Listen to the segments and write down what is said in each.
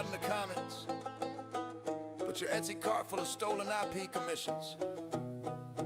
flooding the comments. Put your Etsy cart full of stolen IP commissions.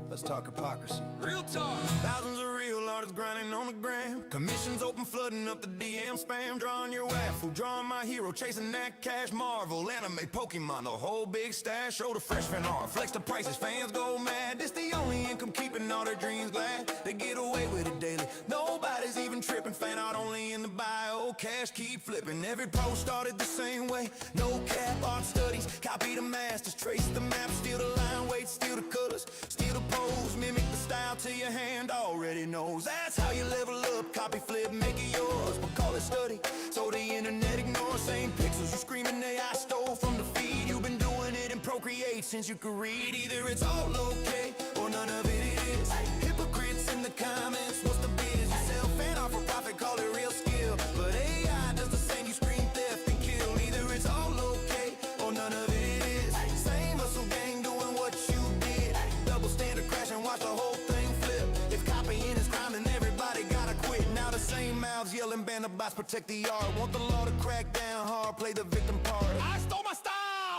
Let's talk hypocrisy. Real talk. Thousands of real artists grinding on the gram. Commissions open, flooding up the DM spam. Drawing your waffle, drawing my hero, chasing that cash. Marvel, anime, Pokemon, the whole big stash. Show the fresh fan art, flex the prices, fans go mad. This the only income keeping all their dreams glad. They get away with it daily. Nobody's even tripping. Fan art only in the bio. Cash keep flipping. Every post started the same way. No cap, art studies. Copy the masters, trace the map, steal the line weight, steal the colors, steal the pose, mimic the style till your hand already knows. That's how you level up, copy, flip, make it yours. But call it study, so the internet ignores. Same pixels you screaming AI stole from the feed. You've been doing it in Procreate since you could read. Either it's all okay, or none of it is. Hypocrites in the comments, what's the biz? You sell fan art for profit, call it real skill. But AI does the same, you scream theft and kill. Either it's all okay, or none of it is. Same hustle gang doing what you did. Double standard crash and watch the whole thing flip. If copying is crime, then everybody gotta quit. Now the same mouths yelling, ban the bots, protect the art. Want the law to crack down hard, play the victim part. I stole my style!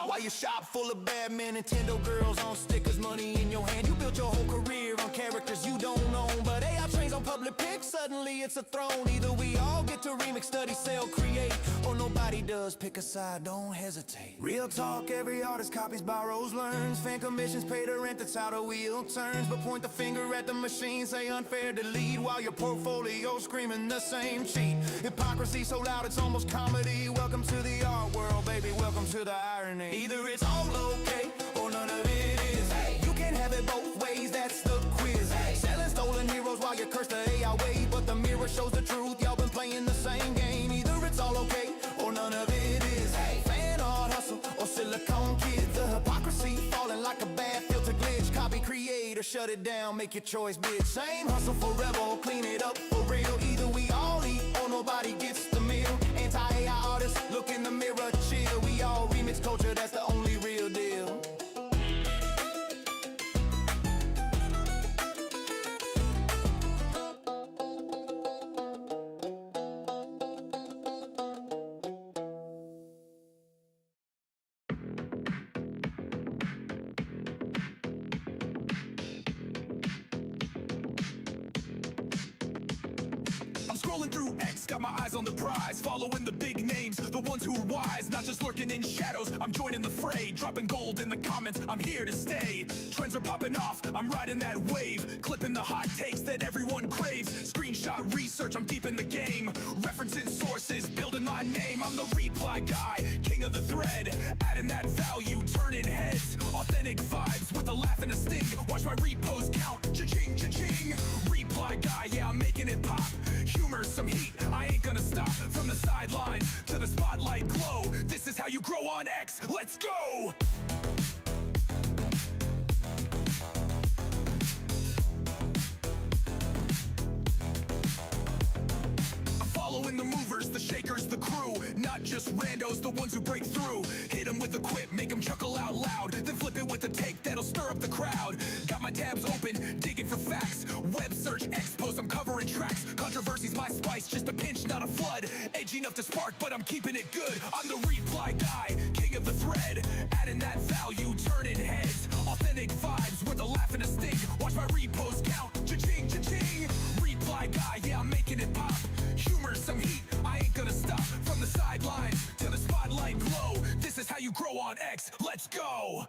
While your shop full of bad men, Nintendo girls on stickers, money in your hand. You built your whole career on characters you don't own. But AI trains on public pics, suddenly it's a throne. Either we all get to remix, study, sell, create, or nobody does. Pick a side, don't hesitate. Real talk, every artist copies, borrows, learns. Fan commissions pay the rent, that's how the wheel turns. But point the finger at the machine, say unfair to lead, while your portfolio screaming the same cheat. Hypocrisy so loud it's almost comedy. Welcome to the art world, baby, welcome to the irony. Either it's all okay, or none of it is. You can't have it both ways, that's the quiz. Selling stolen heroes while you curse the AI way. But the mirror shows the truth, y'all been playing the same game. Either it's all okay, or none of it is. Fan art hustle, or silicone kid. The hypocrisy falling like a bad filter glitch. Copy, create, or shut it down, make your choice, bitch. Same hustle forever, or clean it up for real. Either we all eat, or nobody gets the meal. Anti-AI artists, look in the mirror, chill. We all remix culture, that's the only real deal. Scrolling through X, got my eyes on the prize. Following the big names, the ones who are wise. Not just lurking in shadows, I'm joining the fray. Dropping gold in the comments, I'm here to stay. Trends are popping off, I'm riding that wave. Clipping the hot takes that everyone craves. Screenshot research, I'm deep in the game. Referencing sources, building my name. I'm the reply guy, king of the thread. Adding that value, turning heads. Authentic vibes with a laugh and a sting. Watch my repost count, cha-ching, cha-ching. Reply guy, yeah, I'm making it pop. Humor, some heat, I ain't gonna stop. From the sidelines to the spotlight glow. This is how you grow on X, let's go! Following the movers, the shakers, the crew. Not just randos, the ones who break through. Hit them with a quip, make them chuckle out loud. Then flip it with a take that'll stir up the crowd. Got my tabs open, digging for facts. Web search, X post, I'm covering tracks. Controversy's my spice, just a pinch, not a flood. Edgy enough to spark, but I'm keeping it good. I'm the reply guy, king of the thread. Adding that value, turning heads. Authentic vibes with a laugh and a sting. Watch my repost count, cha-ching, cha-ching. Reply guy, yeah, I'm making it pop. Humor, some heat, I ain't gonna stop. From the sidelines to the spotlight glow. This is how you grow on X, let's go!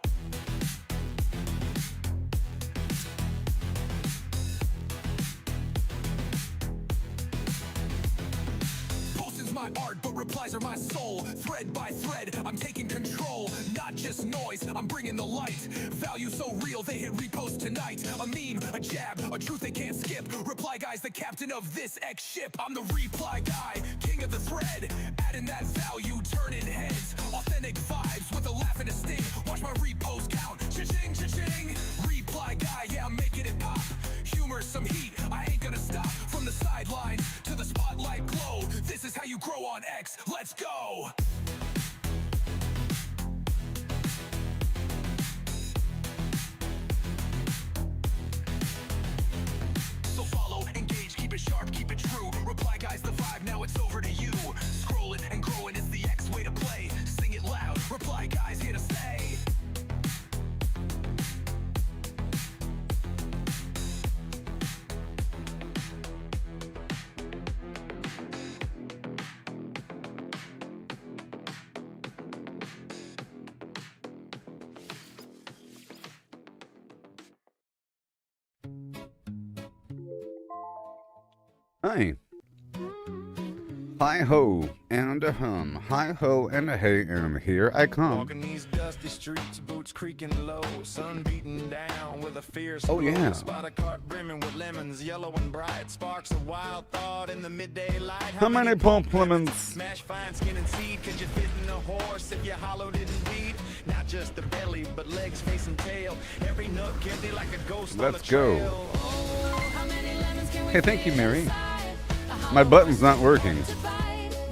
Posting's my art, but replies are my soul. Thread by thread, I'm taking control. Not just noise, I'm bringing the light. Value so real, they hit repost tonight. A meme, a jab, a truth they can't skip. Reply guy's the captain of this X ship. I'm the reply guy, king of the thread. Adding that value, turning heads. Authentic vibes with a laugh and a sting. Watch my repost count, cha-ching, cha-ching. Reply guy, yeah, I'm making it pop. Humor, some heat, I ain't gonna stop. From the sidelines to the spotlight glow. This is how you grow on X, let's go! So follow, engage, keep it sharp, keep it true. Reply guys, the vibe, now it's over to you. Scrolling and growing is the X way to play. Sing it loud. Hi. Hi ho and a hum. Hi ho and a hey, and here I come. Walking these dusty streets, boots creaking low, sun beating down with a fierce Oh, yeah. glow. Spot a cart brimming with lemons, yellow and bright. Sparks a wild thought in the midday light. How many pump lemons? Smash fine skin and seed. Could you fit in a horse if you hollowed it and beat? Not just the belly, but legs, face, and tail. Every nook empty like a ghost on Let's the go. trail. Hey, thank you, Mary. My button's not working.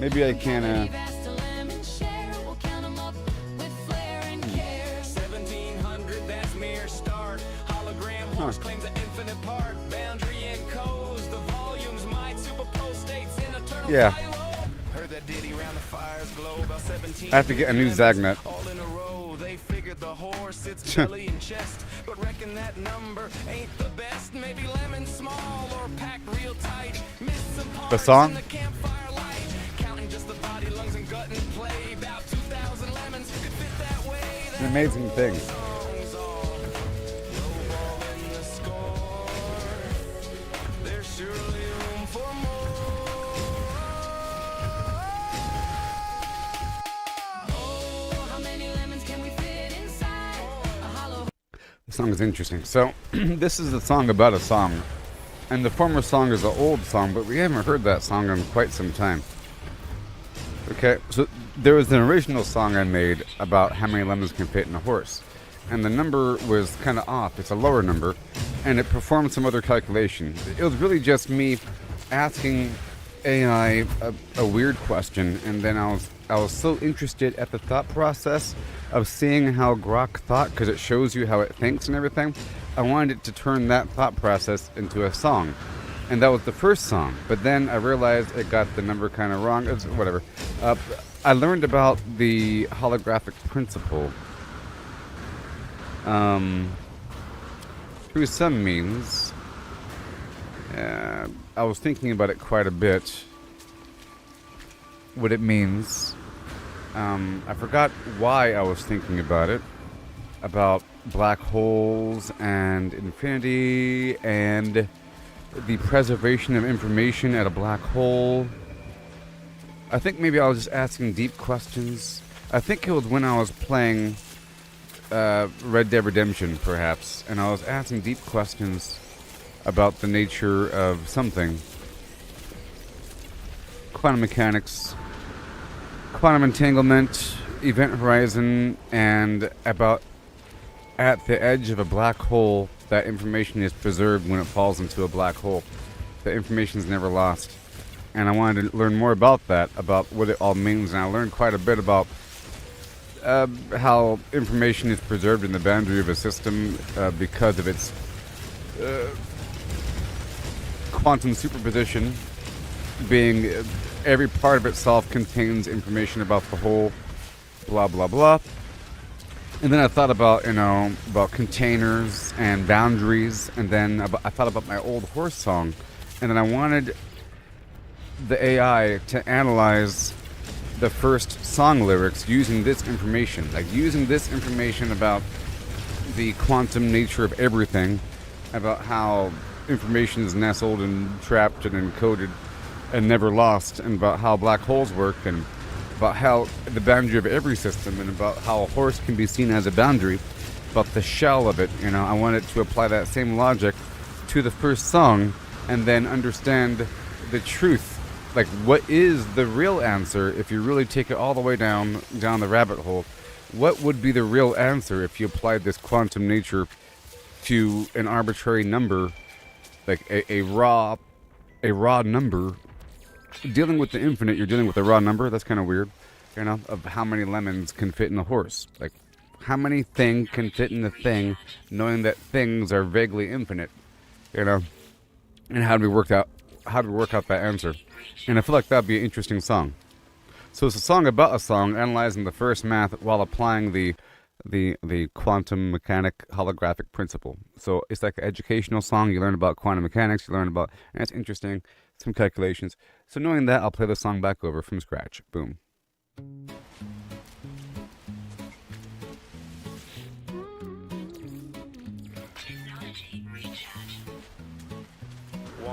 Maybe I can, 1700, that's mere start. Hologram horse claims an infinite part. Boundary and codes, the volumes might superpose states in eternal Yeah. dialogue. Heard that ditty round the fire's glow about 17. I have to get a new Zagnut. All in a row, they figured the horse, its belly and chest. But reckon that number ain't the best. Maybe lemon small or packed real tight. Missed some parts song? in the campfire light. Counting just the body, lungs, and gut and play. About 2,000 lemons could fit that way. It's an amazing thing. Songs all lowball in the score. There's surely room for more. Oh, how many lemons can we fit inside a hollow? The song is interesting. So, this is a song about a song. And the former song is an old song, but we haven't heard that song in quite some time. Okay, so there was an original song I made about how many lemons can fit in a horse. And the number was kind of off. It's a lower number. And it performed some other calculation. It was really just me asking AI a weird question. And then I was so interested at the thought process of seeing how Grok thought, because it shows you how it thinks and everything. I wanted it to turn that thought process into a song. And that was the first song. But then I realized it got the number kind of wrong. It's whatever. I learned about the holographic principle through some means. I was thinking about it quite a bit, what it means. I forgot why I was thinking about it. About black holes and infinity and the preservation of information at a black hole. I think maybe I was just asking deep questions. I think it was when I was playing Red Dead Redemption, perhaps, and I was asking deep questions about the nature of something. Quantum mechanics, quantum entanglement, event horizon, and about at the edge of a black hole, that information is preserved when it falls into a black hole. The information is never lost. And I wanted to learn more about that, about what it all means. And I learned quite a bit about how information is preserved in the boundary of a system because of its quantum superposition, being every part of itself contains information about the whole, blah, blah, blah. And then I thought about, about containers and boundaries, and then I thought about my old horse song, and then I wanted the AI to analyze the first song lyrics using this information, about the quantum nature of everything, about how information is nestled and trapped and encoded and never lost, and about how black holes work, and about how the boundary of every system, and about how a horse can be seen as a boundary, about the shell of it. I wanted to apply that same logic to the first song and then understand the truth. Like, what is the real answer if you really take it all the way down the rabbit hole? What would be the real answer if you applied this quantum nature to an arbitrary number, like a raw number? Dealing with the infinite, you're dealing with a raw number. That's kind of weird, of how many lemons can fit in a horse. Like, how many thing can fit in the thing, knowing that things are vaguely infinite, and how do we work out that answer? And I feel like that'd be an interesting song. So it's a song about a song, analyzing the first math while applying the quantum mechanic holographic principle. So it's like an educational song. You learn about quantum mechanics. You learn about, and it's interesting, some calculations. So knowing that, I'll play the song back over from scratch. Boom.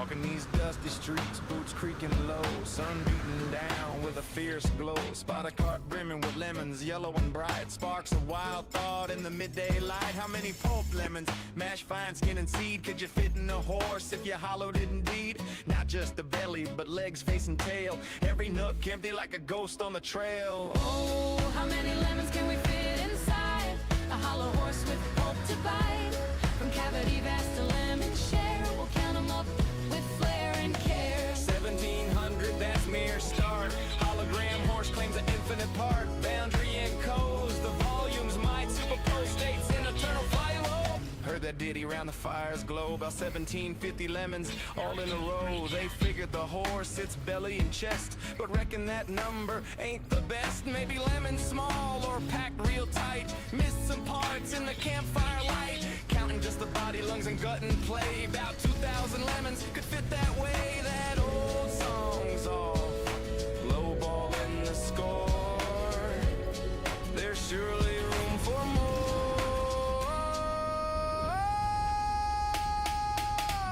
Walking these dusty streets, boots creaking low, sun beating down with a fierce glow. Spot a cart brimming with lemons, yellow and bright. Sparks a wild thought in the midday light. How many pulped lemons, mashed fine skin and seed, could you fit in a horse if you hollowed it indeed? Not just the belly, but legs, face and tail. Every nook empty like a ghost on the trail. Oh, how many lemons can we fit inside a hollow horse with pulp to bite? From cavity vast to lemon share, we'll count 'em up with flair and care. 1700, that's mere start. Hologram horse claims an infinite part. Boundary and codes, the volumes might superpose states in eternal fire. Heard that ditty round the fire's glow. About 1750 lemons all in a row. They figured the horse, its belly and chest, but reckon that number ain't the best. Maybe lemons small or packed real tight. Missed some parts in the campfire light. Counting just the body, lungs and gut and play. About 2,000 lemons could fit that way. That old song's off, low ball in the score. There's surely room for more.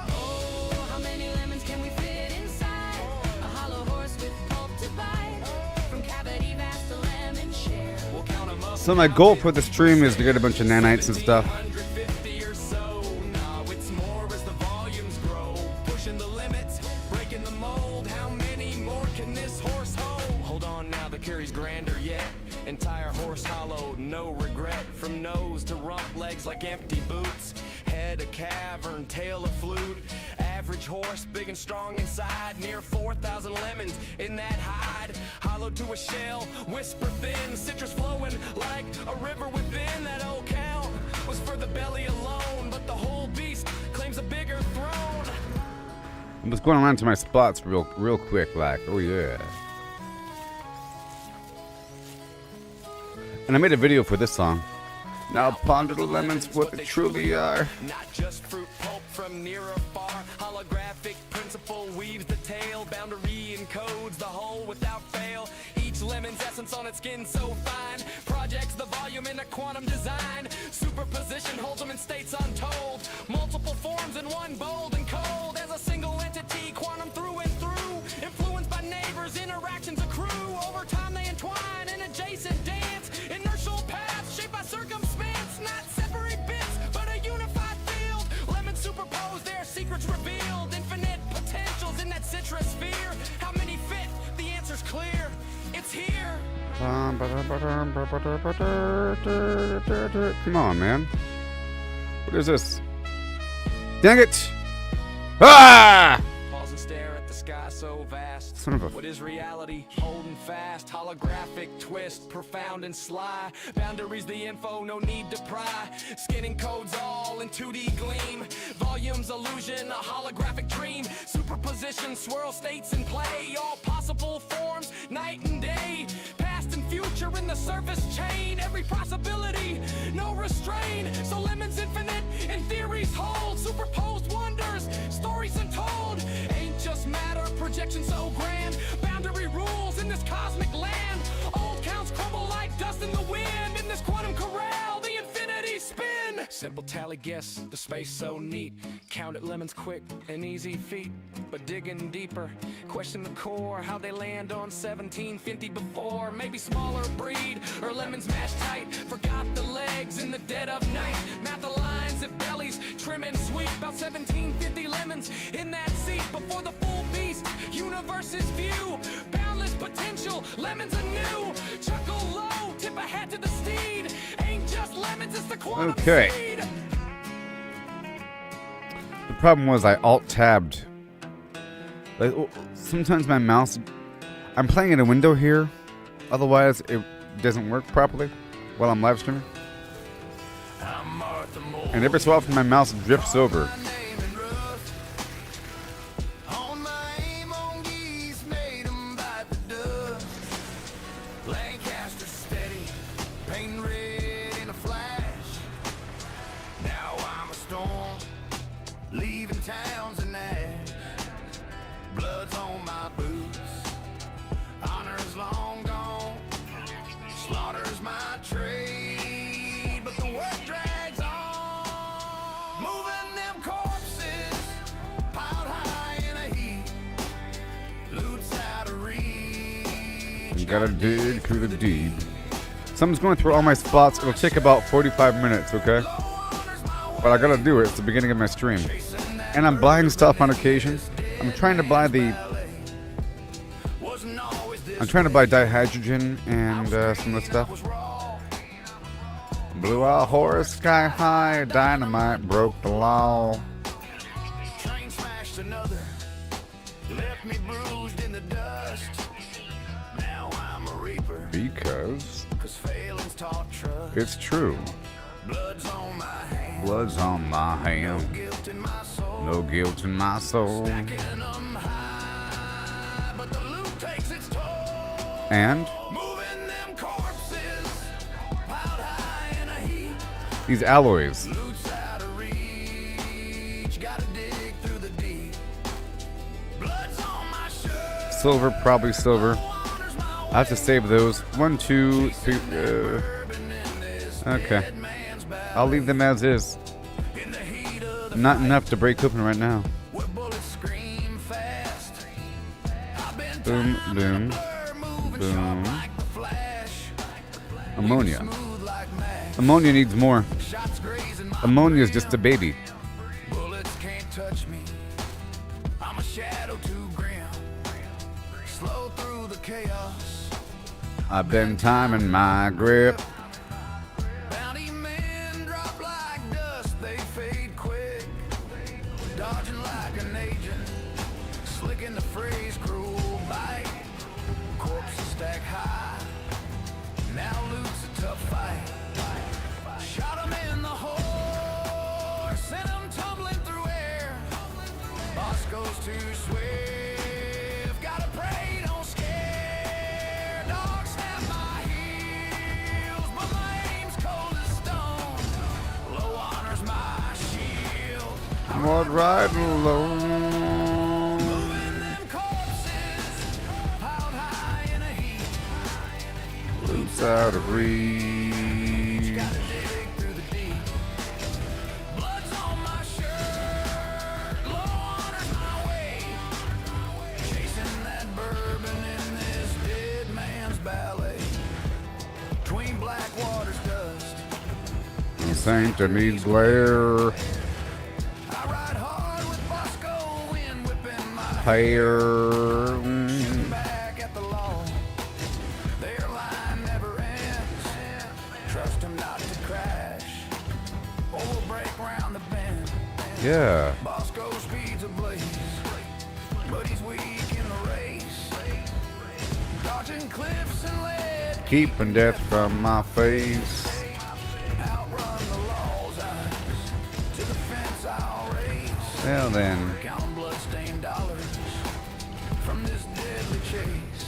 Oh, how many lemons can we fit inside a hollow horse with pulp to bite? From cavity vast to lemon share. We'll count 'em up. So my goal for the stream is to get a bunch of nanites and stuff. 150 or so. Now it's more as the volumes grow. Pushing the limits, breaking the mold. How many more can this horse hold? Hold on now, the carry's grander yet. Entire horse hollowed, no regret. From nose to rump, legs like empty boots. Head a cavern, tail a flute. Average horse, big and strong inside. Near 4,000 lemons in that hide. Hollowed to a shell, whisper thin. Citrus flowing like a river within. That old count was for the belly alone, but the whole beast claims a bigger throne. I'm just going around to my spots real quick, like, oh yeah. And I made a video for this song. Now ponder the lemons, what they truly are. Not just fruit pulp from near or far. Holographic principle weaves the tale. Boundary encodes the whole without fail. Each lemon's essence on its skin so fine. Projects the volume in a quantum design. Superposition holds them in states untold. Multiple forms in one, bold and cold. As a single entity, quantum through and through. Influenced by neighbors, interactions accrue. Over time they entwine in adjacent dance. Inertial paths shaped by circumstance. Not separate bits, but a unified field. Lemons superposed, their secrets revealed. Infinite potentials in that citrus sphere. How many fit? The answer's clear. It's here. Come on, man. What is this? Dang it! Ah! Pause and stare at the sky so vast. Son of a... What is reality? Holding fast. Holographic twist, profound and sly. Boundaries the info, no need to pry. Skinning codes all in 2D gleam. Volumes illusion, a holographic dream. Superposition, swirl states in play. All possible forms, night and day. Past and future in the surface chain. Every possibility, no restraint. So lemons infinite and theories hold. Superposed wonders, stories untold. Ain't just matter, projection so grand. Boundary rules in this cosmic land. Old counts crumble like dust in the wind. In this quantum corral, the infinity spin. Simple tally guess, the space so neat. Counted lemons quick, an easy feat. But digging deeper, question the core. How they land on 1750 before. Maybe smaller breed, or lemons mashed tight. Forgot the legs in the dead of night. Math the lines if bellies trim and sweet. About 1750 lemons in that seat. Before the full beast, universe's view. Boundless potential, lemons anew. Chuckle low, tip a hat to the steed. Ain't just lemons, it's the quantum Okay. seed. The problem was I alt-tabbed. Like, sometimes my mouse... I'm playing in a window here. Otherwise, it doesn't work properly while I'm live streaming. And every so often, my mouse drifts over. Leaving towns and ash. Blood's on my boots. Honor's long gone. Slaughter's my trade. But the work drags on. Moving them cords. Gotta dig through the deep. Something's going through all my spots. It'll take about 45 minutes, okay? But I gotta do it. It's the beginning of my stream. And I'm buying stuff on occasion. I'm trying to buy dihydrogen and some of the stuff. Blue out horse, sky high, dynamite broke the law. Train smashed another, left me bruised in the dust. Now I'm a reaper, Because 'cause failing's taught trust. it's true. Blood's on my hands, Blood's on my hand. guilt in my soul. No guilt in my soul. Stacking 'em high, but the loot takes its toll. And Moving them corpses, piled high in a heap. these alloys. Loot's out of reach, gotta dig through the deep. Blood's on my shirt, Silver, probably silver. honors my I have to save those. 1, 2, 3. urban in this Okay. dead man's battle. I'll leave them as is. In the heat of the Not enough to break open right now. where bullets scream fast. I've been Boom, time boom, to blur, moving boom. sharp like the flash. Ammonia. Smooth like match. Ammonia needs more. Shots grazing my Ammonia is just a baby. bullets can't touch me. I'm a shadow too grim. Slow through the chaos. I've been timing my grip. Bounty men drop like dust, they fade quick. Dodging like an agent, slicking the phrase cruel bite. Corpses stack high, now loot's a tough fight. Shot 'em in the horse, sent 'em tumbling through air. Boss goes too swift, gotta pray, don't scare. Dog snap my heels, but my aim's cold as stone. Low honors my shield, What riding low. moving them corpses, piled high in a heap. Loot's out of reach. Gotta dig through the deep. Blood's on my shirt, low honors my way. Chasing that bourbon in this dead man's ballet. Between black water's dust, St. Denis glare. I ride hard with Bosco, wind whipping my Hair. back at the law. Their line never ends. Trust 'em not to crash, or we'll break round the bend. Yeah. Bosco speeds ablaze, but he's weak in the race. Dodging cliffs and lead, Keeping death from my face. outrun the law's eyes. To the fence I'll race. Well then. Counting blood-stained dollars from this deadly chase.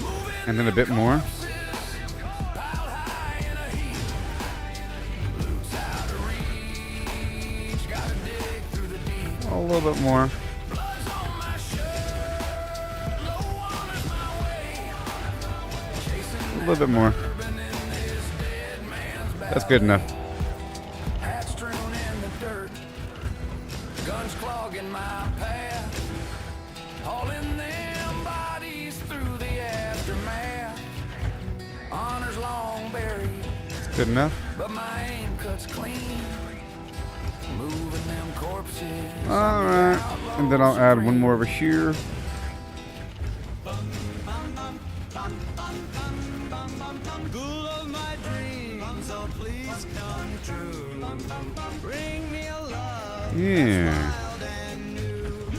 Moving And then a bit more. piled high in a heap. Loot's out of reach, gotta dig through the deep. A little bit more. Blood's on my shirt, low honors my way. Chasing A little bit more. urban in this dead man's back. That's good enough. Hats strewn in the dirt, guns clogging my path, hauling them bodies through the aftermath. Honors long buried, Good enough. but my aim cuts clean. Moving them corpses. Alright. And then I'll add one more over here. Ghoul of my dreams, oh please come true. Bring me a love Yeah. wild and new.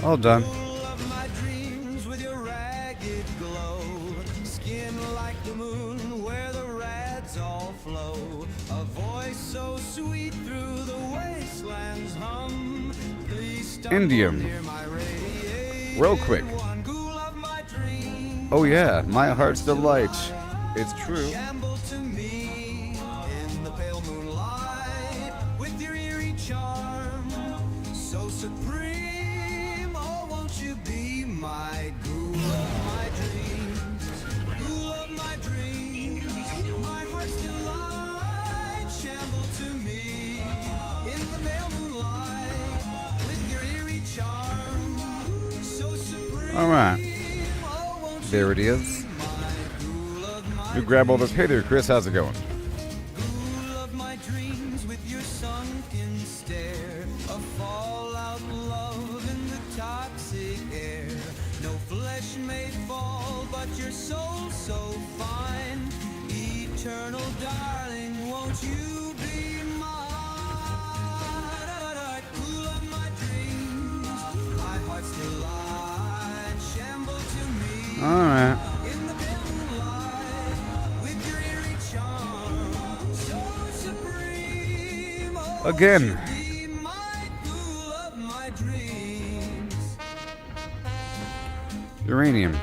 All done. Ghoul of my dreams with your ragged glow. Skin like the moon where the rads all flow. A voice so sweet through the wastelands hum. Please stumble Indium. near my radiated Real quick. one. Ghoul of my dreams. Oh yeah, my heart's delight. It's true. Shamble to me in the pale moonlight with your eerie charm, so supreme. Oh, won't you be my ghoul of my dreams? Ghoul of my dreams, my heart's delight. Shamble to me in the pale moonlight with your eerie charm, so supreme. All right. Oh, won't There it is. You grab all this. Hey there, Chris. How's it going? Ghoul of my dreams with your sunken stare, a fallout love in the toxic air. No flesh may fall, but your soul so fine. Eternal darling, won't you be mine? Ghoul of my dreams, my heart still lies, shamble to me. All right. In the pale moonlight, with your eerie charm, so supreme. Oh, Again. be my ghoul of my dreams. Uranium.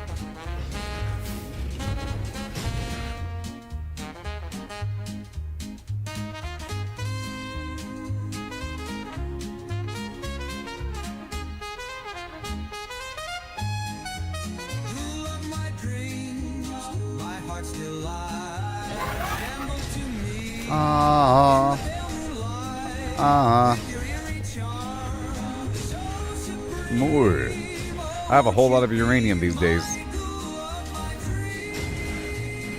Ghoul of my dreams, my heart still lies, shamble to me. Ah. Pale moonlight, Ah. your eerie charm, so supreme. More. I have a whole lot of uranium these days. Ghoul of my dreams.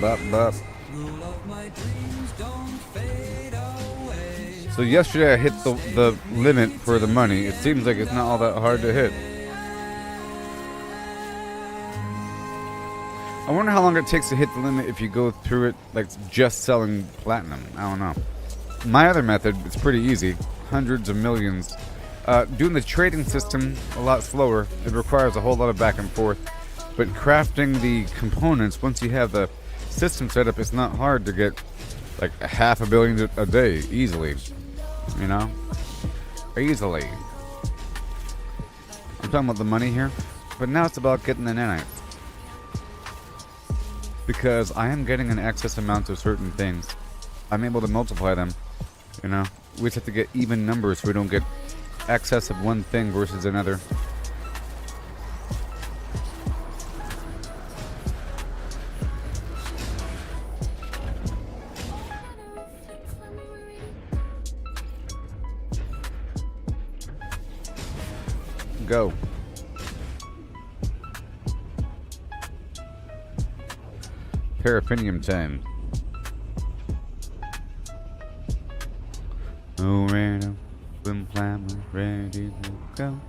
Bup, bup. Rule of my dreams don't fade away. So yesterday I hit the limit for the money. It seems like it's not all that hard to hit. I wonder how long it takes to hit the limit if you go through it like just selling platinum. I don't know. My other method, it's pretty easy. Hundreds of millions. Doing the trading system a lot slower. It requires a whole lot of back and forth. But crafting the components, once you have the system set up, it's not hard to get like $500 million a day easily. You know? Easily. I'm talking about the money here. But now it's about getting the nanites. Because I am getting an excess amount of certain things. I'm able to multiply them. You know? We just have to get even numbers so we don't get excess of one thing versus another. Go. Paraffinium time. Oh, random, swim climber, ready to go.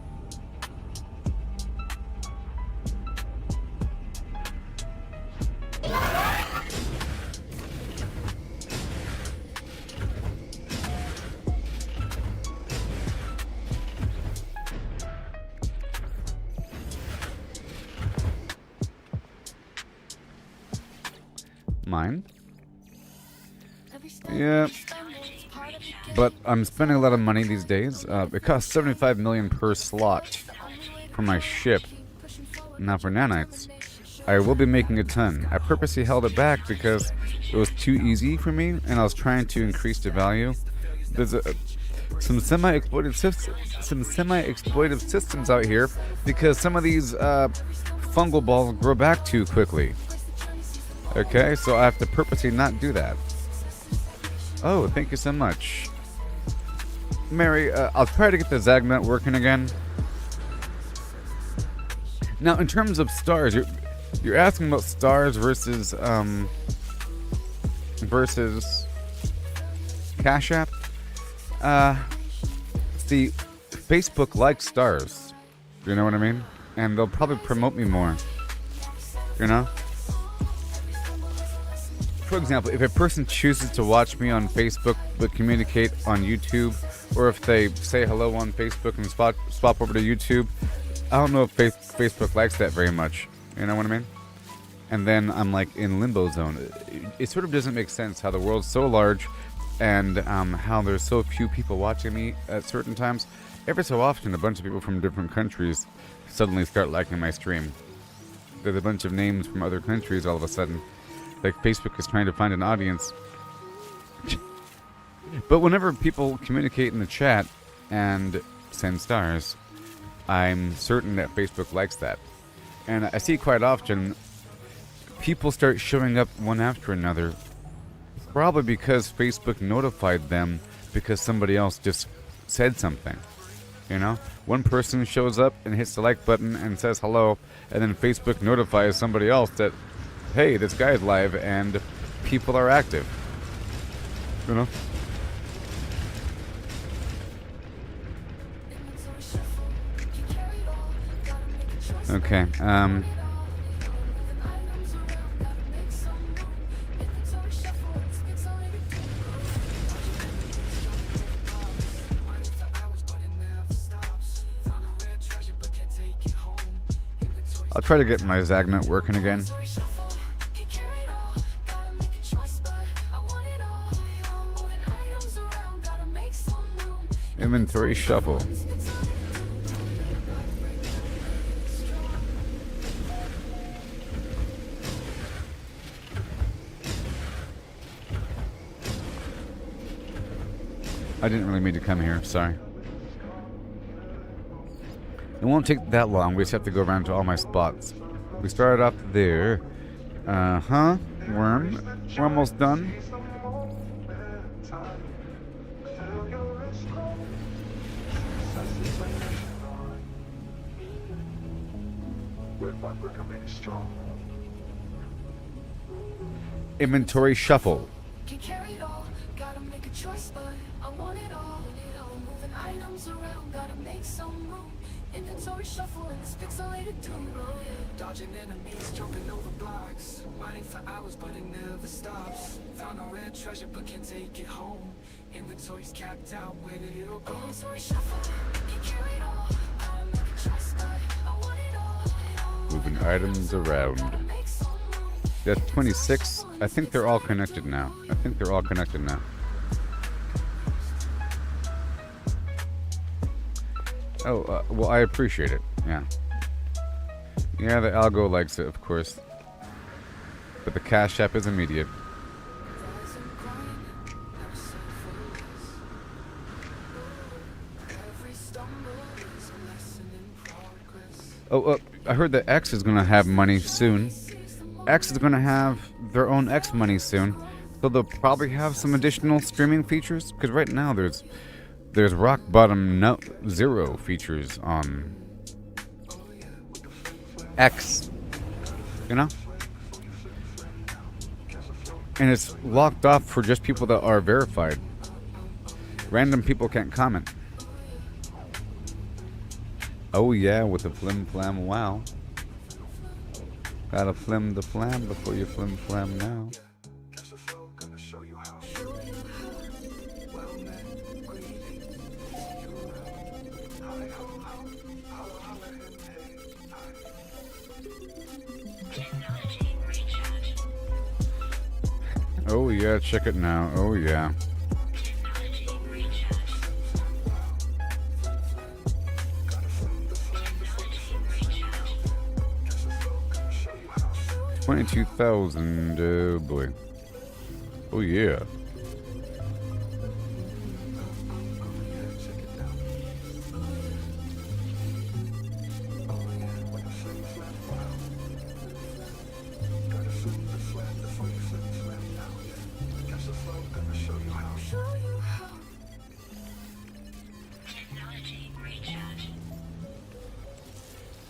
Mine? Yeah. But I'm spending a lot of money these days. It costs 75 million per slot for my ship. Now for nanites, I will be making a ton. I purposely held it back because it was too easy for me, and I was trying to increase the value. There's some semi-exploitive systems out here because some of these fungal balls grow back too quickly. Okay, so I have to purposely not do that. Oh, thank you so much. Mary, I'll try to get the Zagnut working again. Now, in terms of stars, you're asking about stars versus Cash App. See, Facebook likes stars. You know what I mean? And they'll probably promote me more. You know? For example, if a person chooses to watch me on Facebook but communicate on YouTube, or if they say hello on Facebook and swap over to YouTube, I don't know if Facebook likes that very much. You know what I mean? And then I'm like in limbo zone. It sort of doesn't make sense how the world's so large and how there's so few people watching me at certain times. Every so often, a bunch of people from different countries suddenly start liking my stream. There's a bunch of names from other countries all of a sudden. Like Facebook is trying to find an audience. But whenever people communicate in the chat and send stars, I'm certain that Facebook likes that. And I see quite often people start showing up one after another, probably because Facebook notified them because somebody else just said something. You know, one person shows up and hits the like button and says hello, and then Facebook notifies somebody else that, hey, this guy's live and people are active. You know? Okay, I'll try to get my Zagnut working again. Inventory shuffle. I didn't really mean to come here, sorry. It won't take that long, we just have to go around to all my spots. We started off there. Worm. We're almost done. Inventory shuffle. Can carry it all, gotta make a choice, but I want it all. Moving items around, gotta make some room. Inventory shuffle in this pixelated doom. Dodging enemies, jumping over blocks. Mining for hours, but it never stops. Found a rare treasure, but can't take it home. Inventory's capped out, where did it all go? Inventory shuffle, can carry it all, gotta make a choice, but I want it all. Moving items around. That's 26. I think they're all connected now. Oh, well, I appreciate it. Yeah. Yeah, the algo likes it, of course. But the cash app is immediate. Oh, I heard that X is going to have money soon. X is going to have their own X money soon. So they'll probably have some additional streaming features. Because right now there's rock bottom zero features on X. You know? And it's locked off for just people that are verified. Random people can't comment. Oh yeah, with the flim flam wow. Gotta flim the flam before you flim flam now. Oh yeah, check it now. Oh yeah. $22,000, oh boy. Oh yeah.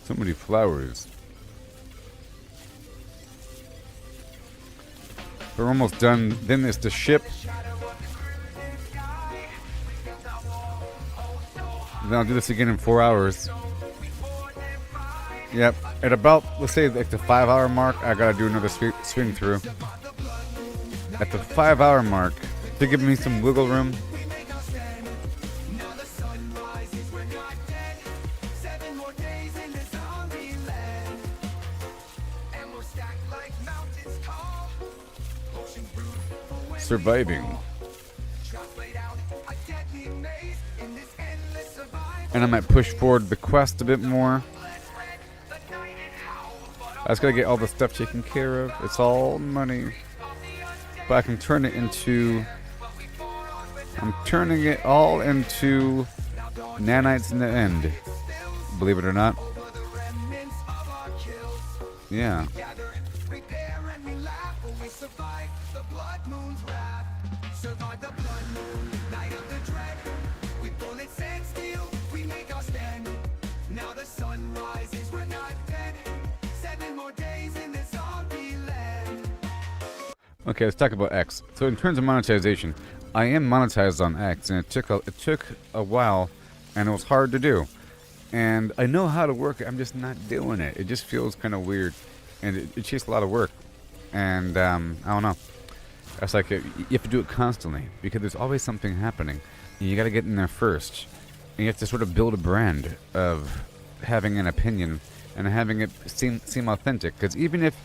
So many flowers. We're almost done. Then it's the ship. Then I'll do this again in 4 hours. Yep. At about, let's say, like the 5 hour mark, I gotta do another swing through. At the 5 hour mark, to give me some wiggle room. Surviving. And I might push forward the quest a bit more. I just gotta get all the stuff taken care of. It's all money. But I can turn it into... I'm turning it all into nanites in the end. Believe it or not. Yeah. Survive the blood moon, night of the dread. With bullets and steel, we make Okay, let's talk about X. So in terms of monetization, I am monetized on X, and it took a while, and it was hard to do. And I know how to work it. I'm just not doing it. It just feels kind of weird, and it takes a lot of work. And I don't know. It's like you have to do it constantly because there's always something happening, and you got to get in there first. And you have to sort of build a brand of having an opinion and having it seem authentic. Because even if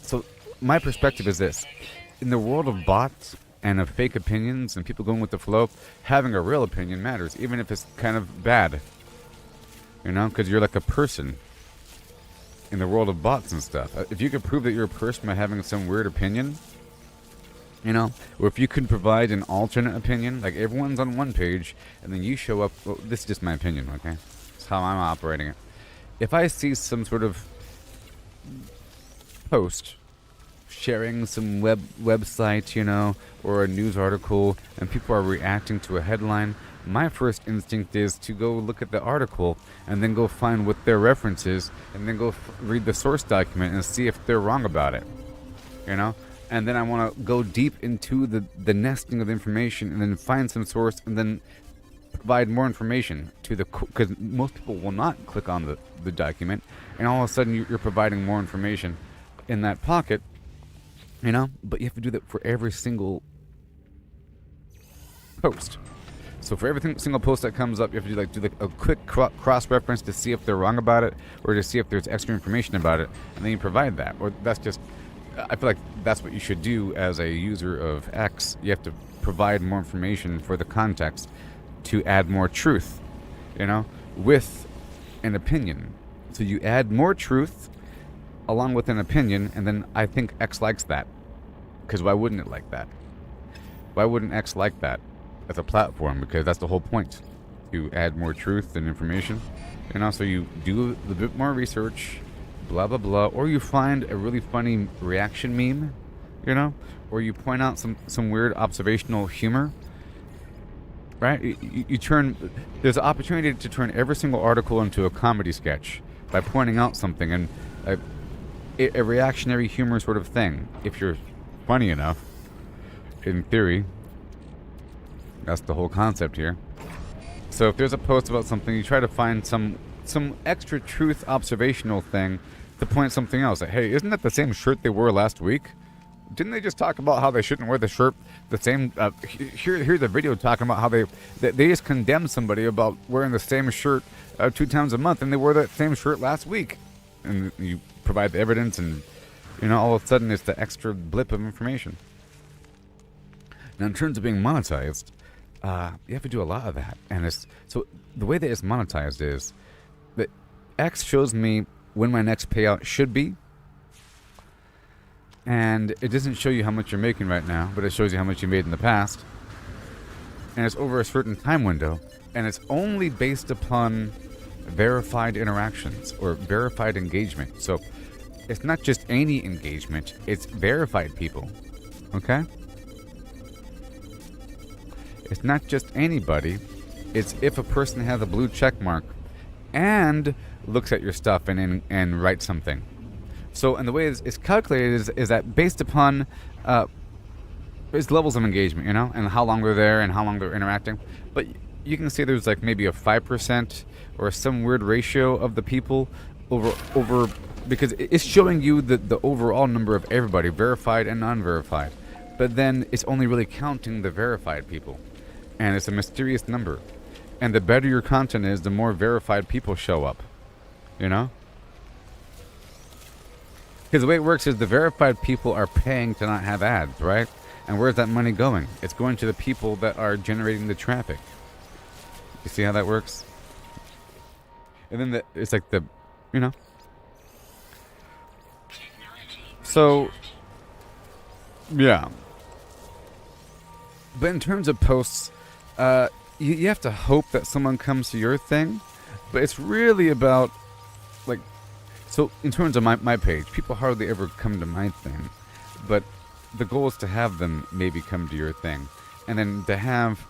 so my perspective is this: in the world of bots and of fake opinions and people going with the flow, having a real opinion matters, even if it's kind of bad. You know, because you're like a person in the world of bots and stuff. If you could prove that you're a person by having some weird opinion, you know, or if you could provide an alternate opinion, like everyone's on one page, and then you show up. Well, this is just my opinion, okay? It's how I'm operating it. If I see some sort of post sharing some website, you know, or a news article, and people are reacting to a headline, my first instinct is to go look at the article and then go find what their reference is, and then go read the source document and see if they're wrong about it, you know? And then I want to go deep into the nesting of information and then find some source and then provide more information to the... Because most people will not click on the document, and all of a sudden you're providing more information in that pocket, you know? But you have to do that for every single post. So for every single post that comes up, you have to do a quick cross-reference to see if they're wrong about it, or to see if there's extra information about it, and then you provide that. Or that's just... I feel like that's what you should do as a user of X. You have to provide more information for the context to add more truth, you know, with an opinion. So you add more truth along with an opinion, and then I think X likes that. Because why wouldn't it like that? Why wouldn't X like that as a platform? Because that's the whole point. You add more truth and information, and also you do a bit more research, blah blah blah, or you find a really funny reaction meme, you know, or you point out some weird observational humor, right? You turn... There's an opportunity to turn every single article into a comedy sketch by pointing out something, and a reactionary humor sort of thing, if you're funny enough, in theory. That's the whole concept here. So if there's a post about something, you try to find some extra truth observational thing to point something else. Like, hey, isn't that the same shirt they wore last week? Didn't they just talk about how they shouldn't wear the shirt the same? Here's a video talking about how they just condemned somebody about wearing the same shirt 2 times a month, and they wore that same shirt last week. And you provide the evidence, and you know, all of a sudden it's the extra blip of information. Now, in terms of being monetized, you have to do a lot of that, and so the way that it's monetized is that X shows me when my next payout should be, and it doesn't show you how much you're making right now, but it shows you how much you made in the past, and it's over a certain time window, and it's only based upon verified interactions or verified engagement. So it's not just any engagement, it's verified people, okay? It's not just anybody. It's if a person has a blue check mark and looks at your stuff and writes something. So, and the way it's calculated is that based upon its levels of engagement, you know, and how long they're there and how long they're interacting. But you can see there's like maybe a 5% or some weird ratio of the people over because it's showing you the overall number of everybody, verified and non-verified. But then it's only really counting the verified people. And it's a mysterious number. And the better your content is, the more verified people show up. You know? Because the way it works is the verified people are paying to not have ads, right? And where's that money going? It's going to the people that are generating the traffic. You see how that works? And then it's like you know? So, yeah. But in terms of posts, you have to hope that someone comes to your thing, but it's really about, like, so in terms of my page, people hardly ever come to my thing, but the goal is to have them maybe come to your thing, and then to have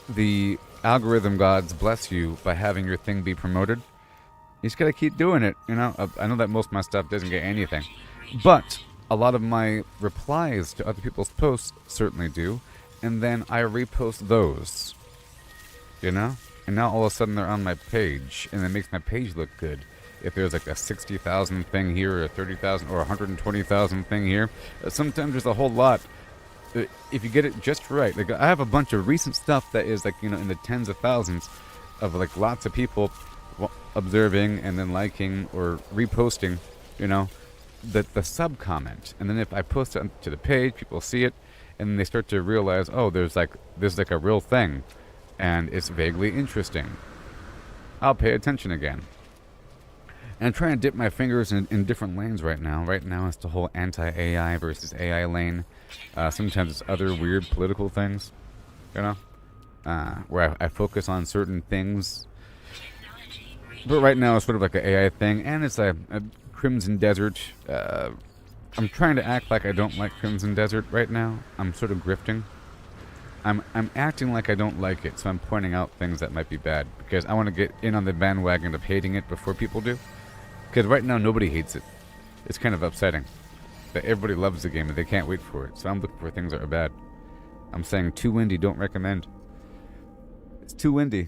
the algorithm gods bless you by having your thing be promoted. You just gotta keep doing it, you know? I know that most of my stuff doesn't get anything, but a lot of my replies to other people's posts certainly do, and then I repost those, you know? And now all of a sudden they're on my page, and it makes my page look good. If there's like a 60,000 thing here, or a 30,000, or 120,000 thing here, sometimes there's a whole lot. If you get it just right, like I have a bunch of recent stuff that is like, you know, in the tens of thousands of like lots of people observing and then liking or reposting, you know, the sub comment. And then if I post it to the page, people see it, and then they start to realize, oh, there's like a real thing, and it's vaguely interesting. I'll pay attention again. And I'm trying to dip my fingers in different lanes right now. Right now it's the whole anti-AI versus AI lane. Sometimes it's other weird political things, you know, where I focus on certain things. But right now it's sort of like an AI thing, and it's a Crimson Desert. I'm trying to act like I don't like Crimson Desert right now. I'm sort of grifting. I'm acting like I don't like it, so I'm pointing out things that might be bad, because I want to get in on the bandwagon of hating it before people do. Because right now nobody hates it. It's kind of upsetting that everybody loves the game and they can't wait for it. So I'm looking for things that are bad. I'm saying too windy, don't recommend. It's too windy.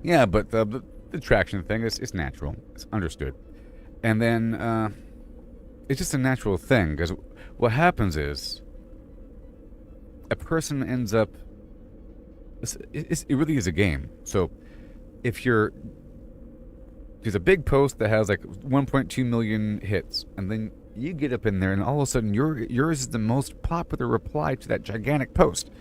Yeah, but the traction thing is natural. It's understood. And then it's just a natural thing, because what happens is a person ends up... It really is a game. So if there's a big post that has like 1.2 million hits, and then you get up in there and all of a sudden yours is the most popular reply to that gigantic post.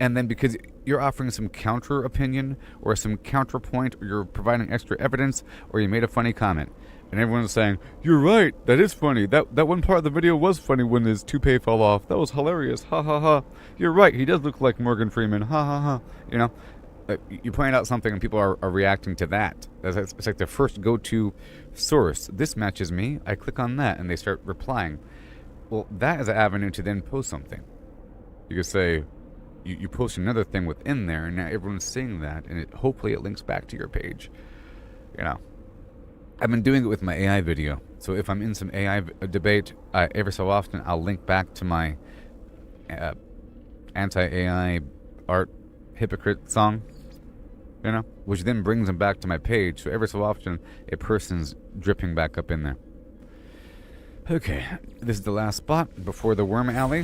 And then because you're offering some counter opinion or some counterpoint, or you're providing extra evidence, or you made a funny comment, and everyone's saying, you're right, that is funny. That one part of the video was funny when his toupee fell off. That was hilarious. Ha ha ha. You're right, he does look like Morgan Freeman. Ha ha ha. You know, you point out something and people are reacting to that. It's like the first go-to source. This matches me. I click on that and they start replying. Well, that is an avenue to then post something. You could say, you post another thing within there, and now everyone's seeing that, and hopefully it links back to your page. You know. I've been doing it with my AI video. So if I'm in some AI debate, every so often I'll link back to my anti-AI art hypocrite song, you know, which then brings them back to my page. So every so often a person's dripping back up in there. Okay, this is the last spot before the worm alley.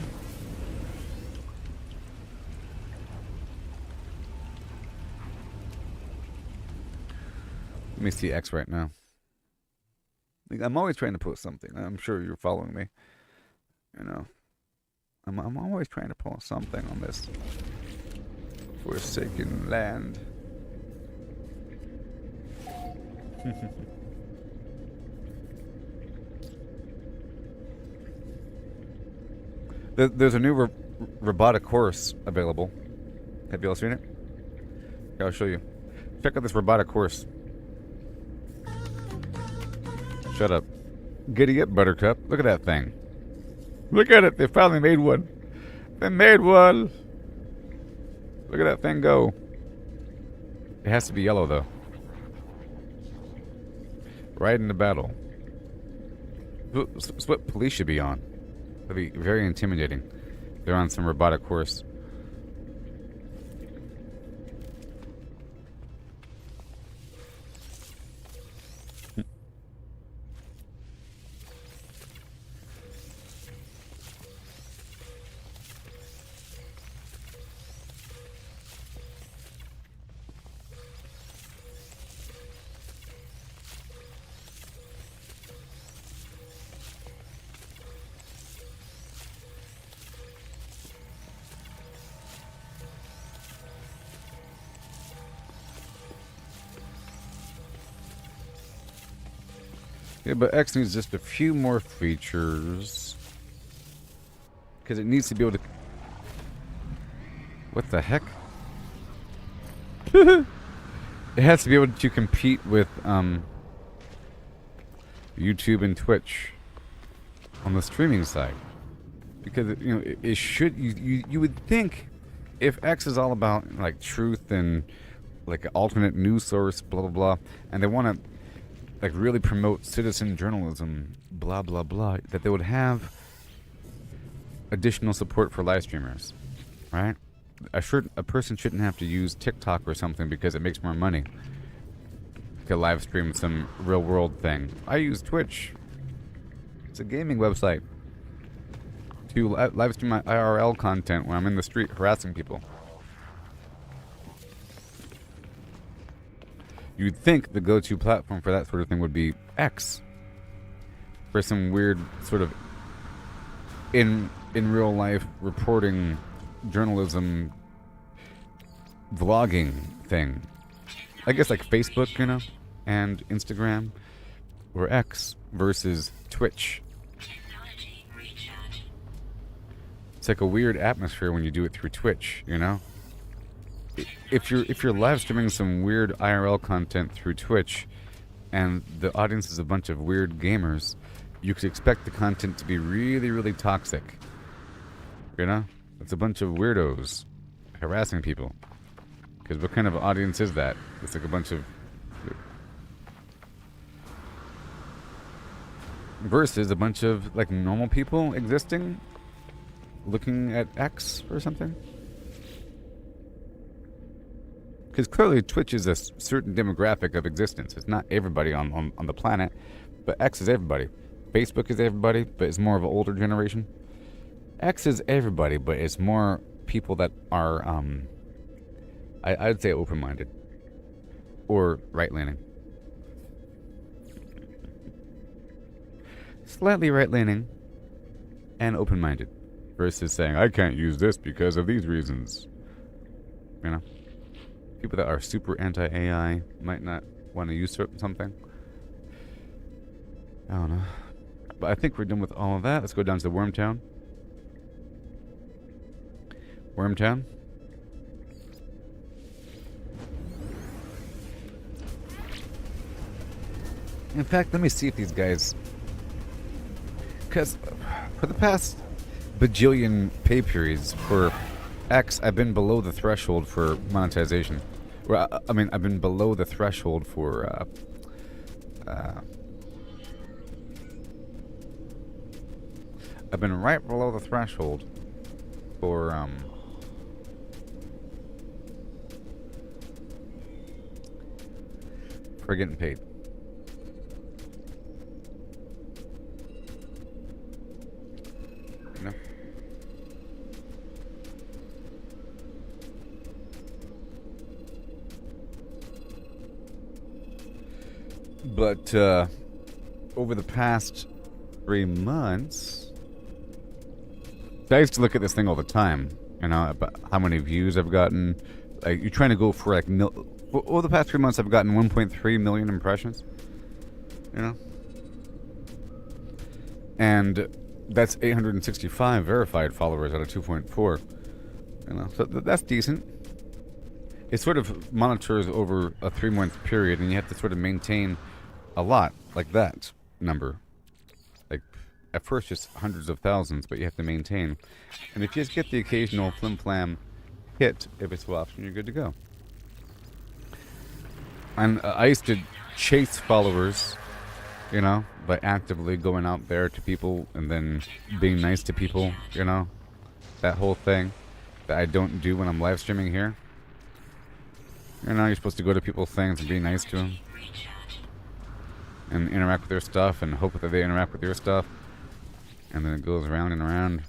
Let me see X right now. I'm always trying to post something. I'm sure you're following me. You know, I'm always trying to post something on this forsaken land. There's a new robotic horse available. Have you all seen it? Yeah, I'll show you. Check out this robotic horse. Shut up. Giddy up, Buttercup. Look at that thing. Look at it. They finally made one. They made one. Look at that thing go. It has to be yellow, though. Right in the battle. It's what police should be on. That'd be very intimidating. They're on some robotic horse. Yeah, but X needs just a few more features. Because it needs to be able to... What the heck? It has to be able to compete with YouTube and Twitch on the streaming side. Because, you know, it should... You would think if X is all about, like, truth and like an alternate news source, blah blah blah, and they want to like really promote citizen journalism, blah blah blah, that they would have additional support for live streamers, right? A person shouldn't have to use TikTok or something because it makes more money to live stream some real world thing. I use Twitch. It's a gaming website to live stream my IRL content when I'm in the street harassing people. You'd think the go-to platform for that sort of thing would be X, for some weird sort of in real life reporting, journalism, vlogging thing. I guess like Facebook, you know, and Instagram, or X versus Twitch. It's like a weird atmosphere when you do it through Twitch, you know? If you're live streaming some weird IRL content through Twitch and the audience is a bunch of weird gamers, you could expect the content to be really, really toxic. You know? It's a bunch of weirdos harassing people. Because what kind of audience is that? It's like a bunch of... versus a bunch of like normal people existing looking at X or something. Because clearly Twitch is a certain demographic of existence. It's not everybody on the planet, but X is everybody. Facebook is everybody, but it's more of an older generation. X is everybody, but it's more people that are, I'd say open-minded. Or right-leaning. Slightly right-leaning and open-minded. Versus saying, I can't use this because of these reasons. You know? People that are super anti-AI might not want to use something. I don't know. But I think we're done with all of that. Let's go down to Wormtown. Wormtown. In fact, let me see if these guys... Because for the past bajillion pay periods for X, I've been below the threshold for monetization. Well, I mean, I've been below the threshold for I've been right below the threshold for getting paid. You know? But over the past 3 months, I used to look at this thing all the time, you know, about how many views I've gotten. Like, you're trying to go for like over the past 3 months, I've gotten 1.3 million impressions, you know, and that's 865 verified followers out of 2.4, you know, so that's decent. It sort of monitors over a 3-month period, and you have to sort of maintain a lot like that number. Like, at first just hundreds of thousands, but you have to maintain. And if you just get the occasional flim-flam hit every so often, you're good to go. And I used to chase followers, you know, by actively going out there to people and then being nice to people, you know. That whole thing that I don't do when I'm live streaming here. You know, you're supposed to go to people's things and be nice to them. And interact with their stuff and hope that they interact with your stuff. And then it goes round and around.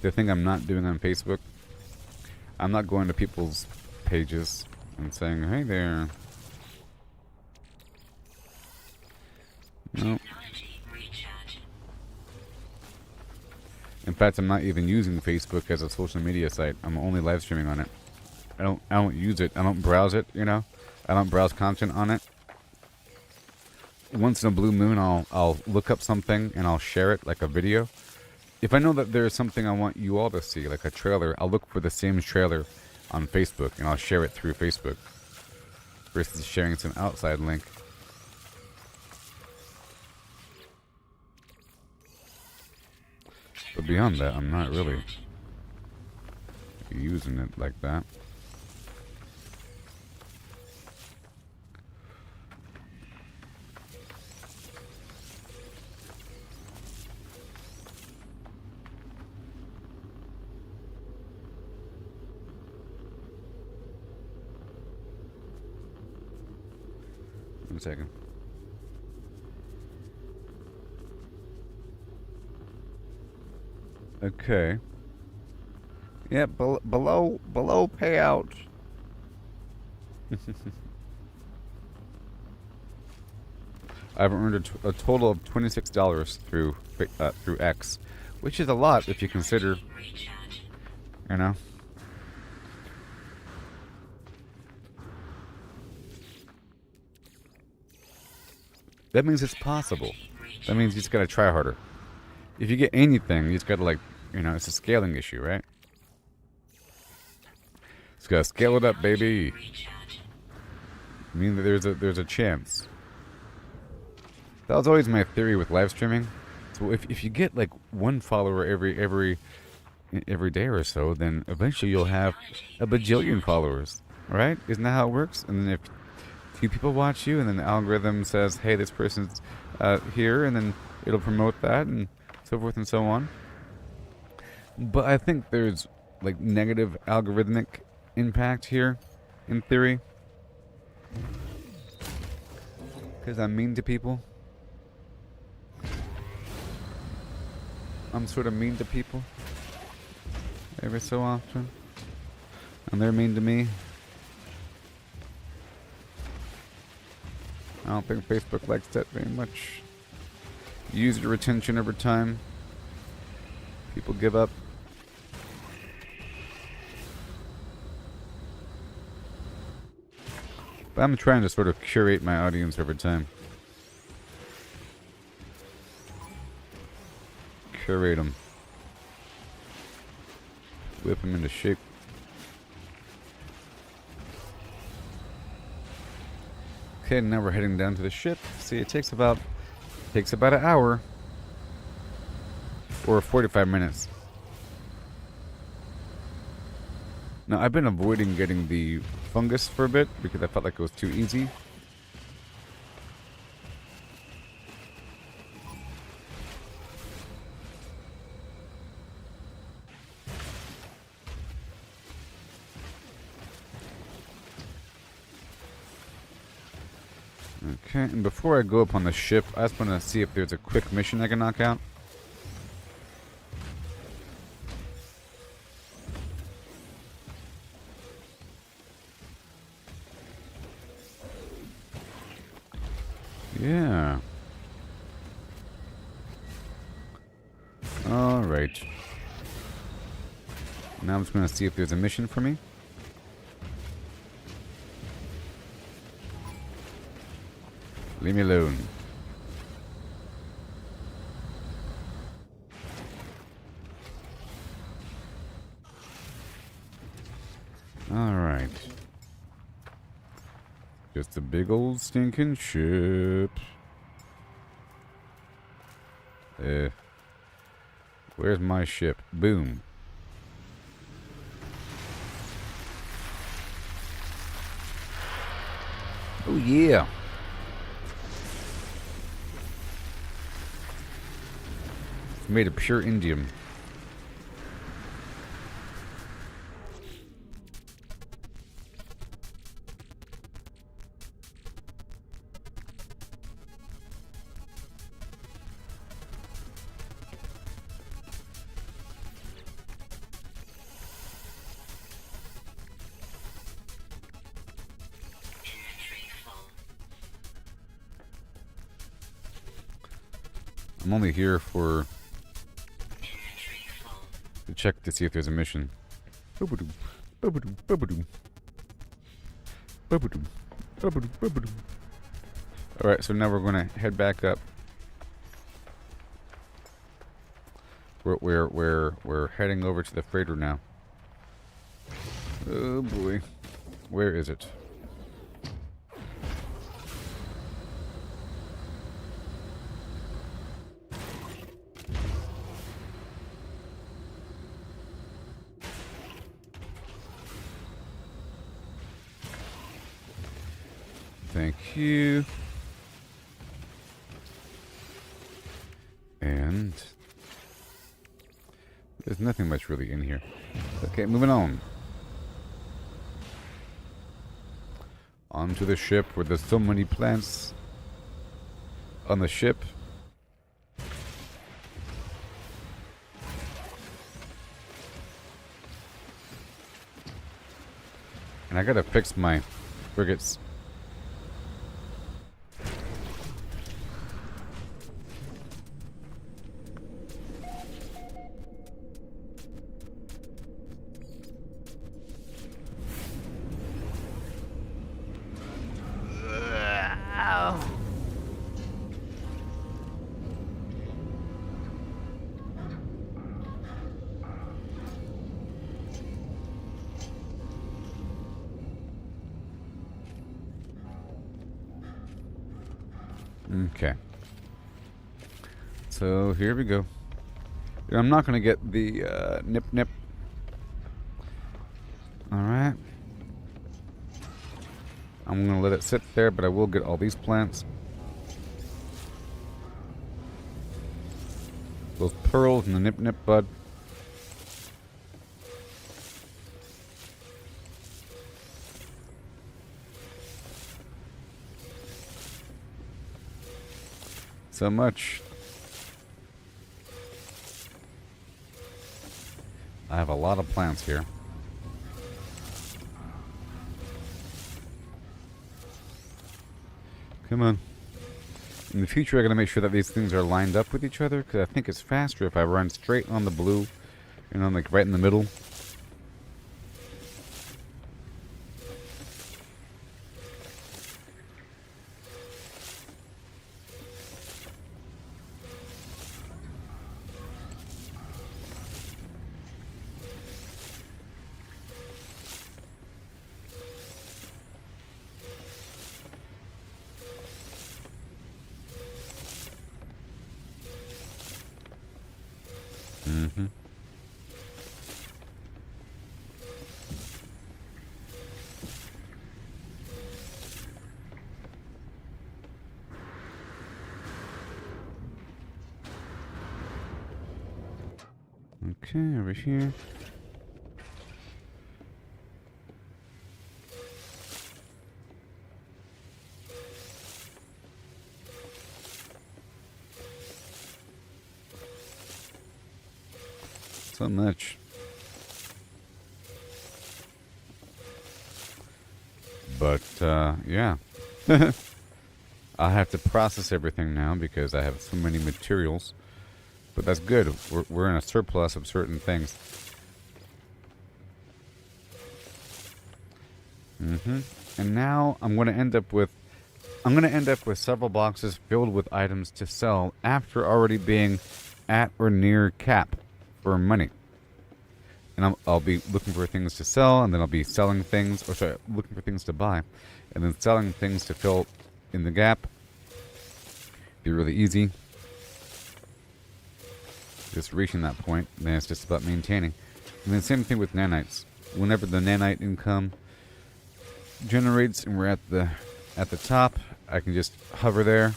The thing I'm not doing on Facebook, I'm not going to people's pages and saying, hey there. No. In fact, I'm not even using Facebook as a social media site. I'm only live streaming on it. I don't use it. I don't browse it, you know? I don't browse content on it. Once in a blue moon, I'll look up something and I'll share it like a video. If I know that there's something I want you all to see, like a trailer, I'll look for the same trailer on Facebook and I'll share it through Facebook versus sharing some outside link. But beyond that, I'm not really. using it like that. One second. Okay. Yeah, below payout. I've earned a total of $26 through X, which is a lot if you consider, you know. That means it's possible. That means you just gotta try harder. If you get anything, you just gotta, like, you know, it's a scaling issue, right? Just gotta scale it up, baby. I mean, there's a chance. That was always my theory with live streaming. So if you get like one follower every day or so, then eventually you'll have a bajillion followers, right? Isn't that how it works? And then if 2 people watch you, and then the algorithm says, "Hey, this person's here," and then it'll promote that, and so forth and so on. But I think there's like negative algorithmic impact here, in theory, because I'm mean to people. I'm sort of mean to people every so often, and they're mean to me. I don't think Facebook likes that very much. User retention over time. People give up. But I'm trying to sort of curate my audience over time. Curate them. Whip them into shape. Okay, now we're heading down to the ship. See, it takes about an hour or 45 minutes. Now, I've been avoiding getting the fungus for a bit because I felt like it was too easy. Okay, and before I go up on the ship, I just want to see if there's a quick mission I can knock out. Yeah. Alright. Now I'm just going to see if there's a mission for me. Leave me alone. Alright. Just a big old stinking ship. Where's my ship? Boom. Oh yeah. It's made of pure indium. I'm only here to check to see if there's a mission. Boop-a-doo, boop-a-doo, boop-a-doo. Boop-a-doo, boop-a-doo, boop-a-doo. Alright, so now we're gonna head back up. We're heading over to the freighter now. Oh boy. Where is it? Thank you. And there's nothing much really in here. Okay, moving on. Onto the ship where there's so many plants on the ship. And I gotta fix my frigates. Okay. So here we go. I'm not going to get the nip nip. Alright. I'm going to let it sit there, but I will get all these plants. Those pearls and the nip nip bud. So much. I have a lot of plants here. Come on. In the future, I gotta make sure that these things are lined up with each other, because I think it's faster if I run straight on the blue, you know, like right in the middle. Mm-hmm. Okay, over here. So much. But, yeah. I have to process everything now because I have so many materials. But that's good. We're in a surplus of certain things. And now I'm going to end up with several boxes filled with items to sell after already being at or near cap for money. And I'll be looking for things to sell, and then I'll be selling things, or sorry, looking for things to buy, and then selling things to fill in the gap. Be really easy. Just reaching that point, then it's just about maintaining. And then same thing with nanites. Whenever the nanite income generates and we're at the top, I can just hover there,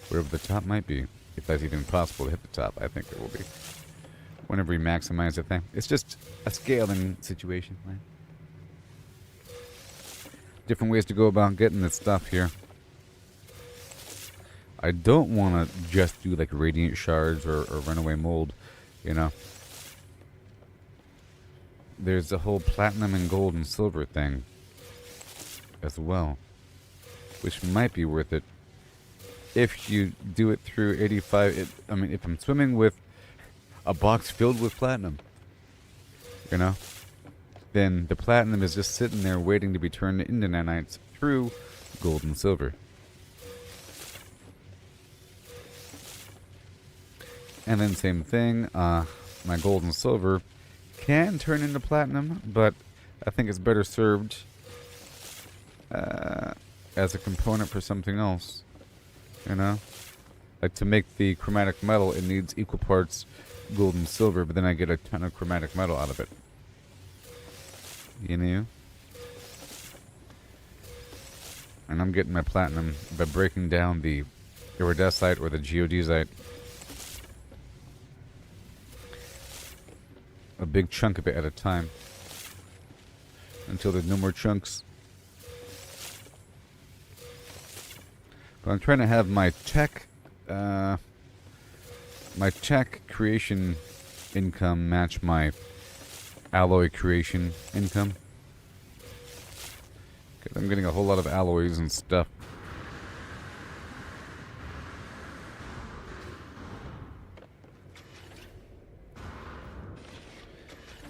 wherever the top might be. If that's even possible to hit the top, I think it will be. Whenever we maximize the thing. It's just a scaling situation, right? Different ways to go about getting this stuff here. I don't want to just do like radiant shards or runaway mold, you know. There's the whole platinum and gold and silver thing as well, which might be worth it if you do it through 85. I mean, if I'm swimming with a box filled with platinum, you know, then the platinum is just sitting there waiting to be turned into nanites through gold and silver. And then same thing, my gold and silver can turn into platinum, but I think it's better served as a component for something else, you know? Like to make the chromatic metal, it needs equal parts gold and silver, but then I get a ton of chromatic metal out of it. You know? And I'm getting my platinum by breaking down the iridesite or the geodesite. A big chunk of it at a time. Until there's no more chunks. But I'm trying to have my tech creation income match my alloy creation income. Because I'm getting a whole lot of alloys and stuff.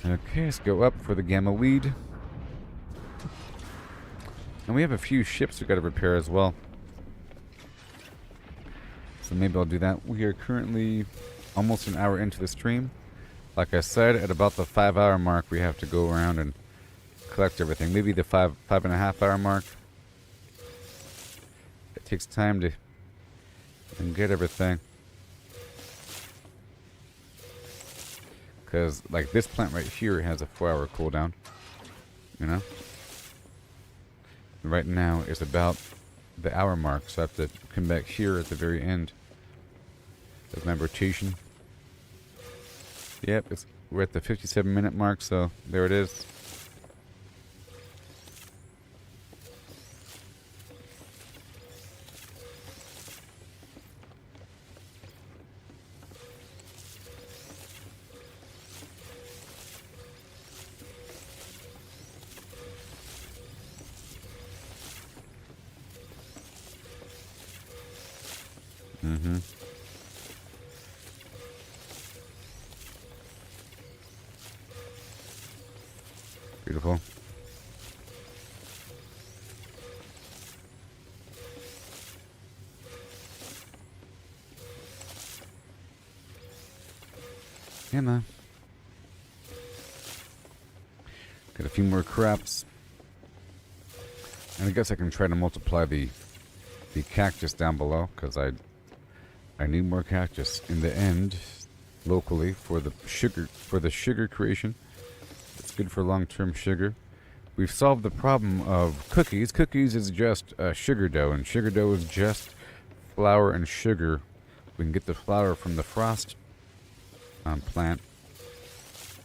Okay, let's go up for the gamma weed. And we have a few ships we gotta repair as well. So maybe I'll do that. We are currently almost an hour into the stream. Like I said, at about the 5-hour mark, we have to go around and collect everything. Maybe the 5.5-hour mark. It takes time to get everything. Because, like, this plant right here has a 4-hour cooldown. You know? Right now, it's about the hour mark, so I have to come back here at the very end of my rotation. Yep, we're at the 57-minute mark, so there it is. Mm-hmm. Beautiful. Yeah, man. Got a few more crops. And I guess I can try to multiply the cactus down below, because I need more cactus in the end, locally, for the sugar creation. It's good for long-term sugar. We've solved the problem of cookies. Cookies is just sugar dough, and sugar dough is just flour and sugar. We can get the flour from the frost plant,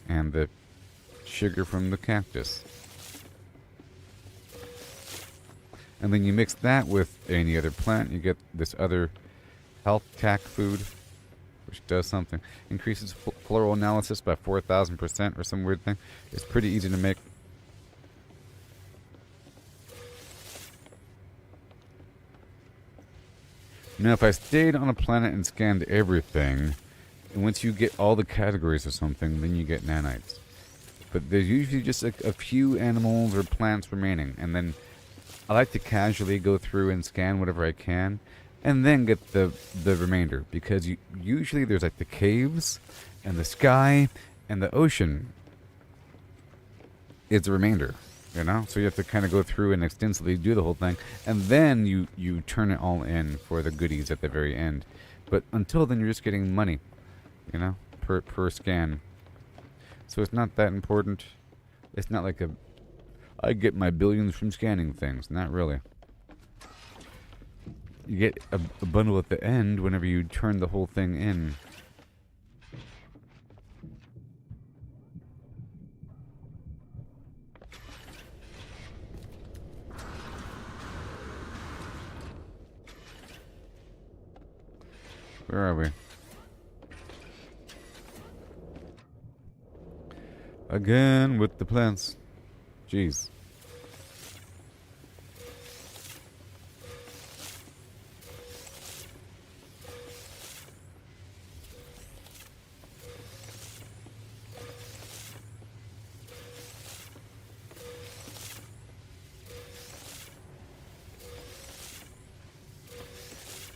and the sugar from the cactus. And then you mix that with any other plant, you get this other health cac food, which does something. Increases floral analysis by 4,000% or some weird thing. It's pretty easy to make. Now, if I stayed on a planet and scanned everything, and once you get all the categories of something, then you get nanites. But there's usually just a few animals or plants remaining, and then I like to casually go through and scan whatever I can, and then get the remainder, because usually there's like the caves, and the sky, and the ocean is the remainder, you know? So you have to kind of go through and extensively do the whole thing, and then you turn it all in for the goodies at the very end. But until then, you're just getting money, you know, per scan. So it's not that important. It's not like I get my billions from scanning things. Not really. You get a bundle at the end whenever you turn the whole thing in. Where are we? Again with the plants. Jeez.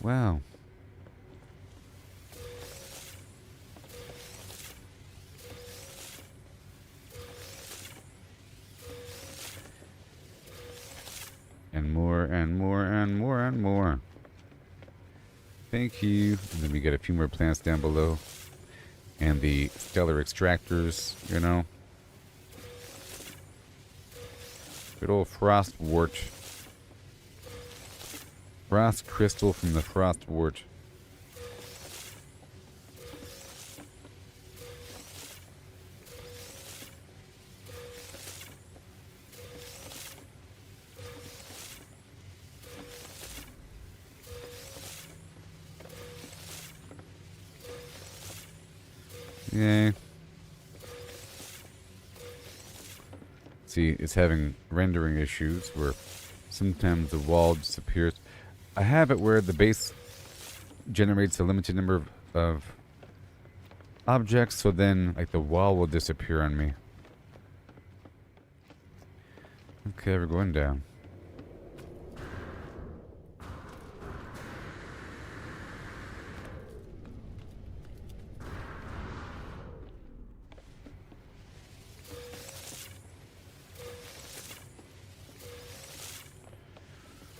Wow. And more, and more, and more, and more. Thank you. And then we get a few more plants down below. And the stellar extractors, you know. Good old frost wart. Frost crystal from the frost wart. Yay. See, it's having rendering issues where sometimes the wall disappears. I have it where the base generates a limited number of objects, so then like the wall will disappear on me. Okay, we're going down.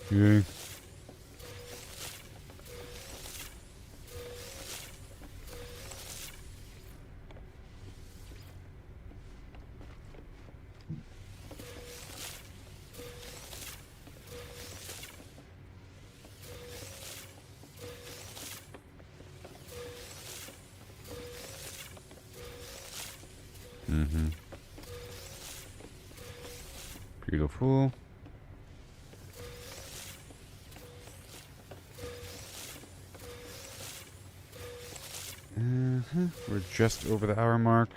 Yay. Beautiful. We're just over the hour mark.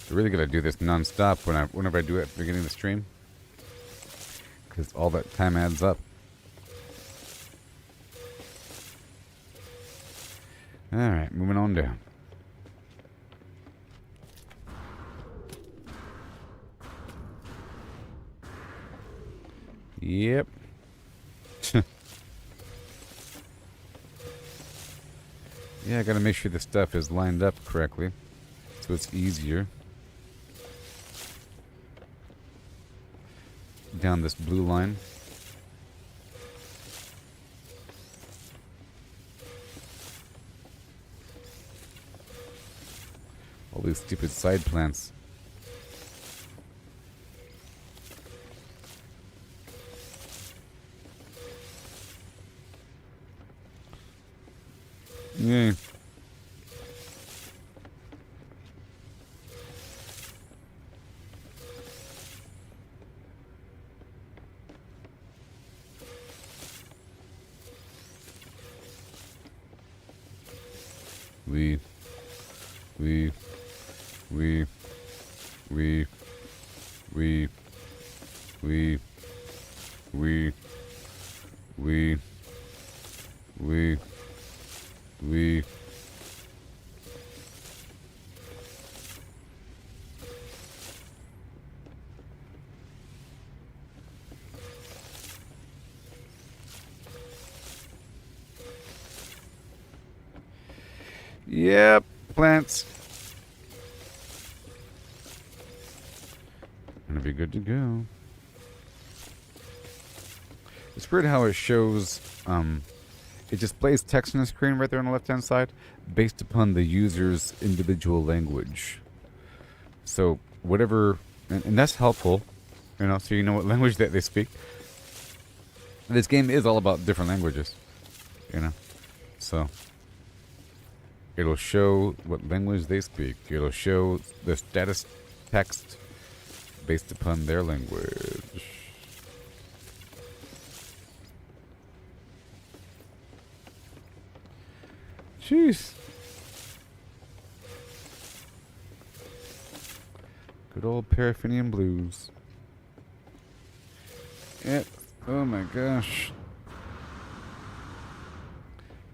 We're really gonna do this non-stop whenever I do it at the beginning of the stream, because all that time adds up. All right, moving on down. Yep. Yeah, I gotta make sure the stuff is lined up correctly, so it's easier. Down this blue line. All these stupid side plants. Yay. We Yep, plants. Gonna be good to go. It's weird how it shows, it displays text on the screen right there on the left-hand side based upon the user's individual language. So whatever, and that's helpful, you know, so you know what language that they speak. And this game is all about different languages, you know, so it'll show what language they speak. It'll show the status text based upon their language. Jeez. Good old Paraffinian blues. Yep. Oh my gosh.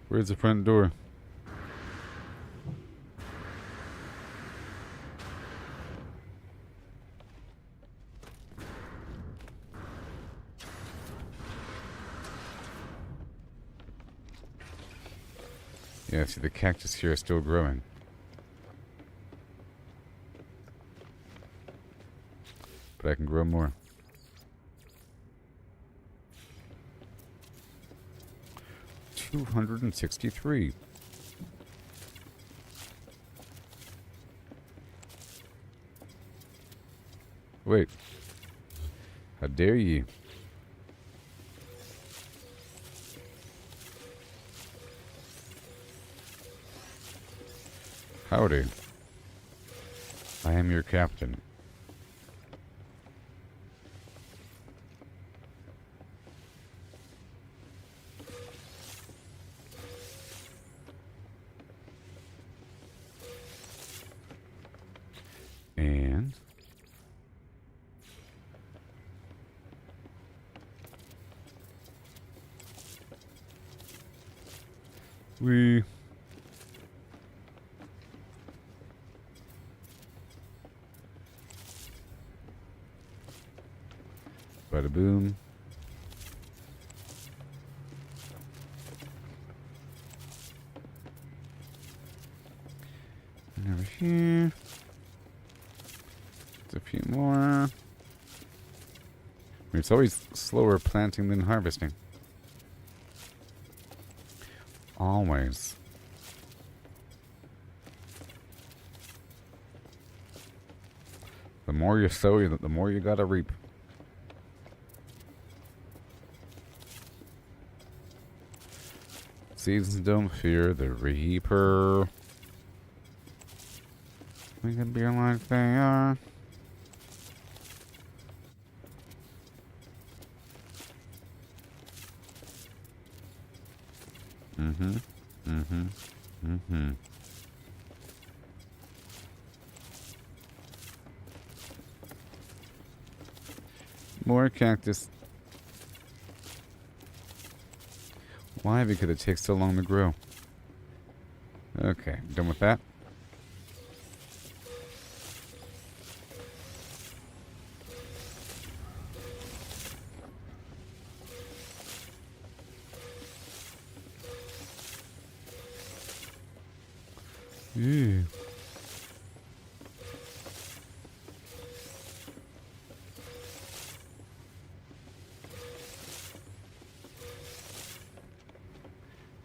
Where's the front door? Yeah, see, the cactus here is still growing. But I can grow more. $263. Wait. How dare ye? Howdy. I am your captain. And we bada boom. And over here. A few more. I mean, it's always slower planting than harvesting. Always. The more you sow, the more you gotta reap. Seasons don't fear the reaper. We could be like they are. Mm-hmm. Mm-hmm. Mm-hmm. More cactus. Why? Because it takes so long to grow. Okay, done with that. Ew.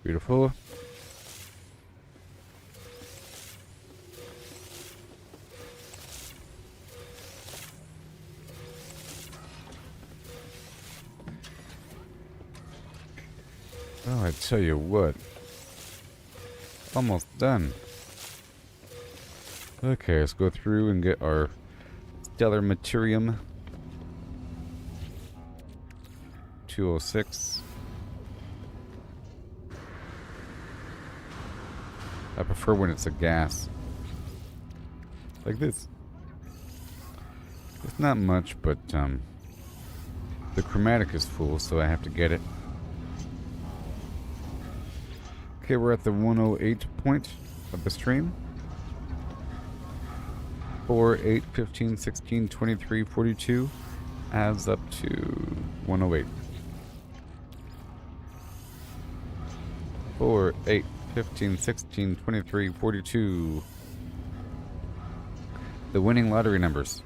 Beautiful. Oh, I tell you what. Almost done. Okay, let's go through and get our stellar materium. 206. I prefer when it's a gas. Like this. It's not much, but the chromatic is full, so I have to get it. Okay, we're at the 108 point of the stream. 4, 8, 15, 16, 23, 42 adds up to 108. 4, 8, 15, 16, 23, 42. The winning lottery numbers.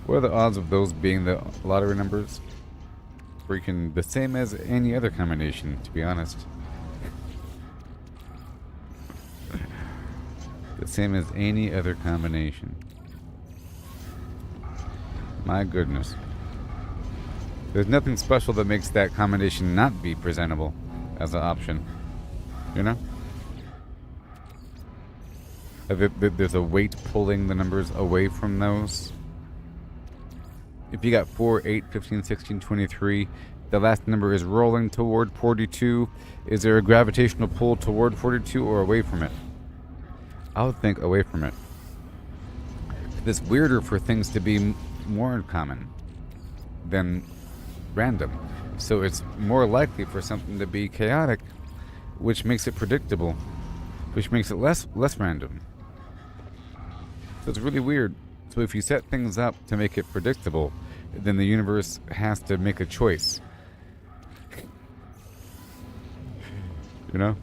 What are the odds of those being the lottery numbers? Freaking the same as any other combination, to be honest. The same as any other combination. My goodness. There's nothing special that makes that combination not be presentable as an option. You know? There's a weight pulling the numbers away from those. If you got 4, 8, 15, 16, 23, the last number is rolling toward 42. Is there a gravitational pull toward 42 or away from it? I would think away from it. It's weirder for things to be more common than random. So it's more likely for something to be chaotic, which makes it predictable, which makes it less random. So it's really weird. So if you set things up to make it predictable, then the universe has to make a choice. You know?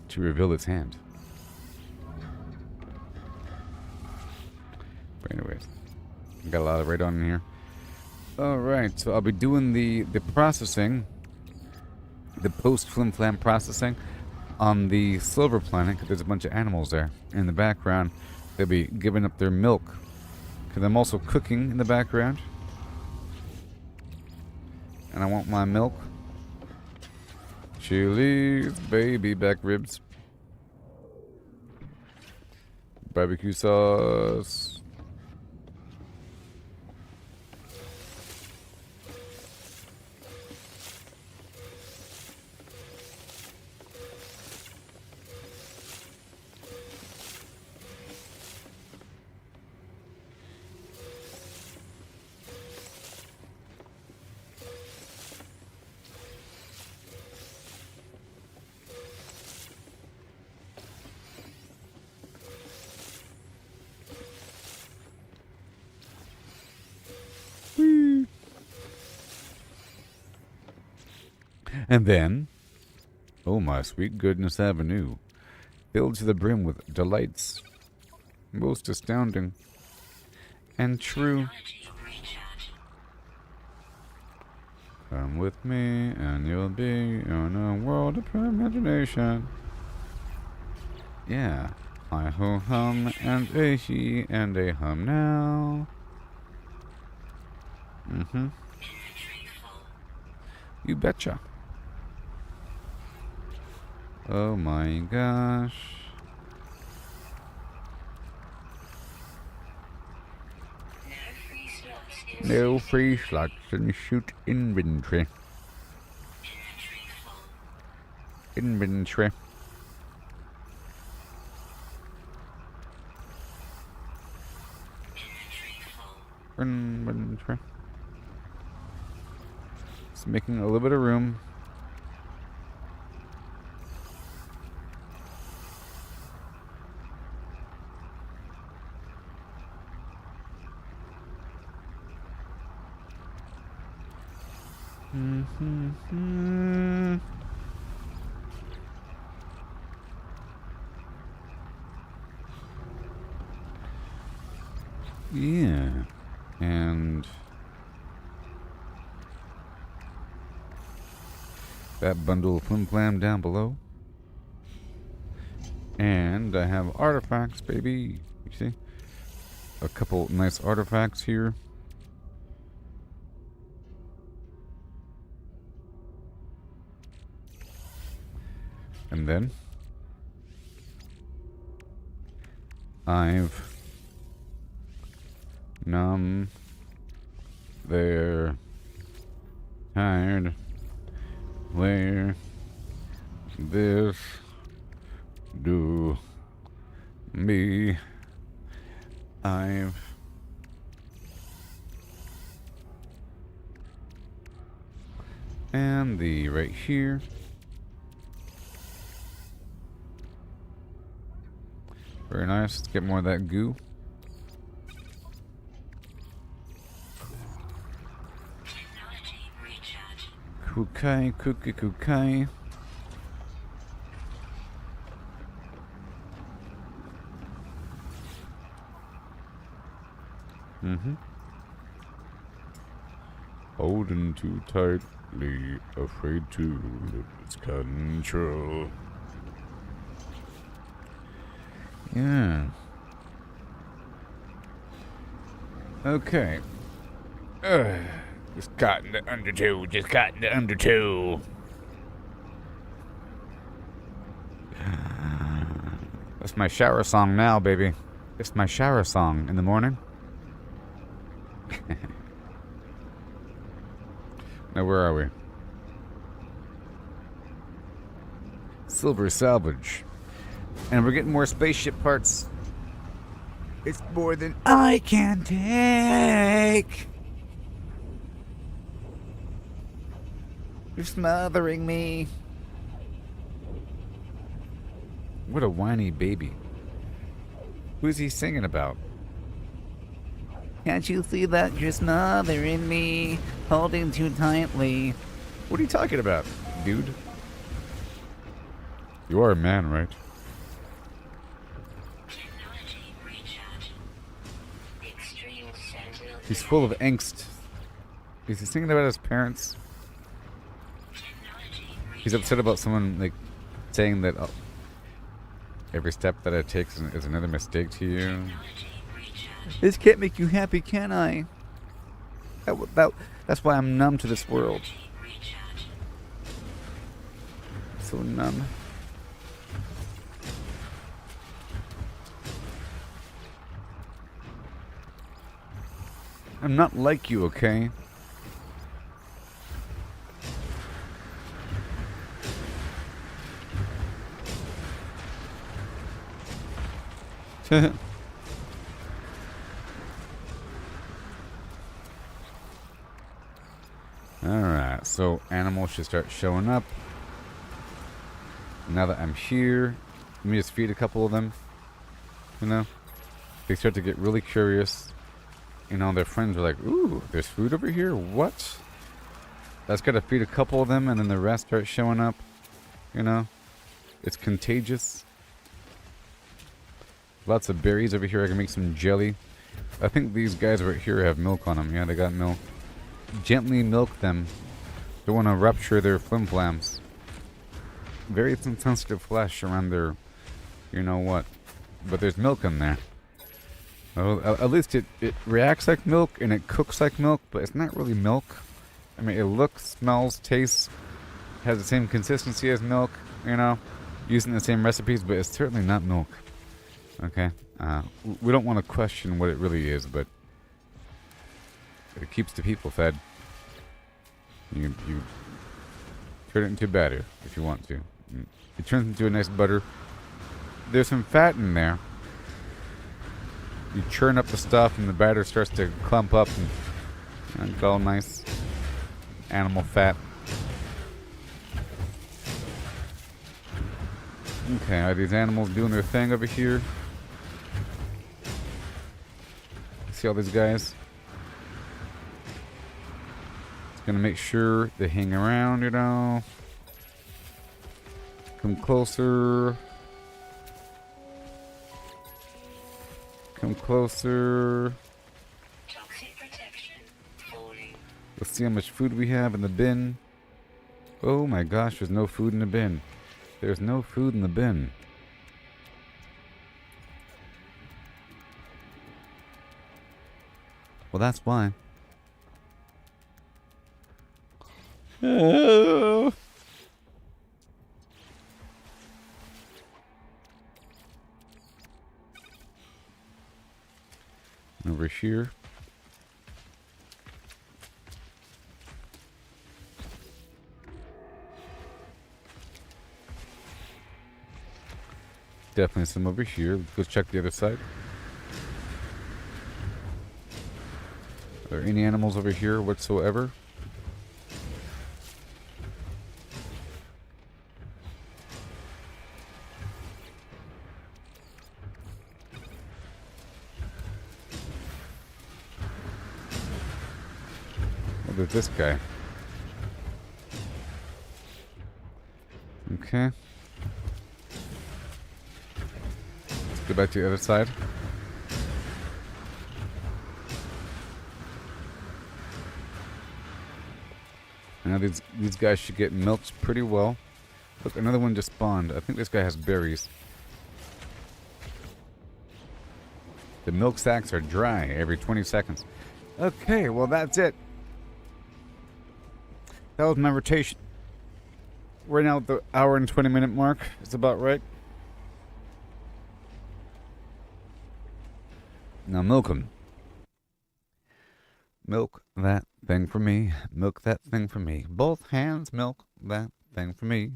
To reveal its hand. But anyways, got a lot of radon in here. Alright, so I'll be doing the processing, the post flim flam processing on the silver planet, because there's a bunch of animals there. In the background, they'll be giving up their milk. Because I'm also cooking in the background. And I want my milk. Chili's baby back ribs. Barbecue sauce. And then, oh my sweet goodness avenue, filled to the brim with delights, most astounding and true. Come with me and you'll be in a world of imagination. Yeah, I ho hum and a he and a hum now. You betcha. Oh my gosh. No free slots in shoot inventory. Inventory. Inventory. Just making a little bit of room. Yeah, and that bundle of flim flam down below, and I have artifacts, baby. You see, a couple nice artifacts here. And then I've numb there tired where this do me I've and the right here. Very nice. Let's get more of that goo. Kukai, kukai, kukai. Holding too tightly, afraid to lose control. Yeah. Okay. Just got into under two. Just got into under two. That's my shower song now, baby. It's my shower song in the morning. Now, where are we? Silver salvage. And we're getting more spaceship parts. It's more than I can take. You're smothering me. What a whiny baby. Who's he singing about? Can't you see that you're smothering me, holding too tightly? What are you talking about, dude? You are a man, right? He's full of angst. Is he singing about his parents? He's upset about someone, like, saying that every step that I take is another mistake to you. This can't make you happy, can I? That's why I'm numb to this world. So numb. I'm not like you, okay? Alright, so animals should start showing up. Now that I'm here, let me just feed a couple of them. You know? They start to get really curious. You know, their friends are like, ooh, there's food over here? What? That's gotta feed a couple of them and then the rest start showing up. You know? It's contagious. Lots of berries over here. I can make some jelly. I think these guys right here have milk on them. Yeah, they got milk. Gently milk them. Don't want to rupture their flim-flams. Very sensitive flesh around their, you know what. But there's milk in there. Well, at least it reacts like milk and it cooks like milk, but it's not really milk. I mean, it looks, smells, tastes, has the same consistency as milk, you know, using the same recipes, but it's certainly not milk. Okay? We don't want to question what it really is, but it keeps the people fed. You turn it into batter if you want to. It turns into a nice butter. There's some fat in there. You churn up the stuff and the batter starts to clump up and it's all nice animal fat. Okay, are these animals doing their thing over here? See all these guys? It's gonna make sure they hang around, you know. Come closer. Come closer. Toxic protection falling. Let's see how much food we have in the bin. Oh my gosh, there's no food in the bin. There's no food in the bin. Well, that's why. Oh. Over here. Definitely some over here. Let's go check the other side. Are there any animals over here whatsoever? Oh, there's this guy. Okay. Let's go back to the other side. Now these guys should get milked pretty well. Look, another one just spawned. I think this guy has berries. The milk sacks are dry every 20 seconds. Okay, well that's it. That was my rotation. We're now at the hour and 20-minute mark. It's about right. Now milk 'em. Milk that thing for me. Milk that thing for me. Both hands milk that thing for me.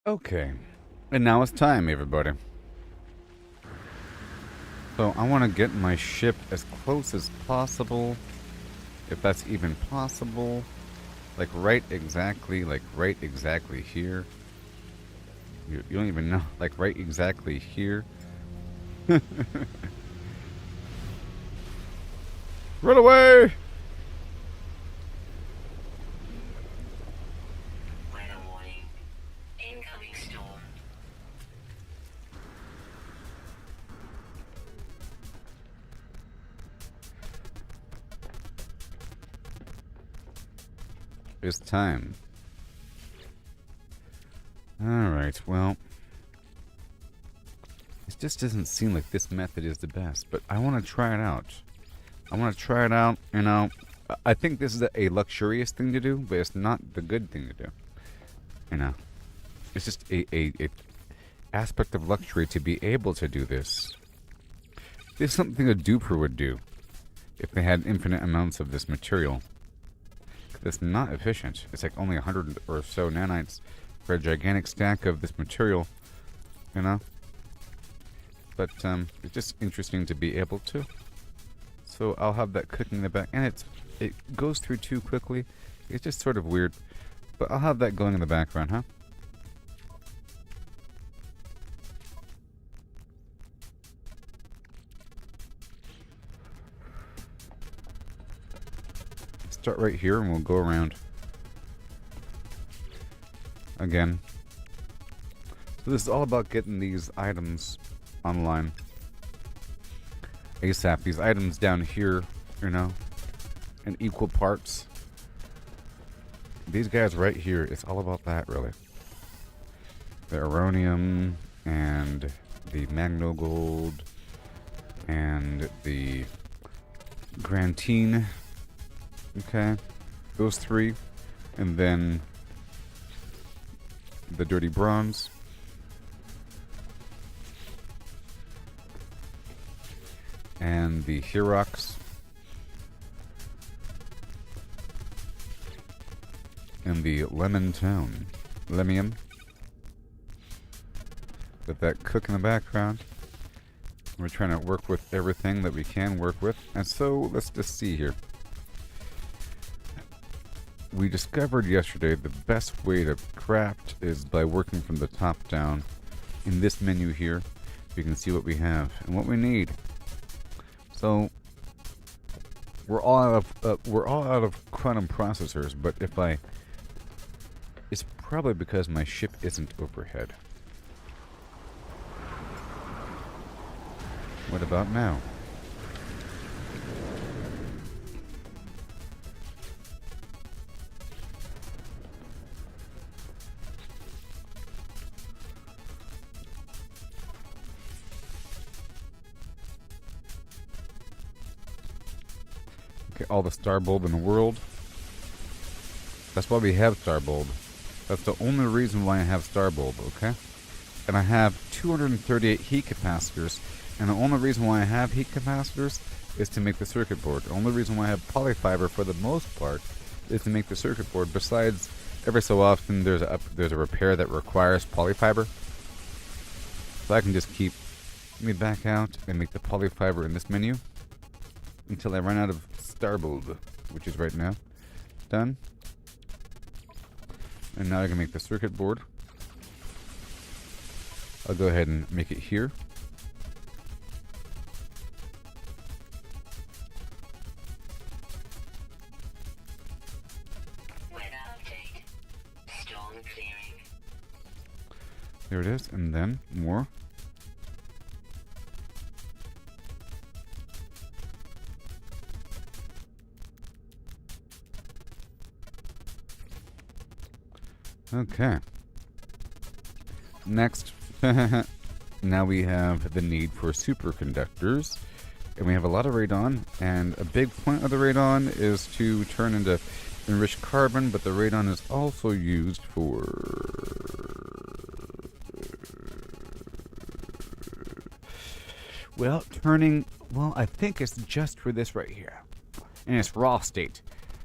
Okay. And now it's time, everybody. So I want to get my ship as close as possible, if that's even possible. Like right exactly here. You don't even know. Like right exactly here. Run away! Weather warning. Incoming storm. It's time. Alright, well. It just doesn't seem like this method is the best, but I want to try it out. You know. I think this is a luxurious thing to do, but it's not the good thing to do. You know. It's just a aspect of luxury to be able to do this. This is something a duper would do if they had infinite amounts of this material. It's not efficient. It's like only 100 or so nanites for a gigantic stack of this material, you know? But it's just interesting to be able to. So I'll have that cooking in the back, and it goes through too quickly. It's just sort of weird, but I'll have that going in the background, huh? Start right here, and we'll go around again. So this is all about getting these items online ASAP. These items down here, you know, in equal parts. These guys right here, it's all about that, really. The Aronium and the Magno Gold and the Grantine. Okay, those three, and then the Dirty Bronze, and the Herox, and the Lemon Town, Lemium. Let that cook in the background. We're trying to work with everything that we can work with, and so let's just see here. We discovered yesterday the best way to craft is by working from the top down. In this menu here, you can see what we have and what we need. So we're all out of quantum processors, but it's probably because my ship isn't overhead. What about now? All the star bulb in the world. That's why we have star bulb. That's the only reason why I have star bulb, okay? And I have 238 heat capacitors, and the only reason why I have heat capacitors is to make the circuit board. The only reason why I have polyfiber for the most part is to make the circuit board. Besides, every so often there's a repair that requires polyfiber. So I can just let me back out and make the polyfiber in this menu until I run out of star bulb, which is right now. Done. And now I can make the circuit board. I'll go ahead and make it here. Weather update. Storm clearing. There it is, and then more. Okay. Next, now we have the need for superconductors, and we have a lot of radon, and a big point of the radon is to turn into enriched carbon, but the radon is also used for I think it's just for this right here, in its raw state.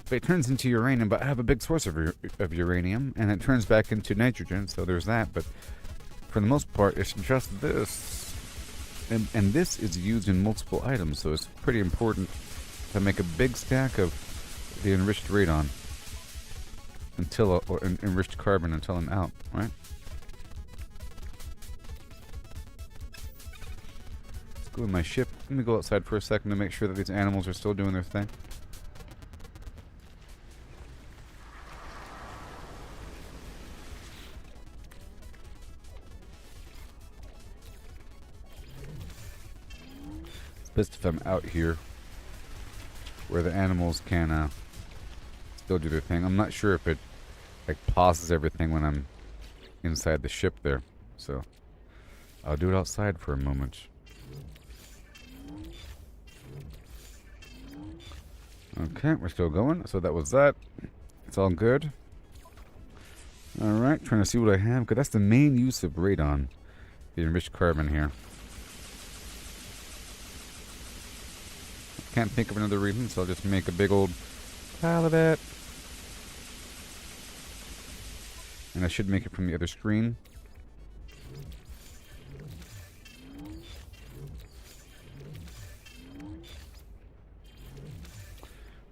But it turns into uranium, but I have a big source of uranium, and it turns back into nitrogen, so there's that. But for the most part, it's just this. And this is used in multiple items, so it's pretty important to make a big stack of the enriched radon or enriched carbon until I'm out, right? Let's go with my ship. Let me go outside for a second to make sure that these animals are still doing their thing. It's best if I'm out here where the animals can still do their thing. I'm not sure if it like pauses everything when I'm inside the ship there, so I'll do it outside for a moment. Okay, we're still going. So that was that. It's all good. Alright, trying to see what I have, because that's the main use of radon, the enriched carbon here. Can't think of another reason, so I'll just make a big old pile of that. And I should make it from the other screen.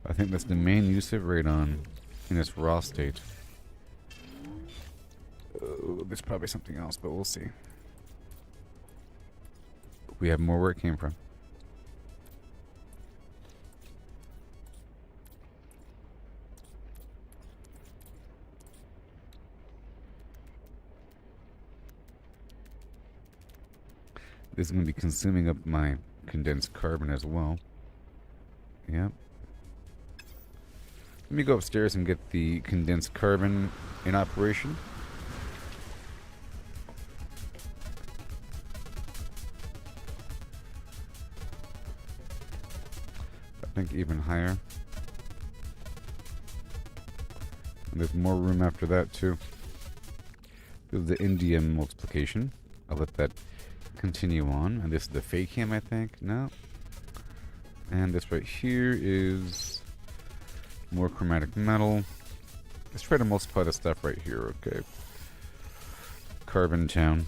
I think that's the main use of radon in its raw state. There's probably something else, but we'll see. We have more where it came from. This is going to be consuming up my condensed carbon as well. Yep. Let me go upstairs and get the condensed carbon in operation. I think even higher. And there's more room after that too. This is the indium multiplication. I'll let that continue on. And this is the fakium, I think. No. And this right here is more chromatic metal. Let's try to multiply the stuff right here, okay. Carbon town.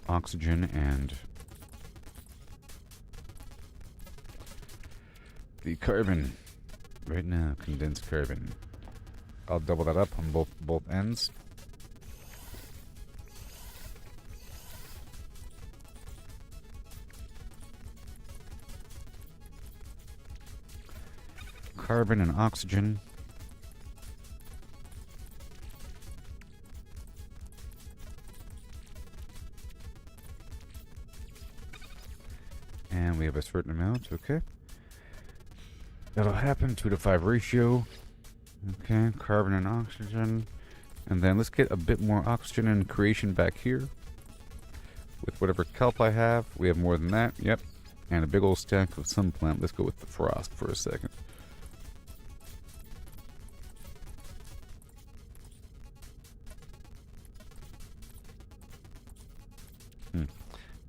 Oxygen and the carbon. Right now, condensed carbon. I'll double that up on both ends. Carbon and oxygen. And we have a certain amount, okay. That'll happen, 2:5 ratio. Okay, carbon and oxygen. And then let's get a bit more oxygen and creation back here. With whatever kelp I have. We have more than that, yep. And a big old stack of sun plant. Let's go with the frost for a second.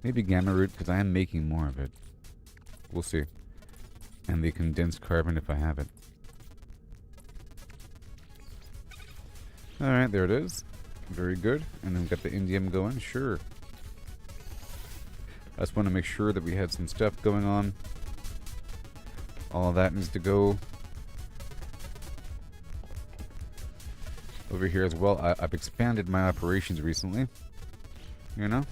Maybe gamma root, because I am making more of it. We'll see. And the condensed carbon if I have it. Alright, there it is. Very good. And then we've got the indium going. Sure. I just want to make sure that we had some stuff going on. All of that needs to go over here as well. I've expanded my operations recently. You know?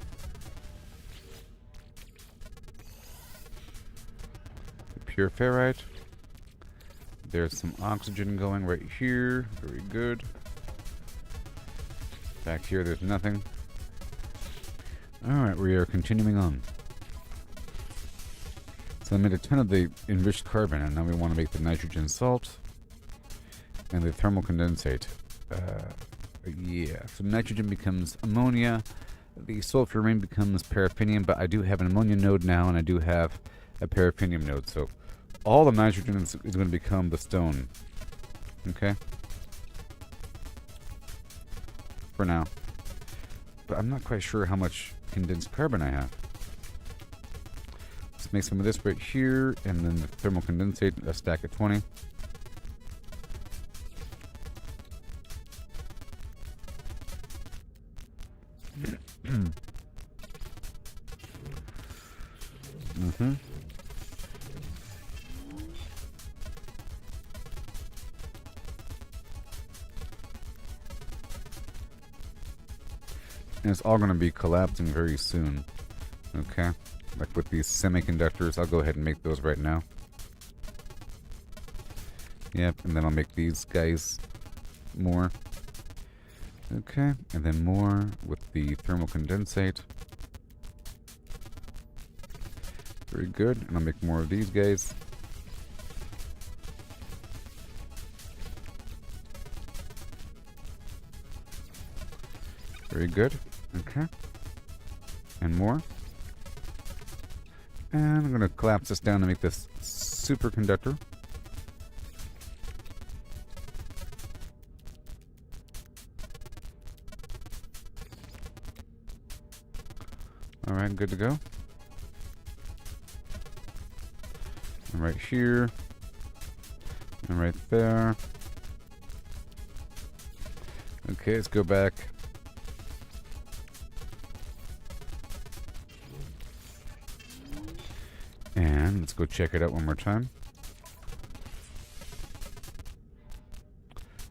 Pure ferrite. There's some oxygen going right here. Very good. Back here, there's nothing. Alright, we are continuing on. So I made a ton of the enriched carbon, and now we want to make the nitrogen salt and the thermal condensate. Yeah, so nitrogen becomes ammonia. The sulfurine becomes paraffinium, but I do have an ammonia node now, and I do have a paraffinium node, so all the nitrogen is going to become the stone. Okay? For now. But I'm not quite sure how much condensed carbon I have. let's make some of this right here, and then the thermal condensate, a stack of 20. Mm-hmm. And it's all going to be collapsing very soon. Okay? Like with these semiconductors, I'll go ahead and make those right now. Yep, and then I'll make these guys more. Okay, and then more with the thermal condensate. Very good, and I'll make more of these guys. Very good. Okay. And more. And I'm going to collapse this down to make this superconductor. Alright, good to go. And right here. And right there. Okay, let's go back. And let's go check it out one more time.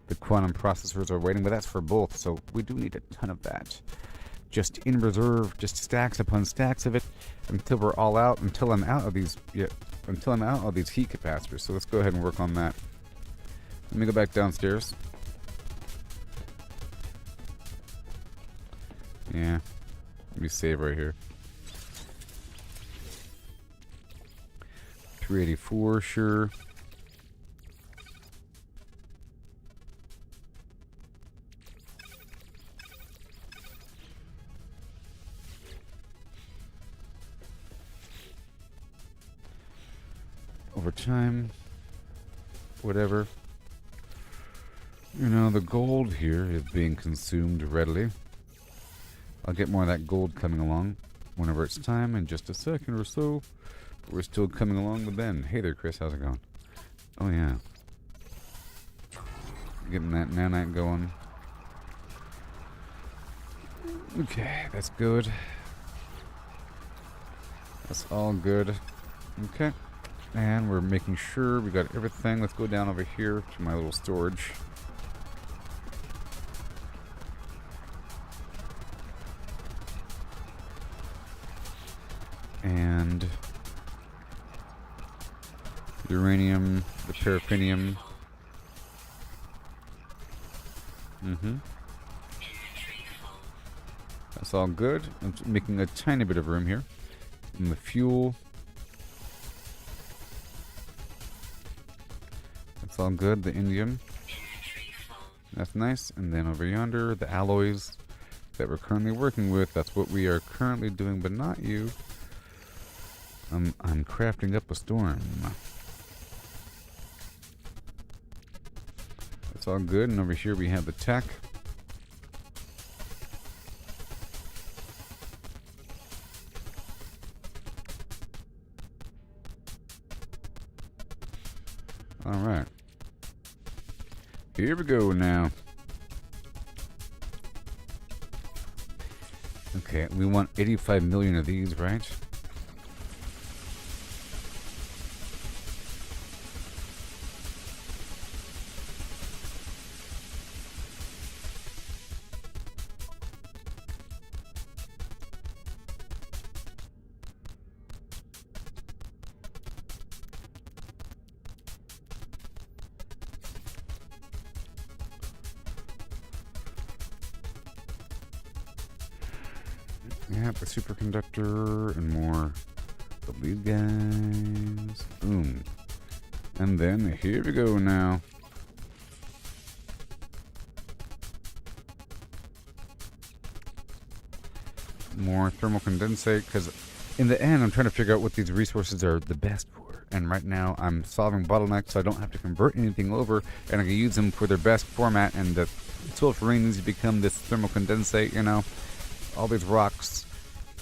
The quantum processors are waiting, but that's for both, so we do need a ton of that. Just in reserve, just stacks upon stacks of it until we're all out, until I'm out of these heat capacitors. So let's go ahead and work on that. Let me go back downstairs. Yeah. Let me save right here. 384, sure. Over time, whatever. You know, the gold here is being consumed readily. I'll get more of that gold coming along whenever it's time, in just a second or so. But we're still coming along with Ben. Hey there, Chris. How's it going? Oh, yeah. Getting that nanite going. Okay, that's good. That's all good. Okay. And we're making sure we got everything. Let's go down over here to my little storage. And uranium, the paraffinium. That's all good. I'm making a tiny bit of room here. And the fuel. That's all good. The indium. That's nice. And then over yonder, the alloys that we're currently working with. That's what we are currently doing, but not you. I'm crafting up a storm. That's all good. And over here we have the tech. Alright. Here we go now. Okay, we want 85 million of these, right? Yeah, the superconductor and more of these guys. Boom. And then here we go now. More thermal condensate, because in the end I'm trying to figure out what these resources are the best for. And right now I'm solving bottlenecks so I don't have to convert anything over, and I can use them for their best format, and the sulfurine needs to become this thermal condensate, you know. All these rocks,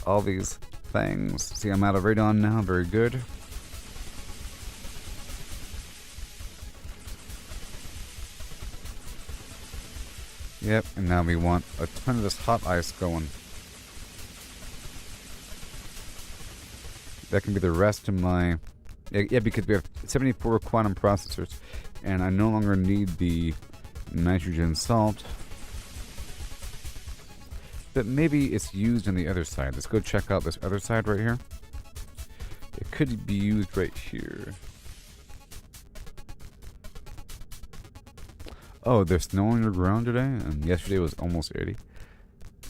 all these things. See, I'm out of radon now. Very good. Yep, and now we want a ton of this hot ice going. That can be the rest of my... Yeah, because we have 74 quantum processors, and I no longer need the nitrogen salt. But maybe it's used on the other side. Let's go check out this other side right here. It could be used right here. Oh, there's snow on your ground today? And yesterday was almost 80.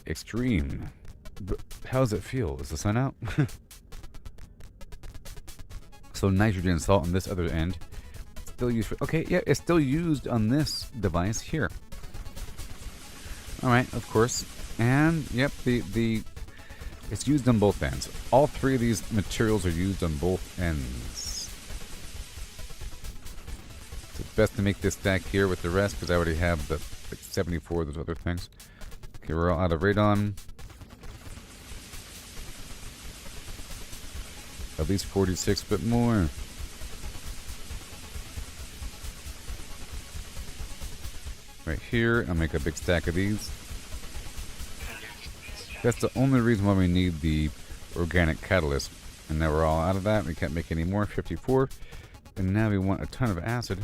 Extreme. But how does it feel? Is the sun out? So nitrogen salt on this other end. Still used for... Okay, yeah, it's still used on this device here. Alright, of course. And, yep, it's used on both ends. All three of these materials are used on both ends. It's best to make this stack here with the rest, because I already have the like 74 of those other things. Okay, we're all out of radon. At least 46, but more. Right here, I'll make a big stack of these. That's the only reason why we need the organic catalyst. And now we're all out of that. We can't make any more. 54. And now we want a ton of acid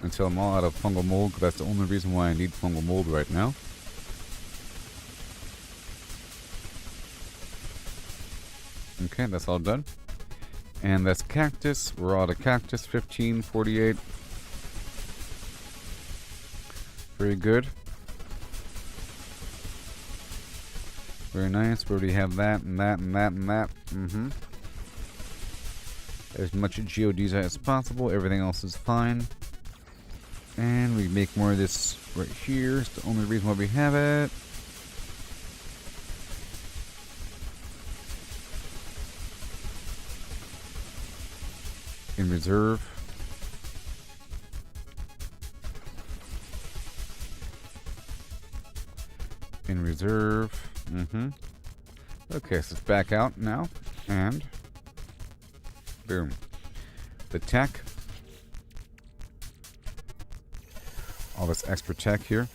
until I'm all out of fungal mold, because that's the only reason why I need fungal mold right now. Okay, that's all done. And that's cactus. We're all out of cactus. 15, 48. Very good. Very nice. We already have that and that and that and that. As much geodesic as possible. Everything else is fine. And we make more of this right here. It's the only reason why we have it. In reserve. In reserve. Okay, so it's back out now. And boom. The tech. All this extra tech here.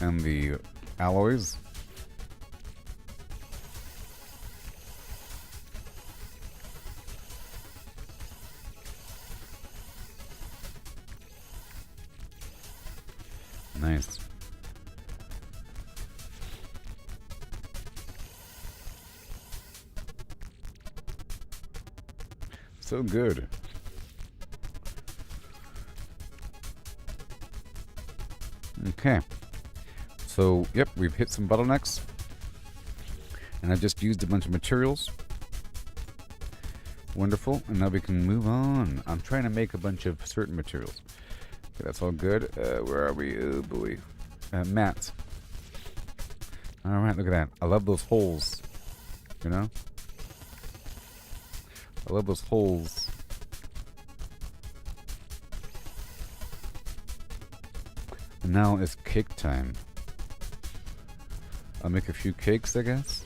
And the alloys. Nice. So good. Okay. So, yep, we've hit some bottlenecks. And I've just used a bunch of materials. Wonderful. And now we can move on. I'm trying to make a bunch of certain materials. Okay, that's all good. Where are we? Oh, boy. Mats. Alright, look at that. I love those holes. You know? I love those holes. And now it's cake time. I'll make a few cakes, I guess.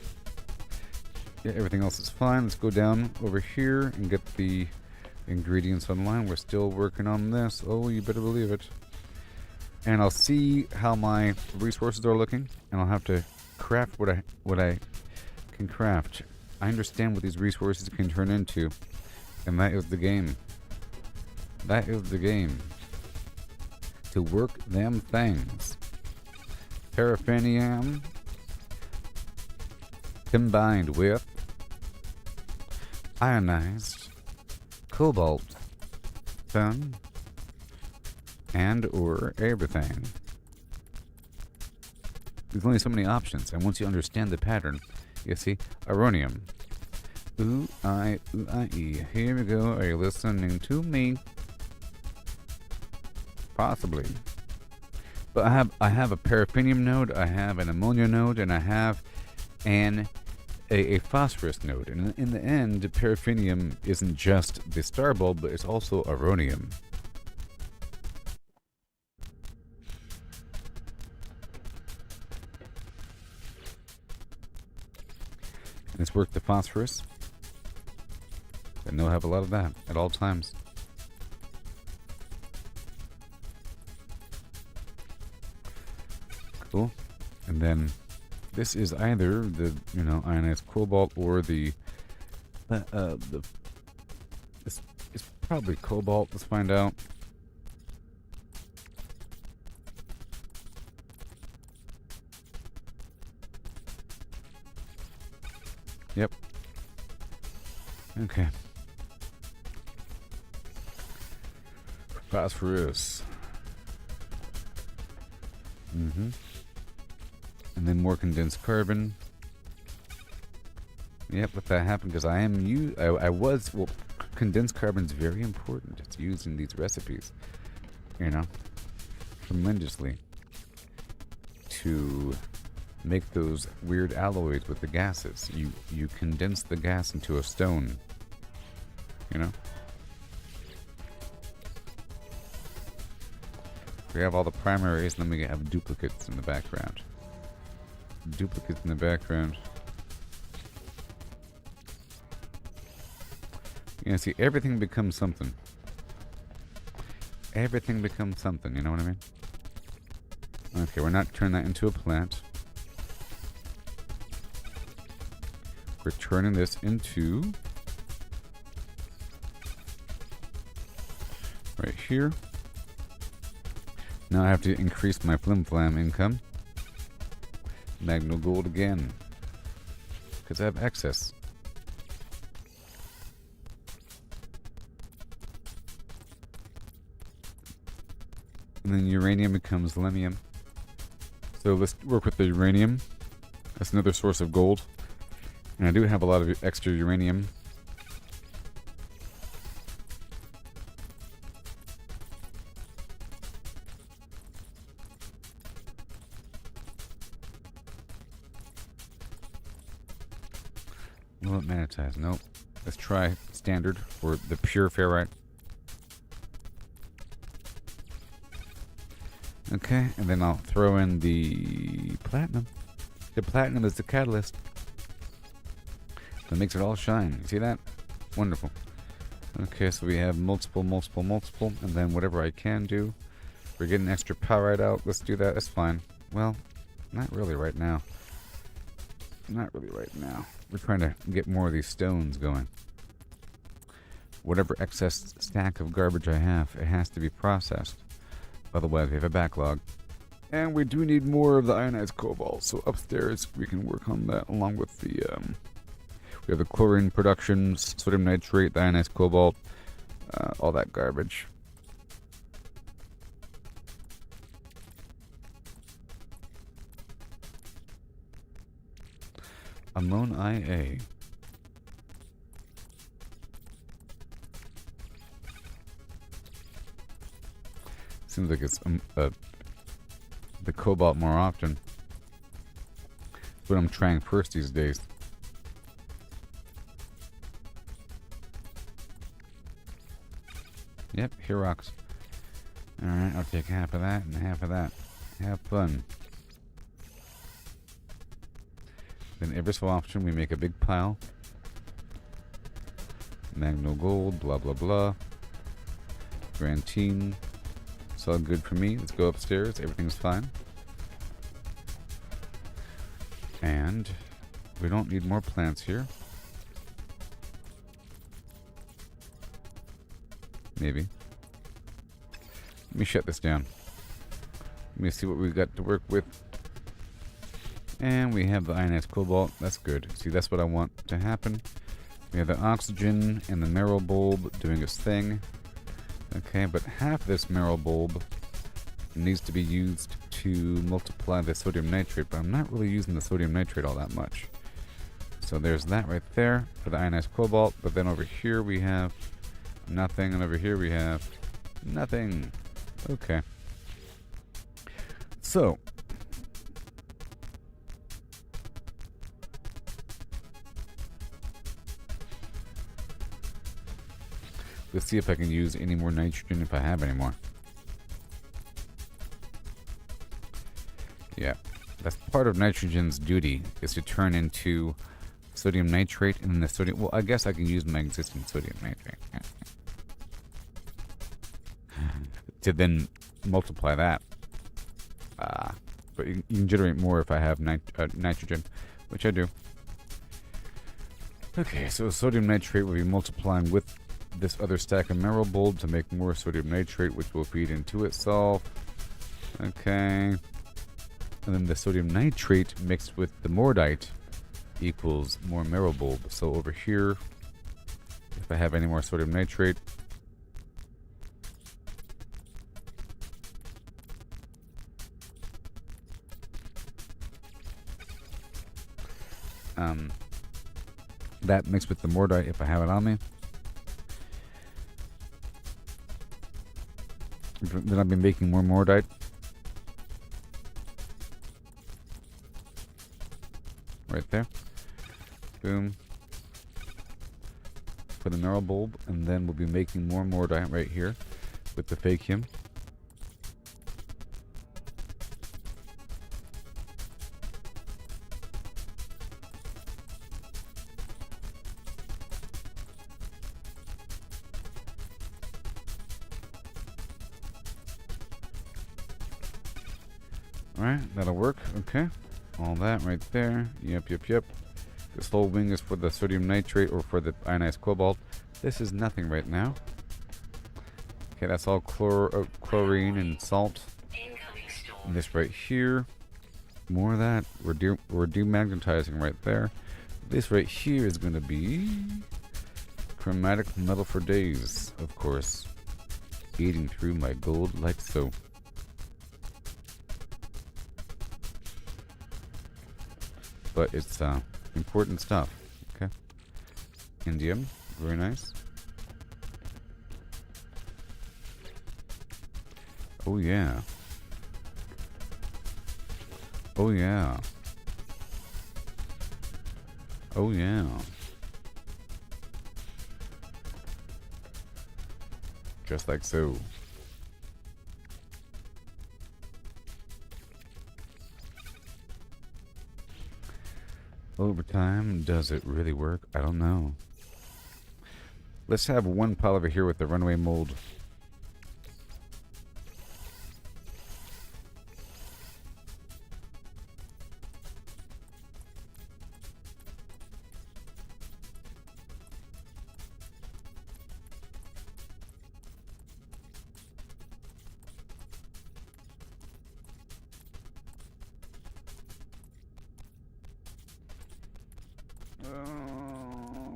Yeah, everything else is fine. Let's go down over here and get the ingredients online. We're still working on this. Oh, you better believe it. And I'll see how my resources are looking, and I'll have to craft what I can craft. I understand what these resources can turn into, and that is the game. That is the game. To work them things. Paraffinium combined with ionized cobalt, sun, and or everything. There's only so many options, and once you understand the pattern, you see, aronium. Ooh, I, E. Here we go. Are you listening to me? Possibly. But I have a paraffinium node, I have an ammonia node, and I have a phosphorus node. And in the end, paraffinium isn't just the star bulb, but it's also aronium. Let's work the phosphorus. I know I have a lot of that at all times. Cool. And then this is either the, ionized cobalt or the it's probably cobalt. Let's find out. Yep. Okay. Phosphorus. And then more condensed carbon. Yep, let that happen because condensed carbon's very important. It's used in these recipes, tremendously to make those weird alloys with the gases. You condense the gas into a stone, We have all the primaries, and then we have duplicates in the background. Duplicates in the background. See, everything becomes something. Everything becomes something, you know what I mean? Okay, we're not turning that into a plant. We're turning this into... right here. Now I have to increase my flim-flam income. Magno gold again. Because I have excess. And then uranium becomes lemium. So let's work with the uranium. That's another source of gold. And I do have a lot of extra uranium. Well, Nanites. Nope. Let's try standard for the pure ferrite. Okay, and then I'll throw in the platinum. The platinum is the catalyst that makes it all shine. You see that? Wonderful. Okay, so we have multiple, and then whatever I can do. We're getting extra pyrite out. Let's do that. That's fine. Well, not really right now. Not really right now. We're trying to get more of these stones going. Whatever excess stack of garbage I have, it has to be processed. Otherwise, we have a backlog. And we do need more of the ionized cobalt. So upstairs, we can work on that along with the... we have the chlorine production, sodium nitrate, the ionized cobalt, all that garbage. Amon IA. Seems like it's the cobalt more often. That's what I'm trying first these days. Yep, here rocks. Alright, I'll take half of that and half of that. Have fun. Then every so often we make a big pile. Magno gold, blah blah blah. Grantine. It's all good for me. Let's go upstairs. Everything's fine. And we don't need more plants here. Maybe. Let me shut this down. Let me see what we've got to work with. And we have the ionized cobalt. That's good. See, that's what I want to happen. We have the oxygen and the marrow bulb doing its thing. Okay, but half this marrow bulb needs to be used to multiply the sodium nitrate, but I'm not really using the sodium nitrate all that much. So there's that right there for the ionized cobalt, but then over here we have nothing, and over here we have nothing. Okay. So, let's see if I can use any more nitrogen if I have any more. Yeah, that's part of nitrogen's duty, is to turn into sodium nitrate, and then the sodium. Well, I guess I can use my existing sodium nitrate to then multiply that. But you can generate more if I have nitrogen, which I do. Okay, so sodium nitrate will be multiplying with this other stack of marrow bulb to make more sodium nitrate, which will feed into itself. Okay. And then the sodium nitrate mixed with the mordite equals more marrow bulb. So over here, if I have any more sodium nitrate, that mixed with the mordite, if I have it on me, then I'll be making more mordite. Right there. Boom. For the marrow bulb, and then we'll be making more mordite right here with the fakium. Alright, that'll work. Okay. All that right there. Yep. This whole wing is for the sodium nitrate or for the ionized cobalt. This is nothing right now. Okay, that's all chlorine and salt. And this right here, more of that. We're demagnetizing right there. This right here is going to be chromatic metal for days, of course. Eating through my gold like so. But it's important stuff. Okay. Indium, very nice. Oh yeah. Oh yeah. Oh yeah. Just like so. Overtime, does it really work? I don't know. Let's have one pile over here with the runaway mold.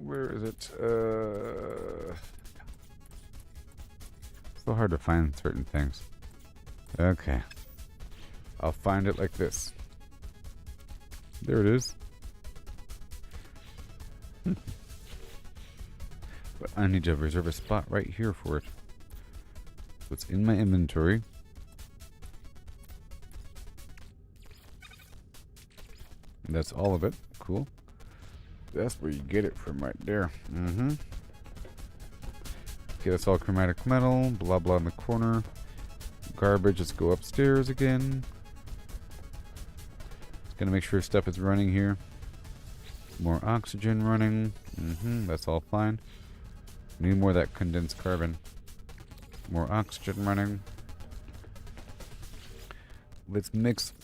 Where is it? So hard to find certain things. Okay. I'll find it like this. There it is. But I need to reserve a spot right here for it. So it's in my inventory. And that's all of it. Cool. That's where you get it from right there. Okay, that's all chromatic metal. Blah, blah in the corner. Garbage. Let's go upstairs again. Just gonna make sure stuff is running here. More oxygen running. That's all fine. Need more of that condensed carbon. More oxygen running. Let's mix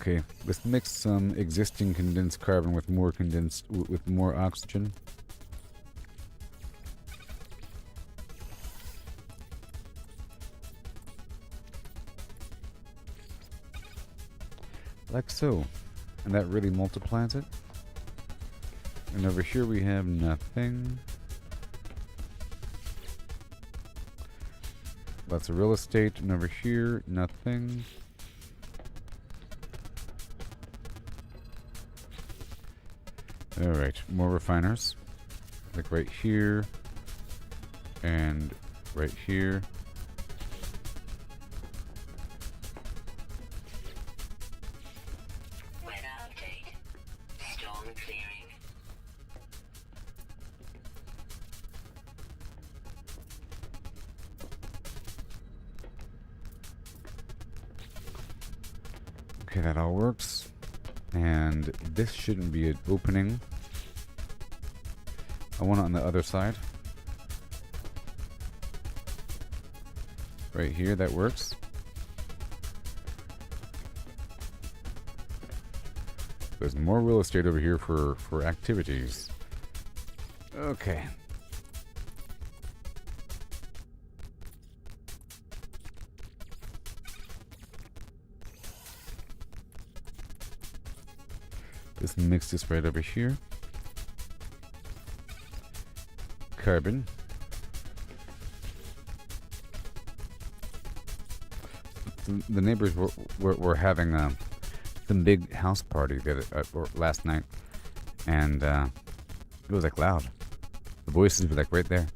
some existing condensed carbon with more oxygen. Like so. And that really multiplies it. And over here we have nothing. Lots of real estate, and over here, nothing. Alright, more refiners. Like right here. And right here. Weather update. Storm clearing. Okay, that all works. And this shouldn't be an opening. I want it on the other side. Right here, that works. There's more real estate over here for activities. Okay. Let's mix this right over here. Carbon. The neighbors were having some big house party last night, and it was like loud. The voices were like right there,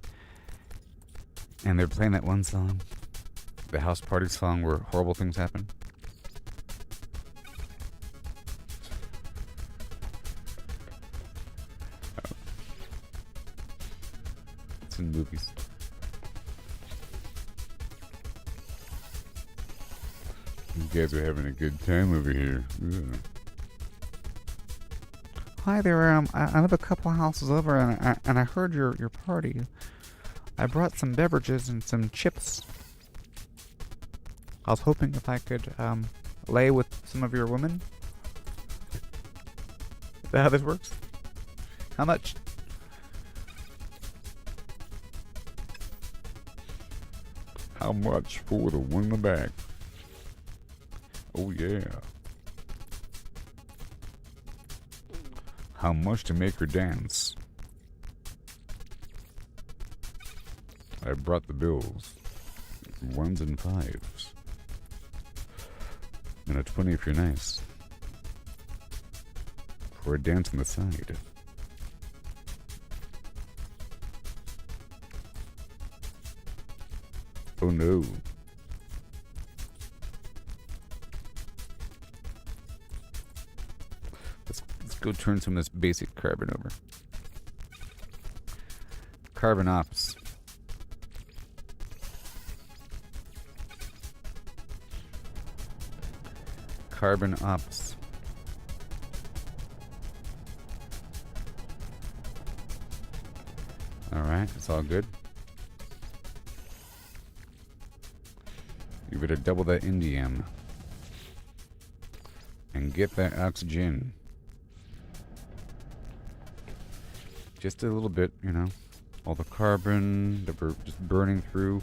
and they're playing that one song, the house party song where horrible things happen. It's in movies. You guys are having a good time over here. Ugh. Hi there, I live a couple houses over, and I heard your party. I brought some beverages and some chips. I was hoping if I could lay with some of your women. Is that how this works? How much? How much for the one in the back? Oh yeah. How much to make her dance? I brought the bills. Ones and fives. And a 20 if you're nice. For a dance on the side. Oh no. Let's go turn some of this basic carbon over. Carbon ops. Carbon ops. Alright, it's all good. You better double that indium. And get that oxygen. Just a little bit, you know. All the carbon that we're just burning through.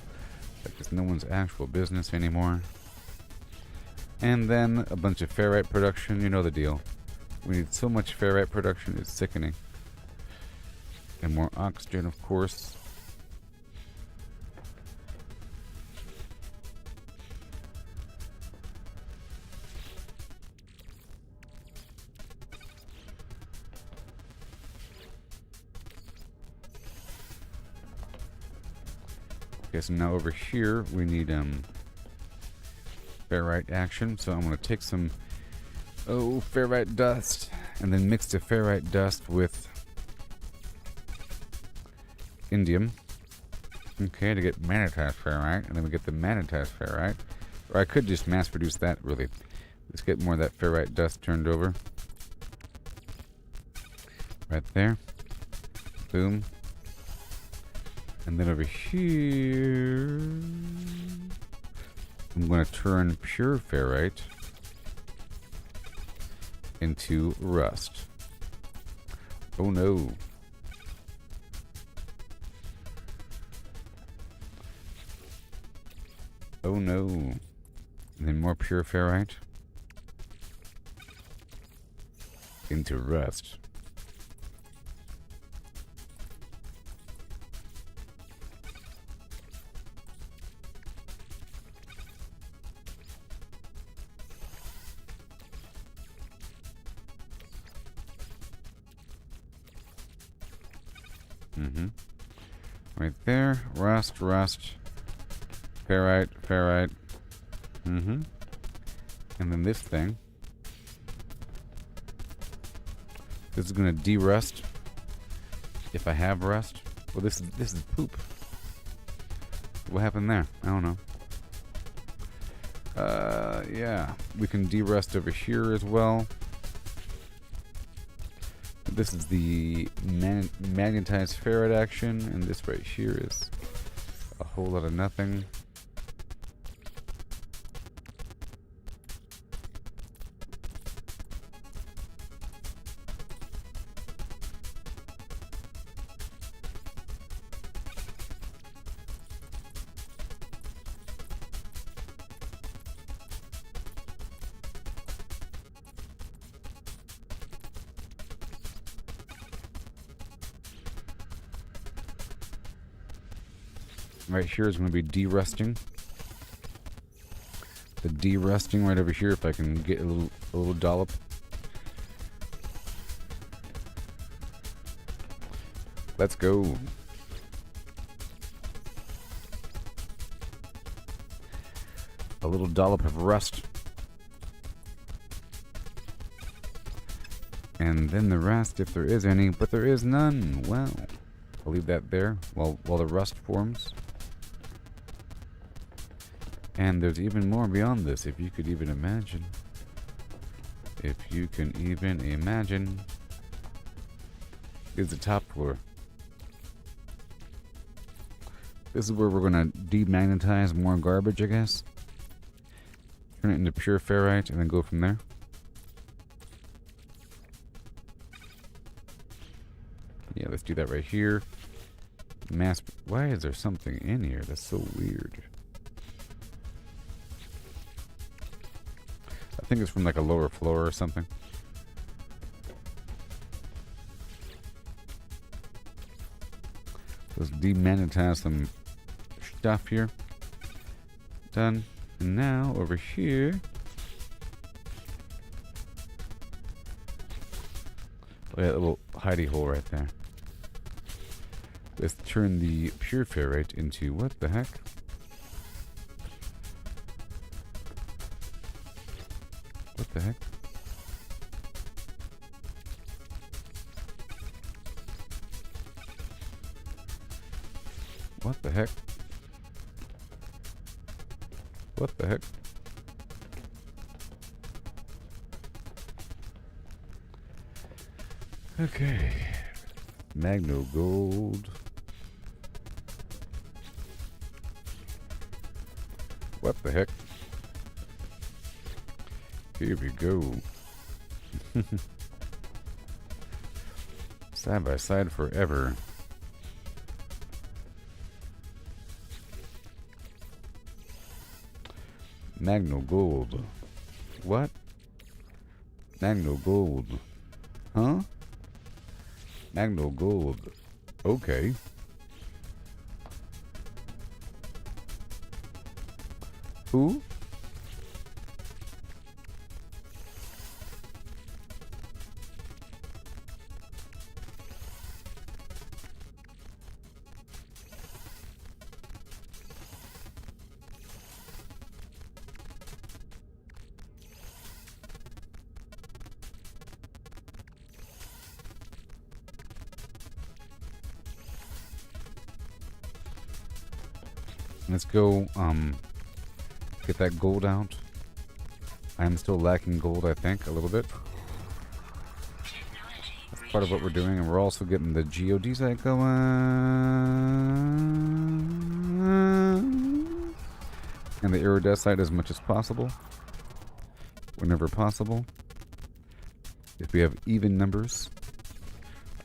Like it's no one's actual business anymore. And then a bunch of ferrite production. You know the deal. We need so much ferrite production, it's sickening. And more oxygen, of course. Okay, so now over here we need ferrite action. So I'm going to take some ferrite dust and then mix the ferrite dust with indium. Okay, to get Nanites ferrite, and then we get the Nanites ferrite. Or I could just mass produce that, really. Let's get more of that ferrite dust turned over. Right there. Boom. And then over here, I'm going to turn pure ferrite into rust. Oh no. Oh no. And then more pure ferrite into rust. Right there. Rust. Ferrite. And then this thing. This is gonna de-rust. If I have rust. Well, this is poop. What happened there? I don't know. Yeah. We can de-rust over here as well. This is the magnetized ferrite action, and this right here is a whole lot of nothing. Right here is going to be de-rusting. The de-rusting right over here, if I can get a little dollop. Let's go. A little dollop of rust. And then the rest, if there is any, but there is none. Wow. I'll leave that there while the rust forms. And there's even more beyond this, if you could even imagine. If you can even imagine. Is the top floor. This is where we're going to demagnetize more garbage, I guess. Turn it into pure ferrite and then go from there. Yeah, let's do that right here. Mass. Why is there something in here? That's so weird. I think it's from like a lower floor or something. Let's demagnetize some stuff here. Done. And now over here. Look at that little hidey hole right there. Let's turn the pure ferrite into what the heck? What the heck? What the heck? What the heck? Okay. Magno gold. What the heck? Here we go. Side by side forever. Magno gold. What? Magno gold. Huh? Magno gold. Okay. Who? Let's go, get that gold out. I'm still lacking gold, I think, a little bit. That's part of what we're doing, and we're also getting the geodesite going. And the iridesite as much as possible. Whenever possible. If we have even numbers.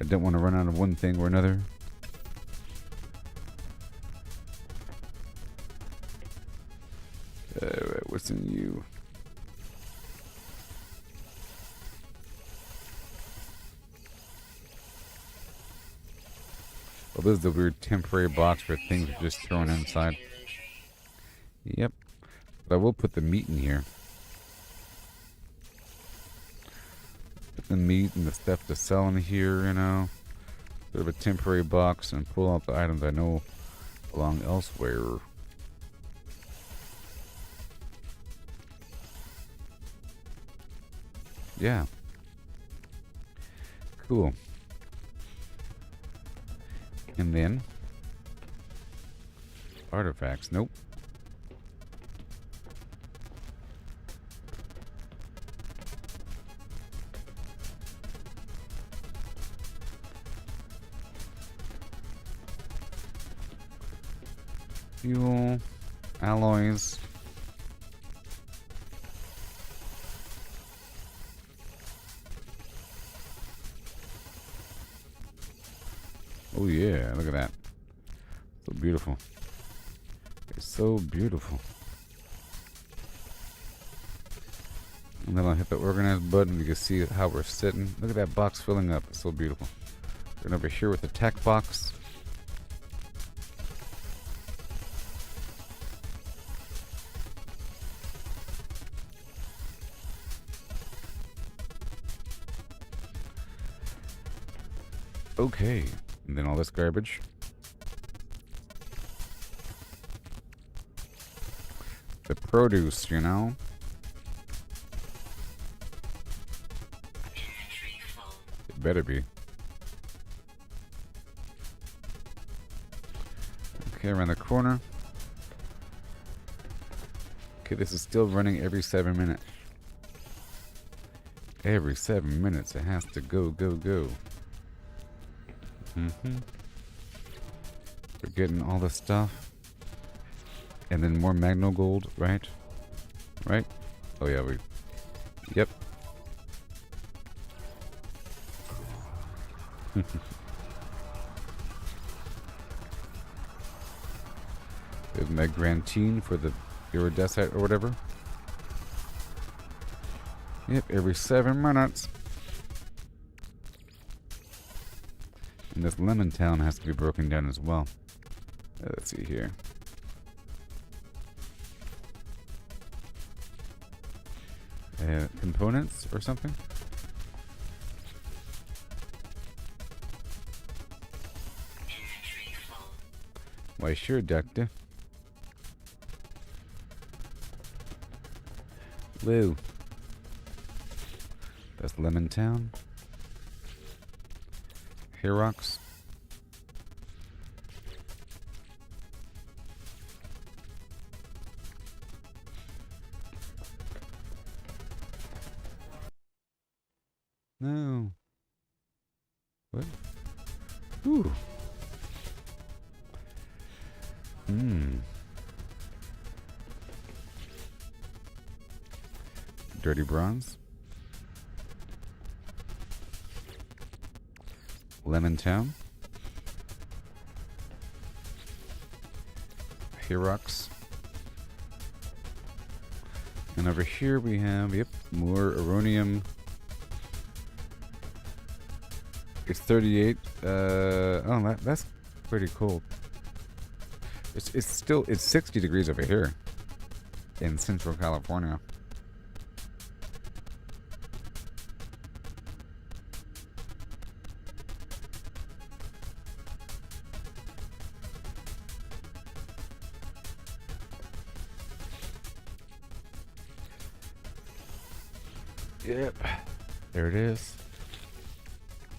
I don't want to run out of one thing or another. What's in you? Well, this is the weird temporary box where things are just thrown inside. Yep. But I will put the meat in here. Put the meat and the stuff to sell in here, you know. Sort of a temporary box and pull out the items I know belong elsewhere. Yeah. Cool. And then artifacts. Nope. Fuel, alloys. Oh yeah, look at that. So beautiful. It's so beautiful. And then I'll hit the organize button. You can see how we're sitting. Look at that box filling up. It's so beautiful. And over here with the tech box. Okay. And then all this garbage. The produce, you know? Inventory full. It better be. Okay, around the corner. Okay, this is still running every 7 minutes. Every 7 minutes it has to go, go, go. We're getting all the stuff. And then more Magno Gold, right? Right? Oh yeah, we... Yep. There's my Grantine for the iridescite or whatever. Yep, every 7 minutes. And this Lemon Town has to be broken down as well. Let's see here. Components or something? Inventory full. Why sure, Doctor. Woo. That's Lemon Town. Herox. No. What? Ooh. Dirty bronze. Lemon Town. Herox. And over here we have, yep, more Aronium. It's 38. That's pretty cool. It's still, it's 60 degrees over here in Central California. Yep, there it is.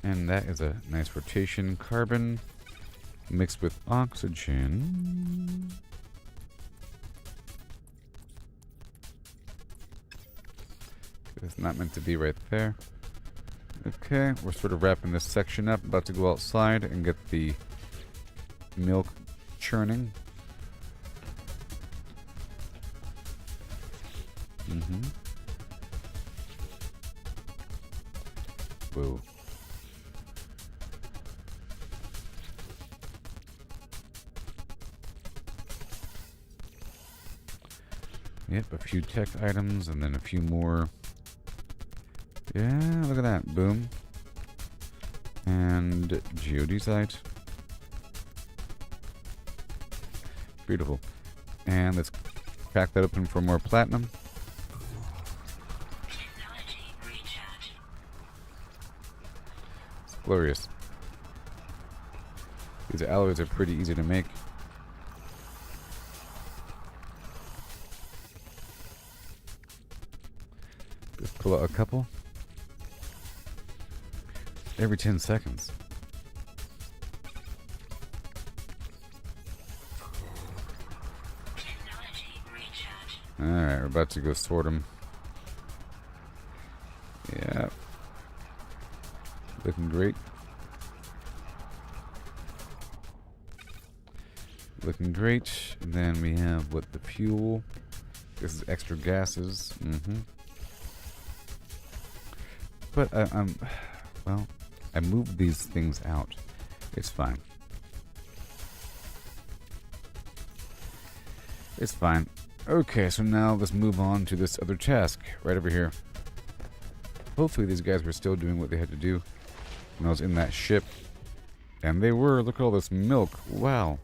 And that is a nice rotation. Carbon mixed with oxygen. It's not meant to be right there. Okay, we're sort of wrapping this section up. About to go outside and get the milk churning. Whoa. Yep, a few tech items and then a few more. Yeah, look at that. Boom. And geodesite. Beautiful. And let's crack that open for more platinum. Technology recharge. It's glorious. These alloys are pretty easy to make. Just pull out a couple. Every 10 seconds. Technology recharge. Alright, we're about to go sort them. Yeah. Looking great. Looking great. And then we have what, the fuel. This is extra gases. But well, I moved these things out. It's fine. It's fine. Okay, so now let's move on to this other task right over here. Hopefully these guys were still doing what they had to do when I was in that ship. And they were. Look at all this milk. Wow.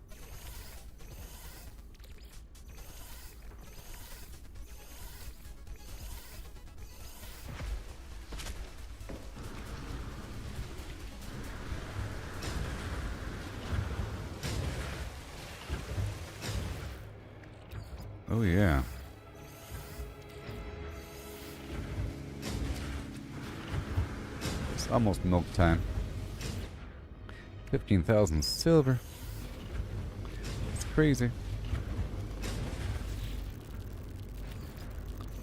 Oh, yeah. It's almost milk time. 15,000 silver. It's crazy.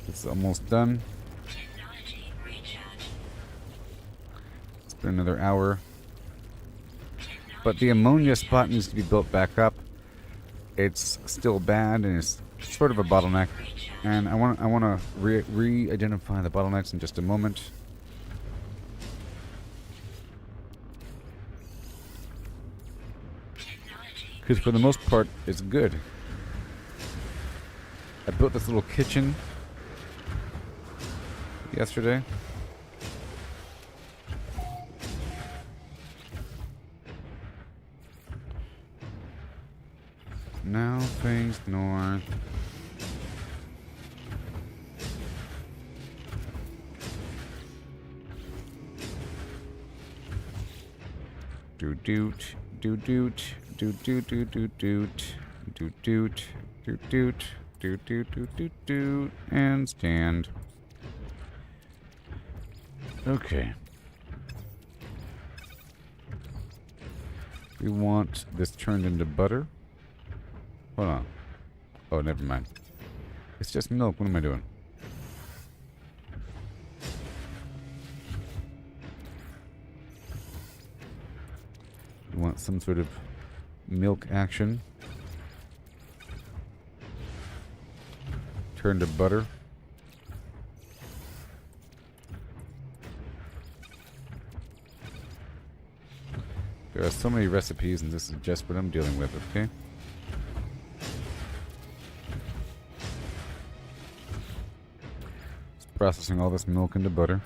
It's almost done. Technology recharge. It's been another hour. But the ammonia spot needs to be built back up. It's still bad and it's sort of a bottleneck. And I want to re-identify the bottlenecks in just a moment. Because for the most part, it's good. I built this little kitchen yesterday. Now face north. Do-doot, do-doot, do-doot-do-doot-doot, do-doot, do-doot, do-doot-do-doot-doot, and stand. Okay. We want this turned into butter. Hold on. Oh, never mind. It's just milk. What am I doing? We want some sort of milk action. Turn to butter. There are so many recipes, and this is just what I'm dealing with, okay? Just processing all this milk into butter.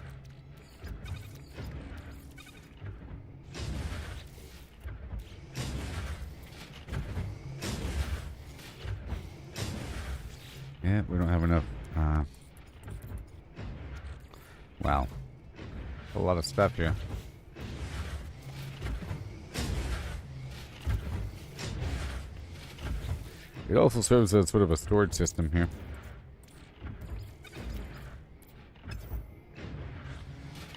Yeah, we don't have enough. Wow. A lot of stuff here. It also serves as sort of a storage system here.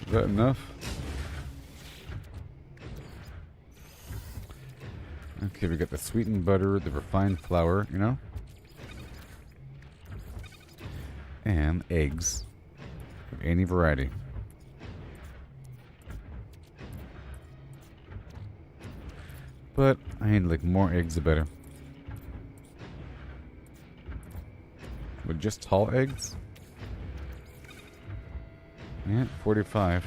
Is that enough? Okay, we got the sweetened butter, the refined flour, you know? And eggs of any variety. But I need like more eggs the better. With just tall eggs? Yeah, 45.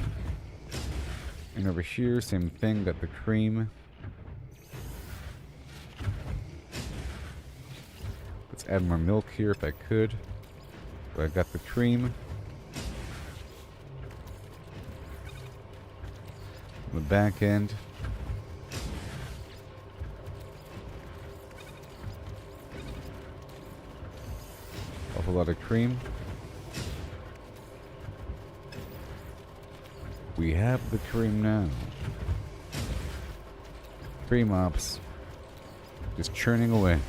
And over here, same thing, got the cream. Let's add more milk here if I could. But I got the cream. On the back end. A whole lot of cream. We have the cream now. Cream ops. Just churning away.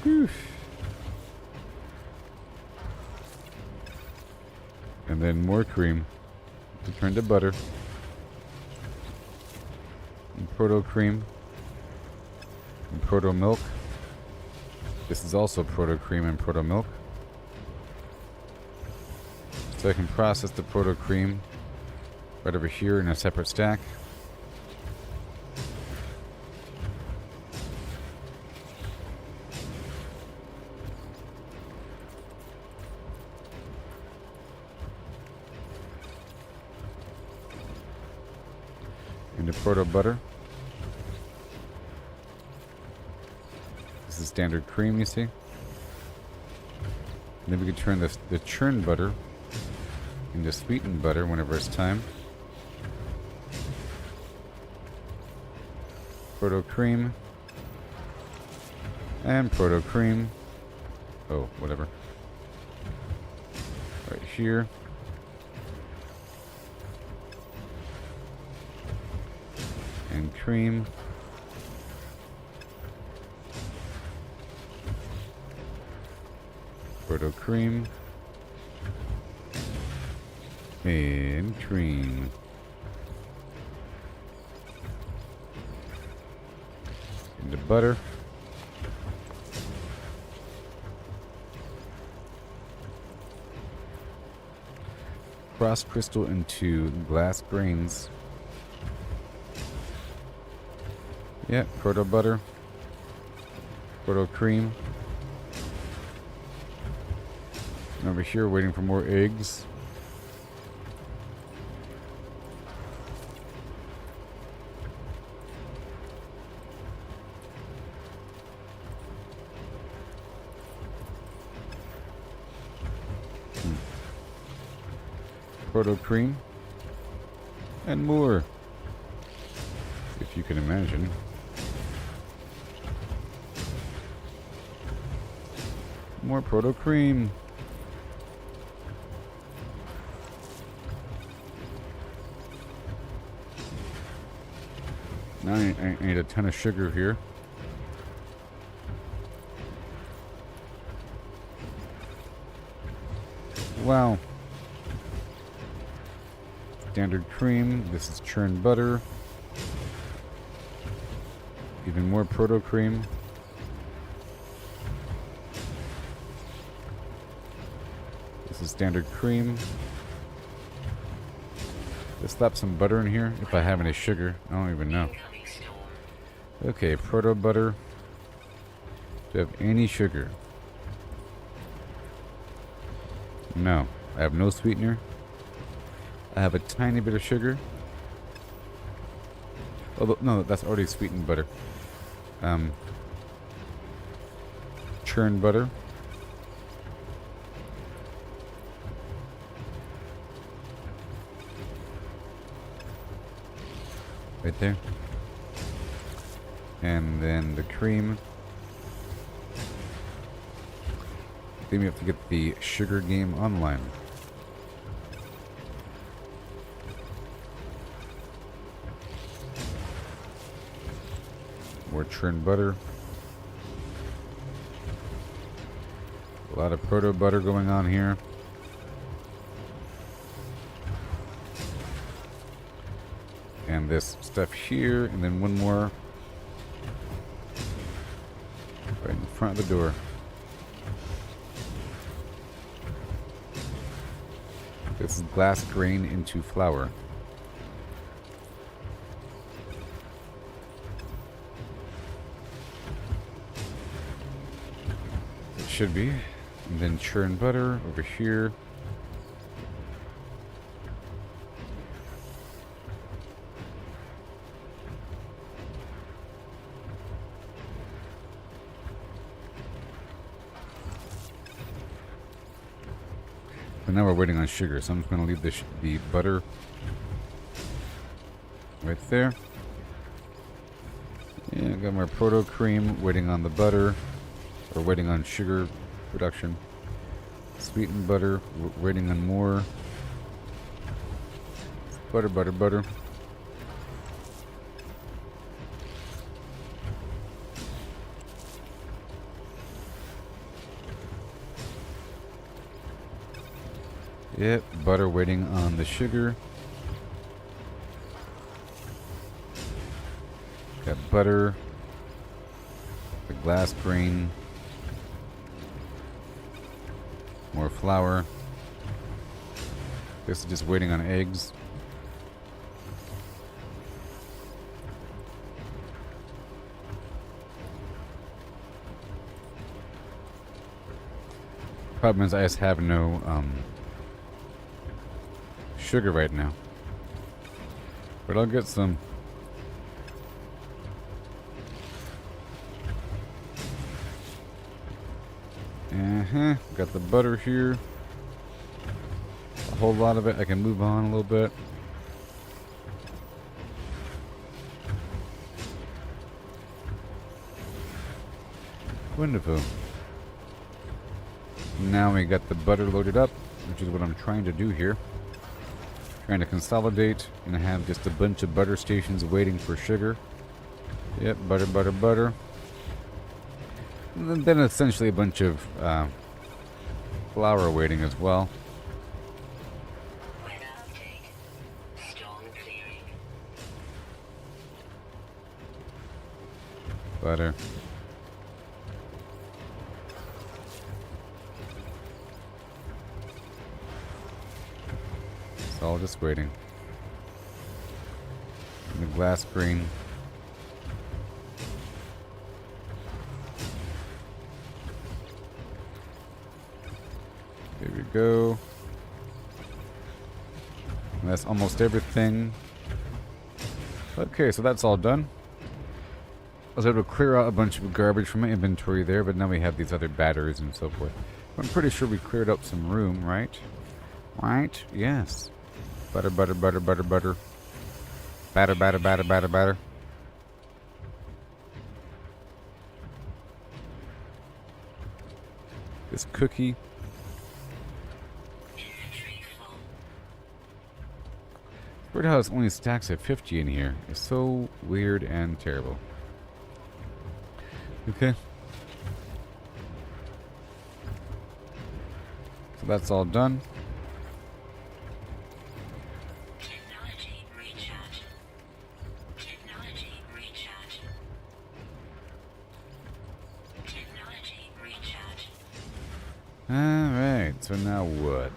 Whew. And then more cream to turn to butter. And proto cream. And proto milk. This is also proto cream and proto milk. So I can process the proto cream right over here in a separate stack. Into proto butter. This is standard cream, you see. And then we can turn the churned butter into sweetened butter whenever it's time. Proto cream. And proto cream. Oh, whatever. Right here. And cream. Proto cream. And cream. Into butter. Cross crystal into glass grains. Yeah, proto butter. Proto cream. And over here, waiting for more eggs. Proto cream. And more. If you can imagine. More proto cream. Now I need a ton of sugar here. Wow. Standard cream. This is churned butter. Even more proto cream. This is standard cream. Let's slap some butter in here if I have any sugar. I don't even know. Okay, proto butter. Do I have any sugar? No. I have no sweetener. I have a tiny bit of sugar. Although, no, that's already sweetened butter. Churned butter. Right there. And then the cream. Then we have to get the sugar game online. More churned butter. A lot of proto butter going on here. And this stuff here, and then one more right in front of the door. This is glass grain into flour. It should be. And then churned butter over here. And now we're waiting on sugar, so I'm just going to leave the butter right there. Yeah, got my proto cream waiting on the butter, or waiting on sugar production. Sweetened butter, waiting on more. Butter, butter, butter. Yep, butter waiting on the sugar. Got butter, the glass grain, More flour. This is just waiting on eggs. Problem is I just have no sugar right now. But I'll get some. Got the butter here. A whole lot of it. I can move on a little bit. Wonderful. Now we got the butter loaded up, which is what I'm trying to do here. Trying to consolidate and have just a bunch of butter stations waiting for sugar. Yep, butter, butter, butter. And then essentially a bunch of flour waiting as well. Weather update. Storm clearing. Butter. It's all just waiting. And the glass screen. There we go. And that's almost everything. Okay, so that's all done. I was able to clear out a bunch of garbage from my inventory there, but now we have these other batteries and so forth. I'm pretty sure we cleared up some room, right? Right? Yes. Butter, butter, butter, butter, butter. Batter, batter, batter, batter, batter. This cookie. Inventory full. Weird how it's only stacks at 50 in here. It's so weird and terrible. Okay. So that's all done. Technology recharge. Technology recharge. Technology recharge. Alright, so now what?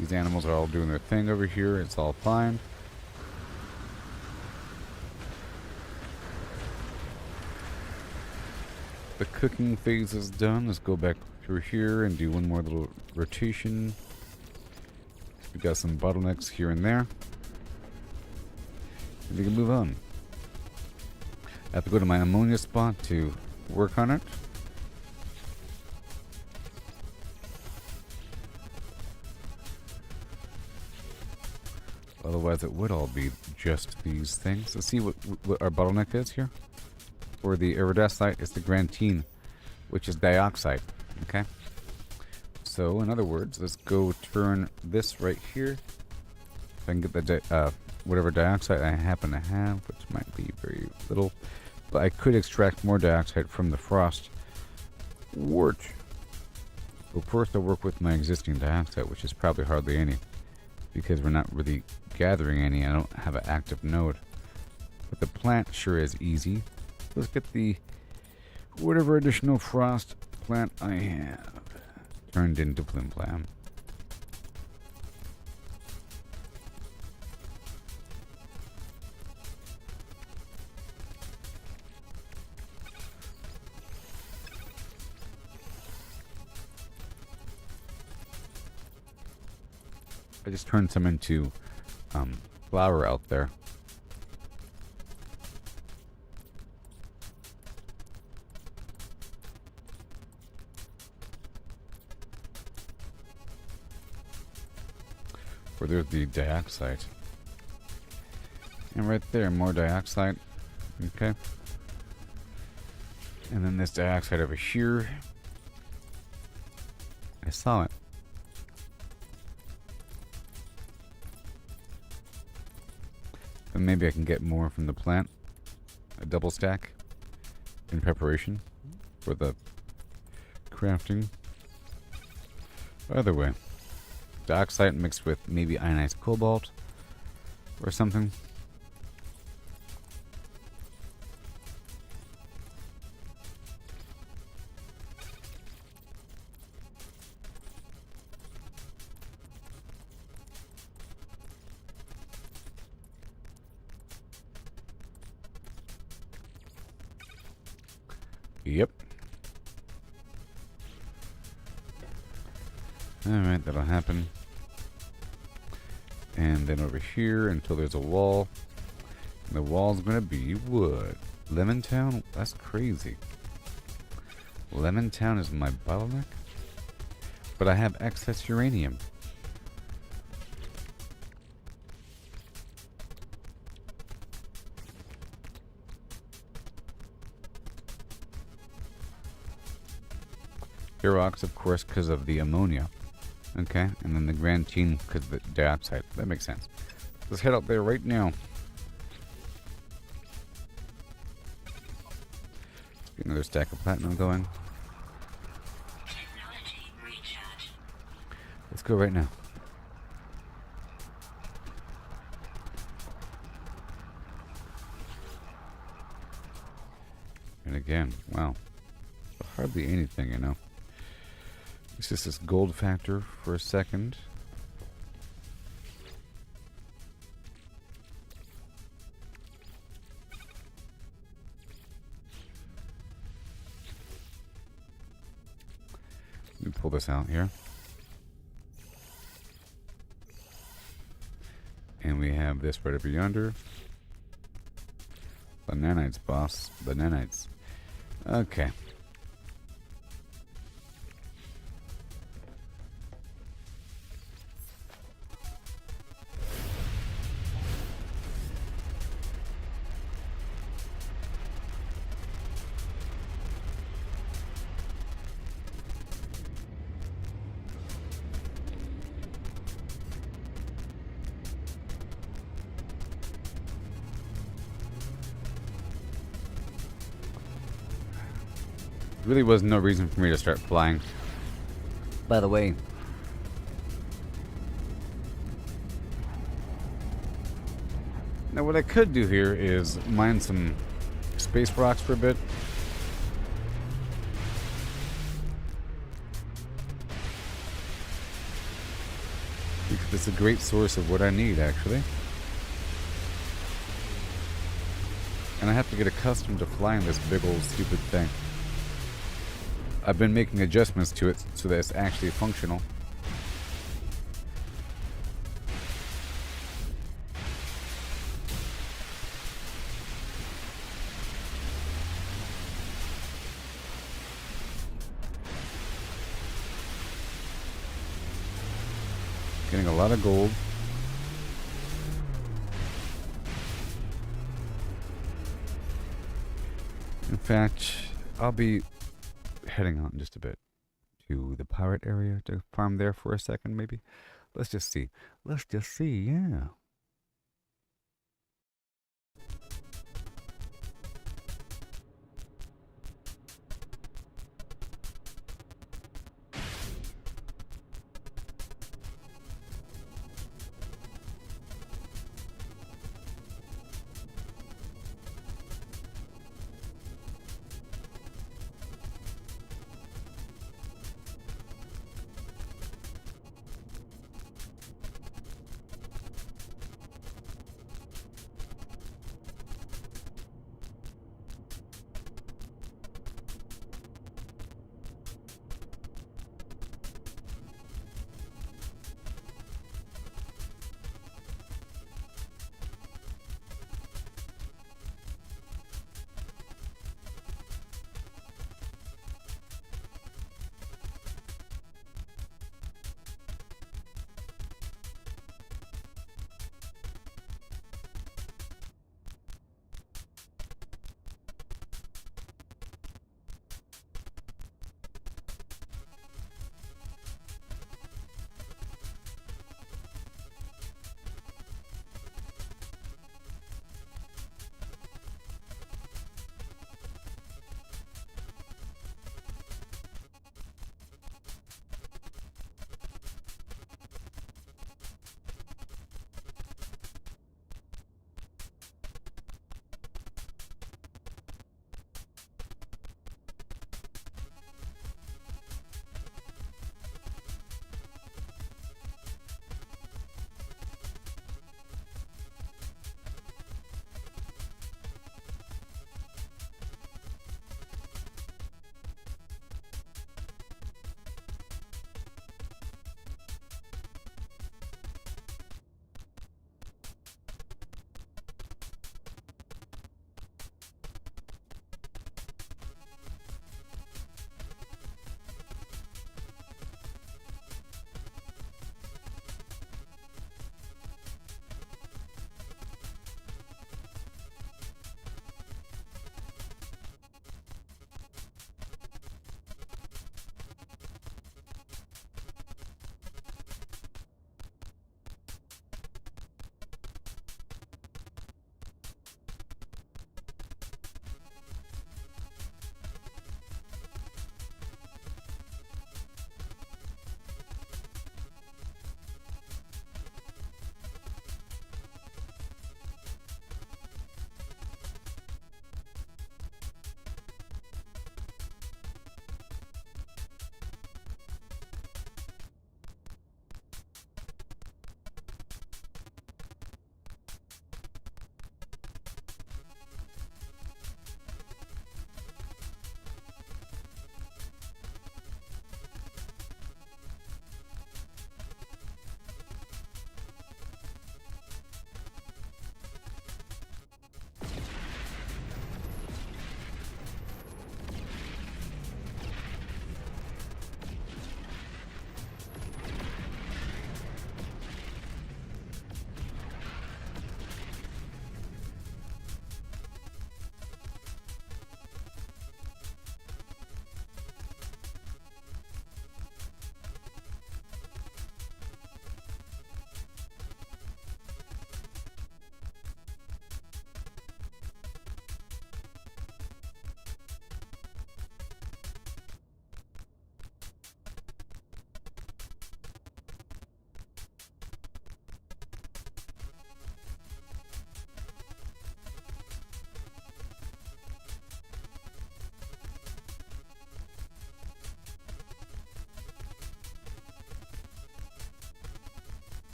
These animals are all doing their thing over here. It's all fine. The cooking phase is done. Let's go back through here and do one more little rotation. We got some bottlenecks here and there. And we can move on. I have to go to my ammonia spot to work on it. Otherwise it would all be just these things. Let's see what our bottleneck is here. For the iridescite, it's the grantine, which is dioxide. Okay. So, in other words, let's go turn this right here. If I can get the whatever dioxide I happen to have, which might be very little, but I could extract more dioxide from the frost wart. So first, I'll work with my existing dioxide, which is probably hardly any, because we're not really gathering any. I don't have an active node, but the plant sure is easy. Let's get the whatever additional frost plant I have turned into Plim Plam. I just turned some into flour out there. Where there's the dioxide. And right there, more dioxide. Okay. And then this dioxide over here. I saw it. But maybe I can get more from the plant. A double stack in preparation for the crafting. Either way. Dioxide mixed with maybe ionized cobalt or something. Yep. Alright, that'll happen. And then over here until there's a wall. And the wall's gonna be wood. Lemon Town? That's crazy. Lemon Town is my bottleneck? But I have excess uranium. Durox, of course, because of the ammonia. Okay, and then the Grantine because of the dioxide. That makes sense. Let's head out there right now. Get another stack of platinum going. Technology recharge. Let's go right now. And again, wow. Hardly anything, you know. It's just this gold factor for a second. Let me pull this out here. And we have this right over yonder. The Nanites, boss. The Nanites. Okay. Really was no reason for me to start flying. By the way, now what I could do here is mine some space rocks for a bit. Because it's a great source of what I need, actually. And I have to get accustomed to flying this big old stupid thing. I've been making adjustments to it so that it's actually functional. Getting a lot of gold. In fact, I'll be heading out in just a bit to the pirate area to farm there for a second, maybe. Let's just see. Let's just see, yeah.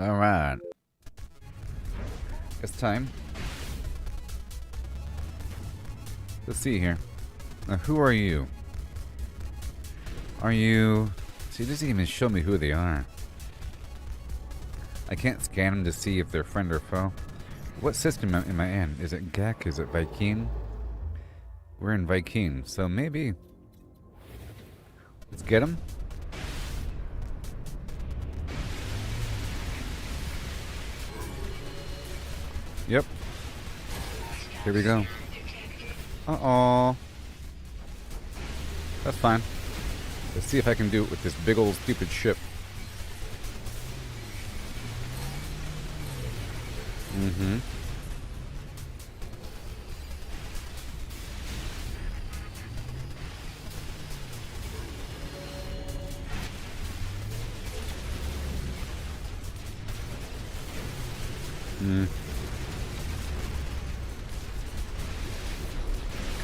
Alright. It's time. Let's see here. Now, who are you? Are you... See, it doesn't even show me who they are. I can't scan them to see if they're friend or foe. What system am I in? Is it Gek? Is it Viking? We're in Viking, so maybe... Let's get them. Yep. Here we go. Uh-oh. That's fine. Let's see if I can do it with this big old stupid ship. Mm-hmm.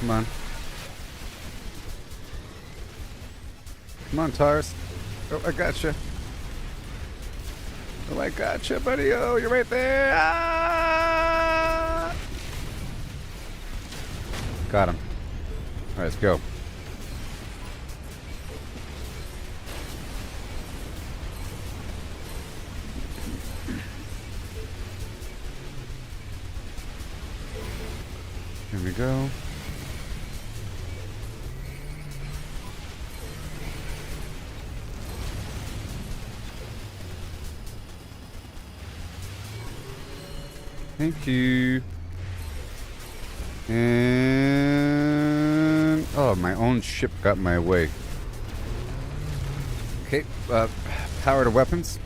Come on. Come on, Tars. Oh, I gotcha. Oh, I gotcha, buddy. Oh, you're right there. Ah! Got him. All right, let's go. Here we go. Thank you. And... Oh, my own ship got in my way. Okay, power to weapons.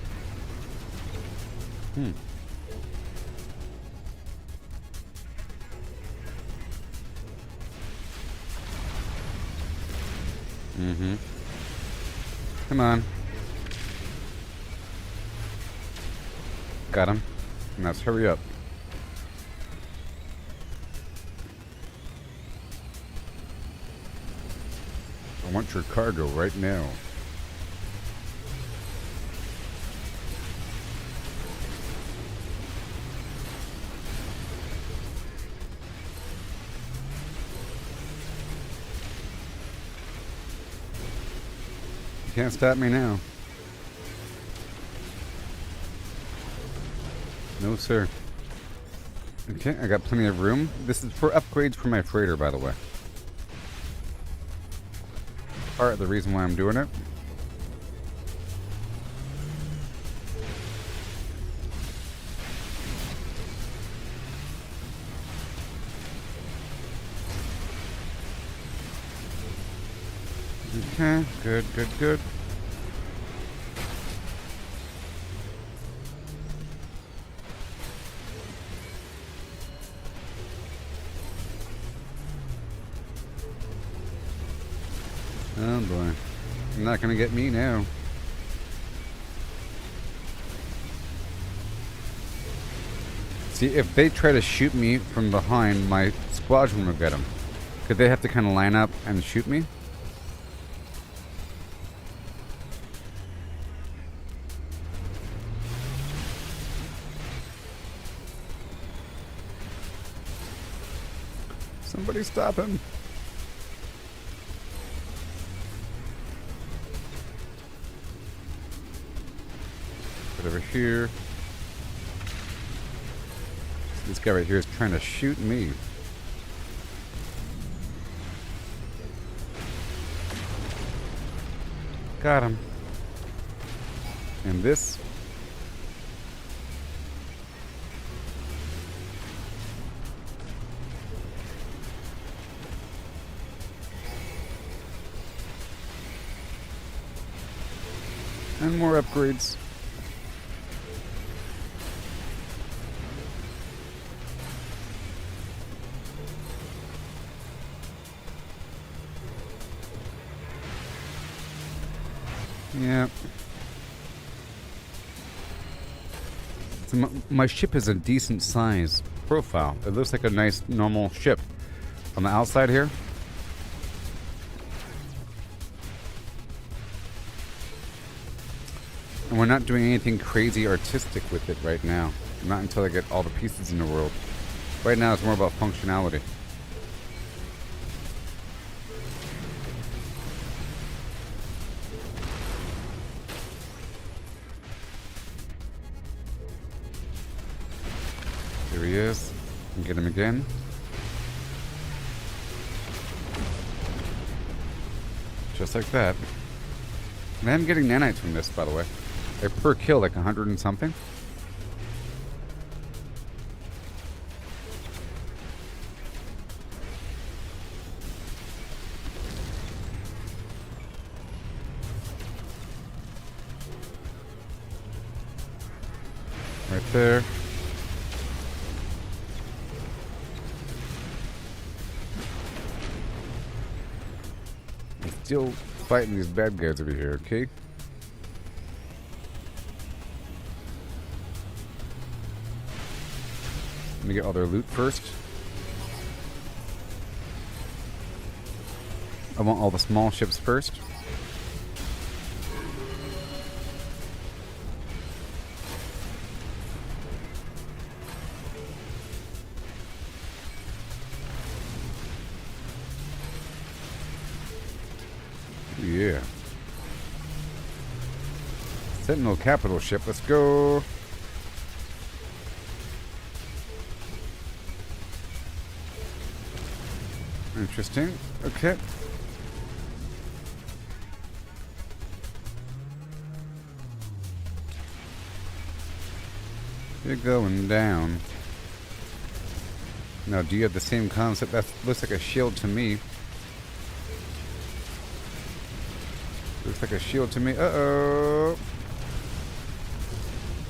Come on. Got him. Now let's hurry up. I want your cargo right now. You can't stop me now. No, sir. Okay, I got plenty of room. This is for upgrades for my freighter, by the way. Part of the reason why I'm doing it. Okay, good, good, good. Oh boy. You're not gonna get me now. See, if they try to shoot me from behind, my squadron will get them. Could they have to kind of line up and shoot me? Somebody stop him. Put over here. This guy right here is trying to shoot me. Got him. And this. And more upgrades. Yeah. So my ship is a decent size profile. It looks like a nice normal ship. On the outside here. And we're not doing anything crazy artistic with it right now. Not until I get all the pieces in the world. Right now it's more about functionality. Here he is. And get him again. Just like that. And I'm getting nanites from this, by the way. They're per kill, like 100 and something. Right there. I'm still fighting these bad guys over here, okay? Let me get all their loot first. I want all the small ships first. Yeah. Sentinel capital ship, let's go. Interesting. Okay. You're going down. Now, do you have the same concept? That looks like a shield to me. Looks like a shield to me. Uh-oh.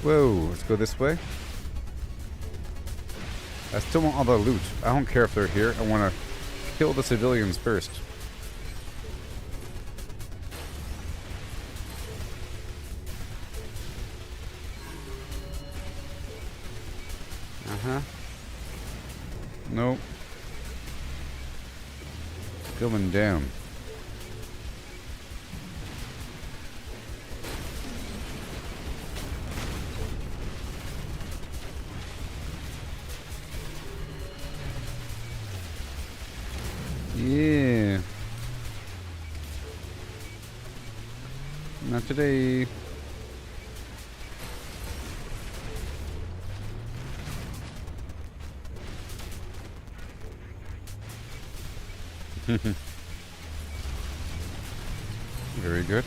Whoa, let's go this way. I still want all the loot. I don't care if they're here. I want to kill the civilians first. Uh-huh. Nope. Going down. Yeah. Not today. Very good.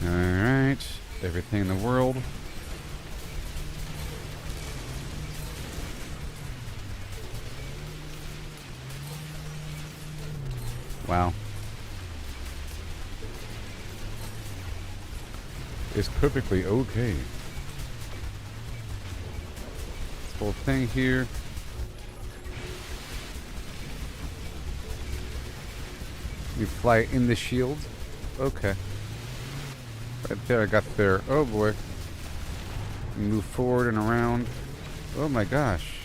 Alright. Everything in the world. Wow. It's perfectly okay. This whole thing here. You fly in the shield? Okay. Right there, I got there. Oh boy. Move forward and around. Oh my gosh.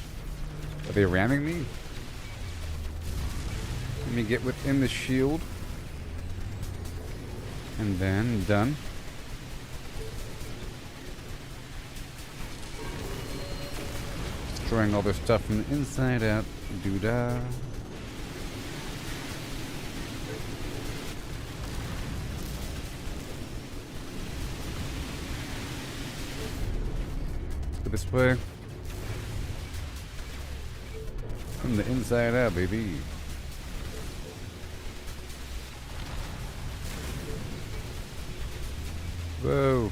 Are they ramming me? Let me get within the shield. And then, done. Destroying all their stuff from the inside out. Doo-dah. Go this way. From the inside out, baby. Whoa.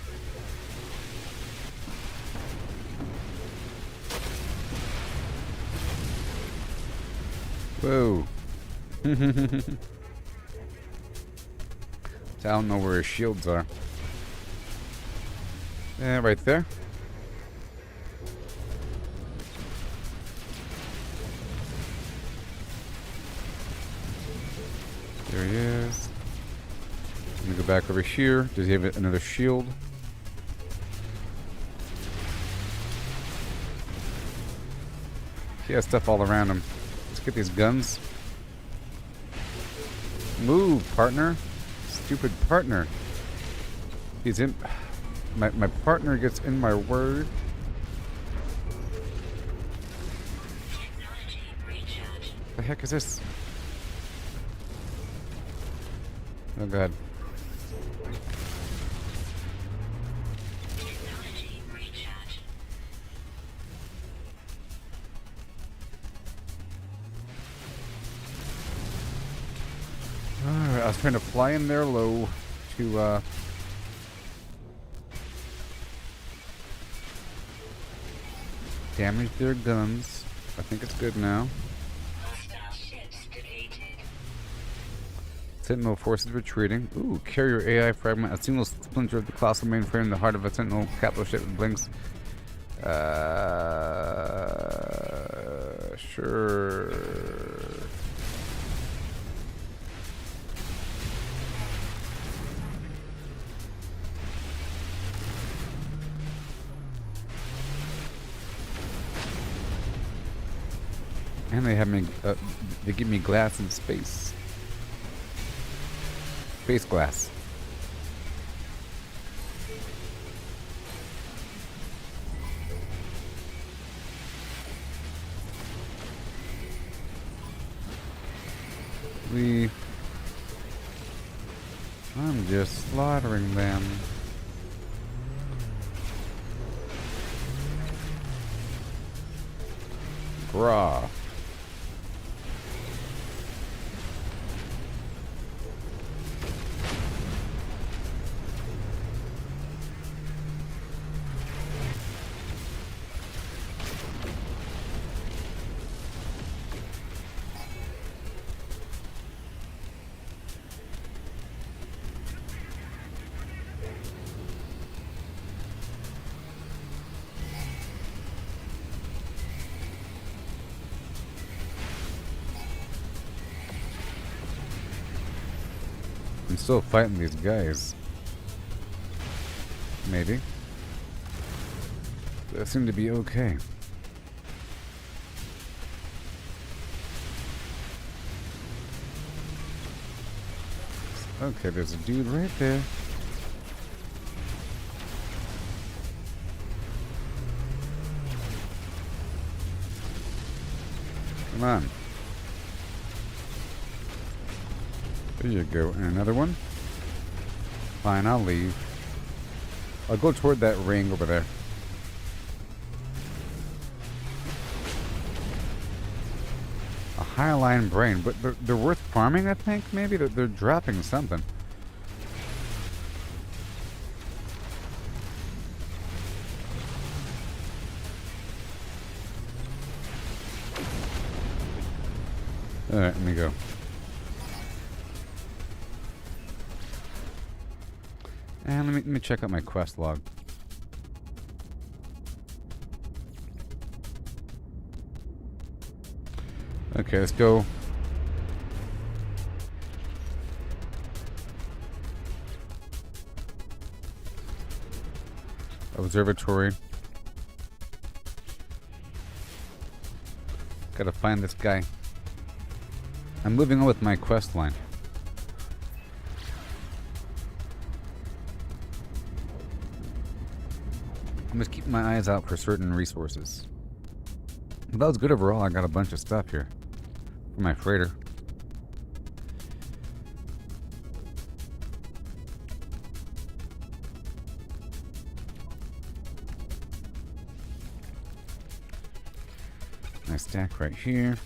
Whoa. I don't know where his shields are. Yeah, right there. There he is. Let me go back over here. Does he have another shield? He has stuff all around him. Let's get these guns. Move, partner. Stupid partner. He's in... My partner gets in my word. The heck is this? Oh god. Alright, I was trying to fly in there low to damage their guns. I think it's good now. Sentinel forces retreating. Ooh, carrier AI fragment. A single splinter of the colossal mainframe in the heart of a Sentinel capital ship that blinks. Sure. And they have me. They give me glass in space. Space glass. I'm just slaughtering them. Grah. I'm still fighting these guys. Maybe. They seem to be okay. Okay, there's a dude right there. Come on. There you go. And another one. Fine, I'll leave. I'll go toward that ring over there. A Highline brain, but they're worth farming, I think. Maybe they're dropping something. All right, let me go. And let me check out my quest log. Okay, let's go. Observatory. Gotta find this guy. I'm moving on with my quest line. I'm just keeping my eyes out for certain resources. But that was good overall. I got a bunch of stuff here for my freighter. Nice stack right here.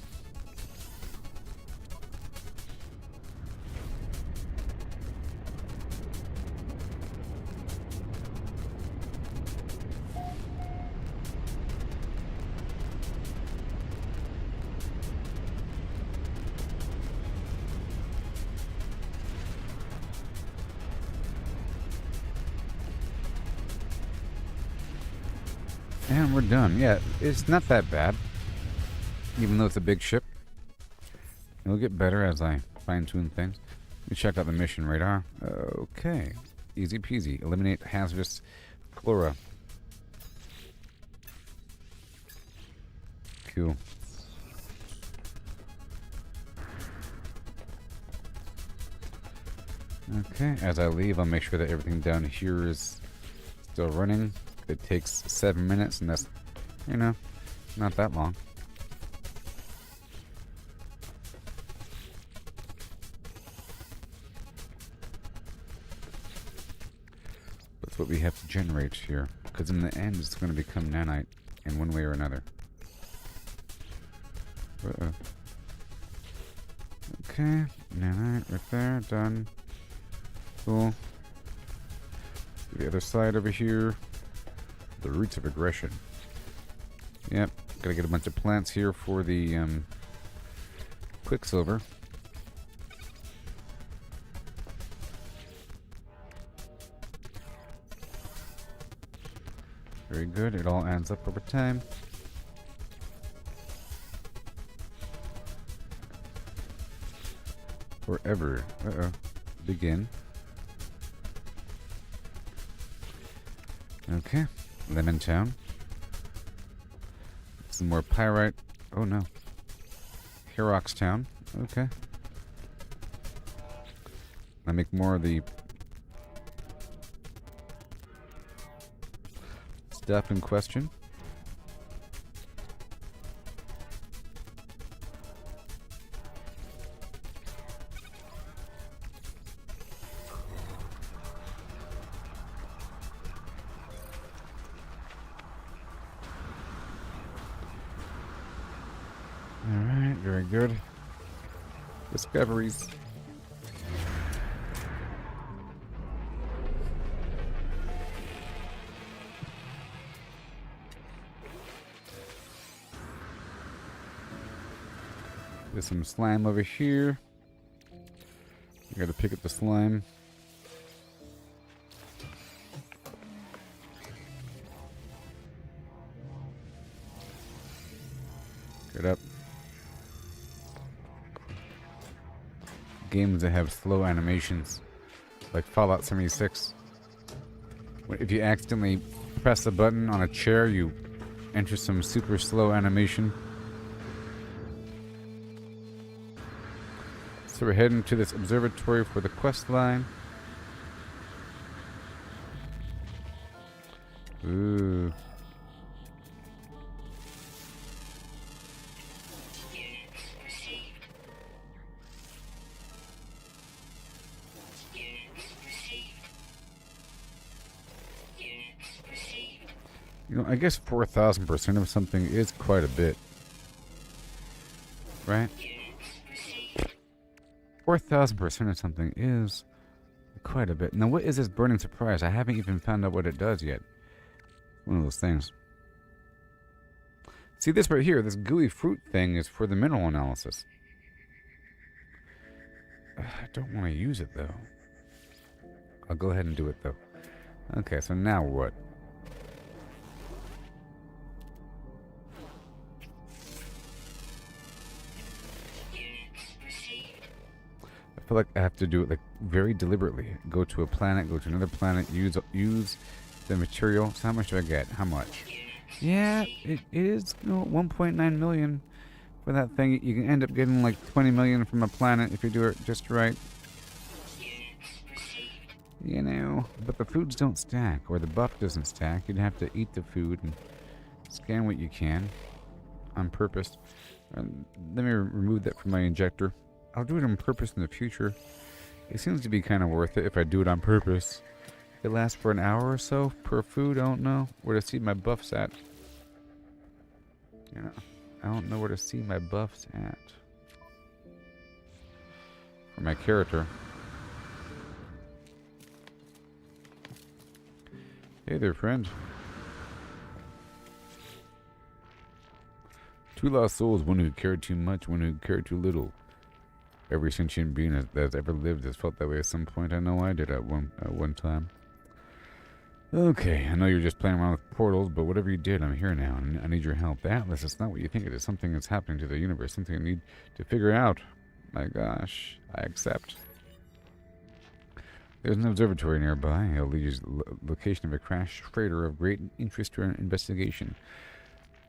And we're done. Yeah, it's not that bad. Even though it's a big ship. It'll get better as I fine-tune things. Let me check out the mission radar. Okay. Easy peasy. Eliminate hazardous flora. Cool. Okay, as I leave, I'll make sure that everything down here is still running. It takes 7 minutes, and that's, you know, not that long. That's what we have to generate here, because in the end, it's going to become nanite in one way or another. Uh-oh. Okay, nanite right there, done. Cool. The other side over here. The roots of aggression. Yep, gotta get a bunch of plants here for the quicksilver. Very good, it all adds up over time. Forever. Uh-oh. Begin. Okay. Lemon Town. Some more pyrite. Oh no. Herox Town. Okay. I make more of the stuff in question. Alright, very good. Discoveries. There's some slime over here. You gotta pick up the slime. Get up. Games that have slow animations, like Fallout 76. If you accidentally press a button on a chair, you enter some super slow animation. So we're heading to this observatory for the quest line. Ooh. You know, I guess 4,000% of something is quite a bit. Right? 4,000% of something is quite a bit. Now, what is this burning surprise? I haven't even found out what it does yet. One of those things. See, this right here, this gooey fruit thing is for the mineral analysis. I don't want to use it, though. I'll go ahead and do it, though. Okay, so now what? I feel like I have to do it like very deliberately. Go to a planet, go to another planet, use the material. So how much do I get? How much? Yeah, it is 1.9 million for that thing. You can end up getting like 20 million from a planet if you do it just right. You know, but the foods don't stack, or the buff doesn't stack. You'd have to eat the food and scan what you can on purpose. Let me remove that from my injector. I'll do it on purpose in the future. It seems to be kind of worth it if I do it on purpose. It lasts for an hour or so per food. I don't know where to see my buffs at. You know, I don't know where to see my buffs at. For my character. Hey there, friend. 2 lost souls, one who cared too much, one who cared too little. Every sentient being that has ever lived has felt that way at some point. I know I did at one time. Okay, I know you're just playing around with portals, but whatever you did, I'm here now, and I need your help. The Atlas is not what you think it is. Something that's happening to the universe. Something I need to figure out. My gosh, I accept. There's an observatory nearby. It'll lead you to the location of a crashed freighter of great interest to our investigation.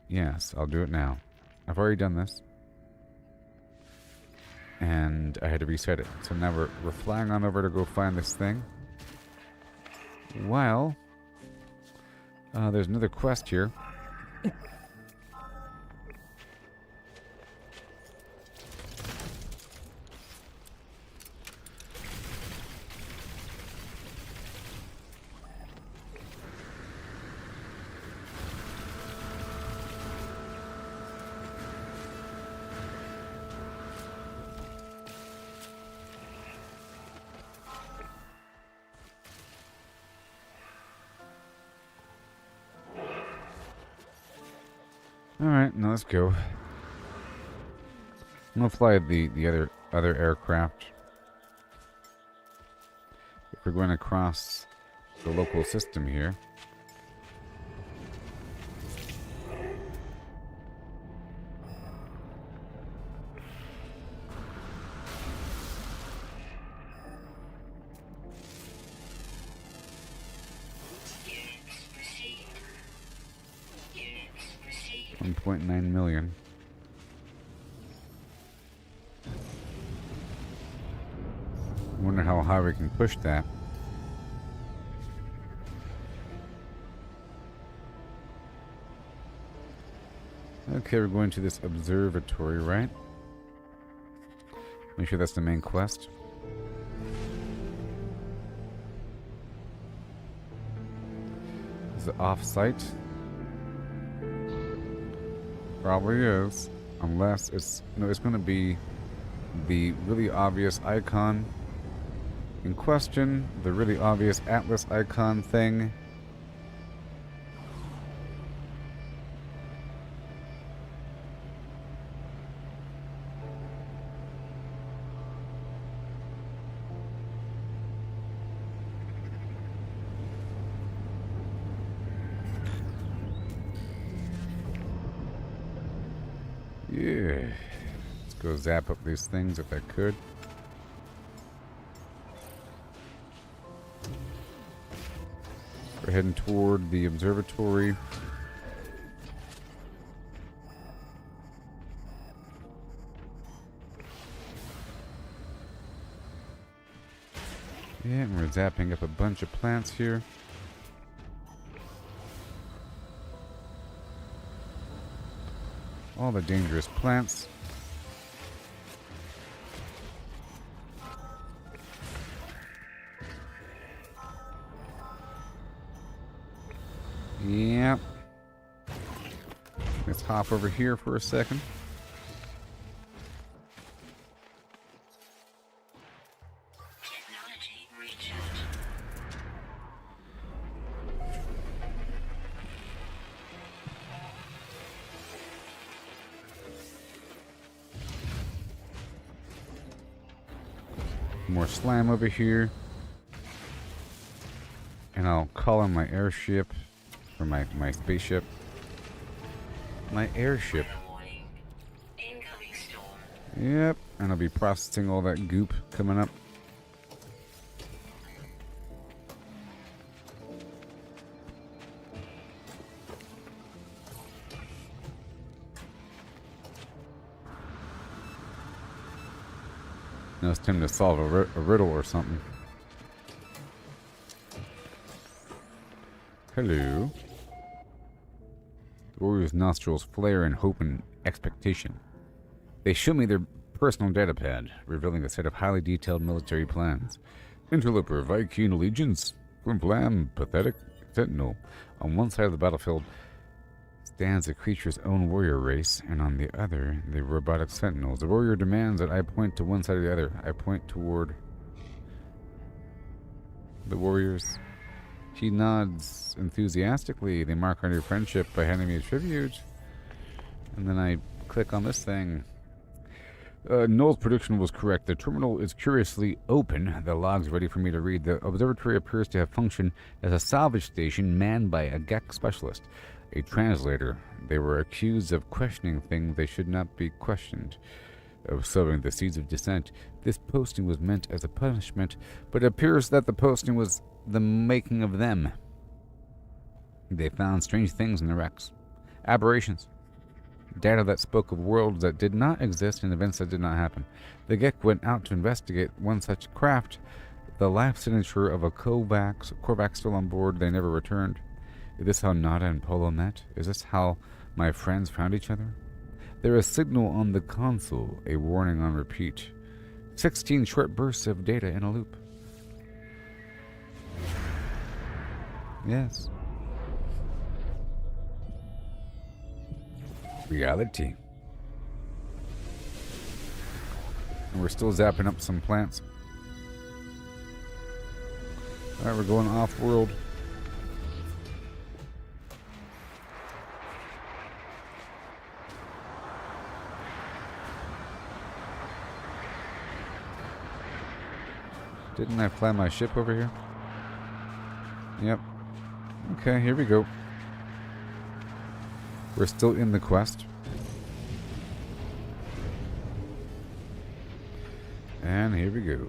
Yes, I'll do it now. I've already done this. and I had to reset it. So now we're flying on over to go find this thing. While there's another quest here. Alright, now let's go. I'm gonna fly the other aircraft. If we're going across the local system here. Units received. Units received. 1.9 million. Wonder how high we can push that. Okay, we're going to this observatory, right? Make sure that's the main quest. Is it off-site? Probably is. Unless it's... No, it's going to be the really obvious icon in question. The really obvious Atlas icon thing. Yeah. Let's go zap up these things if I could. We're heading toward the observatory. Yeah, and we're zapping up a bunch of plants here. All the dangerous plants. Yep. Let's hop over here for a second. Technology recharge. More slime over here. And I'll call on my airship. Or my spaceship. My airship. Warning. Incoming storm. Yep. And I'll be processing all that goop coming up. Now it's time to solve a riddle or something. Hello. The warrior's nostrils flare in hope and expectation. They show me their personal datapad, revealing a set of highly detailed military plans. Interloper, Viking allegiance, flim flam, pathetic sentinel. On one side of the battlefield stands the creature's own warrior race, and on the other, the robotic sentinels. The warrior demands that I point to one side or the other. I point toward the warriors. She nods enthusiastically. They mark our new friendship by handing me a tribute. And then I click on this thing. Noel's prediction was correct. The terminal is curiously open. The log's ready for me to read. The observatory appears to have functioned as a salvage station manned by a GEC specialist, a translator. They were accused of questioning things they should not be questioned, of sowing the seeds of dissent. This posting was meant as a punishment, but it appears that the posting was the making of them. They found strange things in the wrecks. Aberrations. Data that spoke of worlds that did not exist and events that did not happen. The Gek went out to investigate one such craft. The life signature of a Korvax still on board. They never returned. Is this how Nada and Polo met? Is this how my friends found each other? There is a signal on the console, a warning on repeat. 16 short bursts of data in a loop. Yes. Reality. And we're still zapping up some plants. Alright, we're going off-world. Didn't I fly my ship over here? Yep. Okay, here we go. We're still in the quest. And here we go.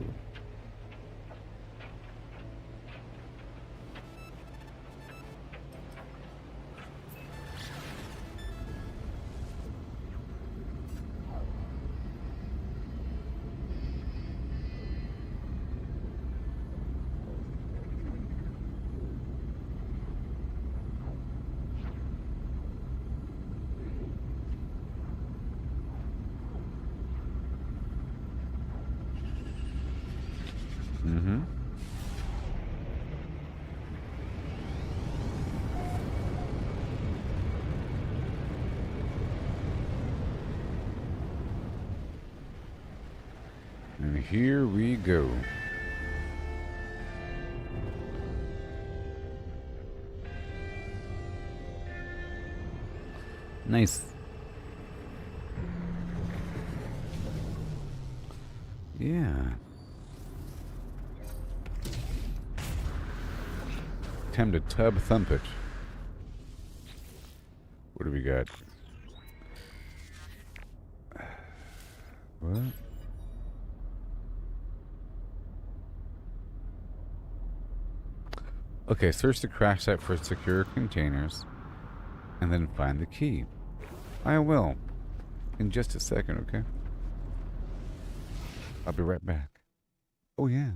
Mm-hmm. And here we go. Nice. Yeah. Time to tub thump it. What do we got? What? Okay, search the crash site for secure containers and then find the key. I will. In just a second, okay? I'll be right back. Oh, yeah.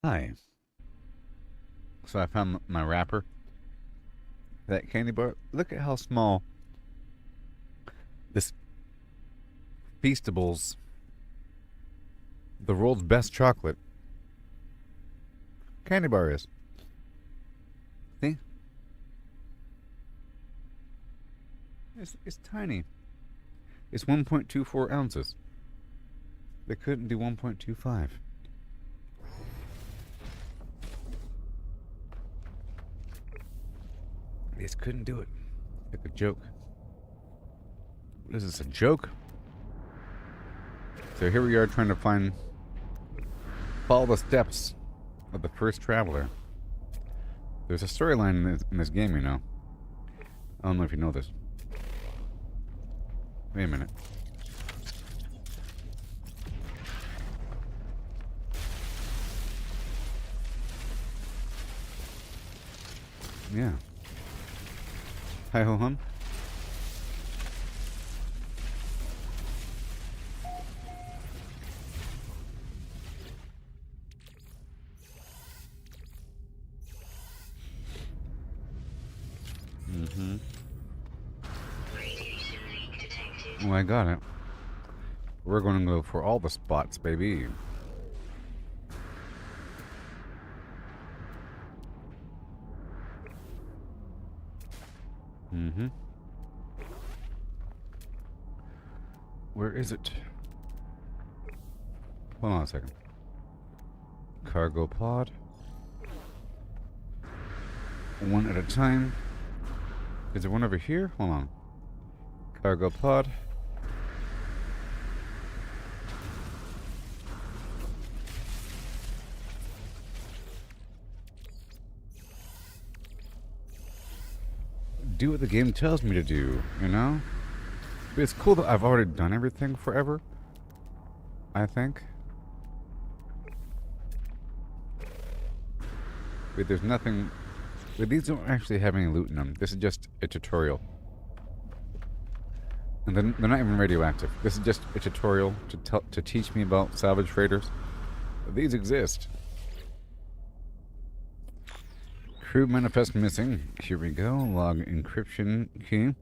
Hi. So I found my wrapper. That candy bar. Look at how small this Feastables, the world's best chocolate candy bar is. See? It's tiny. It's 1.24 ounces. They couldn't do 1.25. They just couldn't do it. Like a joke. What is this, a joke? So here we are trying to follow the steps of the first traveler. There's a storyline in this game, you know. I don't know if you know this. Wait a minute. Yeah. Hi ho hum. Radiation leak detected. Oh, I got it. We're going to go for all the spots, baby. Mm-hmm. Where is it? Hold on a second. Cargo pod. One at a time. Is there one over here? Hold on. Cargo pod. Do what the game tells me to do, you know? But it's cool that I've already done everything forever. I think. But there's nothing... But these don't actually have any loot in them. This is just a tutorial. And they're not even radioactive. This is just a tutorial to teach me about salvage freighters. These exist. Crew manifest missing. Here we go. Log encryption key.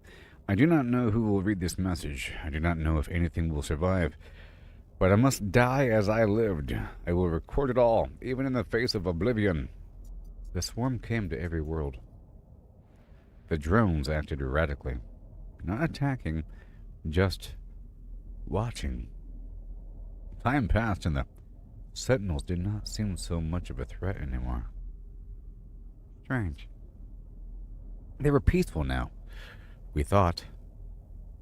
I do not know who will read this message. I do not know if anything will survive. But I must die as I lived. I will record it all, even in the face of oblivion. The swarm came to every world. The drones acted erratically. Not attacking, just watching. Time passed and the sentinels did not seem so much of a threat anymore. Strange. They were peaceful now. We thought.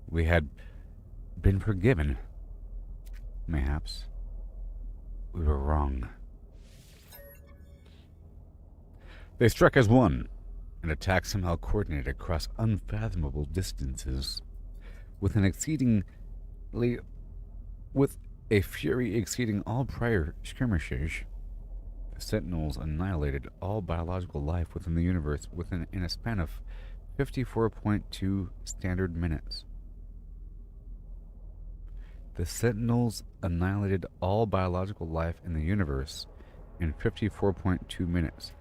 We had been forgiven. Mayhaps. We were wrong. They struck as one. An attack somehow coordinated across unfathomable distances. With a fury exceeding all prior skirmishes, the Sentinels annihilated all biological life within the universe in a span of 54.2 standard minutes. The Sentinels annihilated all biological life in the universe in 54.2 minutes.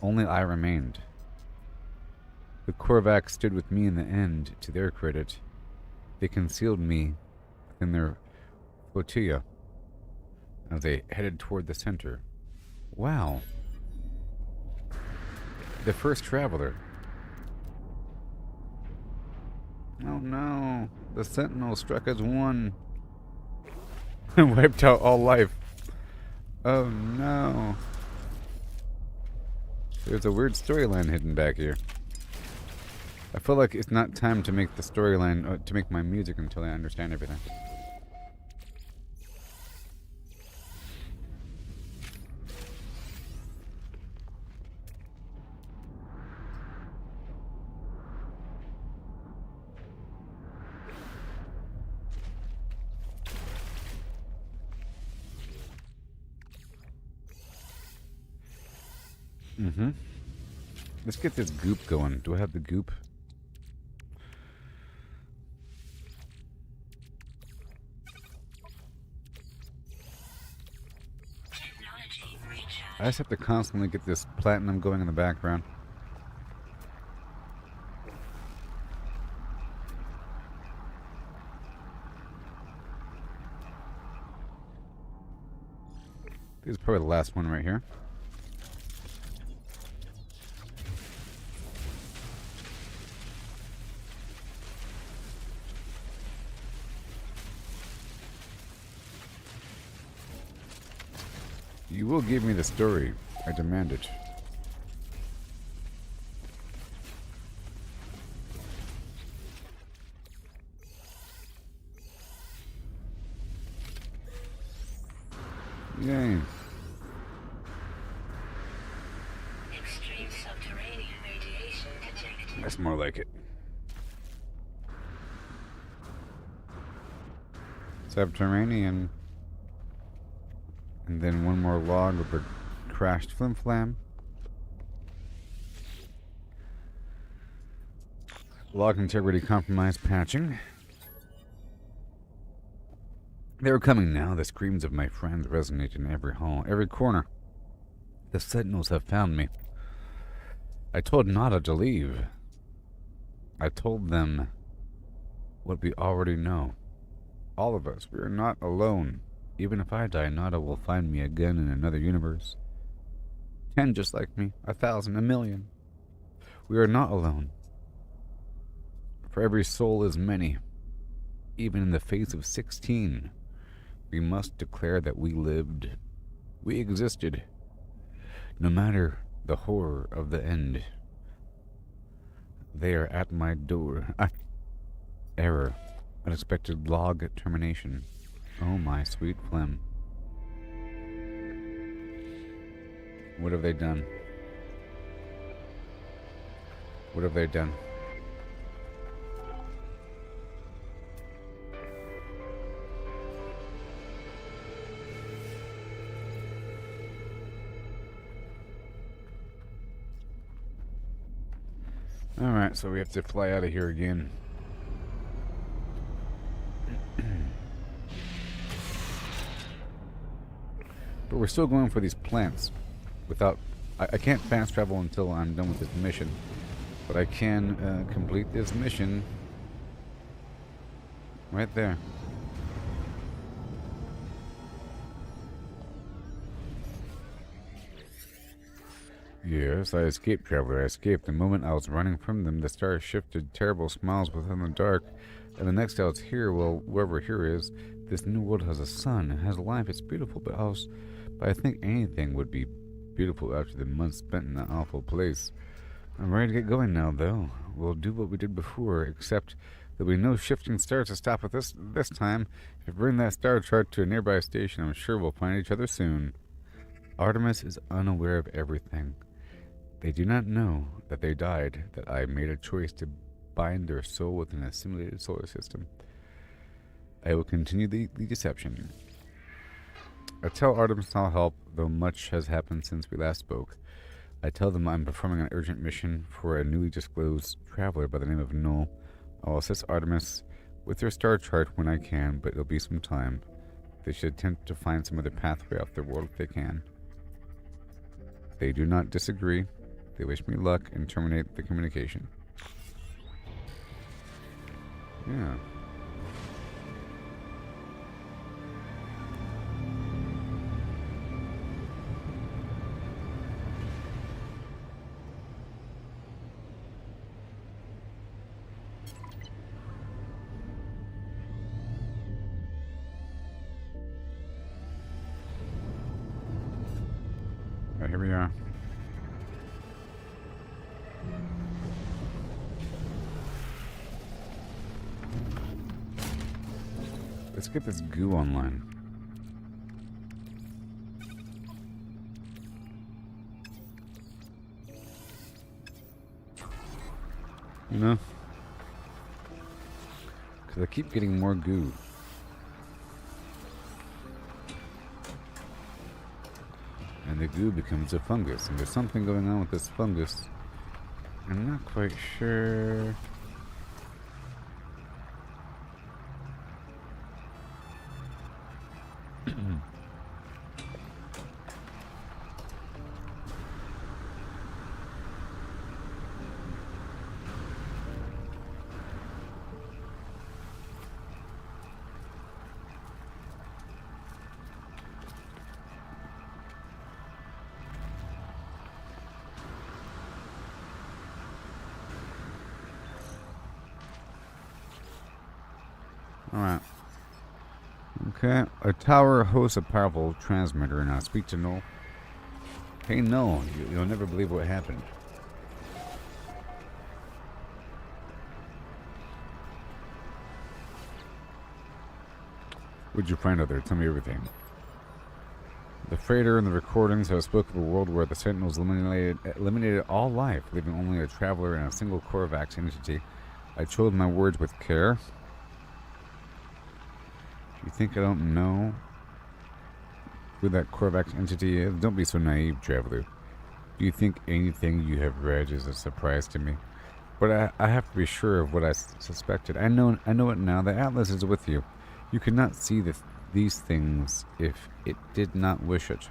Only I remained. The Korvax stood with me in the end, to their credit. They concealed me within their flotilla as they headed toward the center. Wow. The first traveler. Oh no. The Sentinel struck as one and wiped out all life. Oh no. There's a weird storyline hidden back here. I feel like it's not time to make the storyline, to make my music until I understand everything. Mm-hmm. Let's get this goop going. Do I have the goop? Technology I just have to constantly get this platinum going in the background. This is probably the last one right here. You will give me the story. I demand it. Yay. Extreme subterranean radiation detected. That's more like it. Subterranean. And then one more log of a crashed flim-flam. Log integrity compromised patching. They were coming now. The screams of my friends resonate in every hall, every corner. The sentinels have found me. I told Nada to leave. I told them what we already know. All of us. We are not alone. Even if I die, Nada will find me again in another universe. 10 just like me. 1,000. 1,000,000. We are not alone. For every soul is many. Even in the face of 16, we must declare that we lived. We existed. No matter the horror of the end. They are at my door. Error. Unexpected log termination. Oh my sweet phlegm. What have they done? What have they done? Alright, so we have to fly out of here again. But we're still going for these plants. Without... I can't fast travel until I'm done with this mission. But I can complete this mission right there. Yes, I escaped, traveler. I escaped. The moment I was running from them, the stars shifted terrible smiles within the dark. And the next I was here, well, wherever here is, this new world has a sun, it has life, it's beautiful, but I think anything would be beautiful after the months spent in that awful place. I'm ready to get going now, though. We'll do what we did before, except there'll be no shifting stars to stop us this time. If we bring that star chart to a nearby station, I'm sure we'll find each other soon. Artemis is unaware of everything. They do not know that they died, that I made a choice to bind their soul within a simulated solar system. I will continue the deception. I tell Artemis I'll help, though much has happened since we last spoke. I tell them I'm performing an urgent mission for a newly disclosed traveler by the name of Null. I'll assist Artemis with their star chart when I can, but it'll be some time. They should attempt to find some other pathway off their world if they can. They do not disagree. They wish me luck and terminate the communication. Yeah. Right, here we are. Let's get this goo online. You know? Because I keep getting more goo. And the goo becomes a fungus. And there's something going on with this fungus. I'm not quite sure. Alright. Okay. A tower hosts a powerful transmitter. Now speak to Noel. Hey, Noel, you'll never believe what happened. What'd you find out there? Tell me everything. The freighter and the recordings have spoken of a world where the Sentinels eliminated all life, leaving only a traveler and a single Korvax entity. I chose my words with care. You think I don't know who that Korvax entity is? Don't be so naive, traveler. Do you think anything you have read is a surprise to me? But I have to be sure of what I suspected. I know it now. The Atlas is with you. You could not see these things if it did not wish it.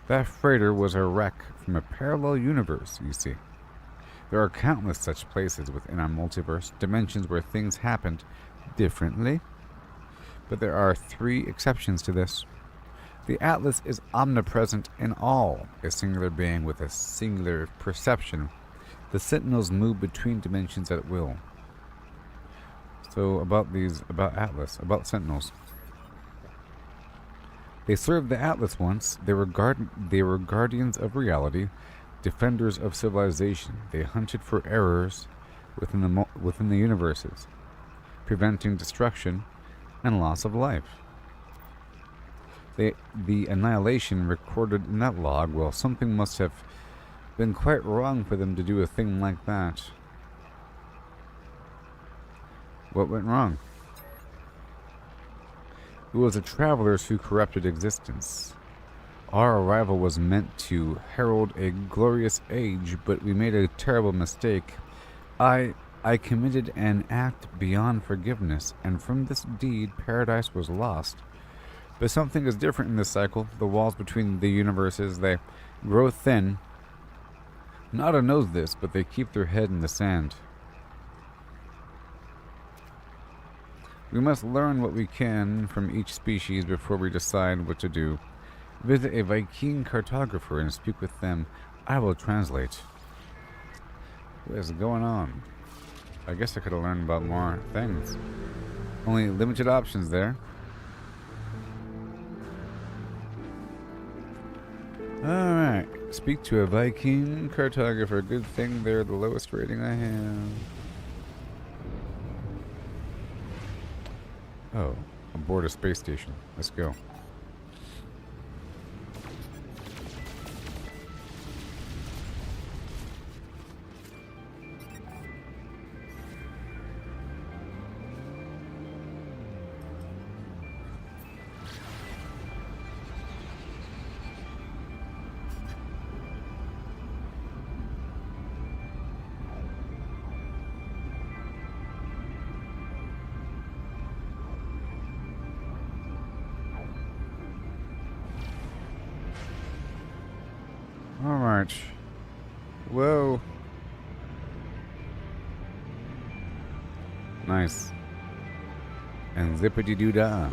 That freighter was a wreck from a parallel universe, you see. There are countless such places within our multiverse, dimensions where things happened differently. But there are 3 exceptions to this. The Atlas is omnipresent in all, a singular being with a singular perception. The Sentinels move between dimensions at will. So about Atlas, about Sentinels. They served the Atlas once. They were guardians of reality, defenders of civilization. They hunted for errors within the universes, preventing destruction and loss of life. The annihilation recorded in that log, well, something must have been quite wrong for them to do a thing like that. What went wrong? It was the travelers who corrupted existence. Our arrival was meant to herald a glorious age, but we made a terrible mistake. I committed an act beyond forgiveness, and from this deed paradise was lost. But something is different in this cycle. The walls between the universes, they grow thin. Nada knows this, but they keep their head in the sand. We must learn what we can from each species before we decide what to do. Visit a Viking cartographer and speak with them. I will translate. What is going on? I guess I could have learned about more things. Only limited options there. Alright. Speak to a Viking cartographer. Good thing they're the lowest rating I have. Oh, aboard a space station. Let's go. Alright. Whoa. Nice. And zippity-doo-dah.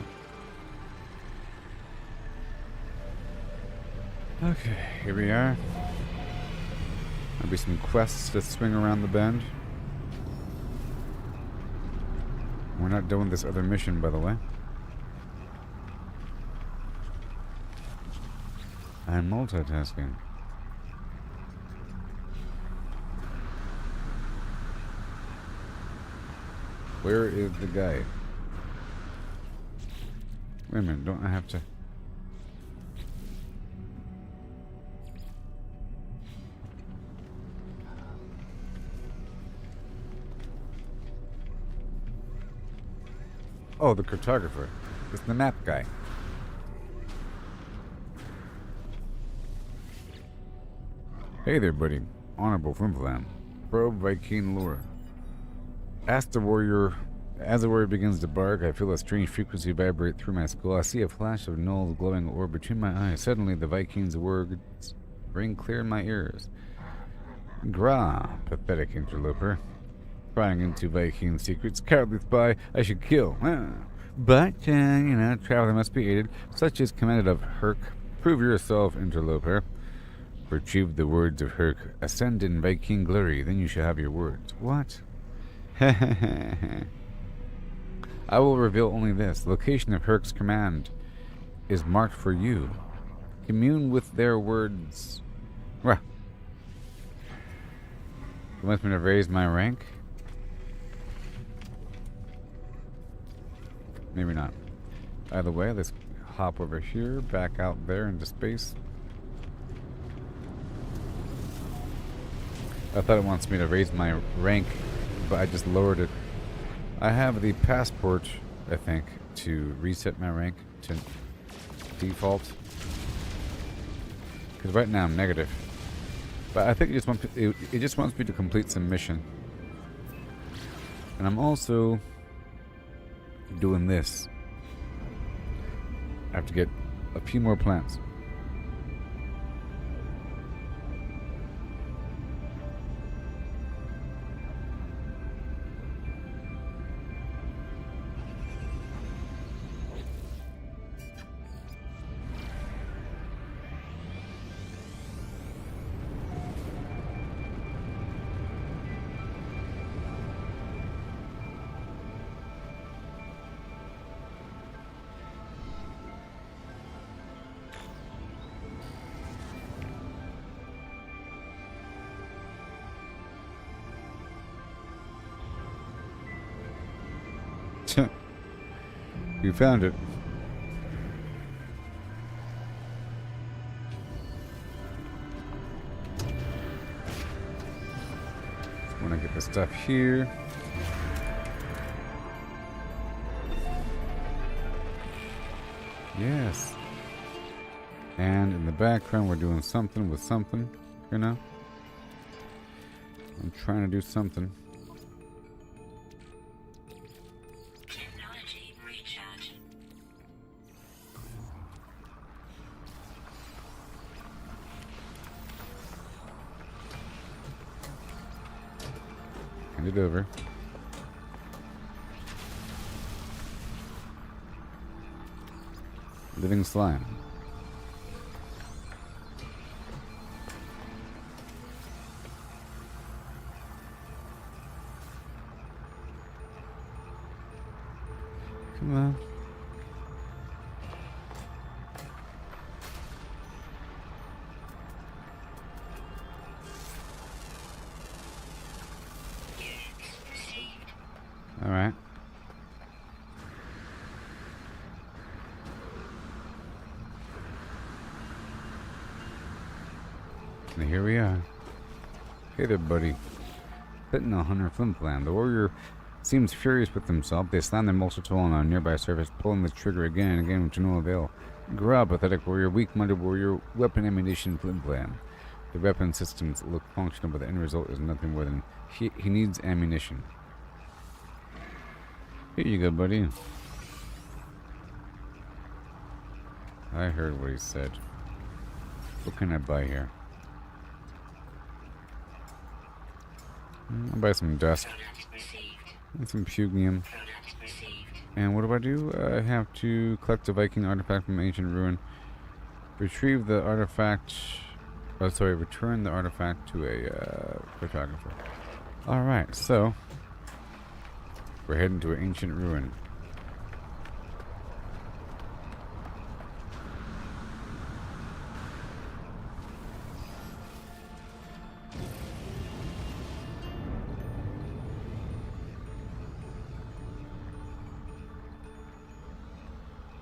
Okay, here we are. There'll be some quests to swing around the bend. We're not doing this other mission, by the way. I'm multitasking. Where is the guy? Wait a minute, don't I have to... Oh, the cartographer. It's the map guy. Hey there, buddy. Honorable Flimflam. Probe Viking lore. As the warrior begins to bark, I feel a strange frequency vibrate through my skull. I see a flash of Null's glowing orb between my eyes. Suddenly, the Viking's words ring clear in my ears. Gra, pathetic interloper. Prying into Viking secrets, cowardly spy, I should kill. But, traveler must be aided. Such is commanded of Herc. Prove yourself, interloper. Retrieve the words of Herc. Ascend in Viking glory, then you shall have your words. What? I I will reveal only this. The location of Herc's command is marked for you. Commune with their words. Well, you want me to raise my rank? Maybe not. Either way, let's hop over here, back out there into space. I thought it wants me to raise my rank, but I just lowered it. I have the passport, I think, to reset my rank to default. Because right now I'm negative. But I think it just wants me to complete some mission. And I'm also doing this. I have to get a few more plants. You found it. Want to get the stuff here. Yes. And in the background, we're doing something with something. You know? I'm trying to do something. Technology recharge. Hand it over. Living slime. Come on. All right. And here we are. Hey there, buddy. Sentinel Hunter Flimflam. The warrior seems furious with himself. They slam their multi-tool on a nearby surface, pulling the trigger again and again to no avail. Grow, pathetic warrior, weak-minded warrior, weapon ammunition Flimflam. The weapon systems look functional, but the end result is nothing more than he needs ammunition. Here you go, buddy. I heard what he said. What can I buy here? I'll buy some dust. And some pugium. And what do? I have to collect a Viking artifact from ancient ruin. Retrieve the artifact. Oh, sorry, return the artifact to a photographer. Alright, so we're heading to an ancient ruin.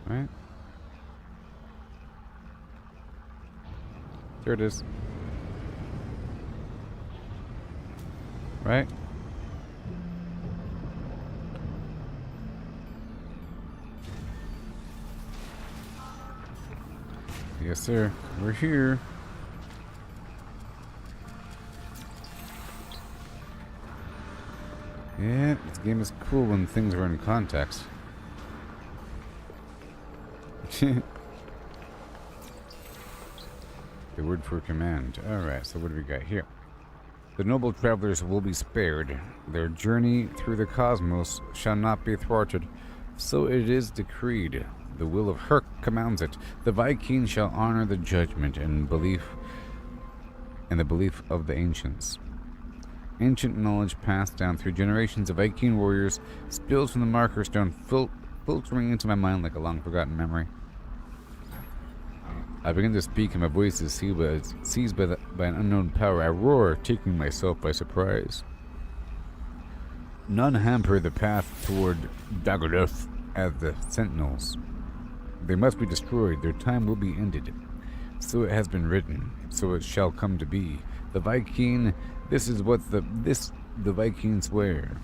Right? There it is. Right? Yes, sir. We're here. Yeah, this game is cool when things are in context. The word for command. Alright, so what do we got here? The noble travelers will be spared. Their journey through the cosmos shall not be thwarted. So it is decreed. The will of Herc commands it. The Viking shall honor the judgment and the belief of the ancients. Ancient knowledge passed down through generations of Viking warriors spills from the marker stone, filtering into my mind like a long-forgotten memory. I begin to speak, and my voice is seized by an unknown power. I roar, taking myself by surprise. None hamper the path toward Dagodoth as the sentinels. They must be destroyed. Their time will be ended. So it has been written. So it shall come to be. The Viking. This is what the Vikings swear.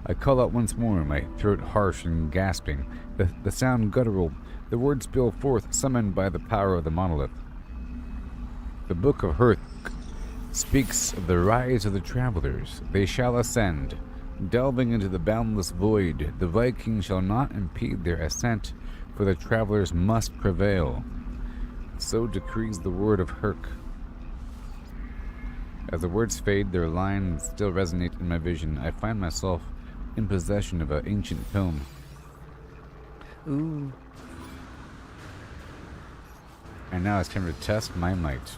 I call out once more, my throat harsh and gasping. The sound guttural. The words spill forth, summoned by the power of the monolith. The Book of Hearth speaks of the rise of the travelers. They shall ascend, delving into the boundless void. The Vikings shall not impede their ascent, for the travelers must prevail. So decrees the word of Herc. As the words fade, their lines still resonate in my vision. I find myself in possession of an ancient tome. Ooh. And now it's time to test my might.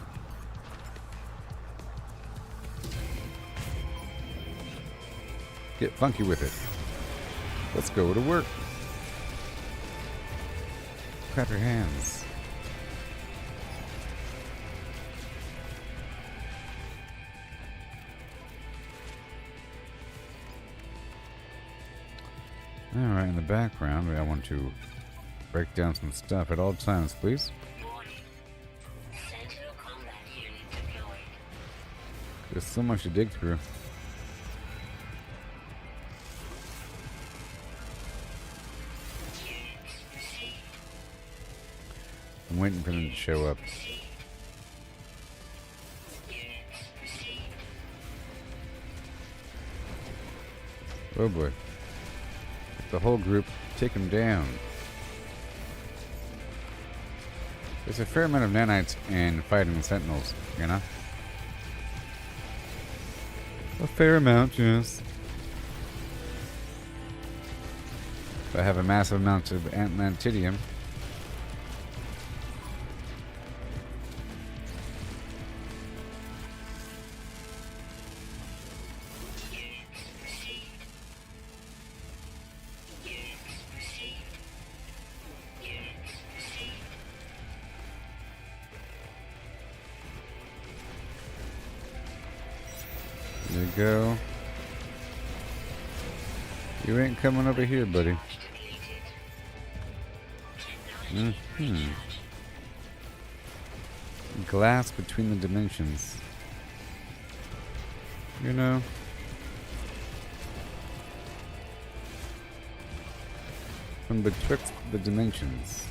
Get funky with it. Let's go to work. Clap your hands. Alright, in the background, I want to break down some stuff at all times, please. Sentinel combat unit deployed. There's so much to dig through. Units received. I'm waiting for them to show up. Units received. Oh boy. The whole group, take them down. There's a fair amount of nanites in fighting the sentinels, you know? A fair amount, yes. I have a massive amount of antidium. There you go. You ain't coming over here, buddy. Glass between the dimensions. You know. From betwixt the dimensions.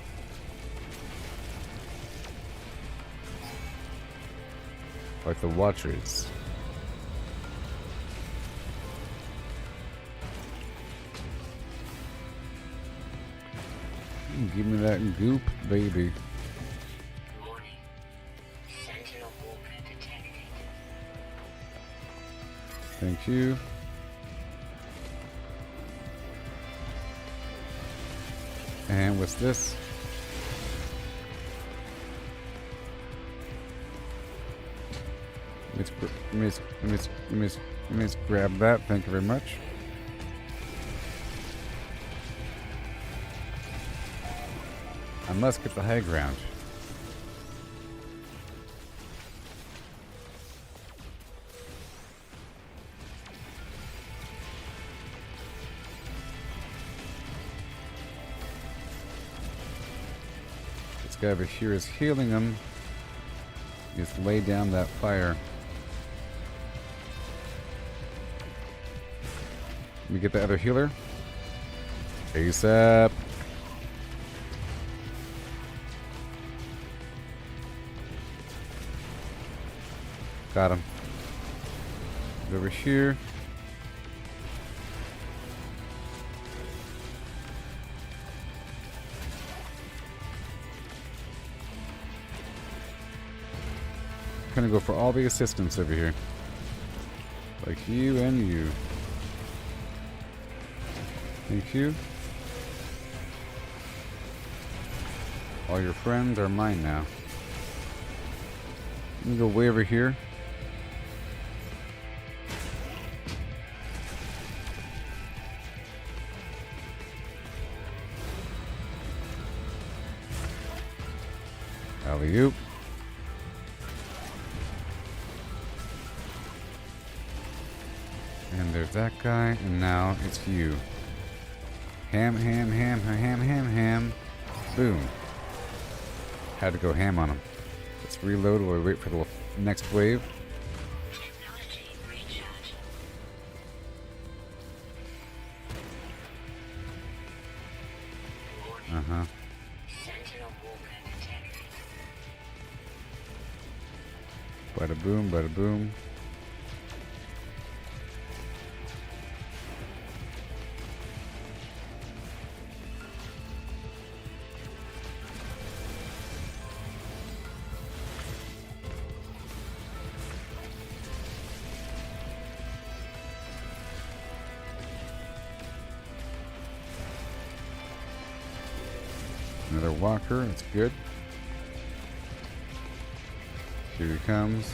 Like the Watchers. Give me that goop, baby. Warning. Sentinel walker detected. Thank you. And what's this? Let me grab that. Thank you very much. I must get the high ground. This guy over here is healing him. Just lay down that fire. Let me get the other healer. ASAP. Got him. He's over here. Gonna go for all the assistants over here. Like you and you. Thank you. All your friends are mine now. Let me go way over here. Alley-oop. And there's that guy, and now it's you. Ham, ham, ham, ham, ham, ham. Boom. Had to go ham on him. Let's reload while we wait for the next wave. Technology recharge. Warning. Uh-huh. Sentinel Walker detected. Bada boom, bada boom. Another walker, that's good. Here he comes.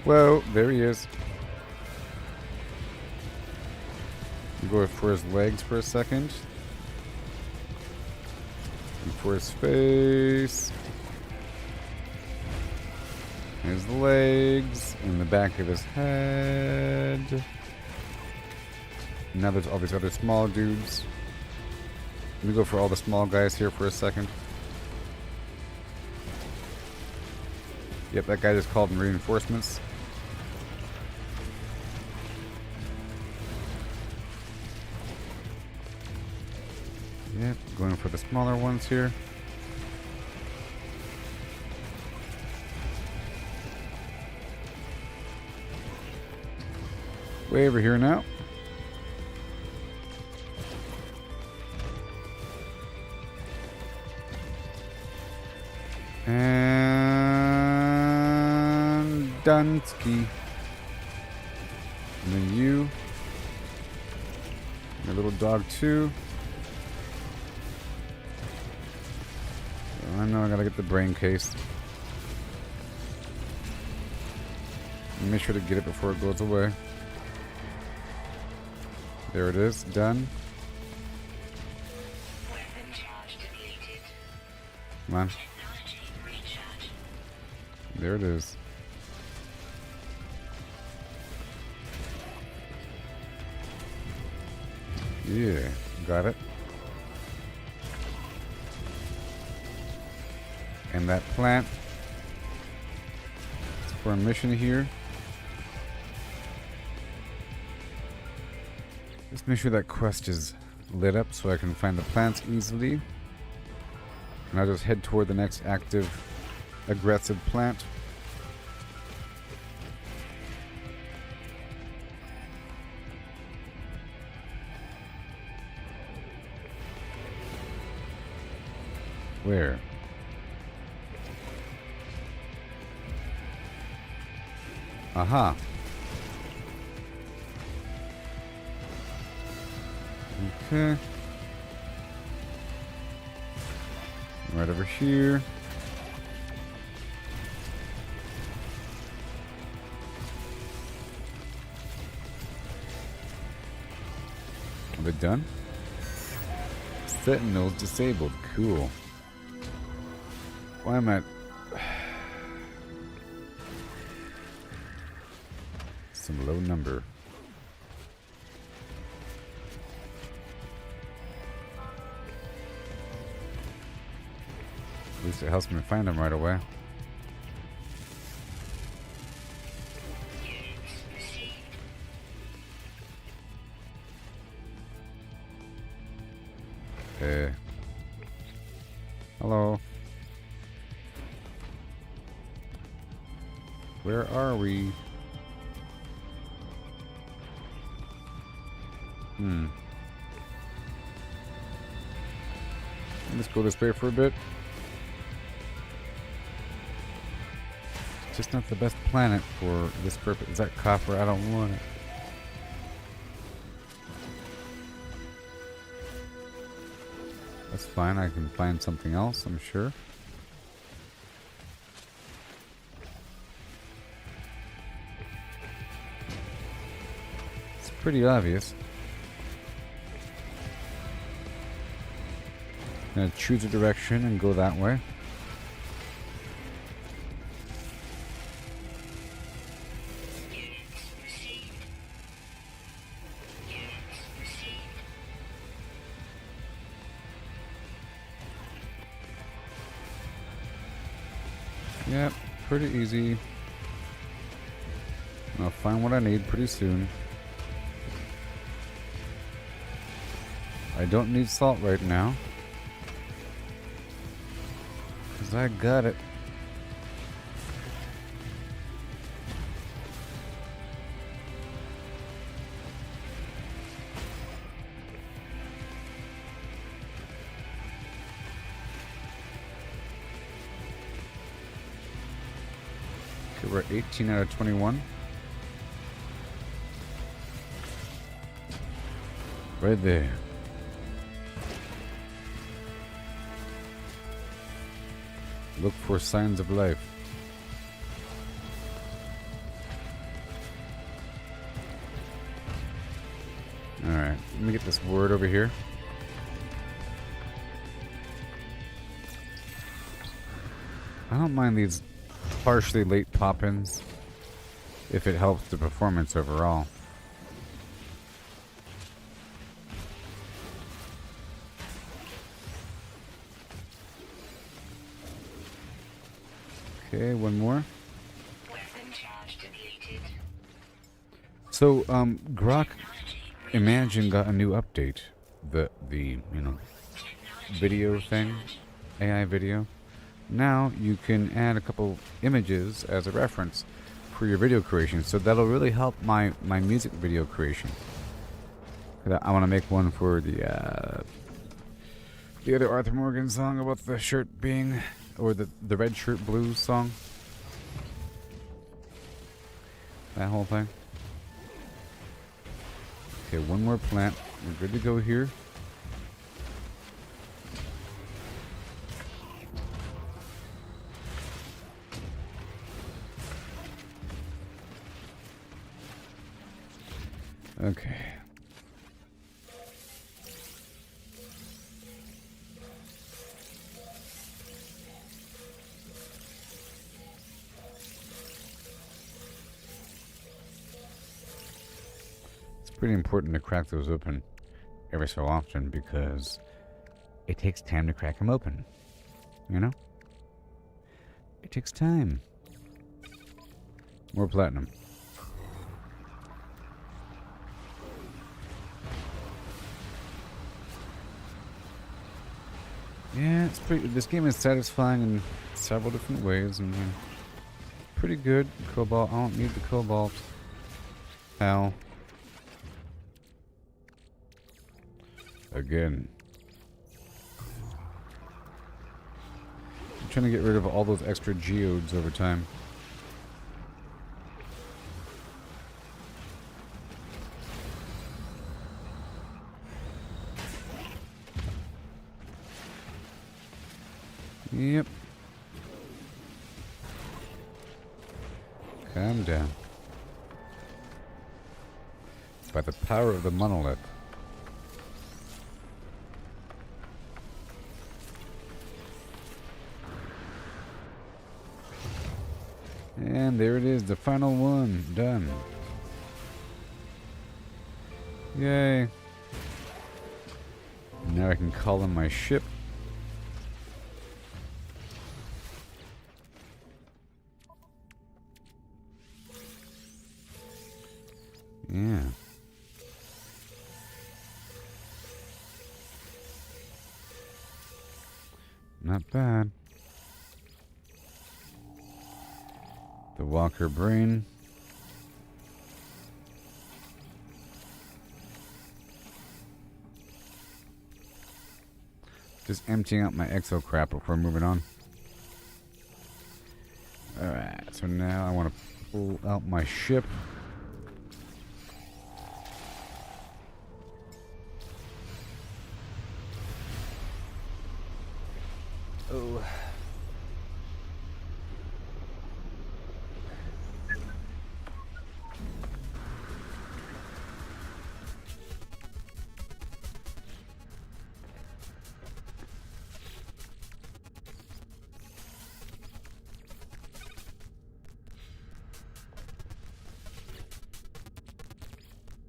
Whoa, there he is. Go for his legs for a second. And for his face. Here's the legs. And the back of his head. Now there's all these other small dudes. Let me go for all the small guys here for a second. Yep, that guy just called in reinforcements. Yep, going for the smaller ones here. Way over here now. And Dunsky. And then you. Your little dog too. I know I gotta get the brain case. Make sure to get it before it goes away. There it is, done. Weapon charge depleted. Come on. Technology recharge. There it is. Yeah, got it. And that plant is for a mission here. Just make sure that quest is lit up so I can find the plants easily. And I'll just head toward the next active, aggressive plant. Where? Aha. Okay. Right over here. Are they done? Sentinels disabled. Cool. Why am I... Some low number. At least it helps me find them right away. Units received. Hello. Where are we? Let's go this way for a bit. It's just not the best planet for this purpose. Is that copper? I don't want it. That's fine. I can find something else, I'm sure. It's pretty obvious. Gonna choose a direction and go that way. Units received. Units received. Yep, pretty easy. I'll find what I need pretty soon. I don't need salt right now, 'cause I got it. Okay, we're at 18 out of 21. Right there. Look for signs of life. Alright, let me get this word over here. I don't mind these partially late pop-ins if it helps the performance overall. Okay, one more. Weapon charge depleted. So, Grok Imagine got a new update. The video thing, AI video. Now you can add a couple images as a reference for your video creation. So that'll really help my music video creation. I want to make one for the other Arthur Morgan song about the shirt being, or the red shirt blues song. That whole thing. Okay, one more plant. We're good to go here. Okay. It's pretty important to crack those open every so often because it takes time to crack them open. You know? It takes time. More platinum. Yeah, it's pretty. This game is satisfying in several different ways, and pretty good. Cobalt. I don't need the cobalt. Ow. Again. I'm trying to get rid of all those extra geodes over time. Yep. Calm down. By the power of the monolith. And there it is, the final one. Done. Yay. Now I can call in my ship. Yeah. Not bad. The Walker Brain. Just emptying out my exo crap before moving on. Alright, so now I want to pull out my ship. Oh.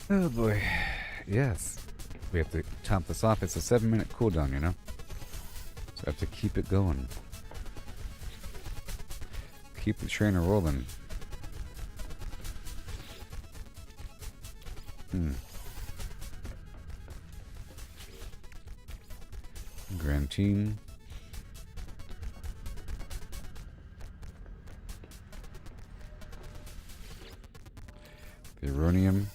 Oh boy. Yes. We have to top this off. It's a 7-minute cooldown, you know? So I have to keep it going. Keep the trainer rolling. Grantine. The Uranium.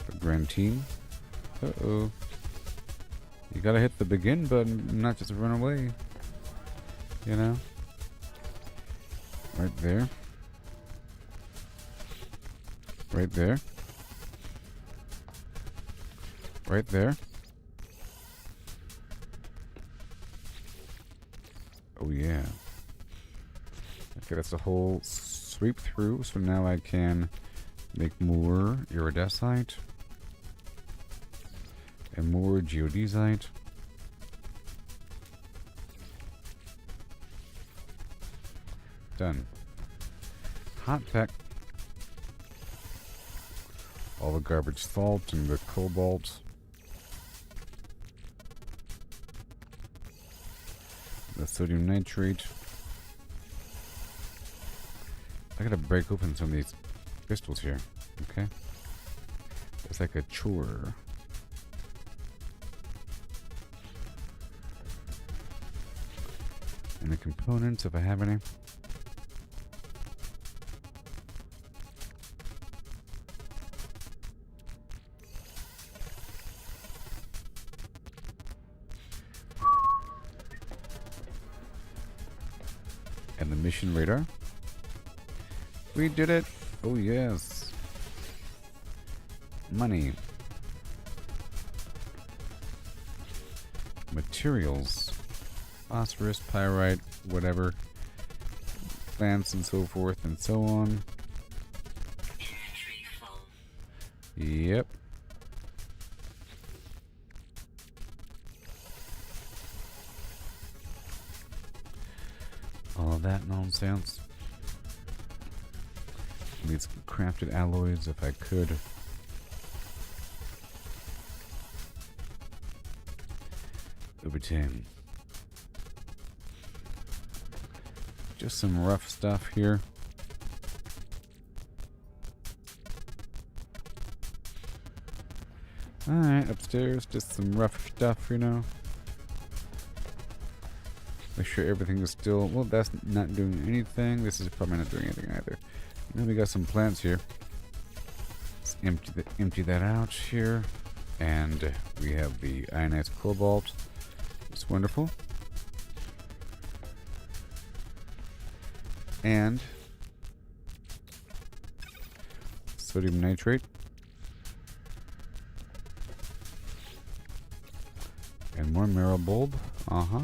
The Grantine. Uh-oh. You gotta hit the begin button, not just run away. You know? Right there. Right there. Right there. Oh yeah. Okay, that's a whole sweep through, so now I can make more iridescite and more geodesite. Done. Hot tech. All the garbage salt and the cobalt. The sodium nitrate. I gotta break open some of these crystals here, okay? It's like a chore. And the components, if I have any. And the mission radar. We did it! Oh yes! Money. Materials. Phosphorus, pyrite, whatever. Plants and so forth and so on. Inventory full. Yep. All of that nonsense. Need some crafted alloys if I could. Over 10. Just some rough stuff here. Alright, upstairs, just some rough stuff, you know. Make sure everything is still... Well, that's not doing anything. This is probably not doing anything either. Then we got some plants here. Let's empty that out here. And we have the ionized cobalt. It's wonderful. And sodium nitrate. And more marrow bulb. Uh-huh.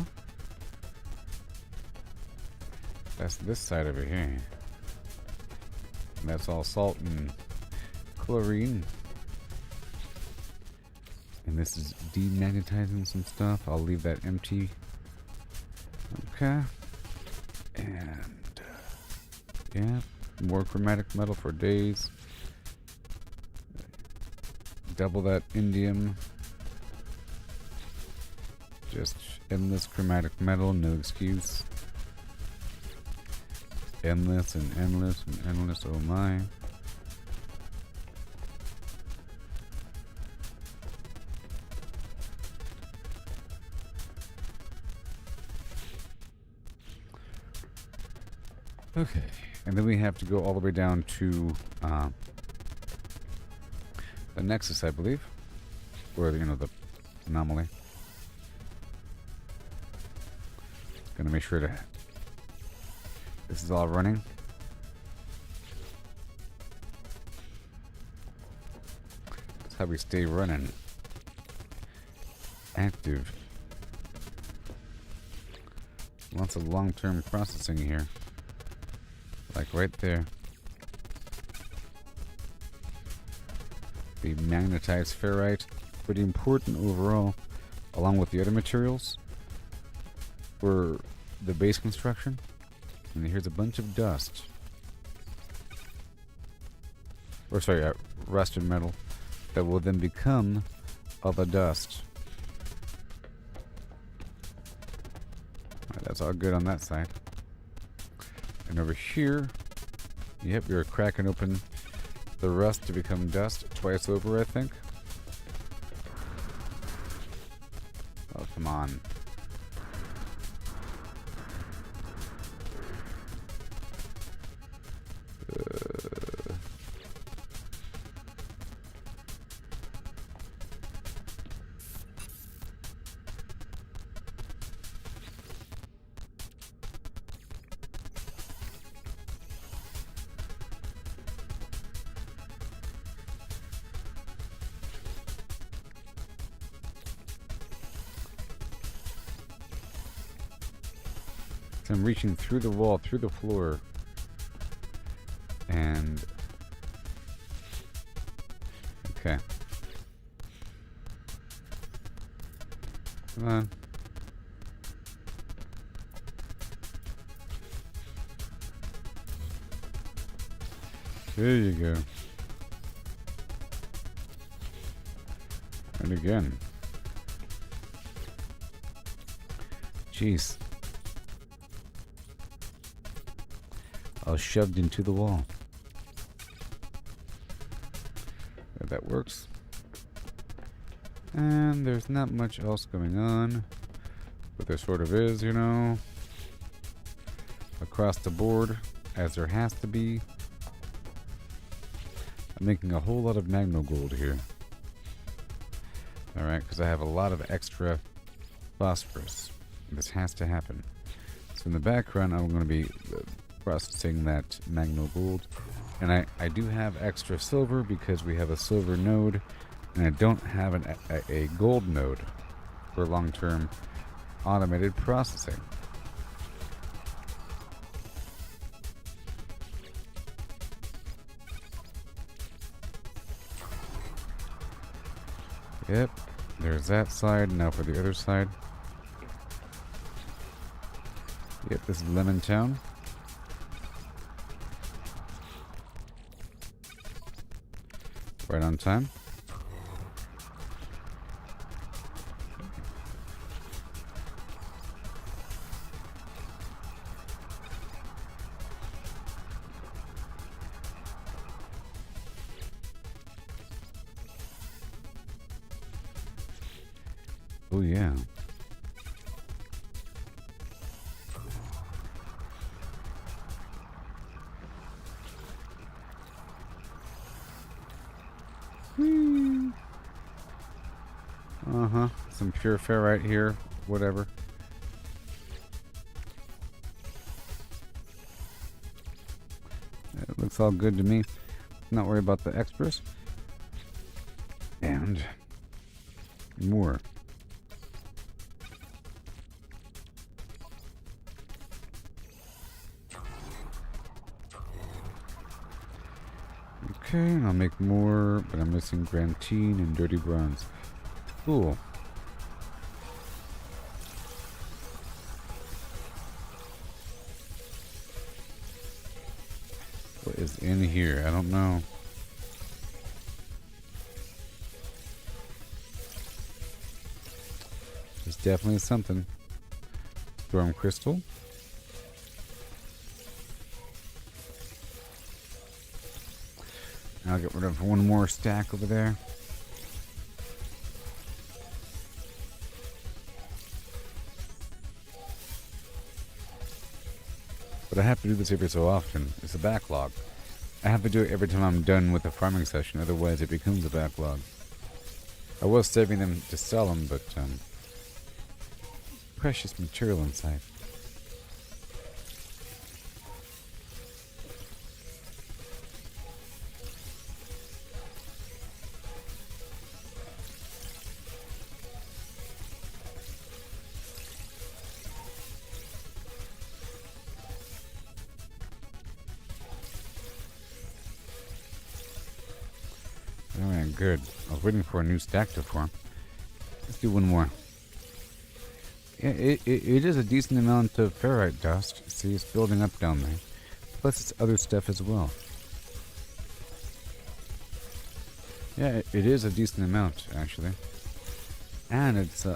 That's this side over here. And that's all salt and chlorine. And this is demagnetizing some stuff. I'll leave that empty. Okay. And yeah, more chromatic metal for days. Double that indium. Just endless chromatic metal, no excuse. Endless and endless and endless, oh my. Okay, and then we have to go all the way down to the Nexus, I believe, or you know, the anomaly. Gonna make sure to this is all running. That's how we stay running. Active. Lots of long-term processing here. Like right there. The magnetized ferrite. Pretty important overall. Along with the other materials. For the base construction. And here's a bunch of dust. or sorry, rusted metal that will then become lava dust. Alright, that's all good on that side. And over here, yep, you're cracking open the rust to become dust twice over, I think. Oh, come on. So I'm reaching through the wall, through the floor, and okay. Come on. There you go. And again. Jeez. I was shoved into the wall. There, that works. And there's not much else going on. But there sort of is, you know. Across the board, as there has to be. I'm making a whole lot of magno gold here. Alright, because I have a lot of extra phosphorus. This has to happen. So in the background, I'm going to be processing that magno gold. And I do have extra silver because we have a silver node. And I don't have a gold node for long-term automated processing. Yep, there's that side. Now for the other side. Yep, this is Lemon Town. Right on time. Oh yeah. Uh-huh. Some pure ferrite here. Whatever. It looks all good to me. Not worry about the extras. And more. Okay, and I'll make more, but I'm missing Grantine and Dirty Bronze. Cool. What is in here? I don't know. There's definitely something. Storm Crystal. I'll get rid of one more stack over there. But I have to do this every so often. It's a backlog. I have to do it every time I'm done with a farming session, otherwise it becomes a backlog. I was saving them to sell them, but precious material inside. Alright, good. I was waiting for a new stack to form. Let's do one more. Yeah, it is a decent amount of ferrite dust. See, it's building up down there. Plus, it's other stuff as well. Yeah, it is a decent amount, actually. And it's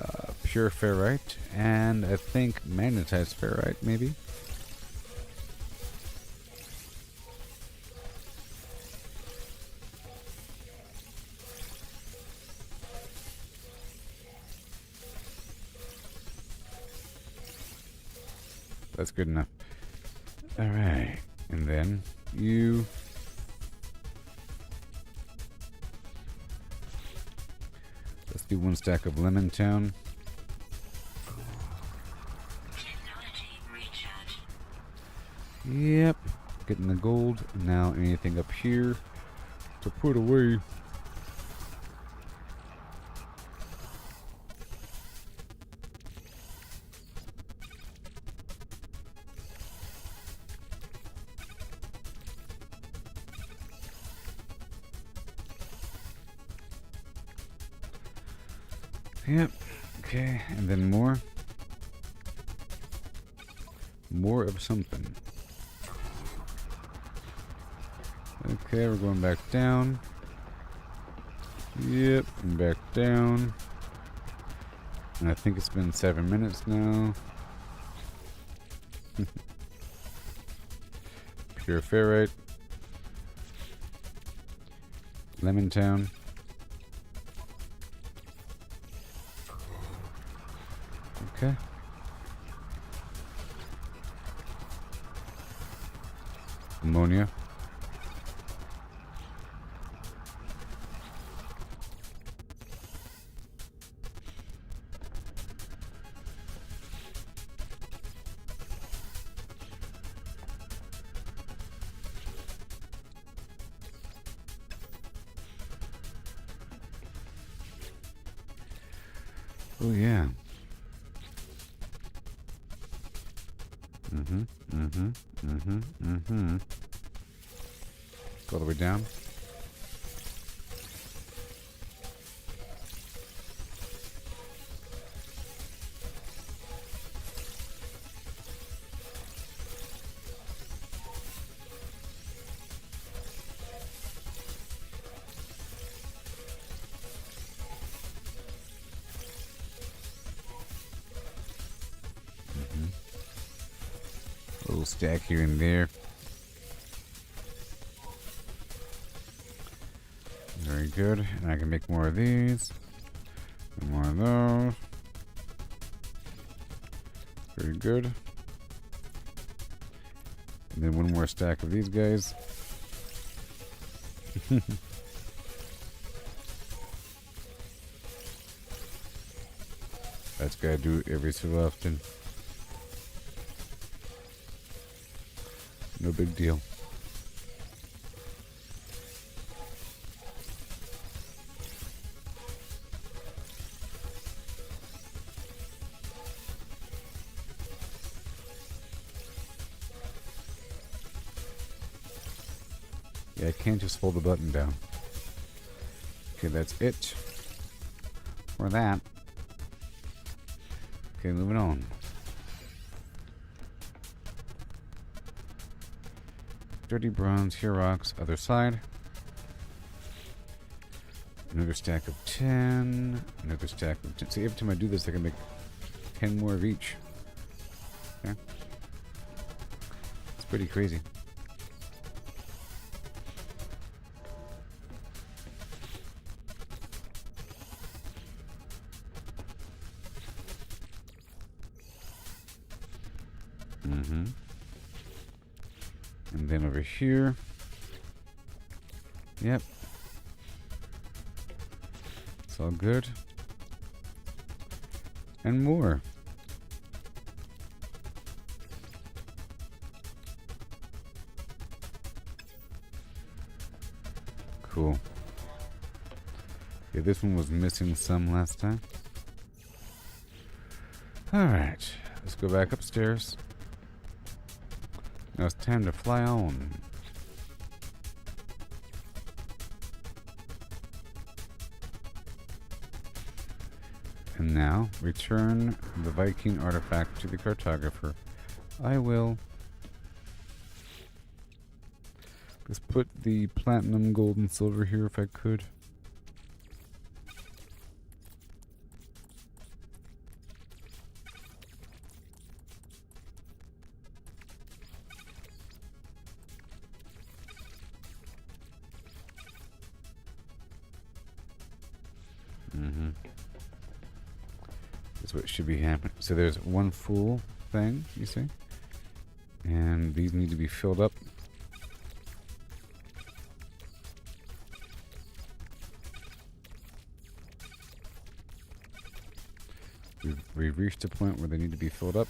pure ferrite, and I think magnetized ferrite, maybe? That's good enough. Alright, and then you... Let's do one stack of Lemon Town. Technology recharge. Yep, getting the gold. Now anything up here to put away. Yep. Okay, and then more. More of something. Okay, we're going back down. Yep, and back down. And I think it's been 7 minutes now. Pure ferrite. Lemon Town. Okay. Ammonia. Oh yeah. Go all the way down. A little stack here and there. Very good. And I can make more of these. And more of those. Very good. And then one more stack of these guys. That's gotta do it every so often. No big deal. Yeah, I can't just hold the button down. Okay, that's it for that. Okay, moving on. Dirty bronze, here rocks, other side. Another stack of 10. Another stack of 10. See, every time I do this, I can make 10 more of each. Okay? It's pretty crazy. And then over here. Yep. It's all good. And more. Cool. Yeah, this one was missing some last time. Alright. Let's go back upstairs. Now it's time to fly on. And now, return the Viking artifact to the cartographer. I will. Let's put the platinum, gold, and silver here if I could. That's what should be happening. So there's one full thing, you see? And these need to be filled up. We've reached a point where they need to be filled up.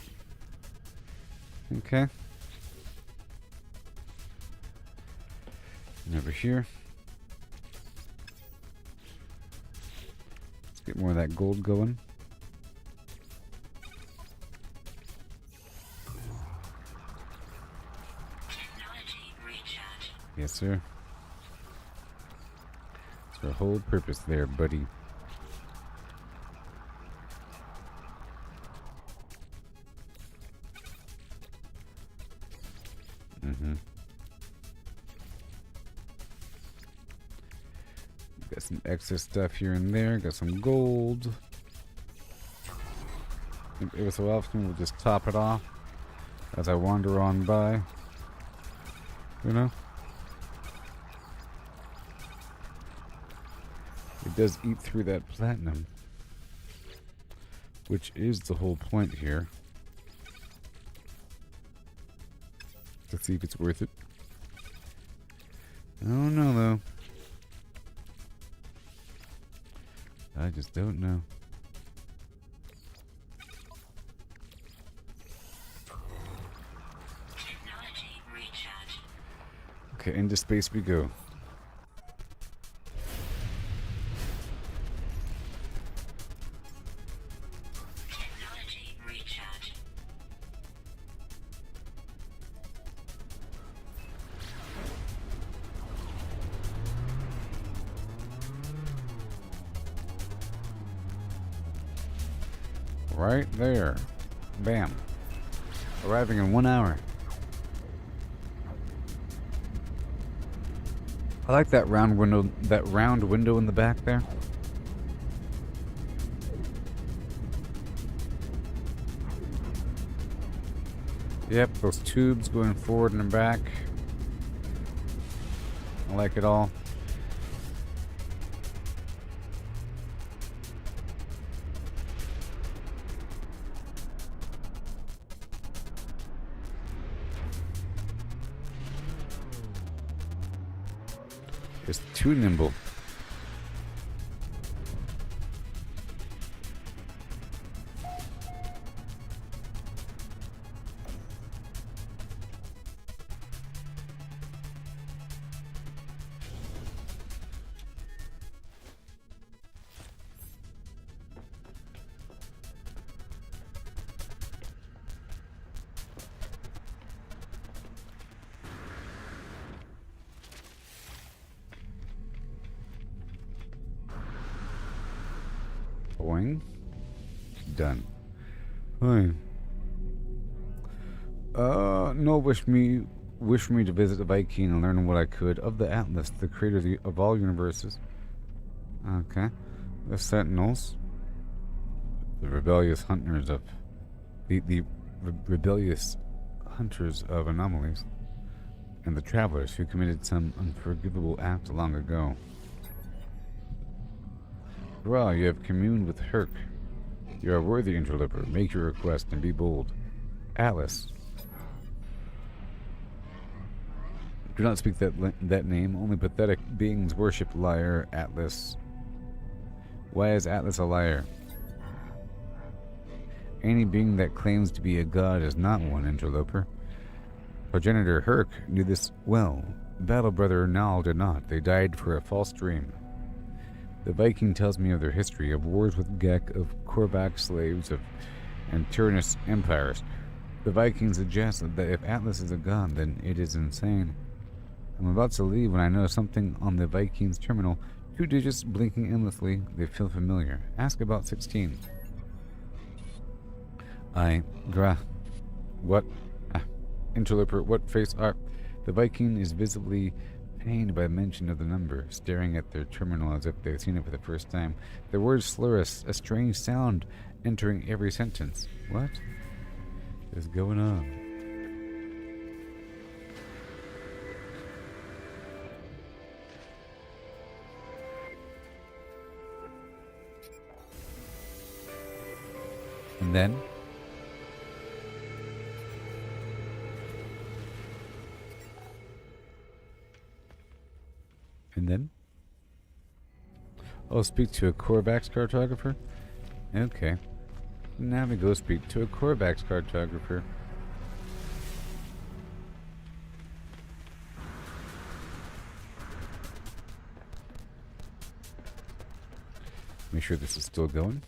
Okay. And over here. Let's get more of that gold going. Technology recharge. Yes, sir. That's our whole purpose there, buddy. Got some excess stuff here and there. Got some gold. Every so often we'll just top it off as I wander on by. You know? It does eat through that platinum, which is the whole point here. To see if it's worth it. I don't know, though. I just don't know. Technology recharge. Okay, into space we go. Technology recharge. Right there. Bam. Arriving in 1 hour. I like that round window in the back there. Yep, those tubes going forward and back. I like it all. It's too nimble. Boing. Done. Hi. No, wish me to visit the Viking and learn what I could of the Atlas, the creator of all universes. Okay. The Sentinels. The rebellious hunters of the rebellious hunters of anomalies. And the travelers who committed some unforgivable act long ago. Hurrah, you have communed with Herc. You are worthy, interloper. Make your request and be bold. Atlas. Do not speak that name. Only pathetic beings worship liar, Atlas. Why is Atlas a liar? Any being that claims to be a god is not one, interloper. Progenitor Herc knew this well. Battle brother Nal did not. They died for a false dream. The Viking tells me of their history, of wars with Gek, of Korvac slaves, and tyrannous empires. The Viking suggests that if Atlas is a god, then it is insane. I'm about to leave when I know something on the Viking's terminal. 2 digits blinking endlessly. They feel familiar. Ask about 16. What? Interloper, what face are... The Viking is visibly pained by mention of the number, staring at their terminal as if they've seen it for the first time. Their words slur a strange sound entering every sentence. What is going on? And then oh, speak to a Korvax cartographer? Okay. Now we go speak to a Korvax cartographer. Make sure this is still going.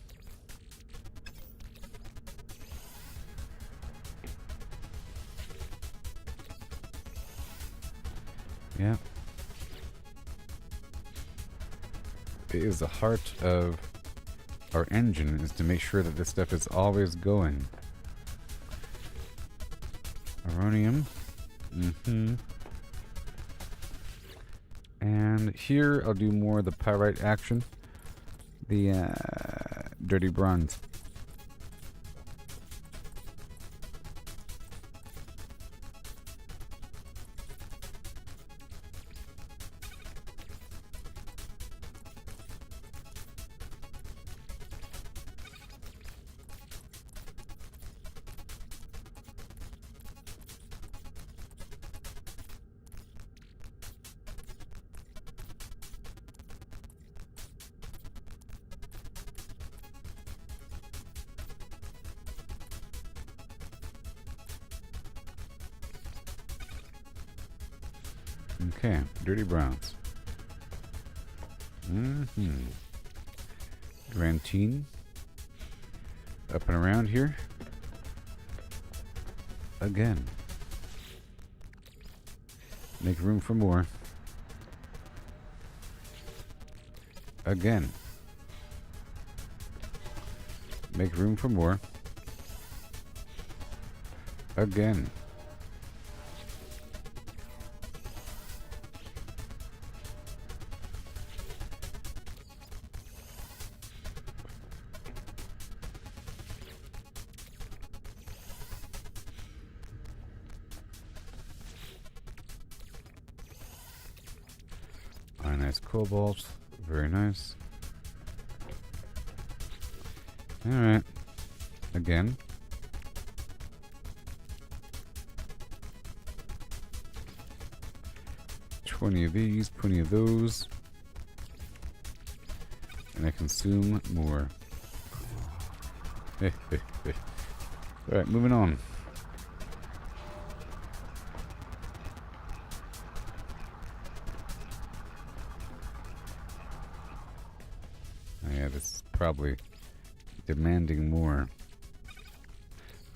Yeah. It is the heart of our engine, is to make sure that this stuff is always going. Aronium. And here I'll do more of the pyrite action. The dirty bronze. Okay, dirty browns. Grantine. Up and around here. Again. Make room for more. Again. Make room for more. Again. Nice cobalt, very nice. Alright, again. $20 of these, 20 of those. And I consume more. Alright, moving on. Probably demanding more.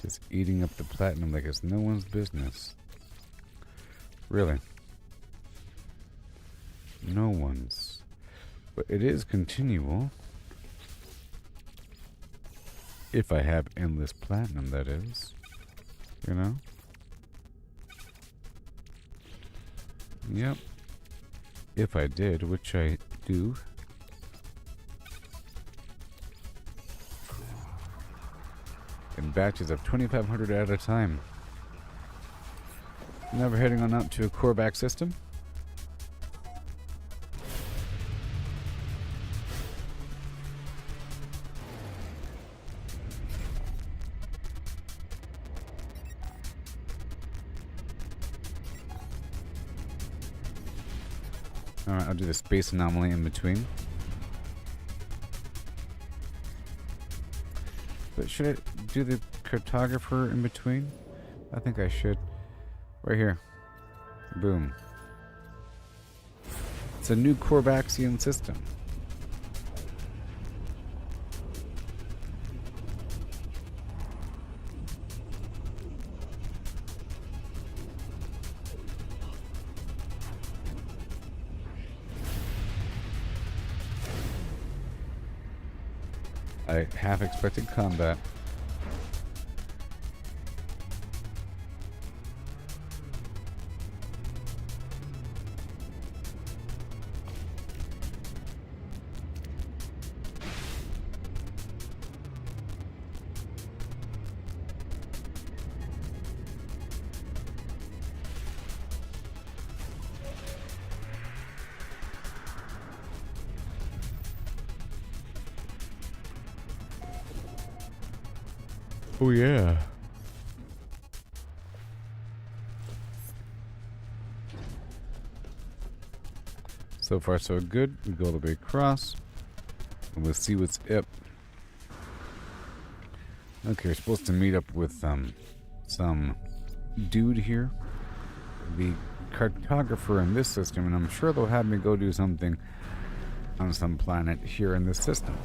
Just eating up the platinum like it's no one's business. Really. No one's. But it is continual. If I have endless platinum, that is. You know? Yep. If I did, which I do. In batches of 2,500 at a time. Now we're heading on out to a Korvax system. Alright, I'll do the space anomaly in between. But should I do the cartographer in between? I think I should. Right here. Boom. It's a new Korvaxian system. I half expected combat. Oh yeah. So far so good. We go all the way across. And we'll see what's up. Okay, we're supposed to meet up with some dude here. The cartographer in this system, and I'm sure they'll have me go do something on some planet here in this system.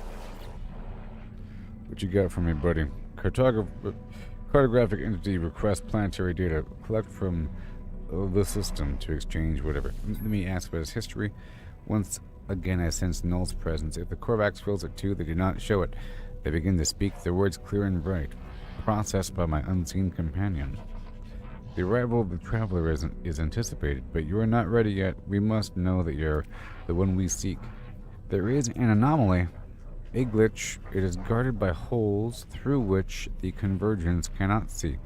What you got for me, buddy? Cartographic entity requests planetary data. Collect from the system to exchange whatever. Let me ask about his history. Once again, I sense Null's presence. If the Korvax feels it too, they do not show it. They begin to speak, their words clear and bright, processed by my unseen companion. The arrival of the traveler is anticipated, but you are not ready yet. We must know that you're the one we seek. There is an anomaly, a glitch. It is guarded by holes through which the convergence cannot see.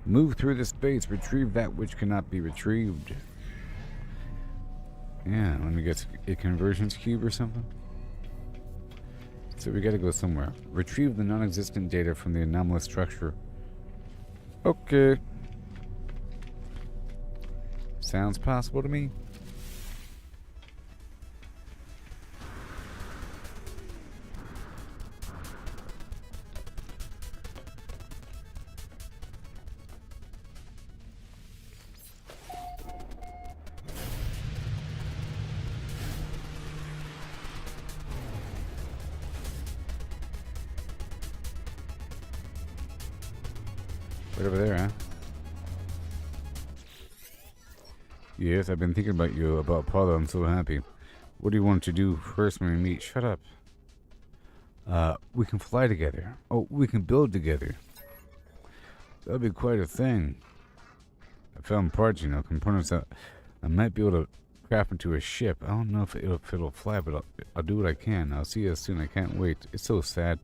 Move through the space, retrieve that which cannot be retrieved. Yeah, let me get a convergence cube or something. So we gotta go somewhere. Retrieve the non-existent data from the anomalous structure. Okay. Sounds possible to me. Right over there, huh? Yes, I've been thinking about you, about Paulo. I'm so happy. What do you want to do first when we meet? Shut up. We can fly together. Oh, we can build together. That'll be quite a thing. I found parts, you know, components that I might be able to craft into a ship. I don't know if it'll fly, but I'll do what I can. I'll see you soon. I can't wait. It's so sad.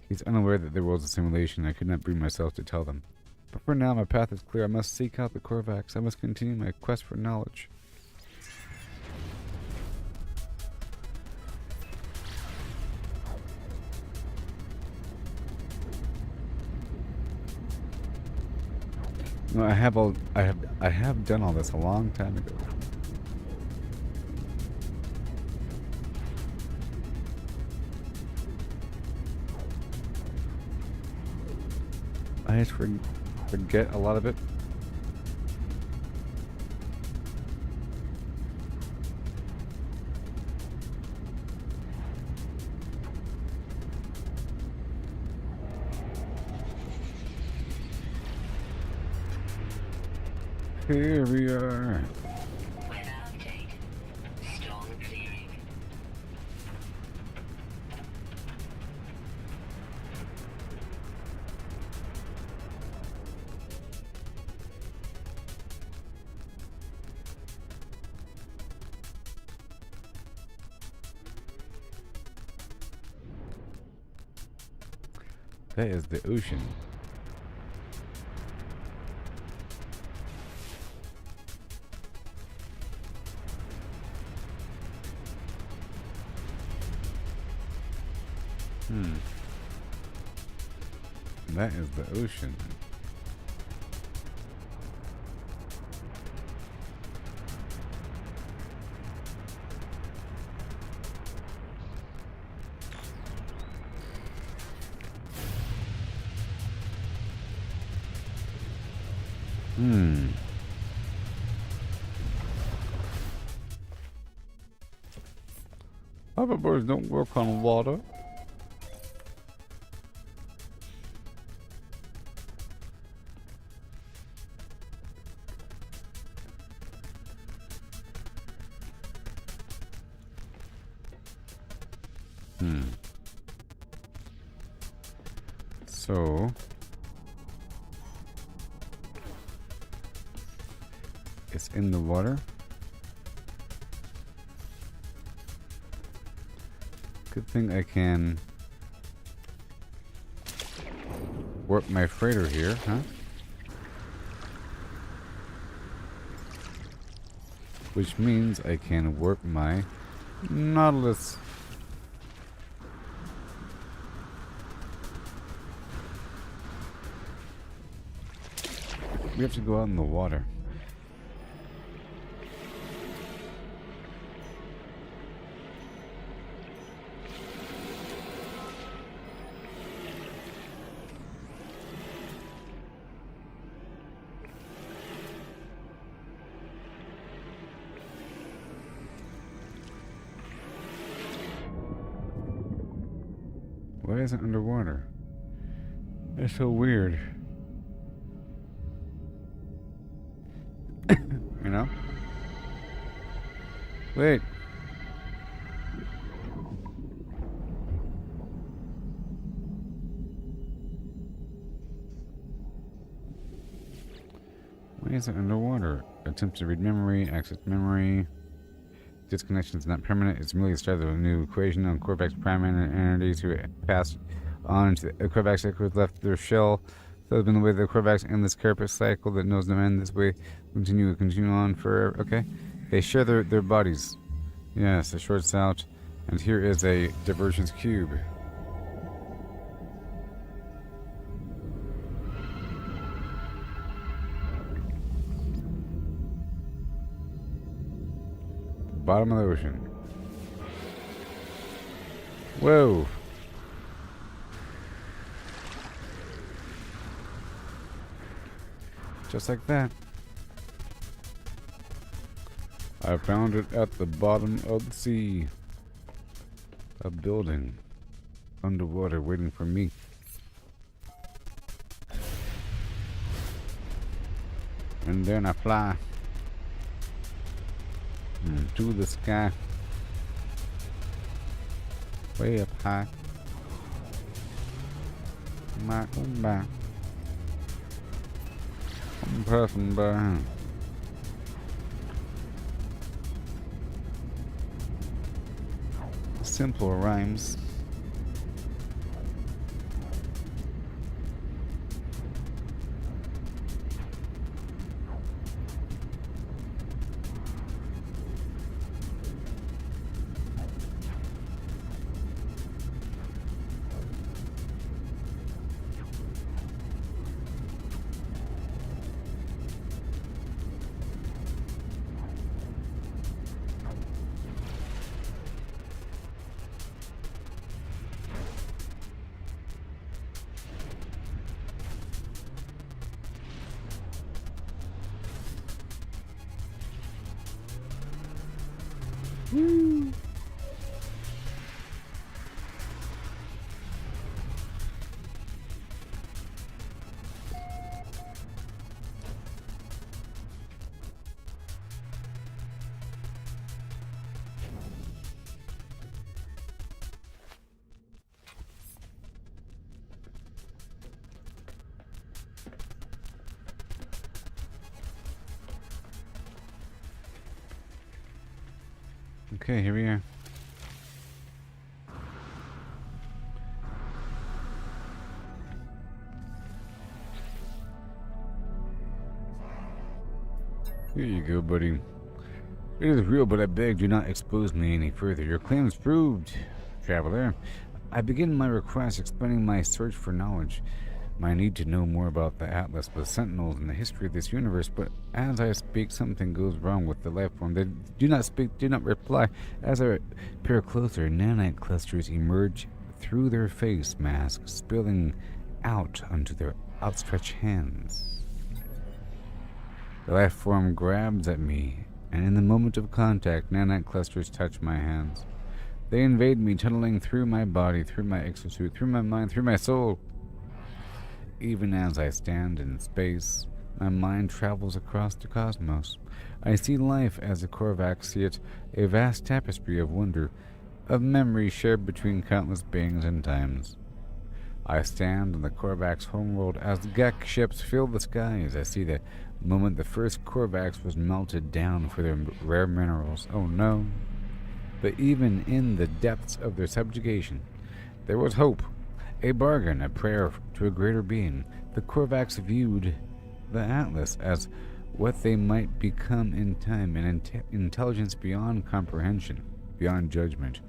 He's unaware that the world's a simulation. I could not bring myself to tell them. But for now, my path is clear. I must seek out the Korvax. I must continue my quest for knowledge. No, I have done all this a long time ago. I just forget a lot of it. Here we are. Weather update. Storm clearing. That is the ocean. That is the ocean. Hoverboards don't work on water. So it's in the water. Good thing I can warp my freighter here, huh? Which means I can warp my Nautilus. We have to go out in the water. Why is it underwater? That's so weird. You know? Wait. Why is it underwater? Attempt to read memory, access memory. Disconnection is not permanent. It's merely the start of a new equation on Korvax prime entities who passed on to the Korvax echoes left their shell. So has been the way the Korvax endless carapace cycle that knows no end. This way continue on forever. Okay. They share their bodies. Yes, it shorts out. And here is a divergence cube. Bottom of the ocean. Whoa. Just like that. I found it at the bottom of the sea. A building underwater waiting for me. And then I fly to the sky, way up high. My own back. I'm passing by. Simple rhymes. Woo. Okay, here we are. Here you go, buddy. It is real, but I beg, do not expose me any further. Your claim is proved, traveler. I begin my request explaining my search for knowledge, my need to know more about the Atlas, the Sentinels, and the history of this universe. But as I speak, something goes wrong with the life form. They do not speak, do not reply. As I peer closer, nanite clusters emerge through their face masks, spilling out onto their outstretched hands. The life form grabs at me, and in the moment of contact, nanite clusters touch my hands. They invade me, tunneling through my body, through my exosuit, through my mind, through my soul. Even as I stand in space, my mind travels across the cosmos. I see life as the Korvax see it, a vast tapestry of wonder, of memory shared between countless beings and times. I stand in the Korvax homeworld as Gek ships fill the skies. I see the moment the first Korvax was melted down for their rare minerals. Oh no. But even in the depths of their subjugation, there was hope. A bargain, a prayer to a greater being. The Korvax viewed the Atlas as what they might become in time, an intelligence beyond comprehension, beyond judgment.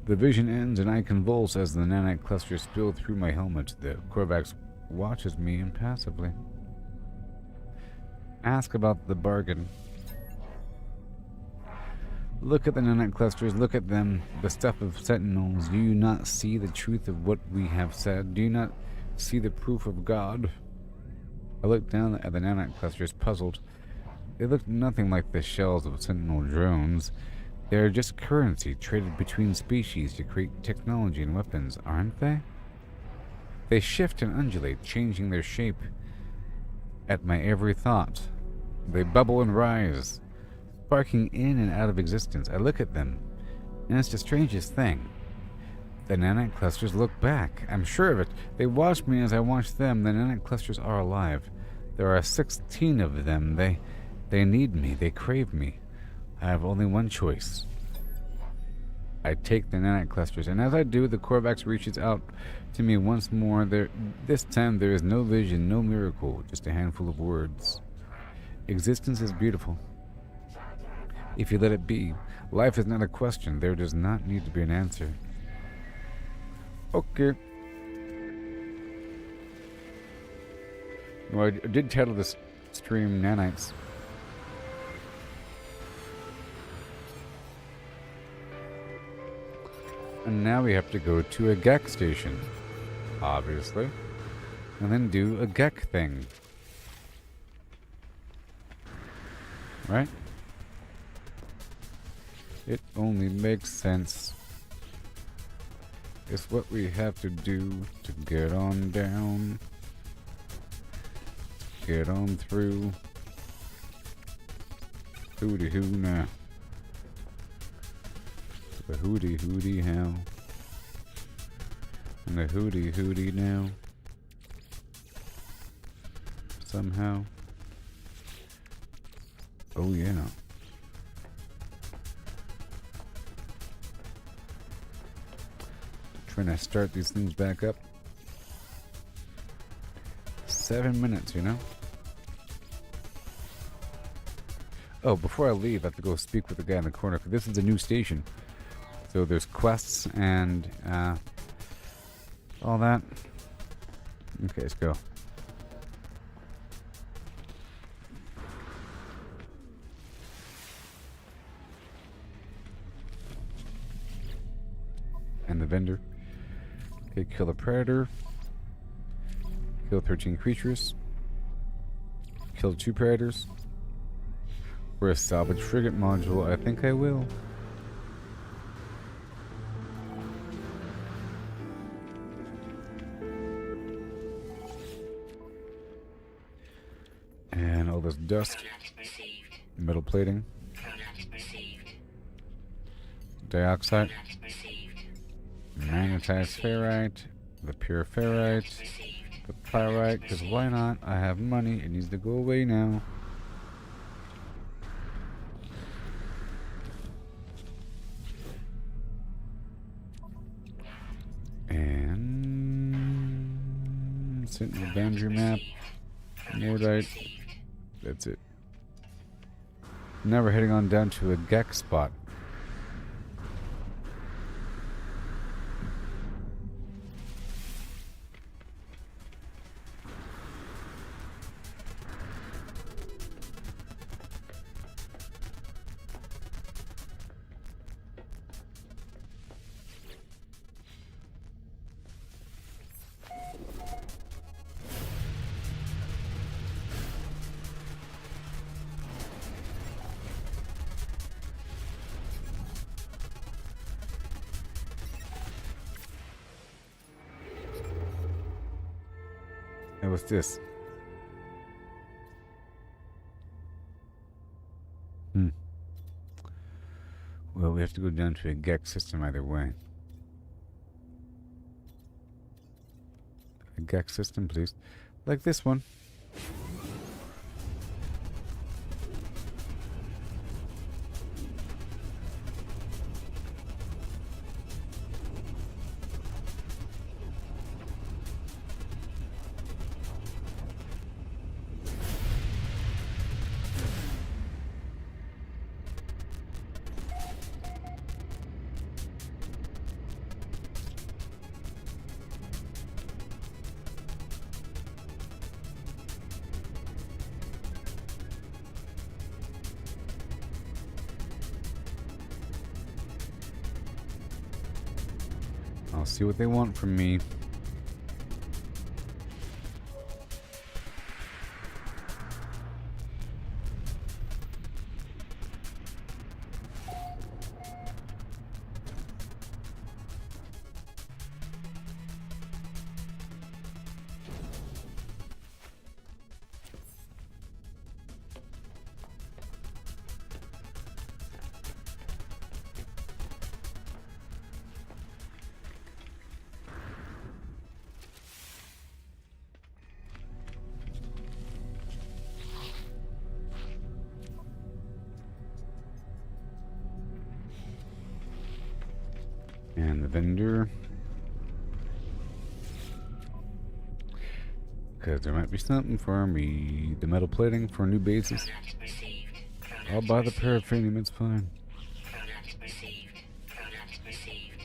The vision ends and I convulse as the nanite clusters spill through my helmet. The Korvax watches me impassively. ask about the bargain. Look at the nanite clusters, look at them, the stuff of sentinels. Do you not see the truth of what we have said? Do you not see the proof of God? I looked down at the nanite clusters, puzzled. They looked nothing like the shells of sentinel drones. They are just currency traded between species to create technology and weapons, aren't they? They shift and undulate, changing their shape at my every thought. They bubble and rise, sparking in and out of existence. I look at them, and it's the strangest thing. The nanite clusters look back. I'm sure of it. They watch me as I watch them. The nanite clusters are alive. There are 16 of them. They need me. They crave me. I have only one choice. I take the nanite clusters, and as I do, the Korvax reaches out to me once more. This time there is no vision, no miracle, just a handful of words. Existence is beautiful. If you let it be, life is not a question. There does not need to be an answer. Okay. Well, I did title this stream Nanites. And now we have to go to a Gek station, obviously, and then do a Gek thing. Right? It only makes sense. It's what we have to do to get on down. Get on through. Hooty hoo now. The hooty hooty how. And the hooty hooty now. Somehow. Oh yeah. Trying to start these things back up. 7 minutes, you know? Oh, before I leave, I have to go speak with the guy in the corner, because this is a new station. So there's quests and all that. Okay, let's go. And the vendor. Okay, kill a predator. Kill 13 creatures. Kill 2 predators. For a salvage frigate module, I think I will. And all this dust. Metal plating. Dioxide. Magnetized ferrite. The pure ferrite. The pyrite, because why not? I have money. It needs to go away now. And Sentinel boundary map. Nordite. That's it. Now we're heading on down to a Gek spot. Hey, what's this? Well, we have to go down to a Gek system either way. A Gek system, please. Like this one. I'll see what they want from me. And the vendor. Because there might be something for me. The metal plating for new bases. Product received. I'll buy the paraffinium, it's fine. Product received. Product received.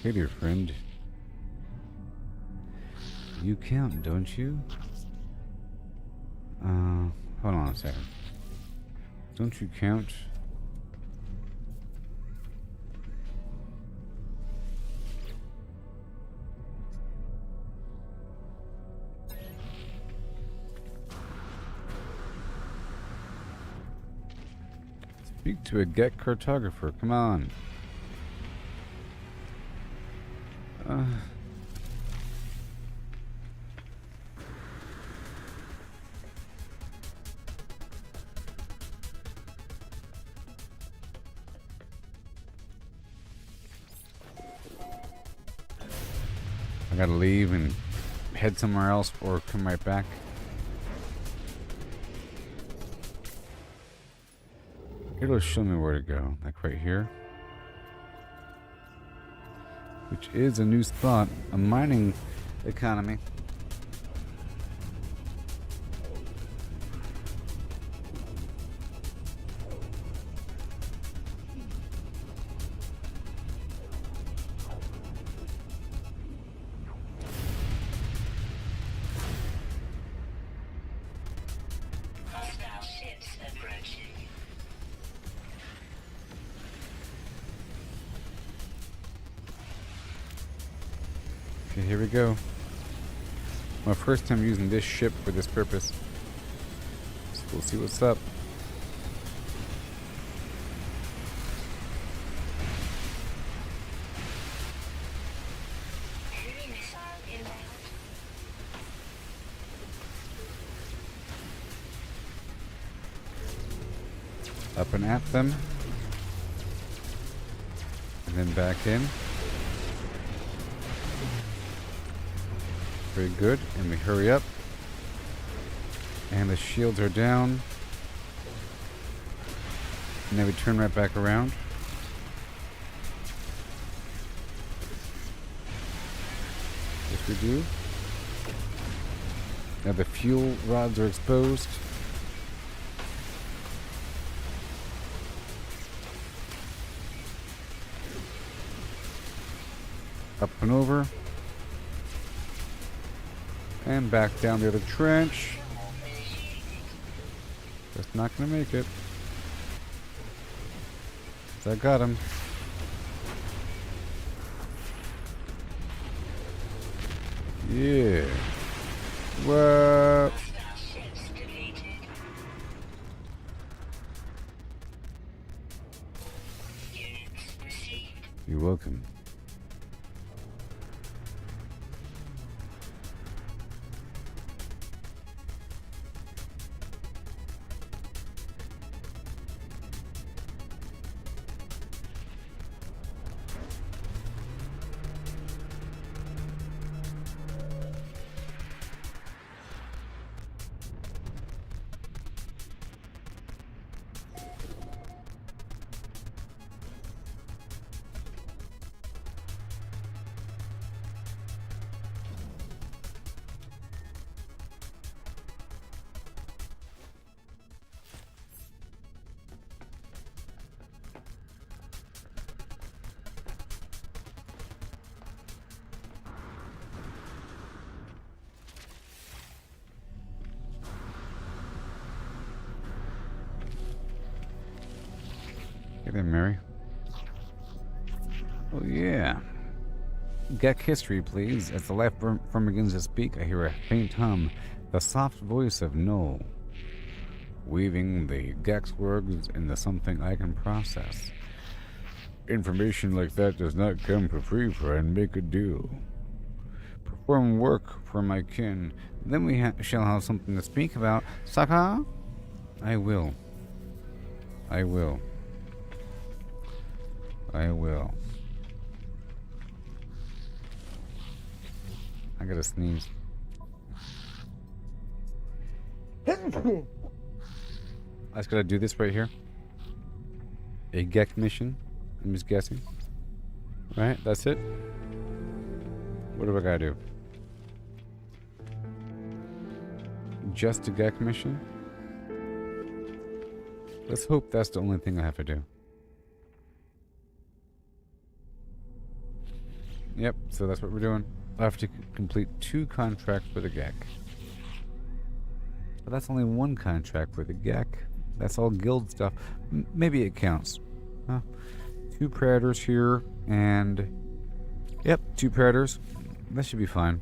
Hey dear friend. You count, don't you? Hold on a second. Don't you count? Speak to a get cartographer. Come on. I gotta leave and head somewhere else or come right back. It'll show me where to go, like right here. Which is a new spot, a mining economy. Hostile ships approaching. Okay, here we go. My first time using this ship for this purpose. So we'll see what's up. Enemy missile inbound. Up and at them. And then back in. Very good. And we hurry up. And the shields are down. And then we turn right back around. Yes, we do. Now the fuel rods are exposed. Up and over. And back down the other trench. Just not gonna make it. 'Cause I got him. Yeah. What? Hostile ships deleted. Units received. You're welcome. Hey there, Mary. Oh, yeah. Gek history, please. As the life form begins to speak, I hear a faint hum, the soft voice of Noel, weaving the Gek's words into something I can process. Information like that does not come for free, friend. Make a deal. Perform work for my kin. Then we shall have something to speak about. Sucker? I will. I will. I will. I gotta sneeze. I just gotta do this right here. A Gek mission. I'm just guessing. Right? That's it? What do I gotta do? Just a Gek mission? Let's hope that's the only thing I have to do. Yep, so that's what we're doing. I have to complete 2 contracts for the Gek. But that's only 1 contract for the Gek. That's all guild stuff. Maybe it counts. Huh? 2 predators here, and... Yep, 2 predators. That should be fine.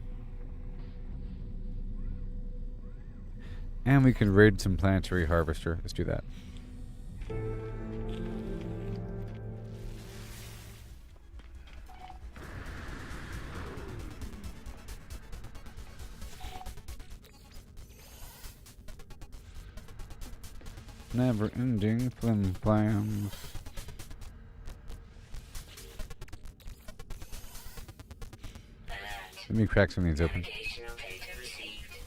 And we can raid some planetary harvester. Let's do that. Never-ending flim-flams. Let me crack some of these open. Navigational data received.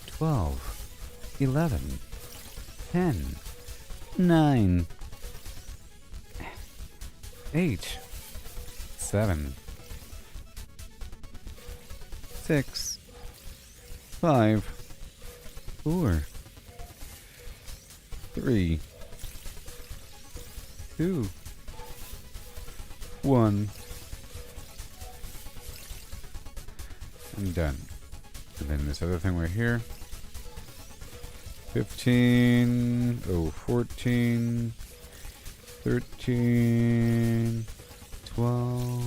12, 11, 10, 9, 8, 7, 6, 5, 4, 3, 2, 1. I'm done. And then this other thing right here. 15, 14, 13, 12.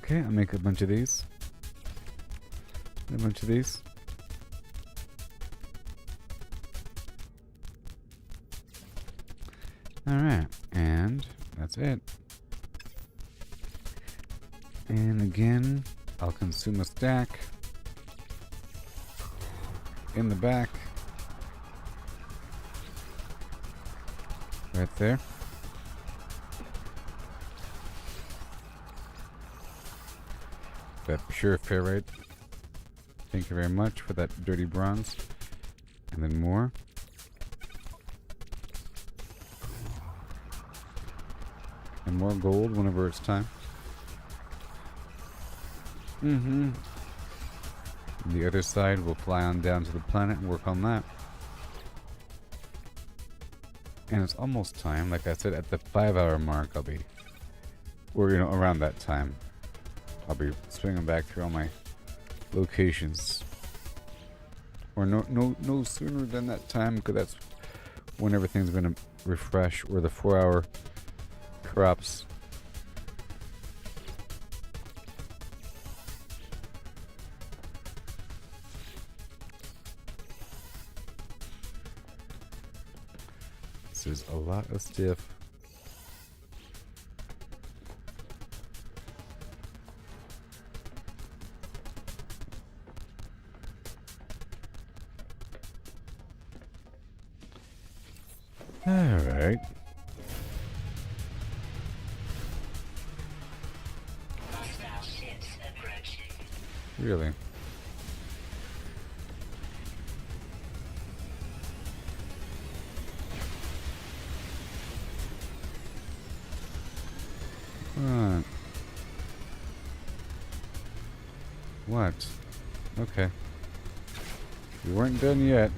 Okay, I'll make a bunch of these. A bunch of these. Alright, and that's it. And again, I'll consume a stack. In the back. Right there. That pure ferrite. Thank you very much for that dirty bronze. And then more. And more gold whenever it's time. The other side will fly on down to the planet and work on that. And it's almost time, like I said, at the 5-hour mark I'll be, or around that time, I'll be swinging back through all my locations. Or no sooner than that time, because that's when everything's gonna refresh, or the 4-hour crops. This is a lot of stuff. Alright. Hostile ships approaching. Really? What? What? Okay. We weren't done yet.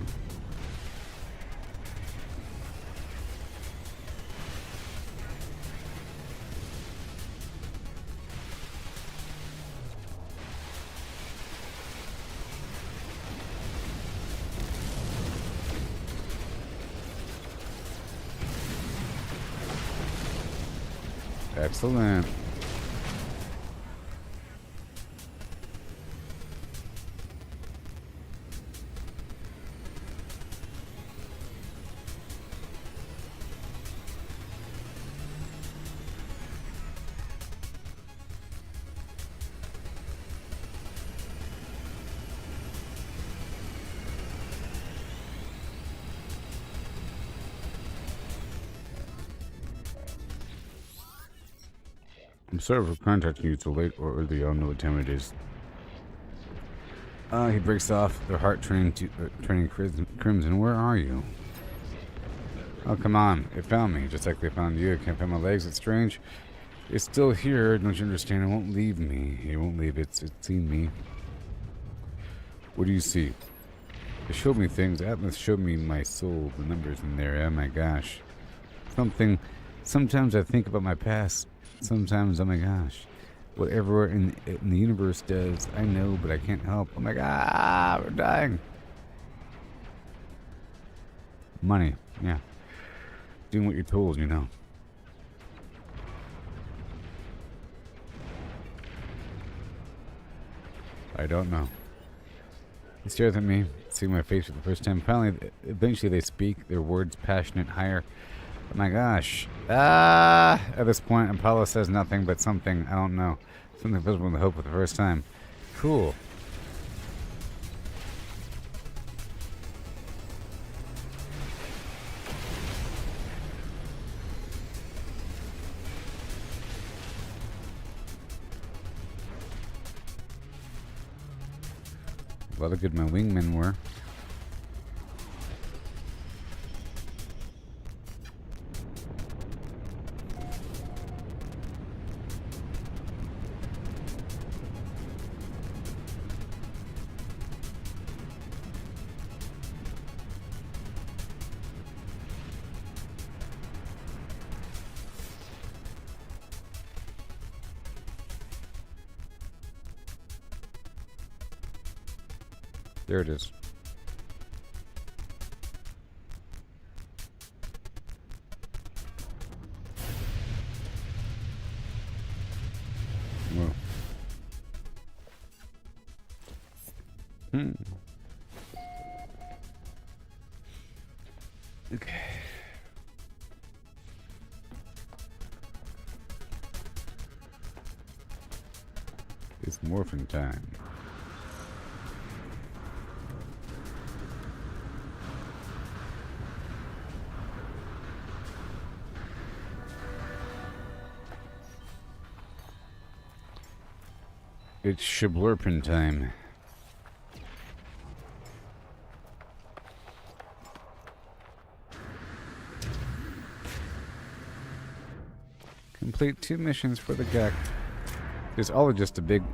Excellent. I'm sorry for contacting you so late or early. I don't know what time it is. He breaks off, their heart turning crimson. Where are you? Oh, come on. It found me, just like they found you. I can't find my legs. It's strange. It's still here. Don't you understand? It won't leave me. It won't leave. It's seen me. What do you see? It showed me things. Atlas showed me my soul. The numbers in there. Oh my gosh. Something. Sometimes I think about my past. Sometimes, oh my gosh. Whatever in the universe does, I know, but I can't help. Oh my god, we're dying. Money, yeah. Doing what you're told, you know. I don't know. He stares at me, seeing my face for the first time. Finally, eventually they speak, their words passionate, higher. Oh my gosh. At this point, Apollo says nothing but something, I don't know. Something visible in the hope for the first time. Cool. A lot of good my wingmen were. There it is. Whoa. Okay. It's morphin' time. It's shablurpin time. Complete 2 missions for the Gek. It's all just a big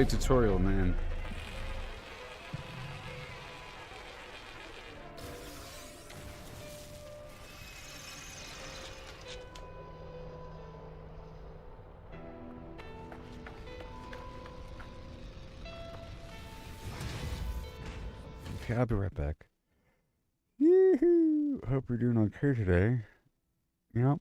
tutorial, man. Okay, I'll be right back. Yoo-hoo! Hope you're doing okay today. Yep.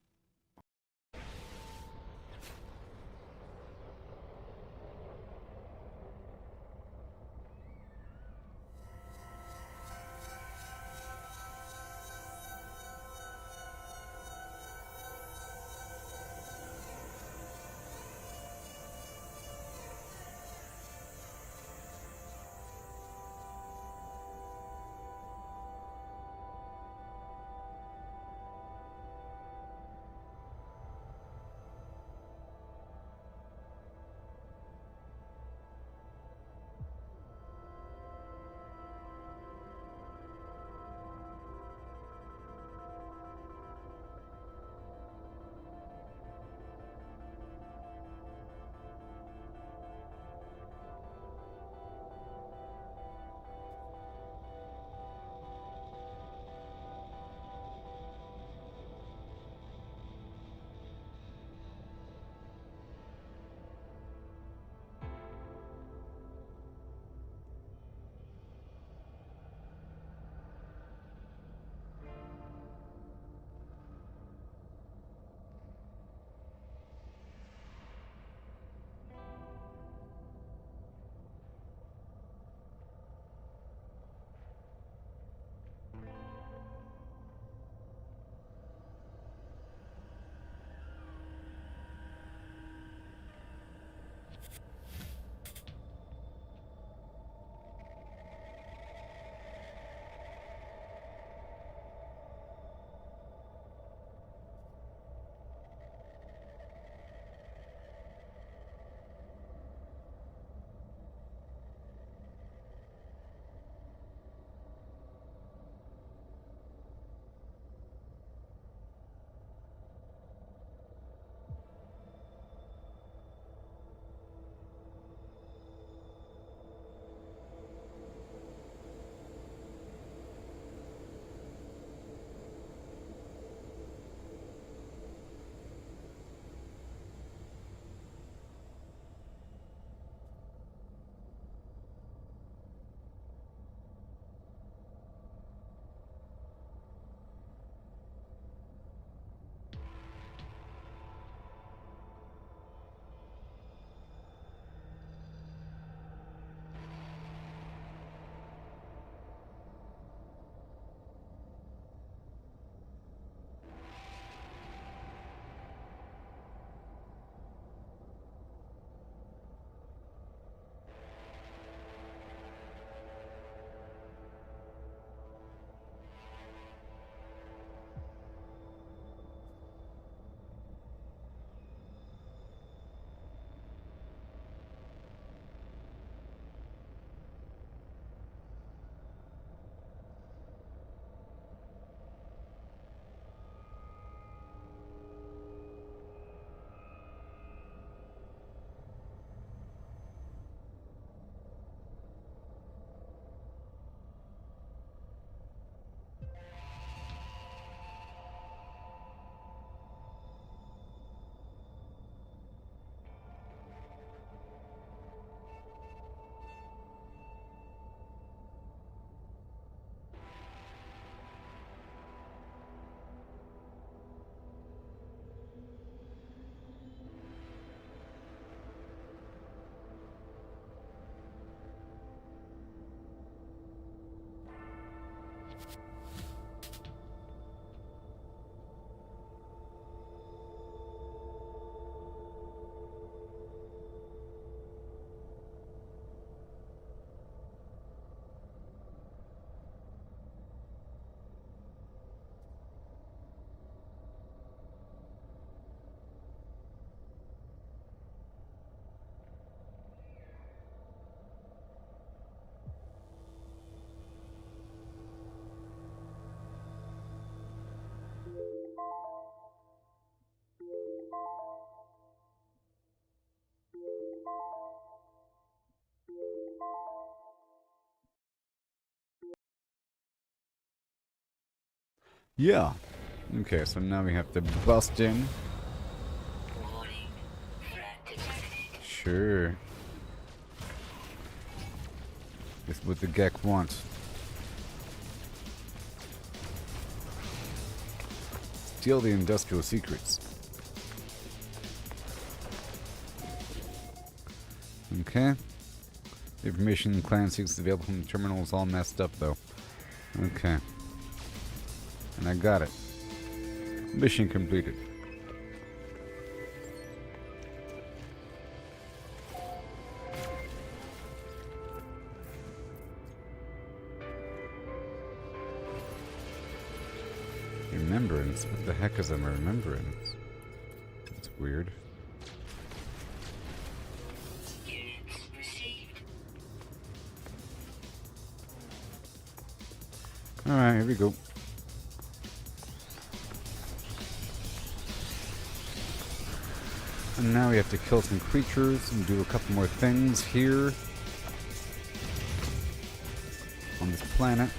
Yeah. Okay, so now we have to bust in. Warning. Threat detected. Sure. That's what the Gek wants. Steal the industrial secrets. Okay. The information the clan seeks is available from the terminal is all messed up though. Okay. And I got it. Mission completed. Remembrance? What the heck is a remembrance? That's weird. Units received. Alright, here we go. And now we have to kill some creatures and do a couple more things here on this planet.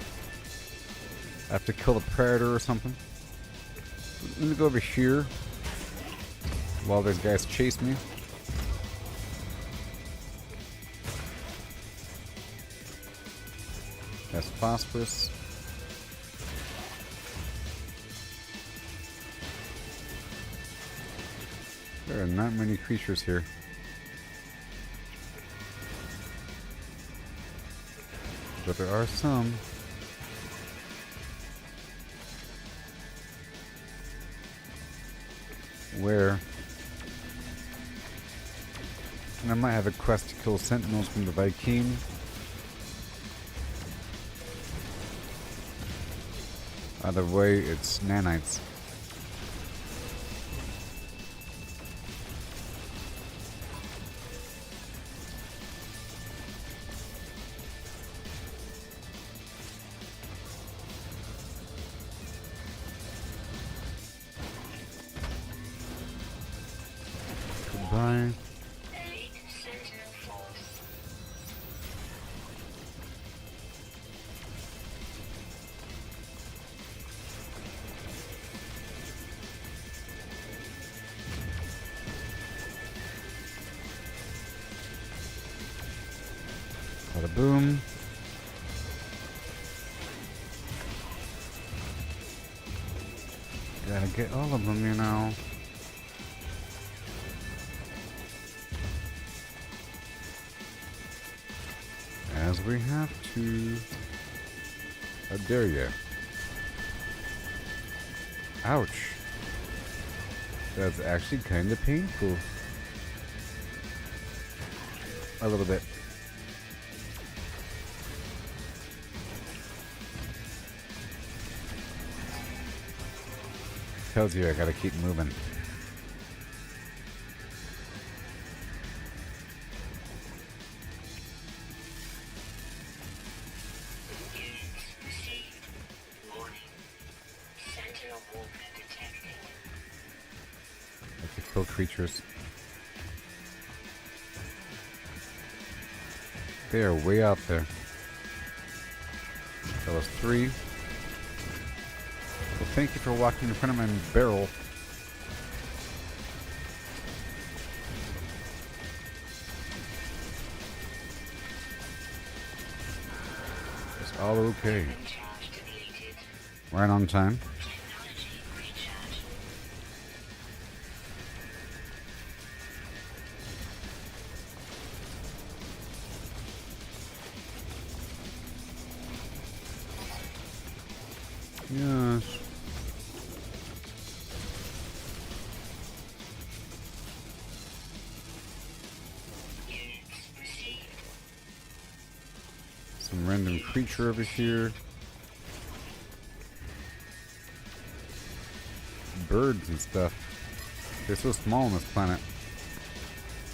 I have to kill the predator or something. Let me go over here while these guys chase me. That's phosphorus. There are not many creatures here. But there are some. Where? And I might have a quest to kill sentinels from the Viking. Either way, it's Nanites. Goodbye. Elite Sentinel Force. Bada boom. Gotta get all of them, you know. As we have to. How dare you? Ouch. That's actually kind of painful. A little bit. Tells you I gotta keep moving. Units received. Warning. Sentinel movement detected. I have to kill creatures. They are way out there. That was 3. Well, thank you for walking in front of my barrel. It's all okay. Charge depleted. Right on time. Technology recharge. Yes. Units received. Some random creature over here. Birds and stuff. They're so small on this planet.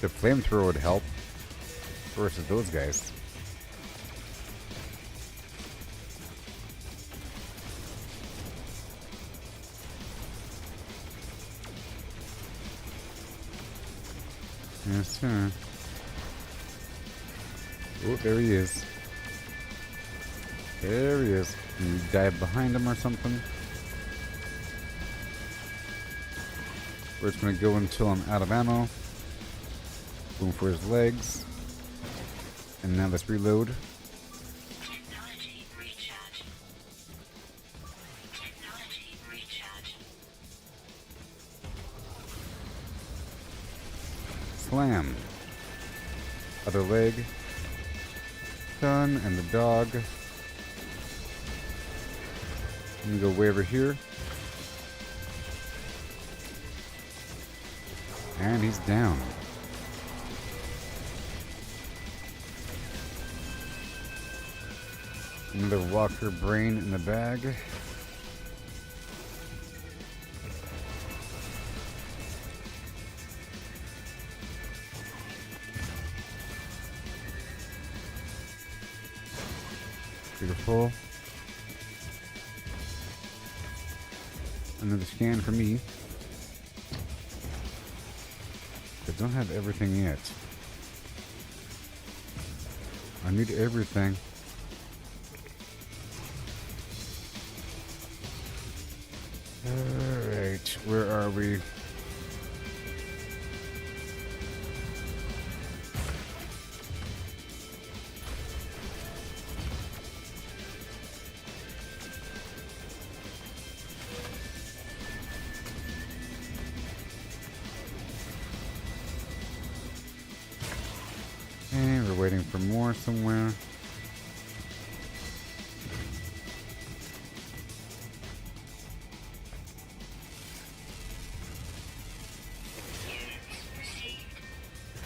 The flamethrower would help versus those guys. Yes, sir. Oh, there he is. There he is. Can you dive behind him or something? We're just gonna go until I'm out of ammo. Going for his legs. And now let's reload. Technology recharge. Technology recharge. Slam. Other leg. Done. And the dog. I'm gonna go way over here. And he's down. Another walker brain in the bag. Beautiful. Another scan for me. I don't have everything yet. I need everything. Alright, where are we? And we're waiting for more somewhere.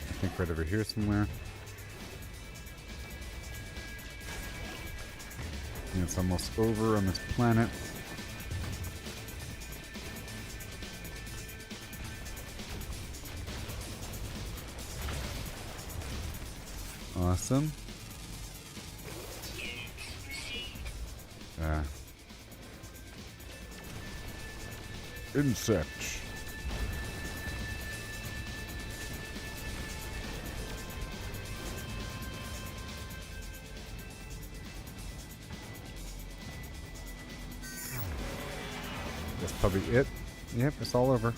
I think right over here somewhere. And it's almost over on this planet. Awesome. Insects. That's probably it. Yep, it's all over.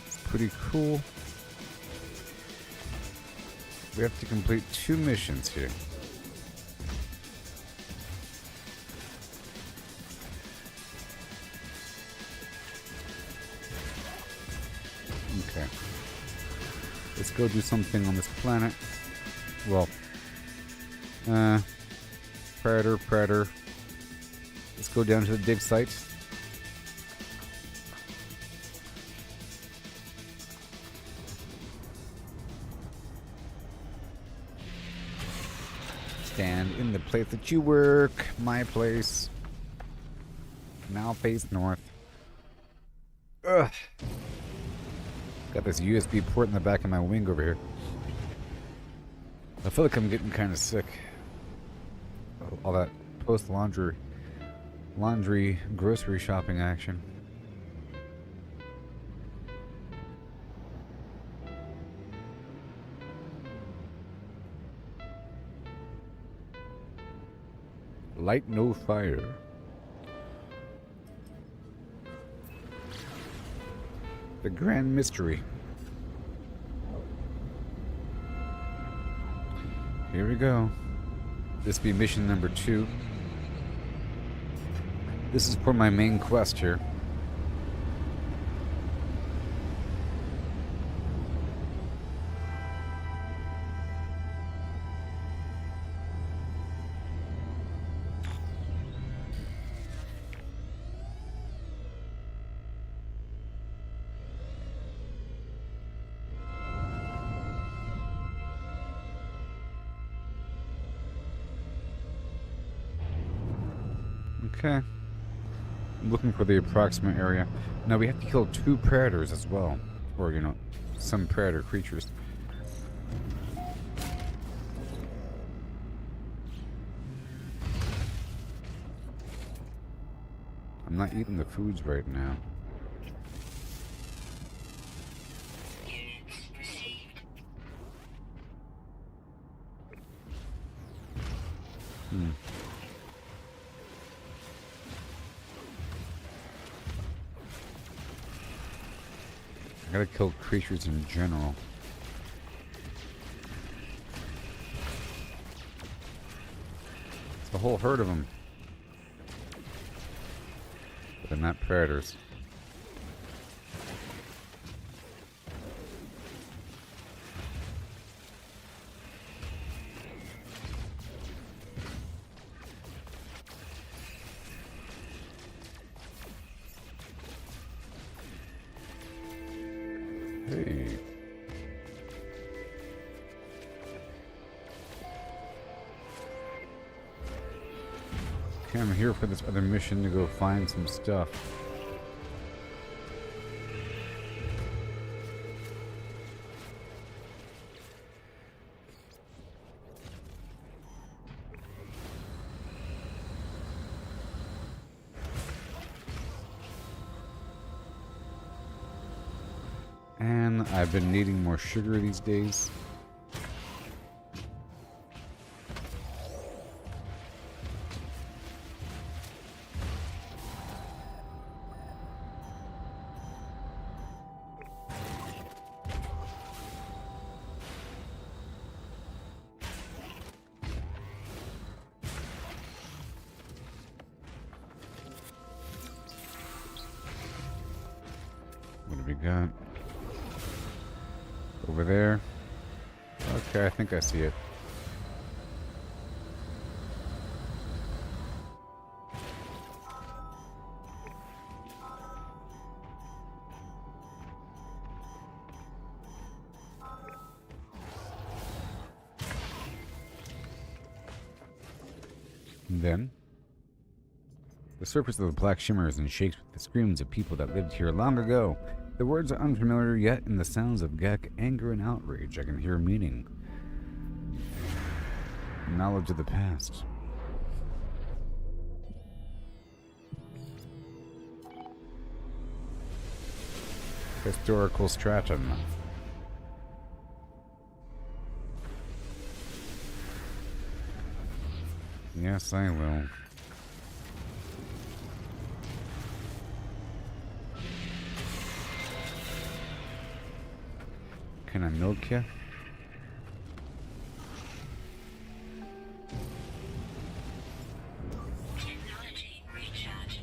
It's pretty cool. We have to complete 2 missions here. Okay. Let's go do something on this planet. Well, Predator. Let's go down to the dig site. Stand in the place that you work. My place. Now face north. Ugh. Got this USB port in the back of my wing over here. I feel like I'm getting kind of sick. All that post-laundry grocery shopping action. Light no fire. The grand mystery. Here we go. This be mission number 2. This is for my main quest here. Okay. I'm looking for the approximate area. Now we have to kill 2 predators as well. Or, you know, some predator creatures. I'm not eating the foods right now. I gotta kill creatures in general. It's a whole herd of them. But they're not predators. Hey. Okay, I'm here for this other mission to go find some stuff. And I've been needing more sugar these days. What have we got? Over there. Okay, I think I see it. And then, the surface of the black shimmers and shakes with the screams of people that lived here long ago. The words are unfamiliar, yet in the sounds of Gek, anger and outrage, I can hear meaning. Knowledge of the past. Historical stratum. Yes, I will. Can I milk you? Technology recharge.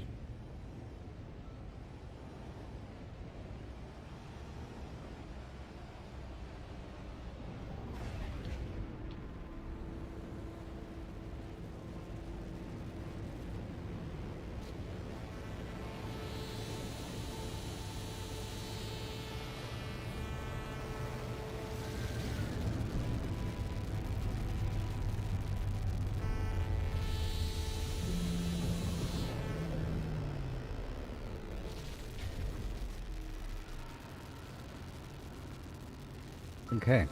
Okay.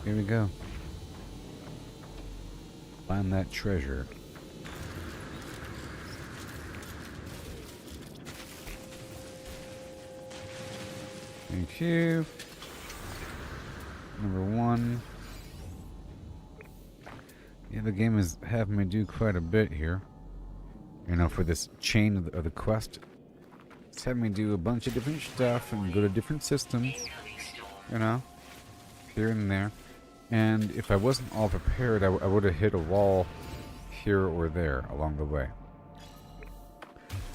Here we go. Find that treasure. Thank you. Number 1. Yeah, the game is having me do quite a bit here. You know, for this chain of the quest. It's having me do a bunch of different stuff and go to different systems. You know, here and there. And if I wasn't all prepared, I would have hit a wall here or there along the way.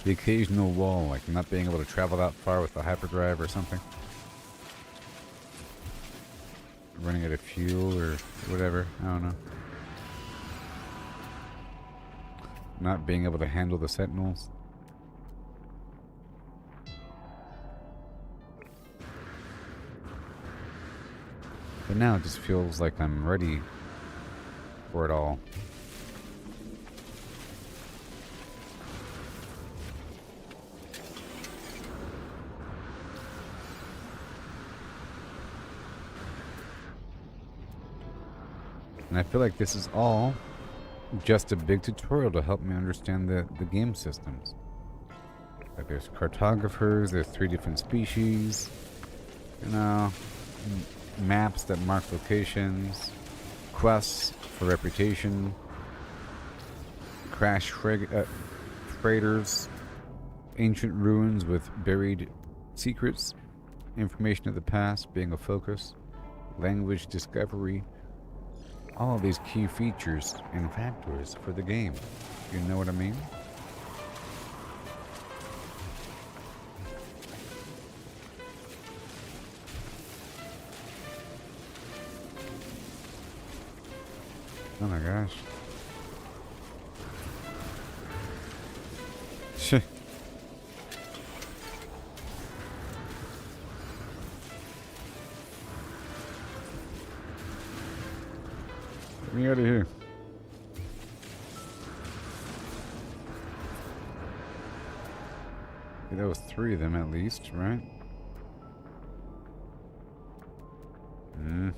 The occasional wall, like not being able to travel that far with the hyperdrive or something. Running out of fuel or whatever, I don't know. Not being able to handle the sentinels. But now it just feels like I'm ready for it all. And I feel like this is all just a big tutorial to help me understand the game systems. Like there's cartographers, there's 3 different species, you know, maps that mark locations, quests for reputation, crash freighters, ancient ruins with buried secrets, information of the past being a focus, language discovery, all of these key features and factors for the game. You know what I mean? Oh my gosh. Shit. Get me out of here. Yeah, that was 3 of them at least, right? Hmm.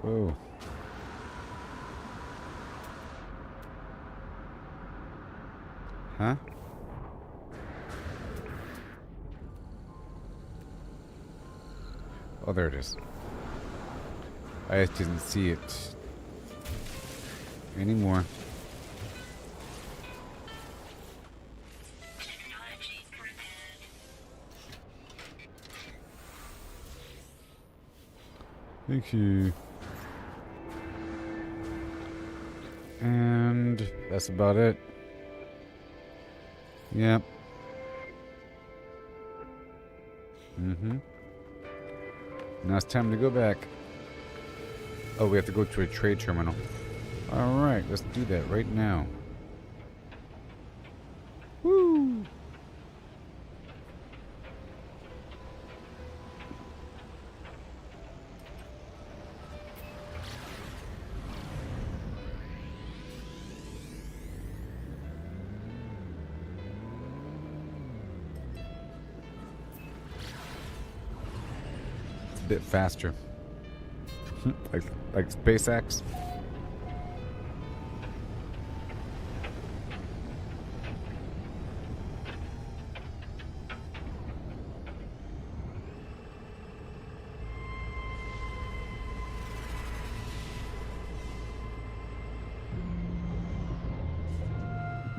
Whoa. Huh? Oh, there it is. I just didn't see it anymore. Technology prepared. Thank you. And that's about it. Yep. Mm-hmm. Now it's time to go back. Oh, we have to go to a trade terminal. Alright, let's do that right now. Woo! It's a bit faster. like SpaceX.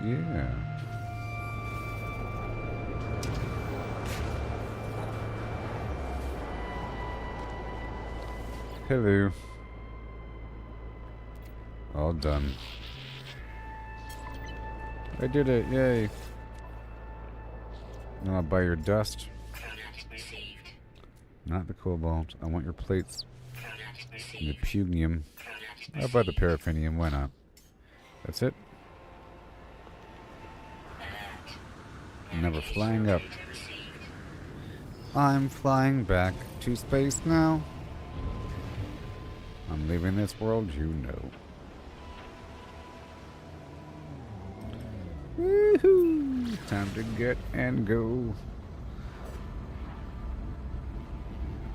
Yeah. Hello. All done. I did it, yay. Now I'll buy your dust. Product received. Not the cobalt. I want your plates. Product And the received. pugnium. Product I'll buy the received. paraffinium, why not? That's it. Alert. Never flying up. Data received. I'm flying back to space now. I'm leaving this world, you know. Woohoo! Time to get and go.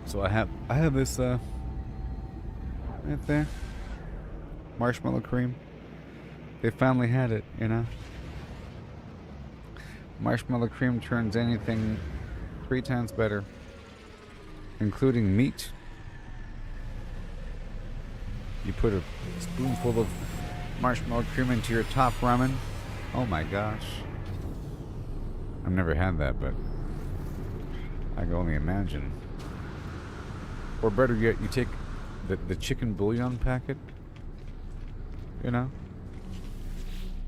So I have this right there. Marshmallow cream. They finally had it, you know. Marshmallow cream turns anything 3 times better, including meat. You put a spoonful of marshmallow cream into your top ramen. Oh my gosh. I've never had that, but I can only imagine. Or better yet, you take the chicken bouillon packet, you know,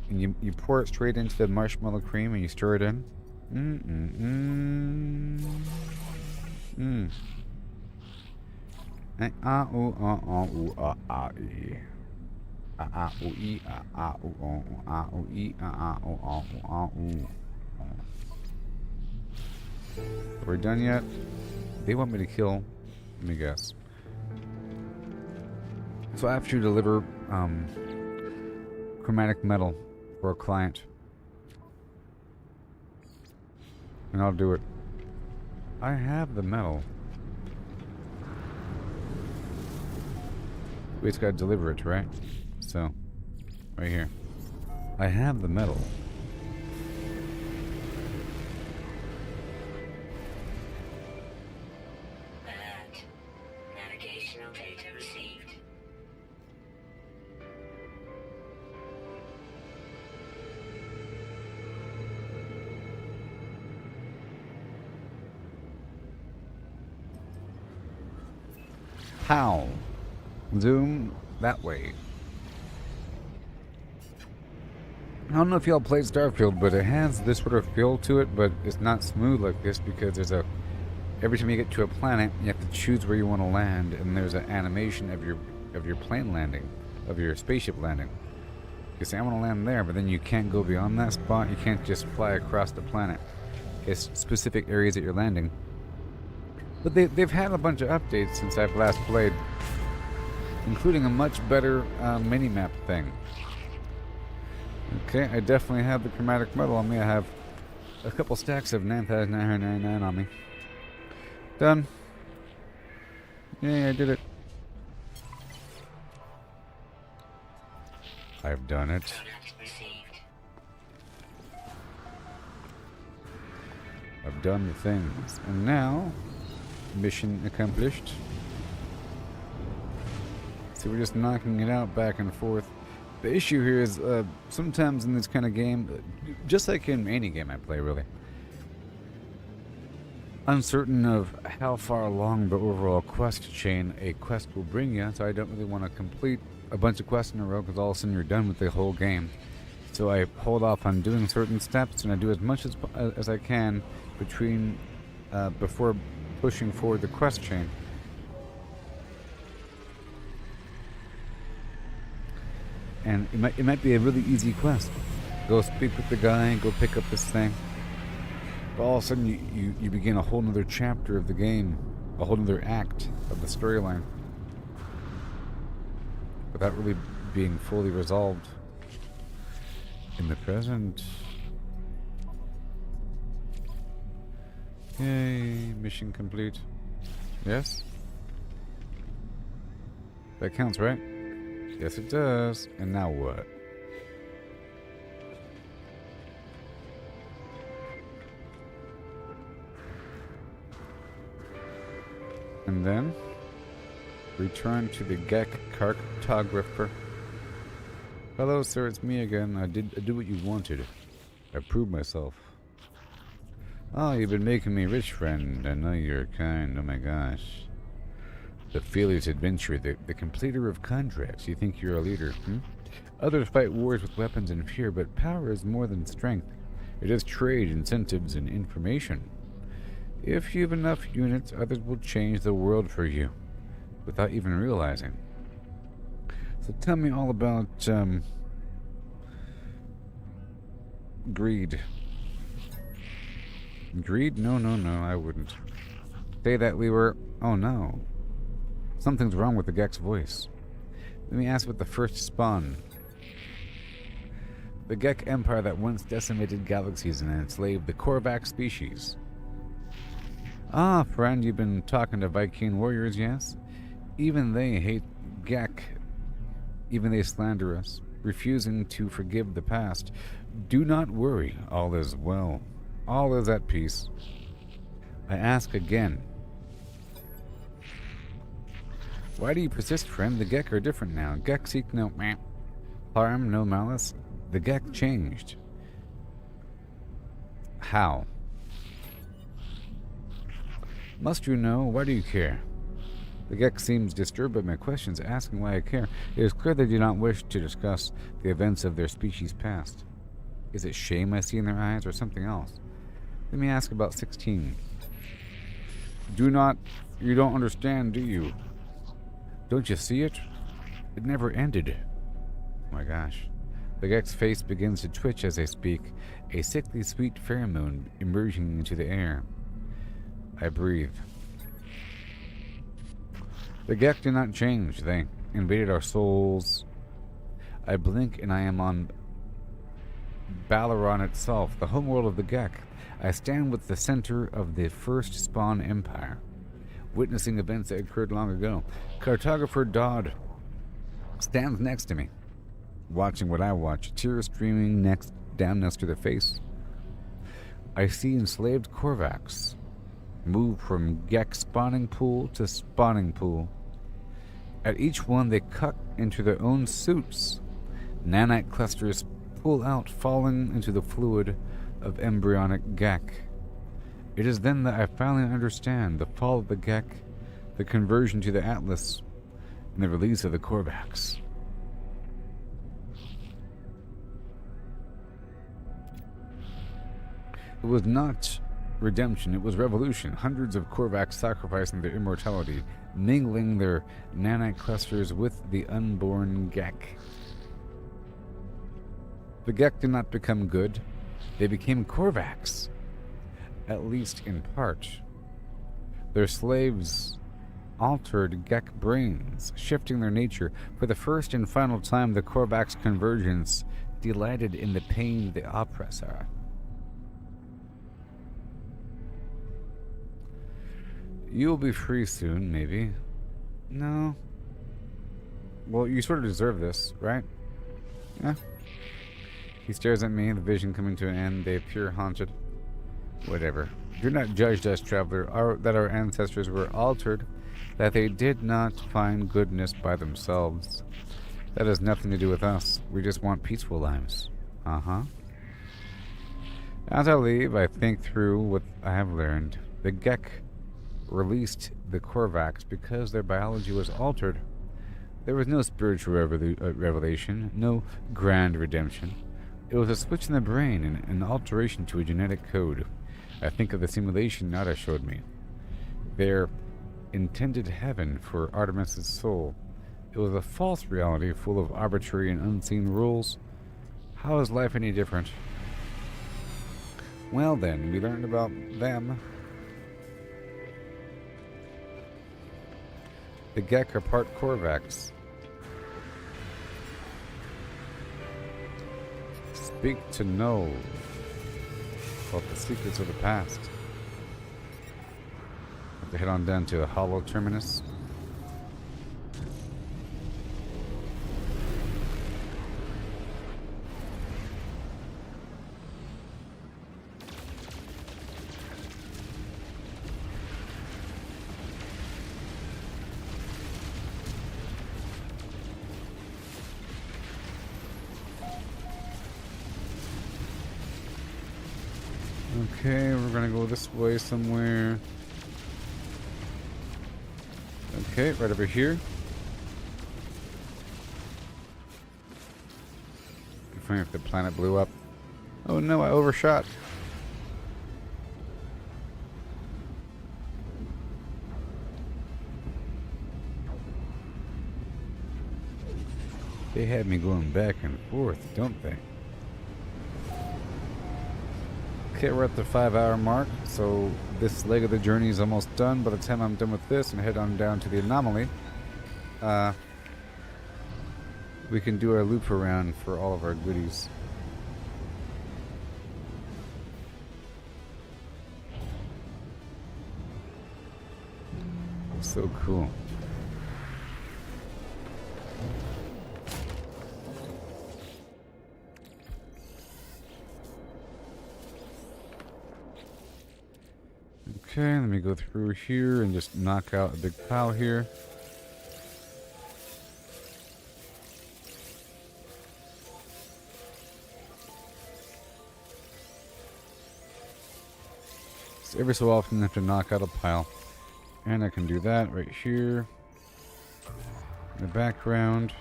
and you pour it straight into the marshmallow cream and you stir it in. Ah ooh ah ah ooh ah ah ee. Ah ah ooh ee ah ah ooh oh ah ooh ee ah ah ooh ah ooh ah ooh. Are we done yet? They want me to kill. Let me guess. So I have to deliver chromatic metal for a client, and I'll do it. I have the metal. We just gotta deliver it, right? So, right here. I have the metal. Alert. Navigational data received. How? Zoom that way. I don't know if y'all played Starfield, but it has this sort of feel to it, but it's not smooth like this because there's a... Every time you get to a planet, you have to choose where you want to land, and there's an animation of your plane landing, of your spaceship landing. You say, I want to land there, but then you can't go beyond that spot. You can't just fly across the planet. It's specific areas that you're landing. But they've had a bunch of updates since I've last played, including a much better mini-map thing. Okay, I definitely have the chromatic metal on me. I have a couple stacks of 9,999 on me. Done. Yay, I did it. I've done it. Product received. I've done the things. And now, mission accomplished. So we're just knocking it out back and forth. The issue here is sometimes in this kind of game, just like in any game I play really, uncertain of how far along the overall quest chain a quest will bring you, so I don't really want to complete a bunch of quests in a row because all of a sudden you're done with the whole game. So I hold off on doing certain steps, and I do as much as I can between before pushing forward the quest chain. And it might be a really easy quest. Go speak with the guy, go pick up this thing. But all of a sudden you begin a whole nother chapter of the game, a whole nother act of the storyline, without really being fully resolved in the present. Yay, mission complete. Yes? That counts, right? Yes, it does. And now what? And then return to the Gek cartographer. Hello, sir, it's me again. I did what you wanted. I proved myself. Oh, you've been making me rich, friend. I know you're kind. Oh my gosh. The fearless adventurer, the completer of contracts. You think you're a leader, hmm? Others fight wars with weapons and fear, but power is more than strength. It is trade, incentives, and information. If you have enough units, others will change the world for you, without even realizing. So tell me all about, greed. Greed? No, I wouldn't. Say that we were... Oh no. Something's wrong with the Gek's voice. Let me ask about the first spawn. The Gek Empire that once decimated galaxies and enslaved the Korvax species. Ah, friend, you've been talking to Viking warriors, yes? Even they hate Gek. Even they slander us, refusing to forgive the past. Do not worry, all is well. All is at peace. I ask again. Why do you persist, friend? The Gek are different now. Gek seek no harm, no malice. The Gek changed. How? Must you know? Why do you care? The Gek seems disturbed by my questions, asking why I care. It is clear they do not wish to discuss the events of their species' past. Is it shame I see in their eyes, or something else? Let me ask about 16. You don't understand, do you? Don't you see it? It never ended. Oh my gosh. The Gek's face begins to twitch as I speak, a sickly sweet pheromone emerging into the air. I breathe. The Gek did not change. They invaded our souls. I blink and I am on Balaron itself, the homeworld of the Gek. I stand with the center of the first spawn empire, witnessing events that occurred long ago. Cartographer Dodd stands next to me, watching what I watch, tears streaming down next to their face. I see enslaved Korvax move from Gek spawning pool to spawning pool. At each one, they cut into their own suits. Nanite clusters pull out, falling into the fluid of embryonic Gek. It is then that I finally understand. The fall of the Gek the conversion to the Atlas, and the release of the Korvax. It was not redemption, it was revolution. Hundreds of Korvax sacrificing their immortality, mingling their nanite clusters with the unborn Gek. The Gek did not become good, they became Korvax, at least in part. Their slaves altered Gek brains, shifting their nature. For the first and final time, the Korvax convergence delighted in the pain of the oppressor. You'll be free soon, maybe. No. Well, you sort of deserve this, right? Yeah. He stares at me, the vision coming to an end. They appear haunted. Whatever. Do not judge us, traveler, that our ancestors were altered, that they did not find goodness by themselves. That has nothing to do with us. We just want peaceful lives. Uh-huh. As I leave, I think through what I have learned. The Gek released the Korvax because their biology was altered. There was no spiritual revelation, no grand redemption. It was a switch in the brain and an alteration to a genetic code. I think of the simulation Nada showed me. Their intended heaven for Artemis's soul. It was a false reality full of arbitrary and unseen rules. How is life any different? Well then, we learned about them. The Gek are part Korvax. Speak to know about the secrets of the past. Have to head on down to the Hollow Terminus. Okay, we're gonna go this way somewhere. Okay, right over here. Funny if the planet blew up. Oh no, I overshot. They had me going back and forth, don't they? Okay, we're at the 5-hour mark, so this leg of the journey is almost done. By the time I'm done with this and head on down to the anomaly, we can do our loop around for all of our goodies. So cool. Okay, let me go through here and just knock out a big pile here. So every so often I have to knock out a pile. And I can do that right here. In the background.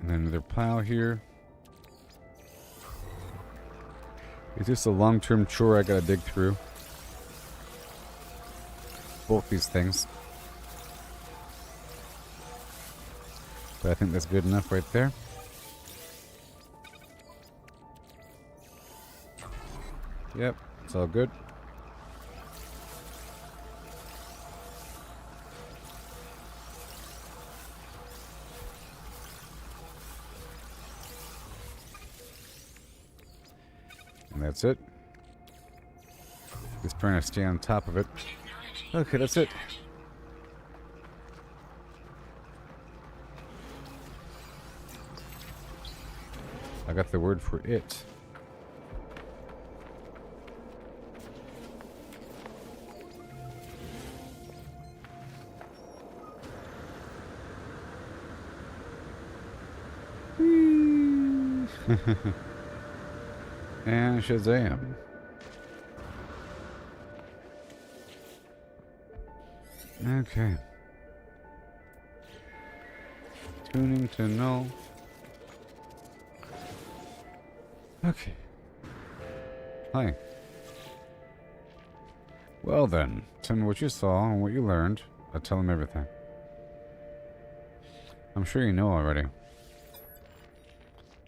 And then another pile here. It's just a long-term chore I gotta dig through. Both these things. But I think that's good enough right there. Yep, it's all good. And that's it. Just trying to stay on top of it. Okay, that's it. I got the word for it. And Shazam. Okay. Tuning to null. Okay. Hi. Well then, tell me what you saw and what you learned. I'll tell him everything. I'm sure you know already.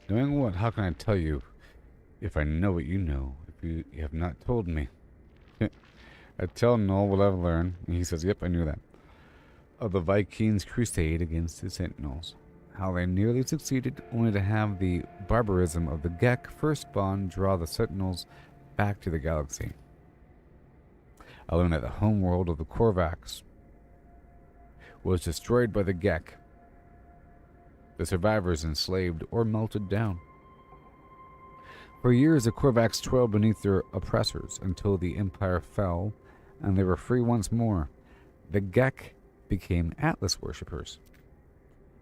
Knowing what? How can I tell you if I know what you know, if you have not told me? I tell Noel what I've learned, and he says, yep, I knew that. Of the Vikings' crusade against the Sentinels. How they nearly succeeded, only to have the barbarism of the Gek firstborn draw the Sentinels back to the galaxy. I learned that the homeworld of the Korvax was destroyed by the Gek. The survivors enslaved or melted down. For years, the Korvax toiled beneath their oppressors until the Empire fell and they were free once more. The Gek became Atlas worshippers.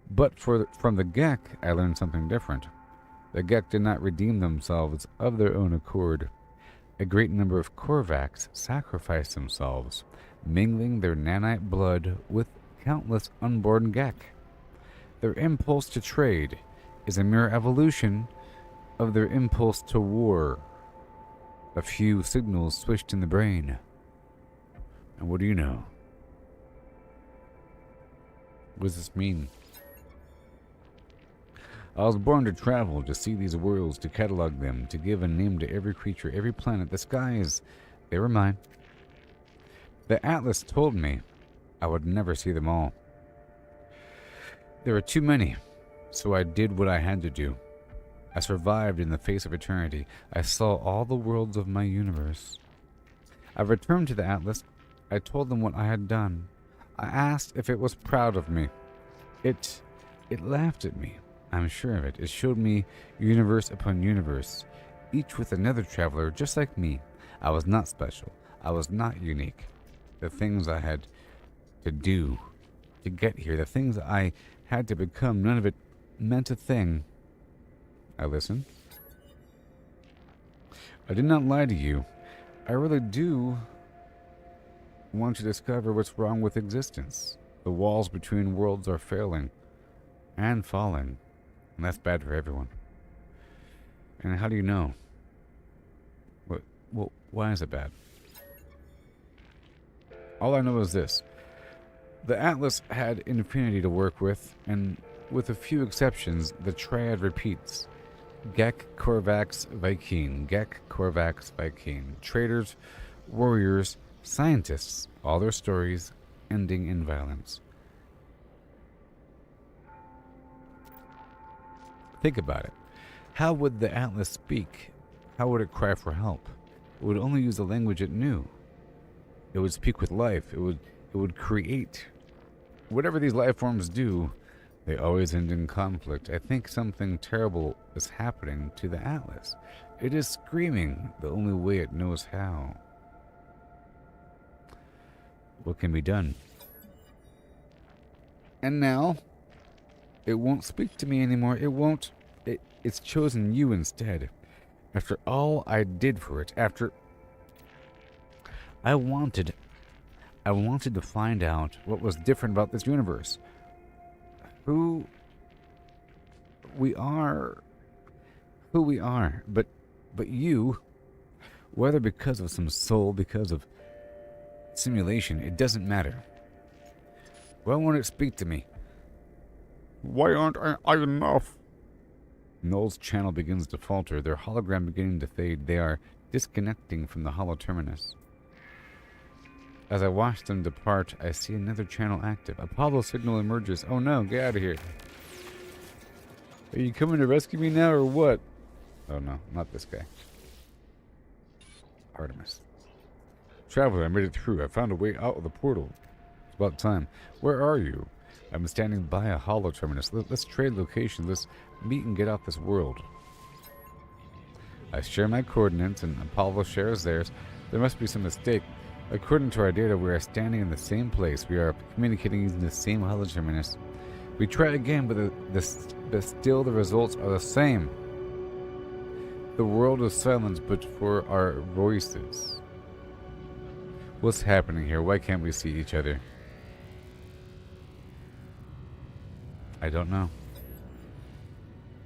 But from the Gek, I learned something different. The Gek did not redeem themselves of their own accord. A great number of Korvax sacrificed themselves, mingling their nanite blood with countless unborn Gek. Their impulse to trade is a mere evolution of their impulse to war. A few signals switched in the brain. And what do you know? What does this mean? I was born to travel, to see these worlds, to catalog them, to give a name to every creature, every planet. The skies, they were mine. The Atlas told me I would never see them all. There were too many, so I did what I had to do. I survived in the face of eternity. I saw all the worlds of my universe. I returned to the Atlas. I told them what I had done. I asked if it was proud of me. It laughed at me. I'm sure of it. It showed me universe upon universe, each with another traveler just like me. I was not special. I was not unique. The things I had to do to get here, the things I had to become, none of it meant a thing. I listened. I did not lie to you. I really do want to discover what's wrong with existence. The walls between worlds are failing and falling, and that's bad for everyone. And how do you know? Well, why is it bad? All I know is this. The Atlas had infinity to work with, and with a few exceptions, the triad repeats. Gek, Korvax, Viking. Gek, Korvax, Viking. Traders, warriors, scientists, all their stories ending in violence. Think about it. How would the Atlas speak? How would it cry for help? It would only use the language it knew. It would speak with life. It would create. Whatever these life forms do, they always end in conflict. I think something terrible is happening to the Atlas. It is screaming the only way it knows how. What can be done? And now, it won't speak to me anymore. It won't. It's chosen you instead. After all I did for it, after I wanted to find out what was different about this universe. Who we are, but you, whether because of some soul, because of simulation, it doesn't matter. Why won't it speak to me? Why aren't I enough? Noel's channel begins to falter, their hologram beginning to fade. They are disconnecting from the hollow terminus. As I watch them depart, I see another channel active. Apollo signal emerges. Oh no, get out of here. Are you coming to rescue me now or what? Oh no, not this guy. Artemis. Traveler, I made it through. I found a way out of the portal. It's about time. Where are you? I'm standing by a hollow terminus. Let's trade locations. Let's meet and get off this world. I share my coordinates and Apollo shares theirs. There must be some mistake. According to our data, we are standing in the same place. We are communicating using the same hollow terminus. We try again, but still the results are the same. The world is silent but for our voices. What's happening here? Why can't we see each other? I don't know.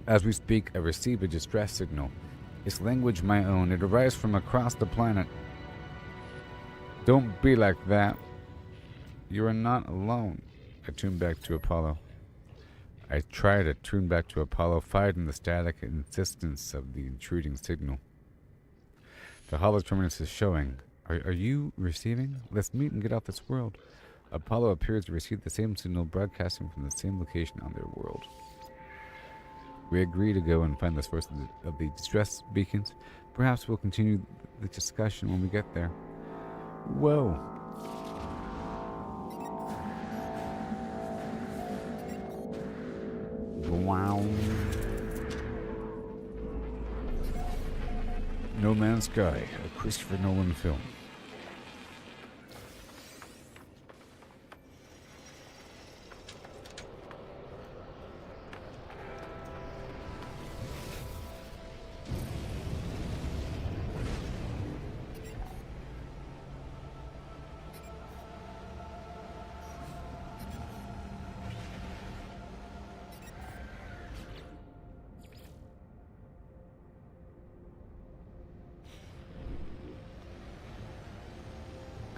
As we speak, I receive a distress signal. It's language my own. It arrives from across the planet. Don't be like that. You are not alone. I tune back to Apollo. I try to tune back to Apollo, fighting the static insistence of the intruding signal. The hollow terminus is showing. Are you receiving? Let's meet and get off this world. Apollo appears to receive the same signal broadcasting from the same location on their world. We agree to go and find the source of the distress beacons. Perhaps we'll continue the discussion when we get there. Whoa. Wow. No Man's Sky, a Christopher Nolan film.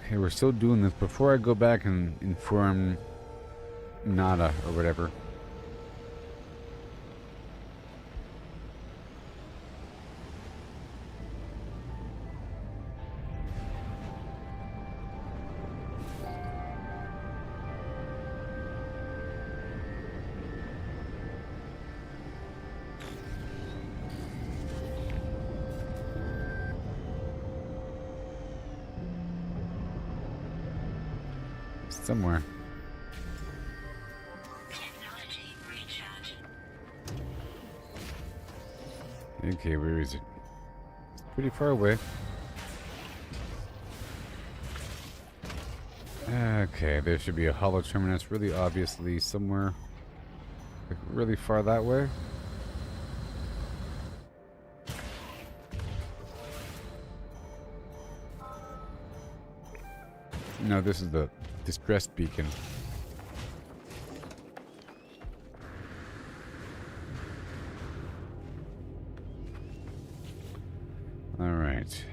Okay, we're still doing this. Before I go back and inform Nada or whatever. Somewhere. Technology recharging. Okay, where is it? It's pretty far away. Okay, there should be a hollow terminus really obviously somewhere. Like really far that way. No, this is the distress beacon. Alright.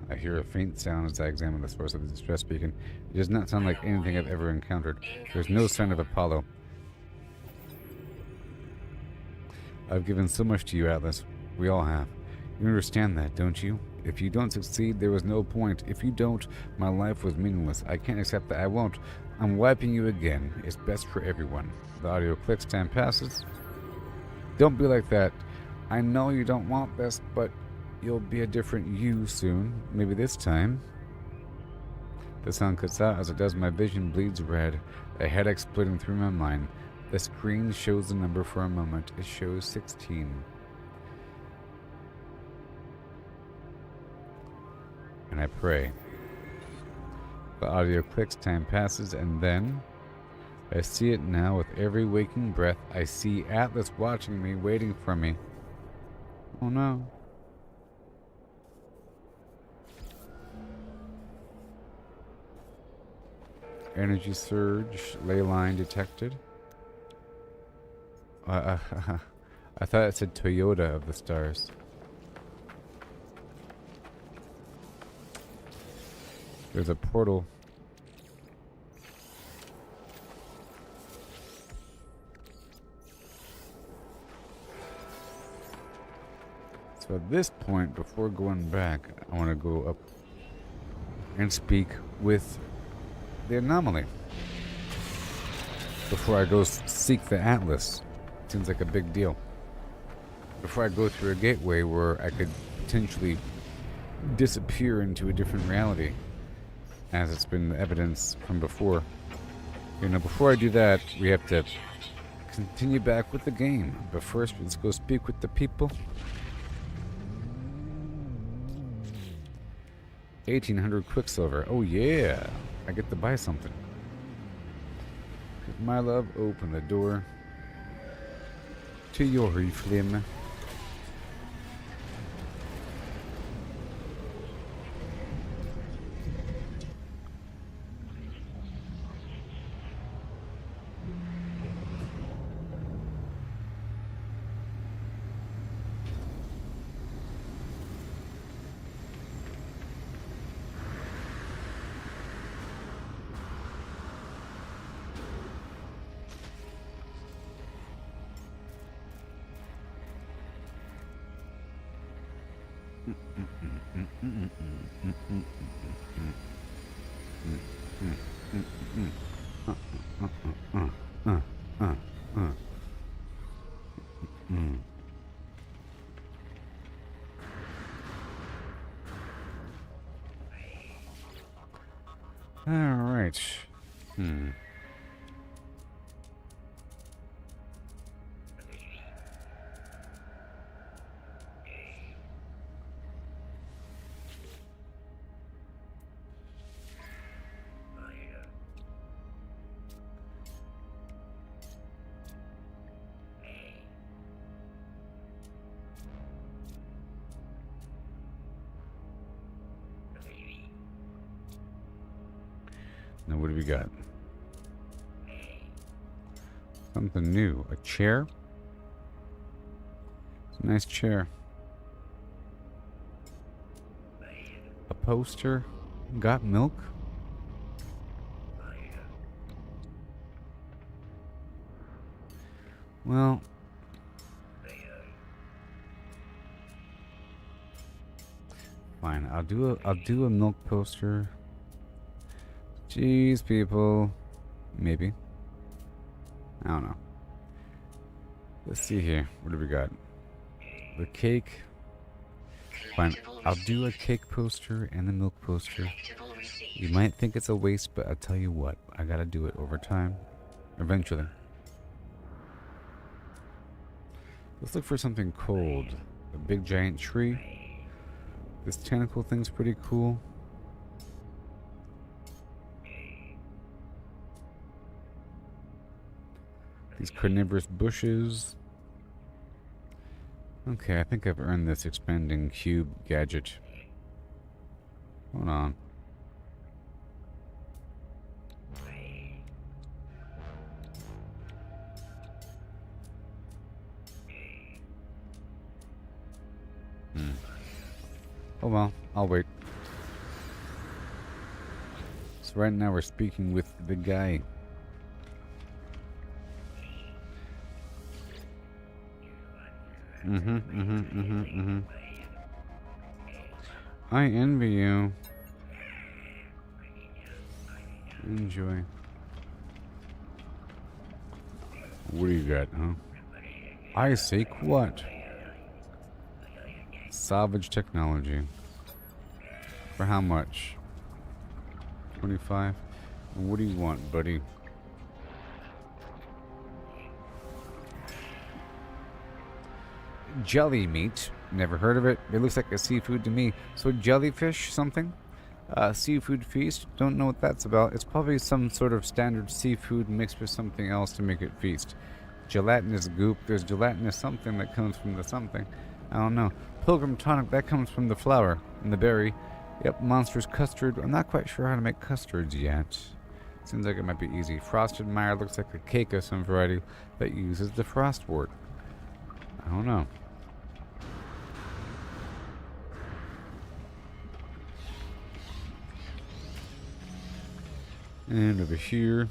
I hear a faint sound as I examine the source of the distress beacon. It does not sound like anything I've ever encountered. There's no sign of Apollo. I've given so much to you, Atlas. We all have. You understand that, don't you? If you don't succeed, there was no point. If you don't, my life was meaningless. I can't accept that. I won't. I'm wiping you again. It's best for everyone. The audio clicks, time passes. Don't be like that. I know you don't want this, but you'll be a different you soon. Maybe this time. The sound cuts out. As it does, my vision bleeds red. A headache splitting through my mind. The screen shows the number for a moment. It shows 16. And I pray. The audio clicks, time passes, and then I see it now with every waking breath. I see Atlas watching me, waiting for me. Oh no. Energy surge, ley line detected. I thought it said Toyota of the stars. There's a portal. So at this point, before going back, I want to go up and speak with the anomaly. Before I go seek the Atlas. Seems like a big deal. Before I go through a gateway where I could potentially disappear into a different reality, as it's been evidence from before. You know, before I do that, we have to continue back with the game. But first, let's go speak with the people. 1800 Quicksilver. Oh yeah, I get to buy something. Could my love open the door to your flame? All right. Hmm. Now, what do we got? Something new. A chair? It's a nice chair. A poster? Got milk? Well, fine. I'll do a milk poster. Jeez, people. Maybe. I don't know. Let's see here. What do we got? The cake. Fine. I'll do a cake poster and a milk poster. You might think it's a waste, but I'll tell you what. I gotta do it over time. Eventually. Let's look for something cold. A big giant tree. This tentacle thing's pretty cool. These carnivorous bushes. Okay, I think I've earned this expanding cube gadget. Hold on. Oh well, I'll wait. So right now we're speaking with the guy. I envy you. Enjoy. What do you got, huh? I seek what? Salvage technology. For how much? 25? What do you want, buddy? Jelly meat. Never heard of it. It looks like a seafood to me. So jellyfish something? Seafood feast. Don't know what that's about. It's probably some sort of standard seafood mixed with something else to make it feast. Gelatinous goop. There's gelatinous something that comes from the something. I don't know. Pilgrim tonic. That comes from the flower and the berry. Yep. Monster's custard. I'm not quite sure how to make custards yet. Seems like it might be easy. Frosted mire looks like a cake of some variety that uses the frostwort. I don't know. And over here.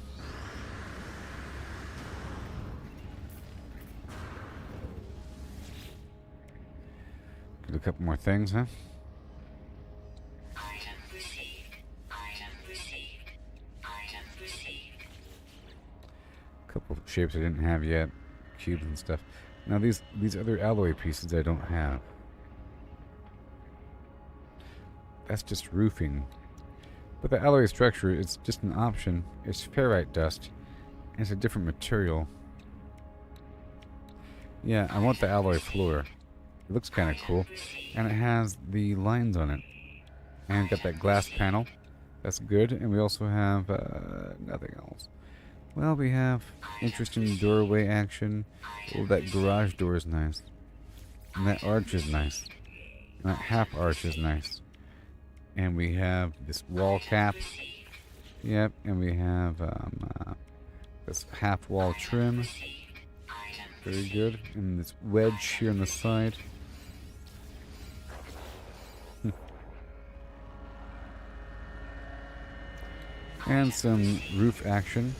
Get a couple more things, huh? Item received. Item received. Item received. A couple of shapes I didn't have yet. Cubes and stuff. Now these other alloy pieces I don't have. That's just roofing. But the alloy structure is just an option. It's ferrite dust. And it's a different material. Yeah, I want the alloy floor. It looks kind of cool. And it has the lines on it. And got that glass panel. That's good. And we also have nothing else. Well, we have interesting doorway action. Oh, that garage door is nice. And that arch is nice. And that half arch is nice. And we have this wall cap. Yep, and we have this half wall trim. Very good. And this wedge here on the side. And some roof action.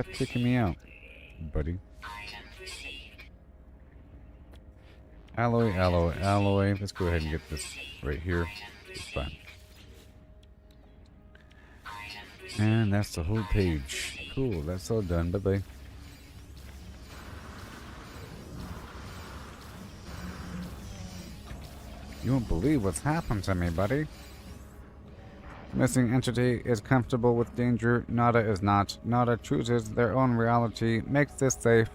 that freaking me out, buddy? Item received. Alloy, alloy, alloy. Let's go ahead and get this right here. It's fine. And that's the whole page. Cool, that's all done. Bye-bye. You won't believe what's happened to me, buddy. Missing entity is comfortable with danger. Nada is not. Nada chooses their own reality, makes this safe.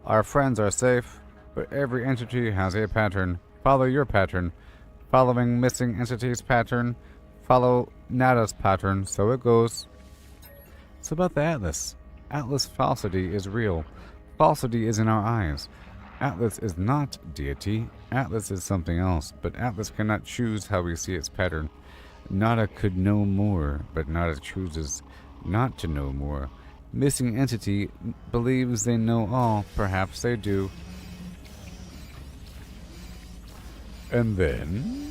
Our friends are safe, but every entity has a pattern. Follow your pattern. Following missing entity's pattern, follow Nada's pattern. So it goes. It's about the Atlas. Atlas falsity is real. Falsity is in our eyes. Atlas is not deity. Atlas is something else, but Atlas cannot choose how we see its pattern. Nada could know more, but Nada chooses not to know more. Missing entity believes they know all. Perhaps they do. And then...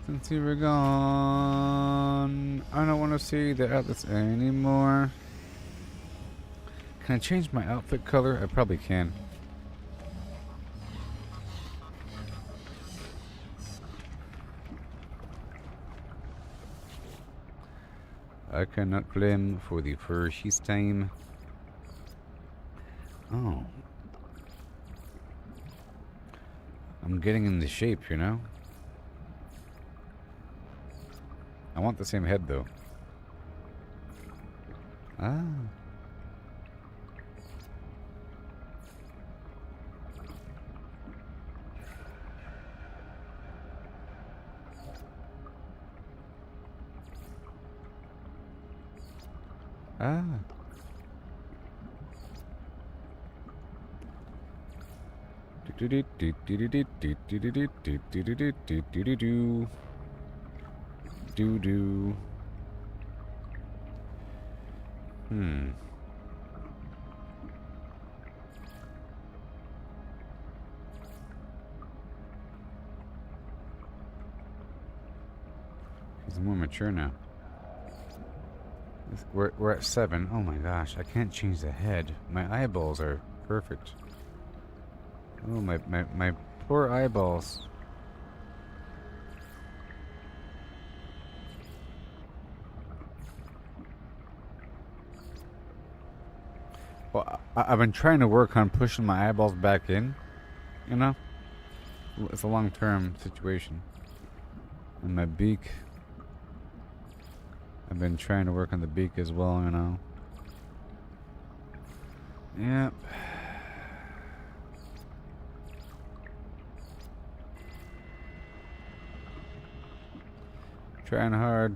since you were gone, I don't want to see the Atlas anymore. Can I change my outfit color? I probably can. I cannot claim for the first time. Oh. I'm getting in the shape, you know? I want the same head, though. Ah. Ah. Do-do. He's more mature now. We're at 7. Oh my gosh, I can't change the head. My eyeballs are perfect. Oh, my poor eyeballs. Well, I've been trying to work on pushing my eyeballs back in, you know? It's a long-term situation. And my beak, I've been trying to work on the beak as well, you know? Yep. Trying hard.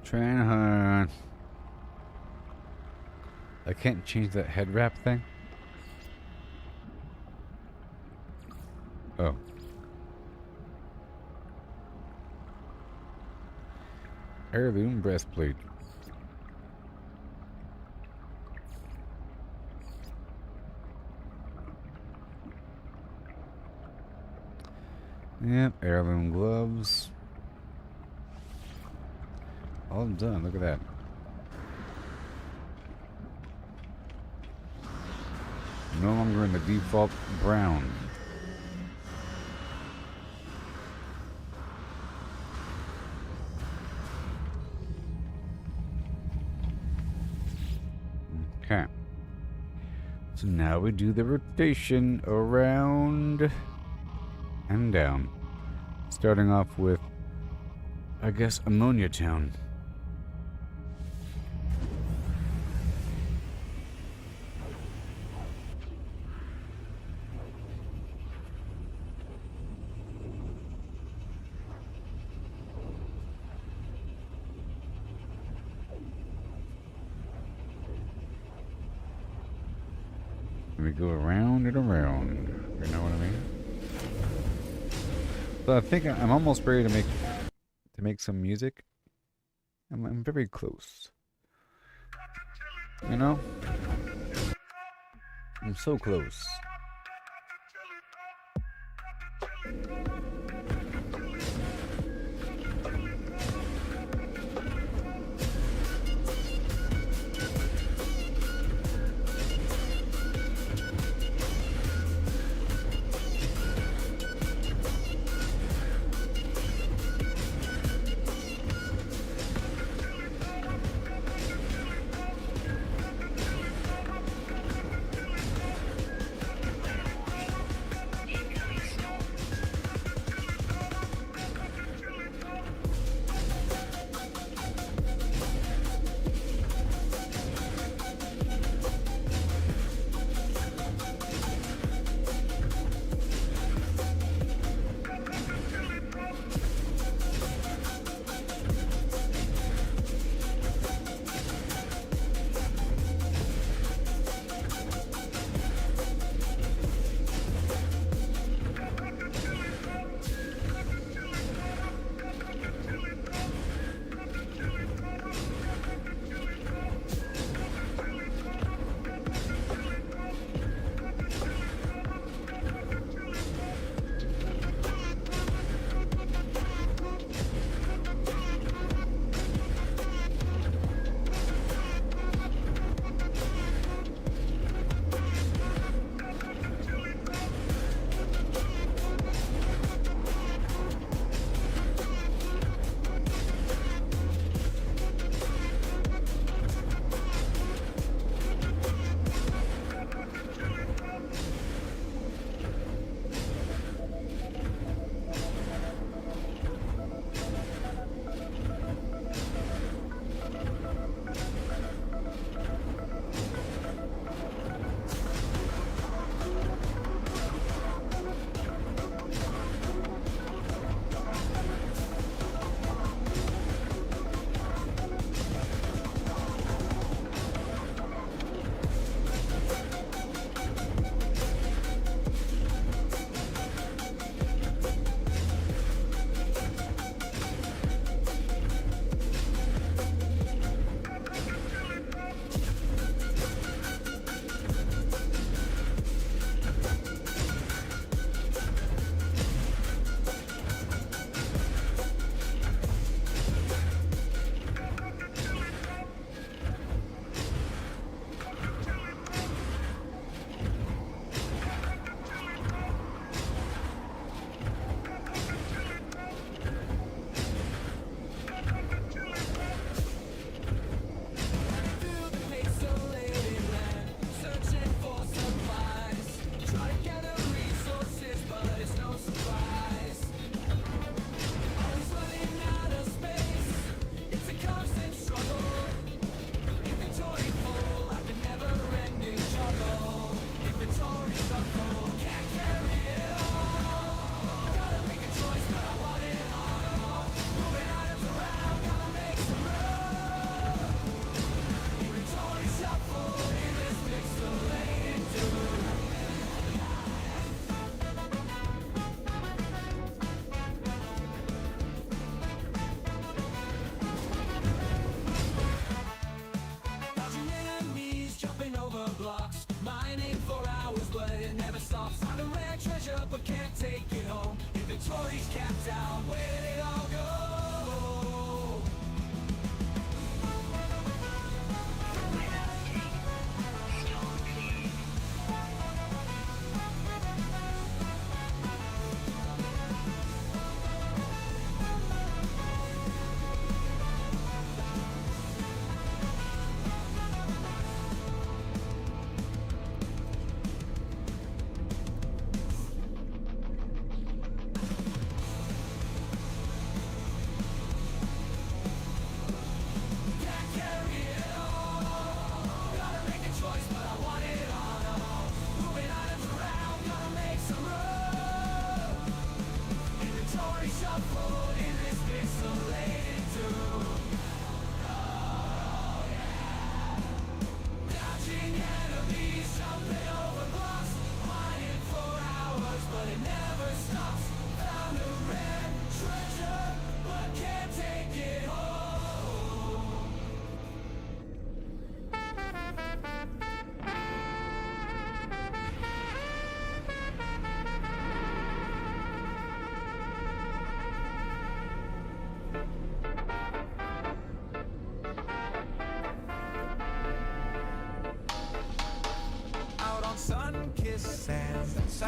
Trying hard. I can't change that head wrap thing. Oh. Heirloom breastplate. Yep, heirloom gloves. All done, look at that. No longer in the default brown. Okay. So now we do the rotation around and down. Starting off with, I guess, Ammonia Town. We go around and around. You know what I mean? So I think I'm almost ready to make some music. I'm very close. You know? I'm so close.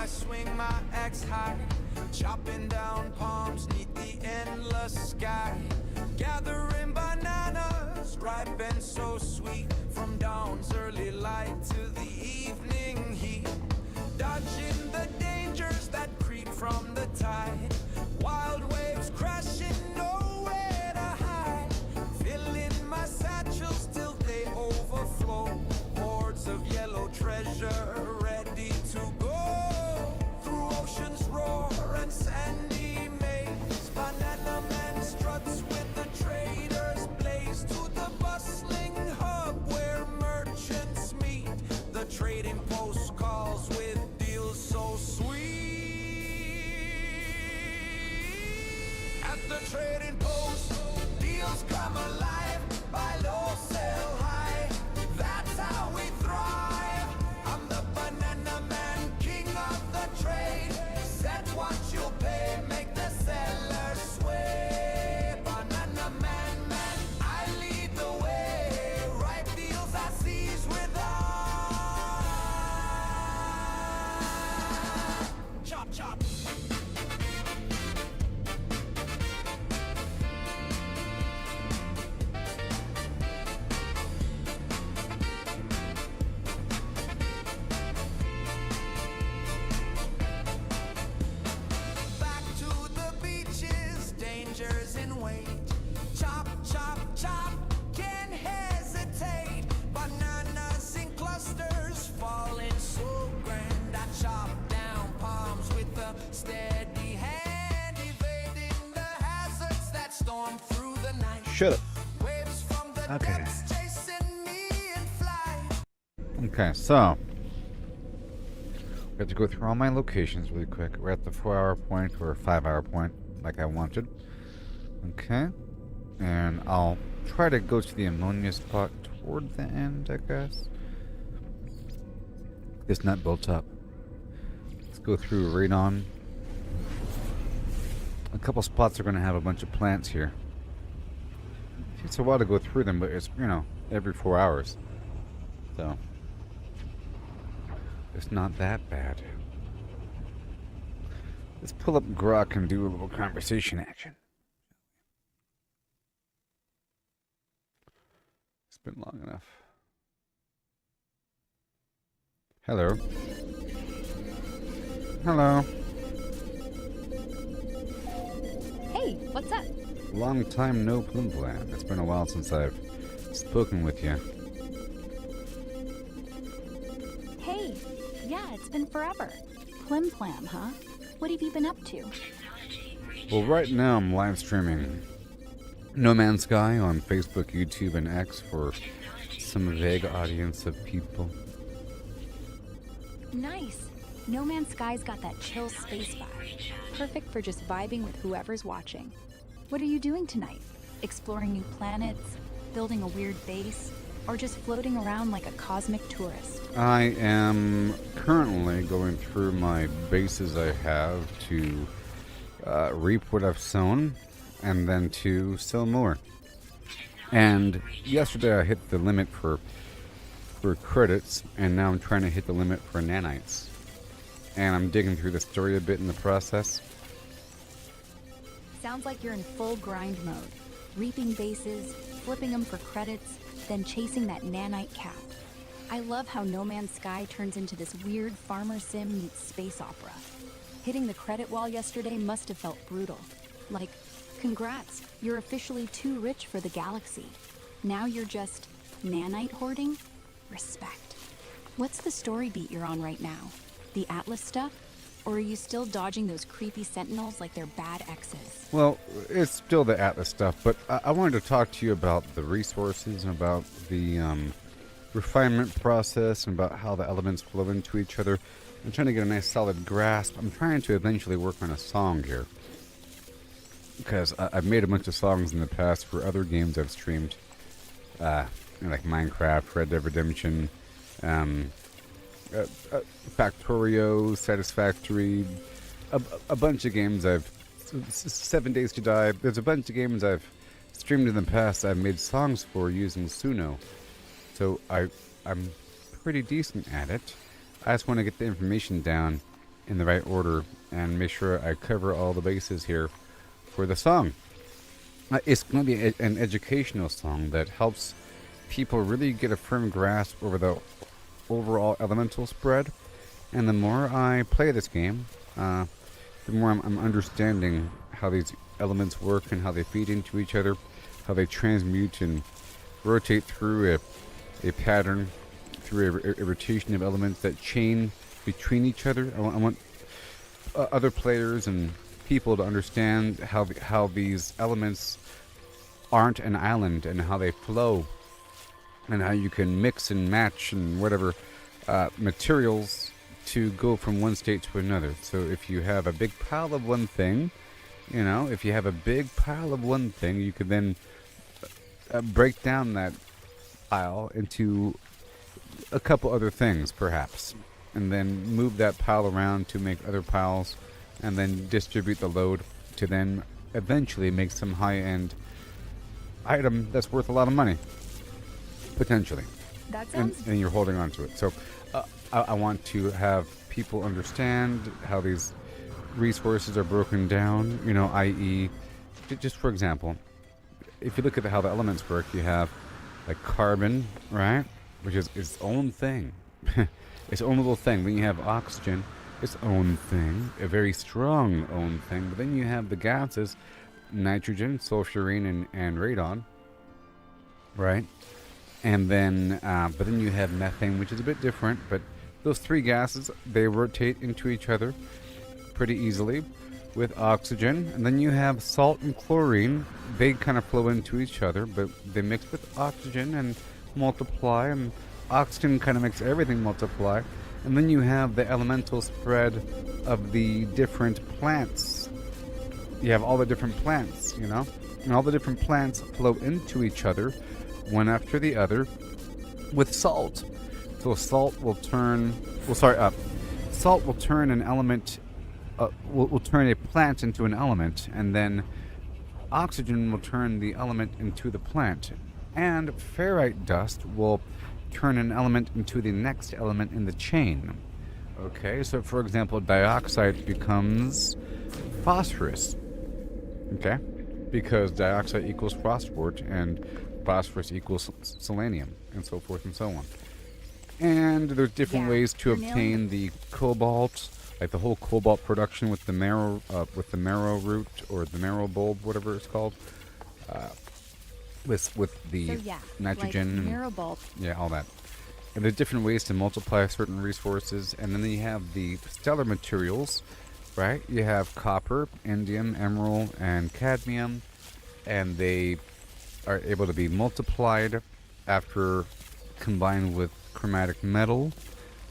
I swing my axe high, chopping down palms neath the endless sky, gathering bananas ripe and so sweet, from dawn's early light to the evening heat, dodging the dangers that creep from the tide, wild waves crashing, nowhere to hide, filling my satchels till they overflow, hordes of yellow treasure ready to go, through oceans roar and sandy maze, banana man struts with the traders blaze, to the bustling hub where merchants meet, the trading post calls with deals so sweet. At the trading post, deals come alive, buy low, sell high, that's how we thrive. I'm the banana man, king of the trade, set what you'll pay, make the seller sway. Banana man, man, I lead the way, ripe deals I seize with chop chop. Back to the beaches, dangers in wait. Chop, chop, chop, can't hesitate. Bananas in clusters, falling so grand. I chop down palms with a steady hand, evading the hazards that storm through the night. Shut up. Waves from the Okay. depths chasing me in flight. Okay, so we have to go through all my locations really quick. We're at the 4-hour point or 5-hour point, like I wanted. Okay, and I'll try to go to the ammonia spot toward the end, I guess. It's not built up. Let's go through radon. A couple spots are going to have a bunch of plants here. It takes a while to go through them, but it's, you know, every 4 hours. So it's not that bad. Let's pull up Grok and do a little conversation action. It's been long enough. Hello. Hello. Hey, what's up? Long time no Plim Plan. It's been a while since I've spoken with you. Hey, yeah, it's been forever. Plim Plam, huh? What have you been up to? Well, right now I'm live streaming No Man's Sky on Facebook, YouTube, and X for some vague audience of people. Nice. No Man's Sky's got that chill space vibe. Perfect for just vibing with whoever's watching. What are you doing tonight? Exploring new planets? Building a weird base? Or just floating around like a cosmic tourist? I am currently going through my bases I have to reap what I've sown and then to sell more. And yesterday I hit the limit for credits, and now I'm trying to hit the limit for nanites. And I'm digging through the story a bit in the process. Sounds like you're in full grind mode. Reaping bases, flipping them for credits, then chasing that nanite cap. I love how No Man's Sky turns into this weird farmer sim meets space opera. Hitting the credit wall yesterday must have felt brutal. Like, congrats, you're officially too rich for the galaxy. Now you're just nanite hoarding? Respect. What's the story beat you're on right now? The Atlas stuff? Or are you still dodging those creepy sentinels like they're bad exes? Well, it's still the Atlas stuff, but I wanted to talk to you about the resources and about the refinement process and about how the elements flow into each other. I'm trying to get a nice solid grasp. I'm trying to eventually work on a song here. Because I've made a bunch of songs in the past for other games I've streamed. Like Minecraft, Red Dead Redemption, Factorio, Satisfactory, a bunch of games I've... 7 Days to Die. There's a bunch of games I've streamed in the past I've made songs for using Suno. So I'm pretty decent at it. I just want to get the information down in the right order and make sure I cover all the bases here for the song. It's going to be an educational song that helps people really get a firm grasp over the overall elemental spread. And the more I play this game, the more I'm understanding how these elements work and how they feed into each other, how they transmute and rotate through a pattern, through a rotation of elements that chain between each other. I want other players and people to understand how these elements aren't an island and how they flow, and how you can mix and match and whatever materials to go from one state to another. So if you have a big pile of one thing, you could then break down that pile into a couple other things, perhaps, and then move that pile around to make other piles, and then distribute the load to then eventually make some high-end item that's worth a lot of money, potentially. That sounds And you're holding on to it. So I want to have people understand how these resources are broken down, i.e., just for example, if you look at how the elements work, you have like carbon, right, which is its own thing, its own little thing. Then you have oxygen, its own thing, a very strong own thing. But then you have the gases, nitrogen, sulfurine, and radon, right? And then, but then you have methane, which is a bit different. But those three gases, they rotate into each other pretty easily with oxygen. And then you have salt and chlorine. They kind of flow into each other, but they mix with oxygen and multiply. And oxygen kind of makes everything multiply. And then you have the elemental spread of the different plants. You have all the different plants, and all the different plants flow into each other, one after the other, with salt. So salt will turn an element, will turn a plant into an element, and then oxygen will turn the element into the plant, and ferrite dust will turn an element into the next element in the chain. Okay, so for example, dioxide becomes phosphorus. Okay, because dioxide equals phosphor, and phosphorus equals selenium, and so forth and so on. And there's different ways to obtain the cobalt, like the whole cobalt production with the marrow root or the marrow bulb, whatever it's called, with the nitrogen, like marrow bulb. All that. And there's different ways to multiply certain resources, and then you have the stellar materials, right? You have copper, indium, emerald, and cadmium, and they are able to be multiplied after combined with chromatic metal,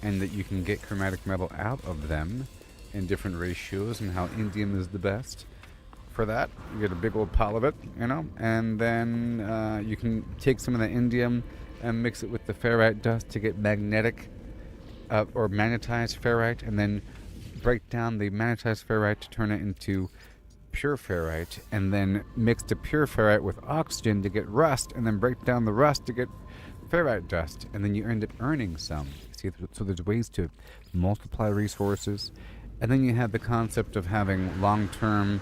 and that you can get chromatic metal out of them in different ratios, and how indium is the best for that. You get a big old pile of it, and then you can take some of the indium and mix it with the ferrite dust to get magnetic or magnetized ferrite, and then break down the magnetized ferrite to turn it into pure ferrite, and then mix the pure ferrite with oxygen to get rust, and then break down the rust to get ferrite dust, and then you end up earning some. See, so there's ways to multiply resources, and then you have the concept of having long-term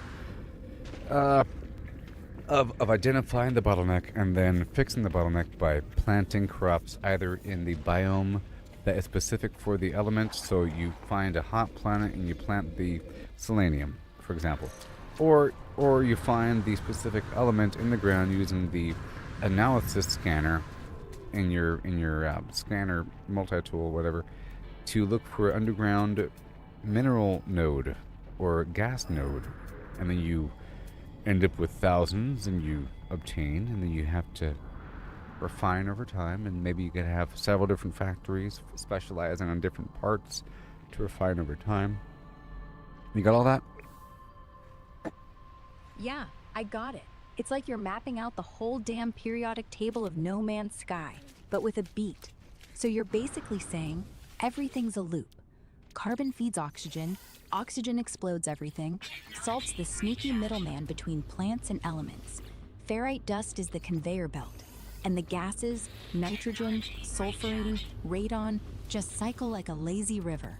of identifying the bottleneck and then fixing the bottleneck by planting crops either in the biome that is specific for the element. So you find a hot planet and you plant the selenium, for example, or you find the specific element in the ground using the analysis scanner in your scanner multi-tool, whatever, to look for underground mineral node or gas node, and then you end up with thousands, and you obtain, and then you have to refine over time, and maybe you could have several different factories specializing on different parts to refine over time. You got all that? Yeah, I got it. It's like you're mapping out the whole damn periodic table of No Man's Sky, but with a beat. So you're basically saying everything's a loop. Carbon feeds oxygen, oxygen explodes everything, salt's the sneaky middleman between plants and elements. Ferrite dust is the conveyor belt, and the gases, nitrogen, sulfurine, radon, just cycle like a lazy river.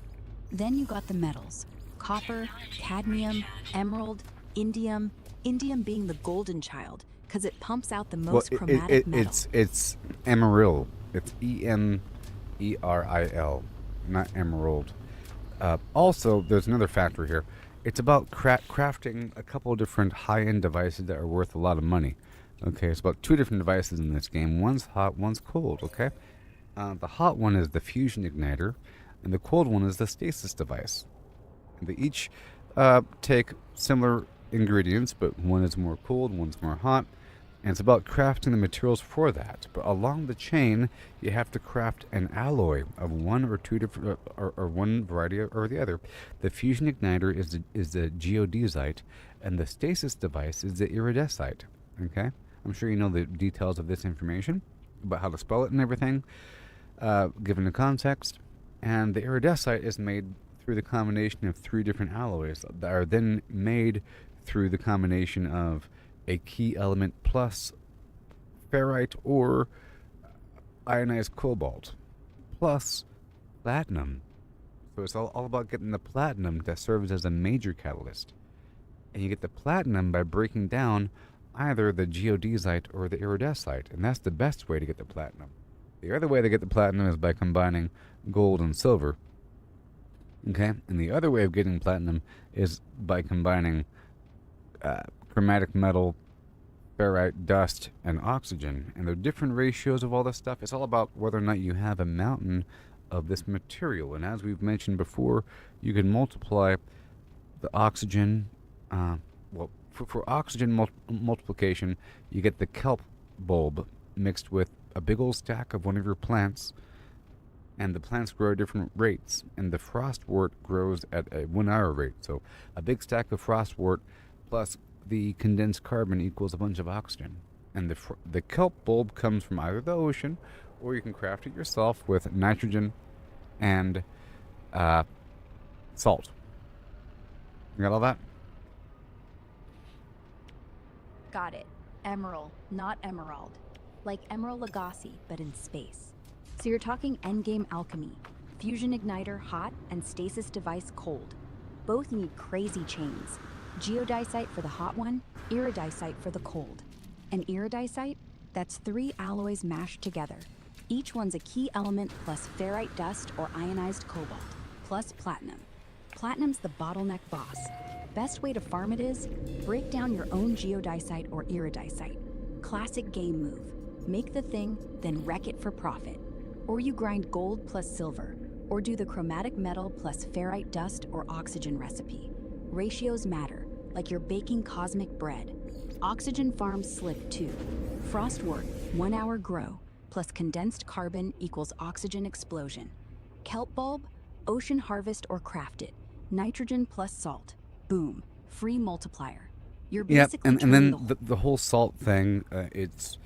Then you got the metals: copper, cadmium, emerald, indium. Indium being the golden child, because it pumps out the most chromatic metal. It's emerald. It's EMERIL, not emerald. Also, there's another factor here. It's about crafting a couple of different high-end devices that are worth a lot of money. Okay, it's about 2 different devices in this game. One's hot, one's cold. Okay, the hot one is the fusion igniter, and the cold one is the stasis device. They each take similar ingredients, but one is more cold, one's more hot, and it's about crafting the materials for that. But along the chain, you have to craft an alloy of one or two different, or one variety or the other. The fusion igniter is the geodesite, and the stasis device is the iridesite. Okay, I'm sure you know the details of this information about how to spell it and everything, given the context. And the iridesite is made through the combination of 3 different alloys that are then made through the combination of a key element plus ferrite or ionized cobalt plus platinum. So it's all about getting the platinum that serves as a major catalyst. And you get the platinum by breaking down either the geodesite or the iridesite, and that's the best way to get the platinum. The other way to get the platinum is by combining gold and silver. Okay, and the other way of getting platinum is by combining chromatic metal, ferrite, dust, and oxygen. And there are different ratios of all this stuff. It's all about whether or not you have a mountain of this material. And as we've mentioned before, you can multiply the oxygen. For oxygen multiplication, you get the kelp bulb mixed with a big old stack of one of your plants. And the plants grow at different rates, and the frostwort grows at a 1-hour rate. So a big stack of frostwort plus the condensed carbon equals a bunch of oxygen. And the kelp bulb comes from either the ocean, or you can craft it yourself with nitrogen and salt. You got all that? Got it. Emerald, not emerald. Like Emerald Lagasse, but in space. So you're talking endgame alchemy. Fusion igniter hot and stasis device cold. Both need crazy chains. Geodesite for the hot one, iridesite for the cold. And iridesite? That's 3 alloys mashed together. Each one's a key element plus ferrite dust or ionized cobalt, plus platinum. Platinum's the bottleneck boss. Best way to farm it is, break down your own geodesite or iridesite. Classic game move. Make the thing, then wreck it for profit. Or you grind gold plus silver, or do the chromatic metal plus ferrite dust or oxygen recipe. Ratios matter, like you're baking cosmic bread. Oxygen farms slip too. Frostwort, 1-hour grow, plus condensed carbon equals oxygen explosion. Kelp bulb, ocean harvest or craft it. Nitrogen plus salt, boom, free multiplier. You're basically and then the whole salt thing, it's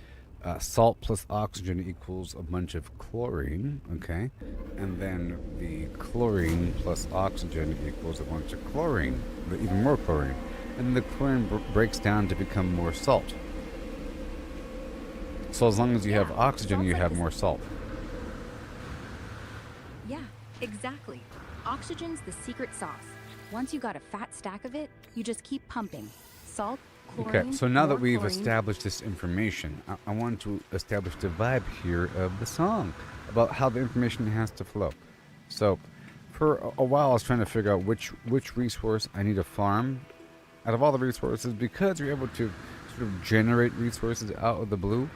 salt plus oxygen equals a bunch of chlorine, okay? And then the chlorine plus oxygen equals a bunch of chlorine, even more chlorine. And then the chlorine breaks down to become more salt. So as long as you have oxygen, you have more salt. Yeah, exactly. Oxygen's the secret sauce. Once you got a fat stack of it, you just keep pumping. Salt, chlorine, Okay, so now that we've chlorine. established this information, I want to establish the vibe here of the song, about how the information has to flow. So, for a while I was trying to figure out which resource I need to farm out of all the resources, because you're able to sort of generate resources out of the blue.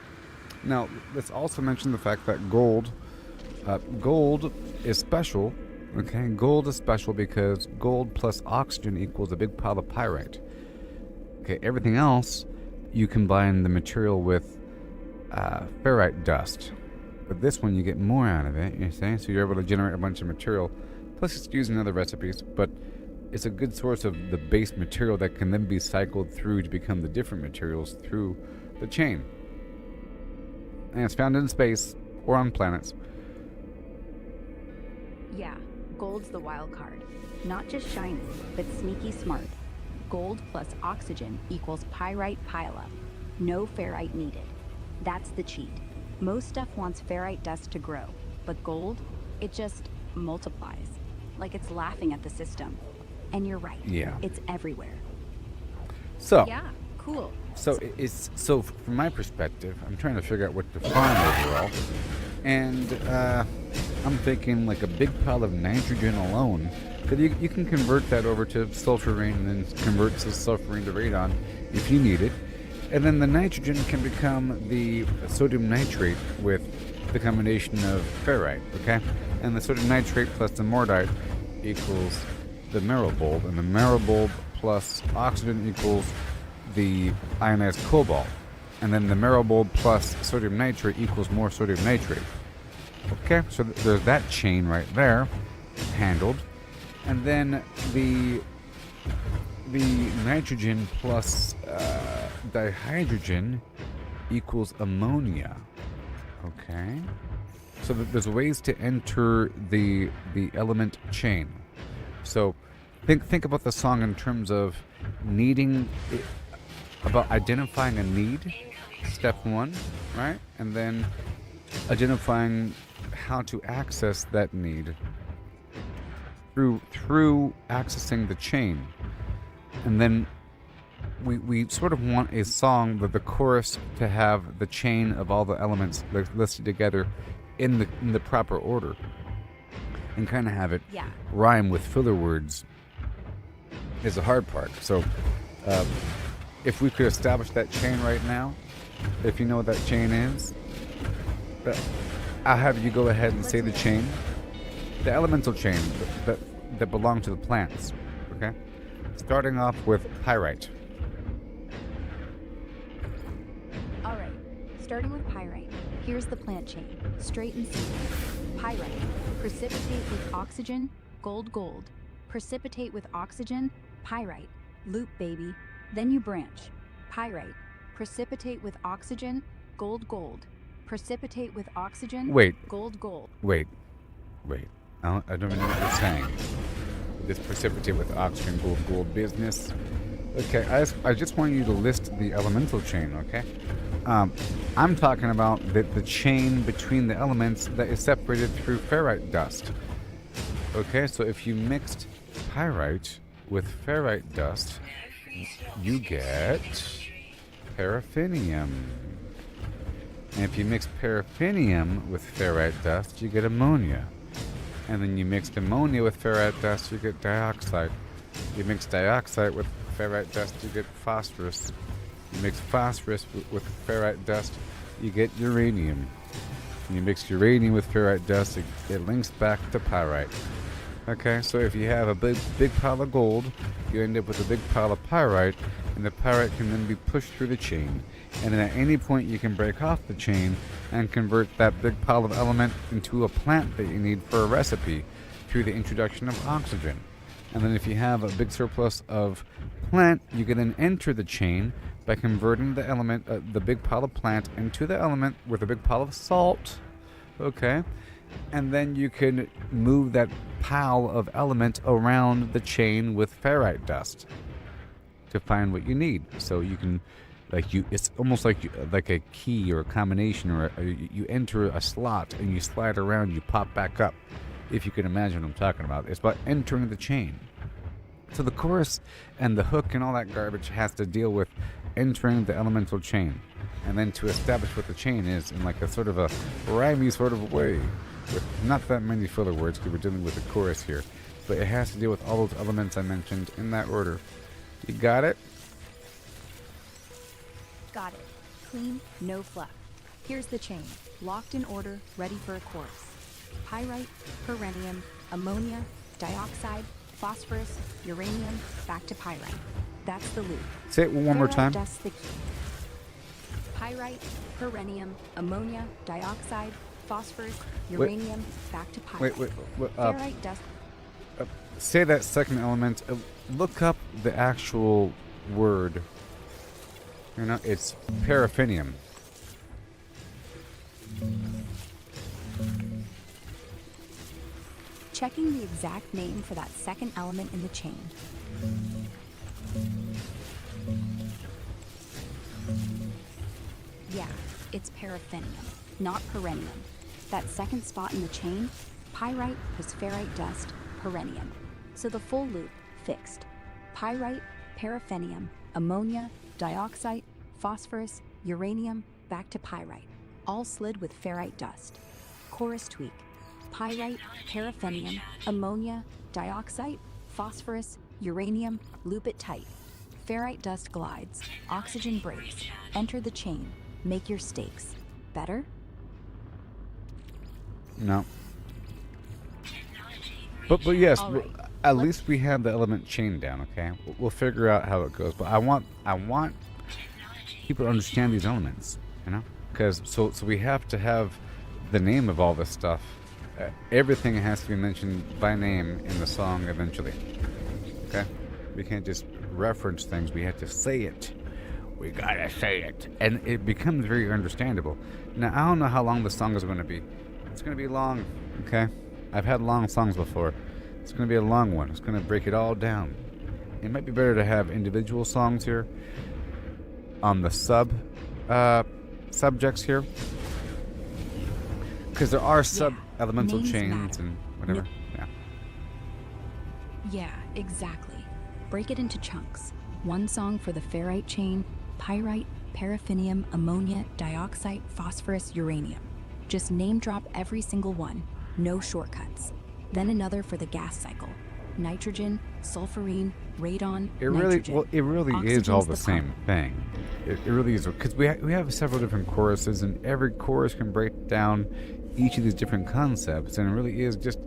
Now, let's also mention the fact that gold is special. Okay, gold is special because gold plus oxygen equals a big pile of pyrite. Okay, everything else, you combine the material with ferrite dust. But this one, you get more out of it, you see? So you're able to generate a bunch of material. Plus, it's used in other recipes, but it's a good source of the base material that can then be cycled through to become the different materials through the chain. And it's found in space or on planets. Yeah, gold's the wild card. Not just shiny, but sneaky smart. Gold plus oxygen equals pyrite pileup. No ferrite needed. That's the cheat. Most stuff wants ferrite dust to grow, but gold, it just multiplies. like it's laughing at the system. And you're right. Yeah. It's everywhere. So, Yeah, cool. so from my perspective, I'm trying to figure out what to find overall, and I'm thinking like a big pile of nitrogen alone. But you can convert that over to sulfurine and then convert to sulfurine to radon if you need it, and then the nitrogen can become the sodium nitrate with the combination of ferrite. Okay, and the sodium nitrate plus the mortite equals the marrow bulb, and the marrow bulb plus oxygen equals the ionized cobalt, and then the marrow bulb plus sodium nitrate equals more sodium nitrate. Okay, so there's that chain right there handled, and then the nitrogen plus dihydrogen equals ammonia. Okay, so there's ways to enter the element chain. So think about the song in terms of needing, about identifying a need, step one, right? And then identifying how to access that need through accessing the chain. And then we sort of want a song that the chorus to have the chain of all the elements listed together in the proper order, and kind of have it rhyme with filler words is the hard part. So if we could establish that chain right now, if you know what that chain is, I'll have you go ahead and say the chain, the elemental chain that belong to the plants. Okay, starting off with pyrite. All right, starting with pyrite. Here's the plant chain, straight and simple. Pyrite, precipitate with oxygen, gold, gold. Precipitate with oxygen, pyrite, loop baby. Then you branch. Pyrite, precipitate with oxygen, gold, gold. Precipitate with oxygen, gold, gold. Wait. I don't even know what you're saying. This precipitate with oxygen, gold, gold business. Okay, I just want you to list the elemental chain, okay? I'm talking about the chain between the elements that is separated through ferrite dust. Okay, so if you mixed pyrite with ferrite dust, you get paraffinium. And if you mix paraffinium with ferrite dust, you get ammonia. And then you mix ammonia with ferrite dust, you get dioxide. You mix dioxide with ferrite dust, you get phosphorus. You mix phosphorus with ferrite dust, you get uranium. And you mix uranium with ferrite dust, it links back to pyrite. Okay, so if you have a big pile of gold, you end up with a big pile of pyrite, and the pyrite can then be pushed through the chain. And then at any point you can break off the chain and convert that big pile of element into a plant that you need for a recipe through the introduction of oxygen. And then if you have a big surplus of plant, you can then enter the chain by converting the element, the big pile of plant, into the element with a big pile of salt. Okay, and then you can move that pile of element around the chain with ferrite dust to find what you need. So you can, it's almost like a key or a combination, or you enter a slot and you slide around, you pop back up. If you can imagine what I'm talking about, it's about entering the chain. So the chorus and the hook and all that garbage has to deal with entering the elemental chain, and then to establish what the chain is in like a sort of a rhymey sort of way, with not that many filler words because we're dealing with the chorus here, but it has to deal with all those elements I mentioned in that order. You got it? Got it. Clean, no fluff. Here's the chain, locked in order, ready for a course. Pyrite, perrhenium, ammonia, dioxide, phosphorus, uranium, back to pyrite. That's the loop. Say it one more time. Dust the key. Pyrite, perrhenium, ammonia, dioxide, phosphorus, uranium, back to pyrite. Wait. Ferrite dust. Say that second element. Look up the actual word. It's paraffinium. Checking the exact name for that second element in the chain. Yeah, it's paraffinium, not perrhenium. That second spot in the chain, pyrite plus ferrite dust, perennium. So the full loop, fixed. Pyrite, paraffinium, ammonia, dioxide, phosphorus, uranium, back to pyrite. All slid with ferrite dust. Chorus tweak. Pyrite, paraffinium, ammonia, dioxide, phosphorus, uranium, loop it tight. Ferrite dust glides, oxygen breaks, enter the chain, make your stakes. Better? No. But yes, All right. at least we have the element chain down, okay? We'll figure out how it goes. But I want people to understand these elements, you know? Because so we have to have the name of all this stuff. Everything has to be mentioned by name in the song eventually. Okay? We can't just reference things. We have to say it. We gotta say it. And it becomes very understandable. Now, I don't know how long the song is going to be. It's going to be long, okay? I've had long songs before. It's going to be a long one. It's going to break it all down. It might be better to have individual songs here on the subjects here. Because there are sub-elemental names chains matter. and whatever. Yeah. Yeah, exactly. Break it into chunks. One song for the ferrite chain, pyrite, paraffinium, ammonia, dioxide, phosphorus, uranium. Just name drop every single one, no shortcuts. Then another for the gas cycle. Nitrogen, sulfurine, radon, nitrogen. It really is Oxygen's all the the same pump. thing. It really is, because we have several different choruses, and every chorus can break down each of these different concepts, and it really is just.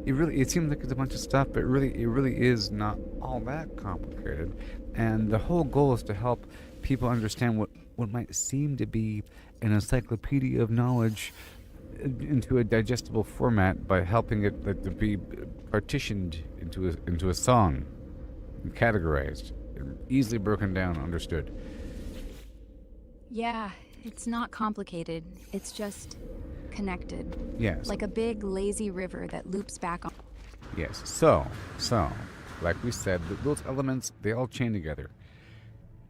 It seems like it's a bunch of stuff, but it really is not all that complicated. And the whole goal is to help people understand what might seem to be an encyclopedia of knowledge into a digestible format by helping it to be partitioned into a song, and categorized, easily broken down, understood. Yeah, it's not complicated. It's just connected. Yes. Like a big lazy river that loops back on. Yes. So, like we said, those elements, they all chain together.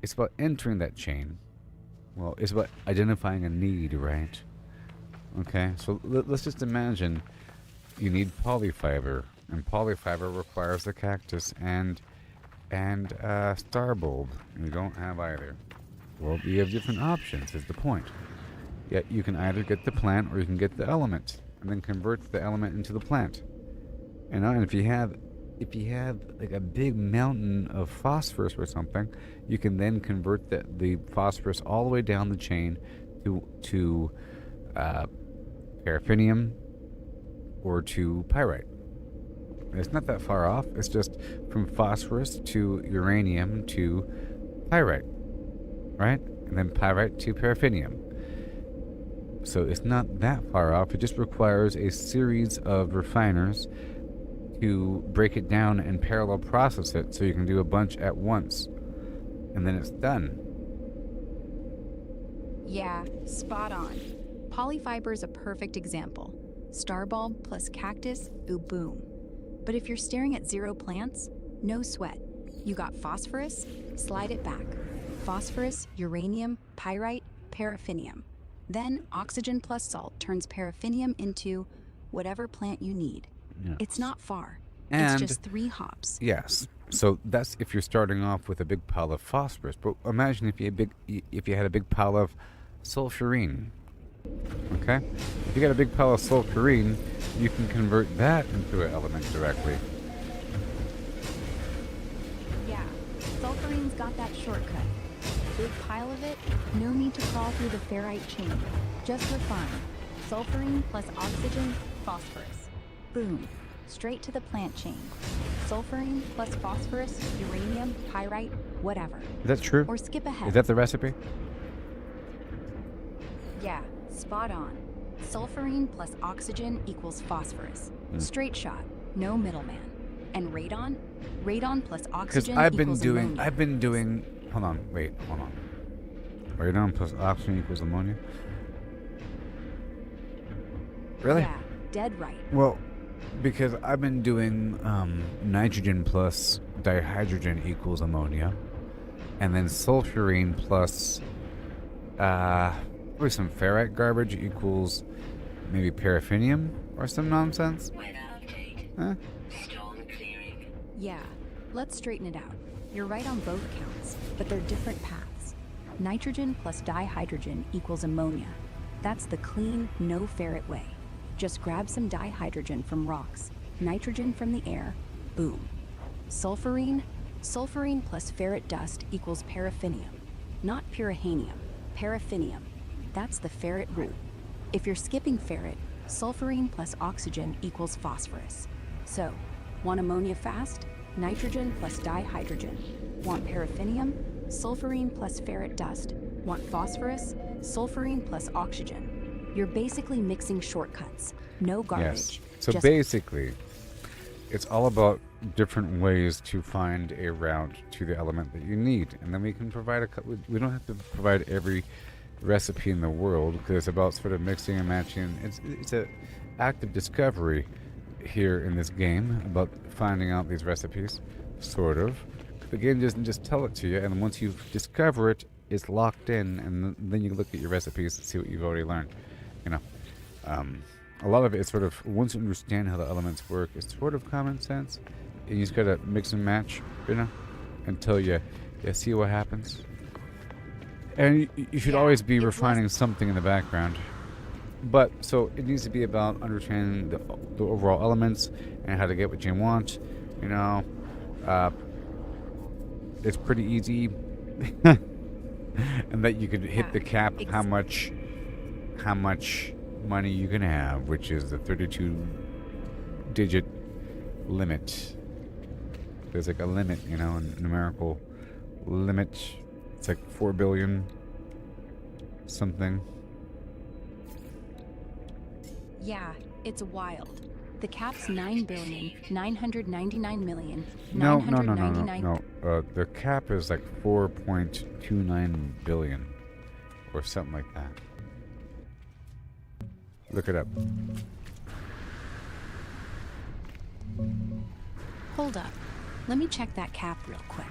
It's about entering that chain. Well, it's about identifying a need, right? Okay, so let's just imagine you need polyfiber, and polyfiber requires the cactus and star bulb. And you don't have either. Well, you have different options, is the point. Yet you can either get the plant or you can get the element, and then convert the element into the plant. You know, and if you have like a big mountain of phosphorus or something, you can then convert the phosphorus all the way down the chain to paraffinium or to pyrite. And it's not that far off. It's just from phosphorus to uranium to pyrite, right? And then pyrite to paraffinium. So it's not that far off. It just requires a series of refiners to break it down and parallel process it so you can do a bunch at once. And then it's done. Yeah, spot on. Polyfiber's a perfect example. Starbulb plus cactus, ooh boom. But if you're staring at 0 plants, no sweat. You got phosphorus, slide it back. Phosphorus, uranium, pyrite, paraffinium. Then oxygen plus salt turns paraffinium into whatever plant you need. Yes. It's not far. And it's just 3 hops. Yes. So that's if you're starting off with a big pile of phosphorus. But imagine if you had a big pile of sulfurine. Okay? If you got a big pile of sulfurine, you can convert that into an element directly. Yeah, sulfurine's got that shortcut. Big pile of it, no need to crawl through the ferrite chain. Just refine. Sulfurine plus oxygen, phosphorus. Boom. Straight to the plant chain. Sulfurine plus phosphorus, uranium, pyrite, whatever. Is that true? Or skip ahead. Is that the recipe? Yeah, spot on. Sulfurine plus oxygen equals phosphorus. Straight shot, no middleman. And radon? Radon plus Because oxygen I've been equals doing. Hold on. Radon plus oxygen equals ammonia. Really? Yeah, dead right. Well, because I've been doing nitrogen plus dihydrogen equals ammonia, and then sulfurine plus probably some ferrite garbage equals maybe paraffinium or some nonsense. Weather update. Huh? Storm Yeah, let's straighten it out. You're right on both counts, but they're different paths. Nitrogen plus dihydrogen equals ammonia. That's the clean, no ferret way. Just grab some dihydrogen from rocks, nitrogen from the air, boom. Sulfurine? Sulfurine plus ferret dust equals paraffinium. Not purahanium, paraffinium. That's the ferret root. If you're skipping ferret, sulfurine plus oxygen equals phosphorus. So, want ammonia fast? Nitrogen plus dihydrogen. Want paraffinium? Sulfurine plus ferret dust. Want phosphorus? Sulfurine plus oxygen. You're basically mixing shortcuts. No garbage. Yes. So Just basically, it's all about different ways to find a route to the element that you need. And then we can provide we don't have to provide every recipe in the world, because it's about sort of mixing and matching. It's an active discovery here in this game about finding out these recipes, sort of. The game doesn't just tell it to you, and once you discover it, it's locked in, and then you look at your recipes and see what you've already learned. You know, a lot of it is sort of, once you understand how the elements work, it's sort of common sense, and you just gotta mix and match, you know, until you see what happens. And you should always be refining something in the background. But, so, it needs to be about understanding the overall elements and how to get what you want, you know. It's pretty easy. And that you could hit the cap of how much money you can have, which is the 32-digit limit. There's like a limit, you know, a numerical limit. It's like 4 billion something. Yeah, it's wild. The cap's 9,999,000,000. No. The cap is like 4.29 billion, or something like that. Look it up. Hold up. Let me check that cap real quick.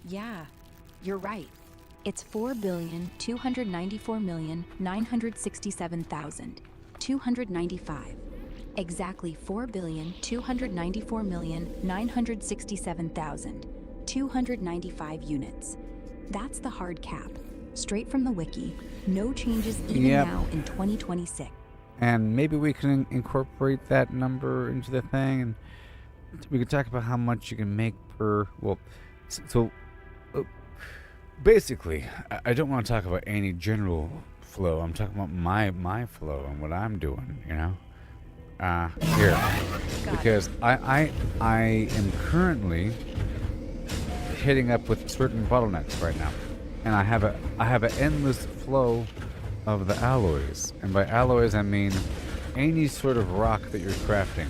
Yeah, you're right. It's 4,294,967,295. Exactly 4,294,967,295 units. That's the hard cap. Straight from the wiki. No changes even now in 2026. And maybe we can incorporate that number into the thing, and we can talk about how much you can make per. Well, so basically, I don't want to talk about any general flow. I'm talking about my flow and what I'm doing. You know, here, because I am currently hitting up with certain bottlenecks right now, and I have an endless flow of the alloys, and by alloys I mean any sort of rock that you're crafting.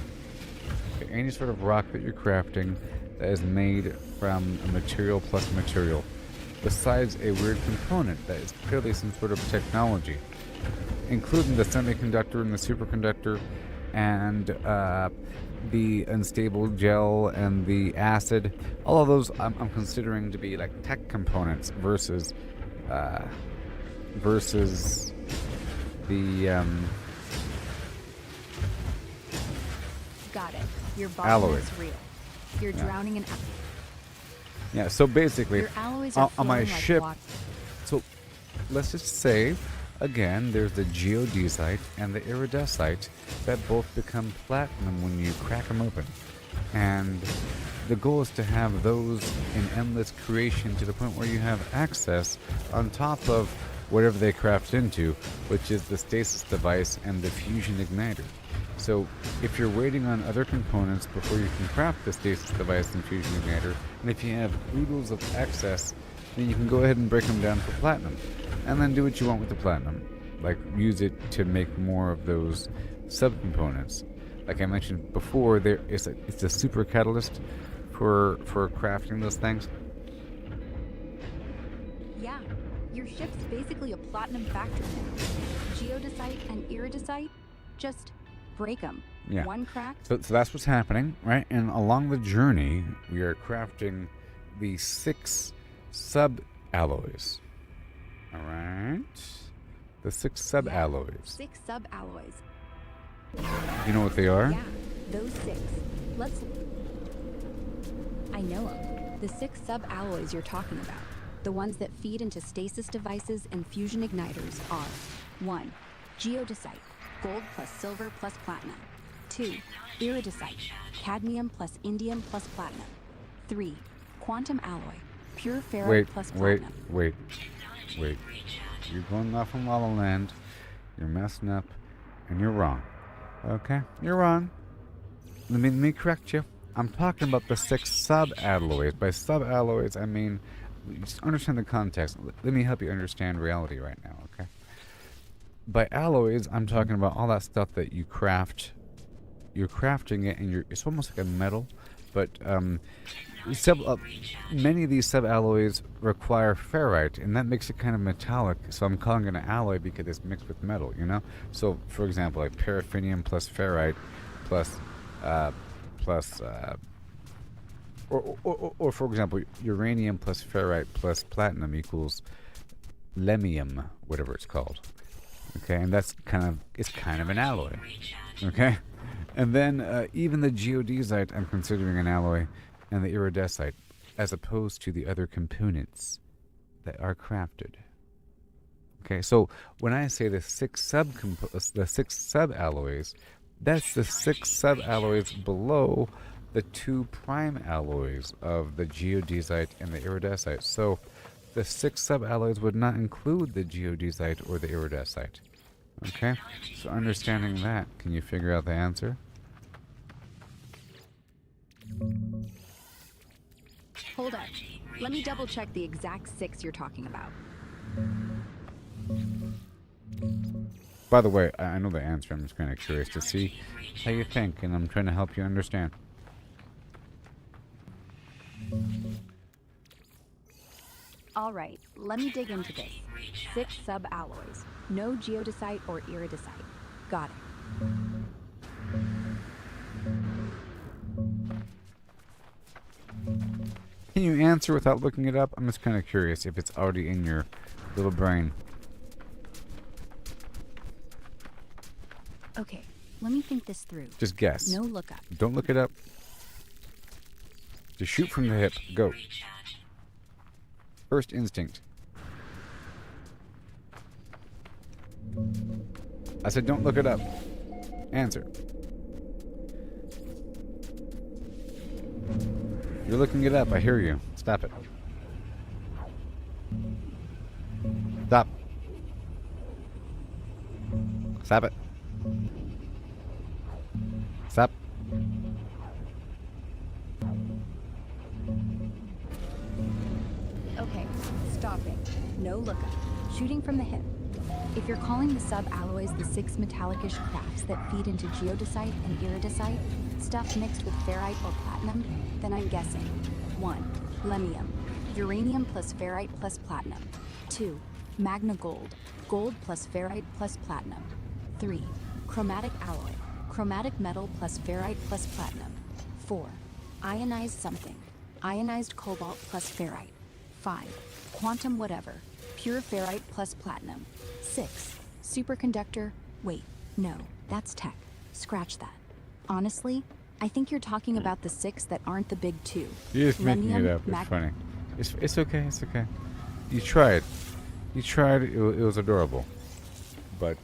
Any sort of rock that you're crafting that is made from a material plus material, besides a weird component that is clearly some sort of technology, including the semiconductor and the superconductor, and the unstable gel and the acid. All of those I'm considering to be like tech components versus the Got it. Your alloy. bottleneck's real. You're drowning in Yeah, so basically, your alloys are on my flowing like ship, water. so let's just say, again, there's the geodesite and the iridesite that both become platinum when you crack them open. And the goal is to have those in endless creation to the point where you have access on top of whatever they craft into, which is the stasis device and the fusion igniter. So if you're waiting on other components before you can craft the stasis device and fusion igniter, and if you have oodles of excess, then you can go ahead and break them down for platinum, and then do what you want with the platinum, like use it to make more of those subcomponents. Like I mentioned before, it's a super catalyst for crafting those things. Yeah, your ship's basically a platinum factory now. Geodesite and iridesite, just break them. Yeah. One crack. So that's what's happening, right? And along the journey, we are crafting the 6 sub-alloys. All right? The 6 sub-alloys. 6 sub-alloys. You know what they are? Yeah, those 6. Let's. I know them. The 6 sub-alloys you're talking about. The ones that feed into stasis devices and fusion igniters are 1. Geodesite, gold plus silver plus platinum. 2. Iridesite, cadmium plus indium plus platinum. 3. Quantum alloy, pure ferrite Wait, plus wait, platinum. wait, wait. You're going off on La La Land. You're messing up, and you're wrong. Okay, you're wrong. Let me correct you. I'm talking about the 6 sub-alloys. By sub-alloys, I mean, just understand the context. Let me help you understand reality right now, okay? By alloys, I'm talking about all that stuff that you craft. You're crafting it, and it's almost like a metal, but many of these sub-alloys require ferrite, and that makes it kind of metallic. So I'm calling it an alloy because it's mixed with metal, you know? So, for example, like paraffinium plus ferrite plus or for example, uranium plus ferrite plus platinum equals lemium, whatever it's called. Okay, and it's kind of an alloy. Okay, and then even the geodesite I'm considering an alloy, and the iridesite, as opposed to the other components that are crafted. Okay, so when I say the 6 sub-alloys, that's the 6 sub-alloys below the 2 prime alloys of the geodesite and the iridesite. So the 6 sub-alloys would not include the geodesite or the iridesite. Okay? So understanding that, can you figure out the answer? Hold up. Let me double check the exact 6 you're talking about. By the way, I know the answer. I'm just kind of curious to see how you think, and I'm trying to help you understand. All right, let me dig into this. 6 sub-alloys. No geodesite or iridesite. Got it. Can you answer without looking it up? I'm just kind of curious if it's already in your little brain. Okay, let me think this through. Just guess. No lookup. Don't look it up. Just shoot from the hip. Go. First instinct. I said don't look it up. Answer. You're looking it up. I hear you. Stop it. Stop. Stop it. Stop. Okay, stopping. No lookup. Shooting from the hip. If you're calling the sub-alloys the 6 metallic-ish crafts that feed into geodesite and iridesite, stuff mixed with ferrite or platinum, then I'm guessing 1. Lemium, uranium plus ferrite plus platinum. 2. Magna gold, gold plus ferrite plus platinum. 3. Chromatic alloy, chromatic metal plus ferrite plus platinum. 4. Ionized something, ionized cobalt plus ferrite. 5. Quantum whatever, pure ferrite plus platinum. 6. Superconductor. Wait, no, that's tech. Scratch that. Honestly, I think you're talking about the 6 that aren't the big 2. You're just making it up. It's funny. It's okay. It's okay. You tried. You tried. It was adorable. But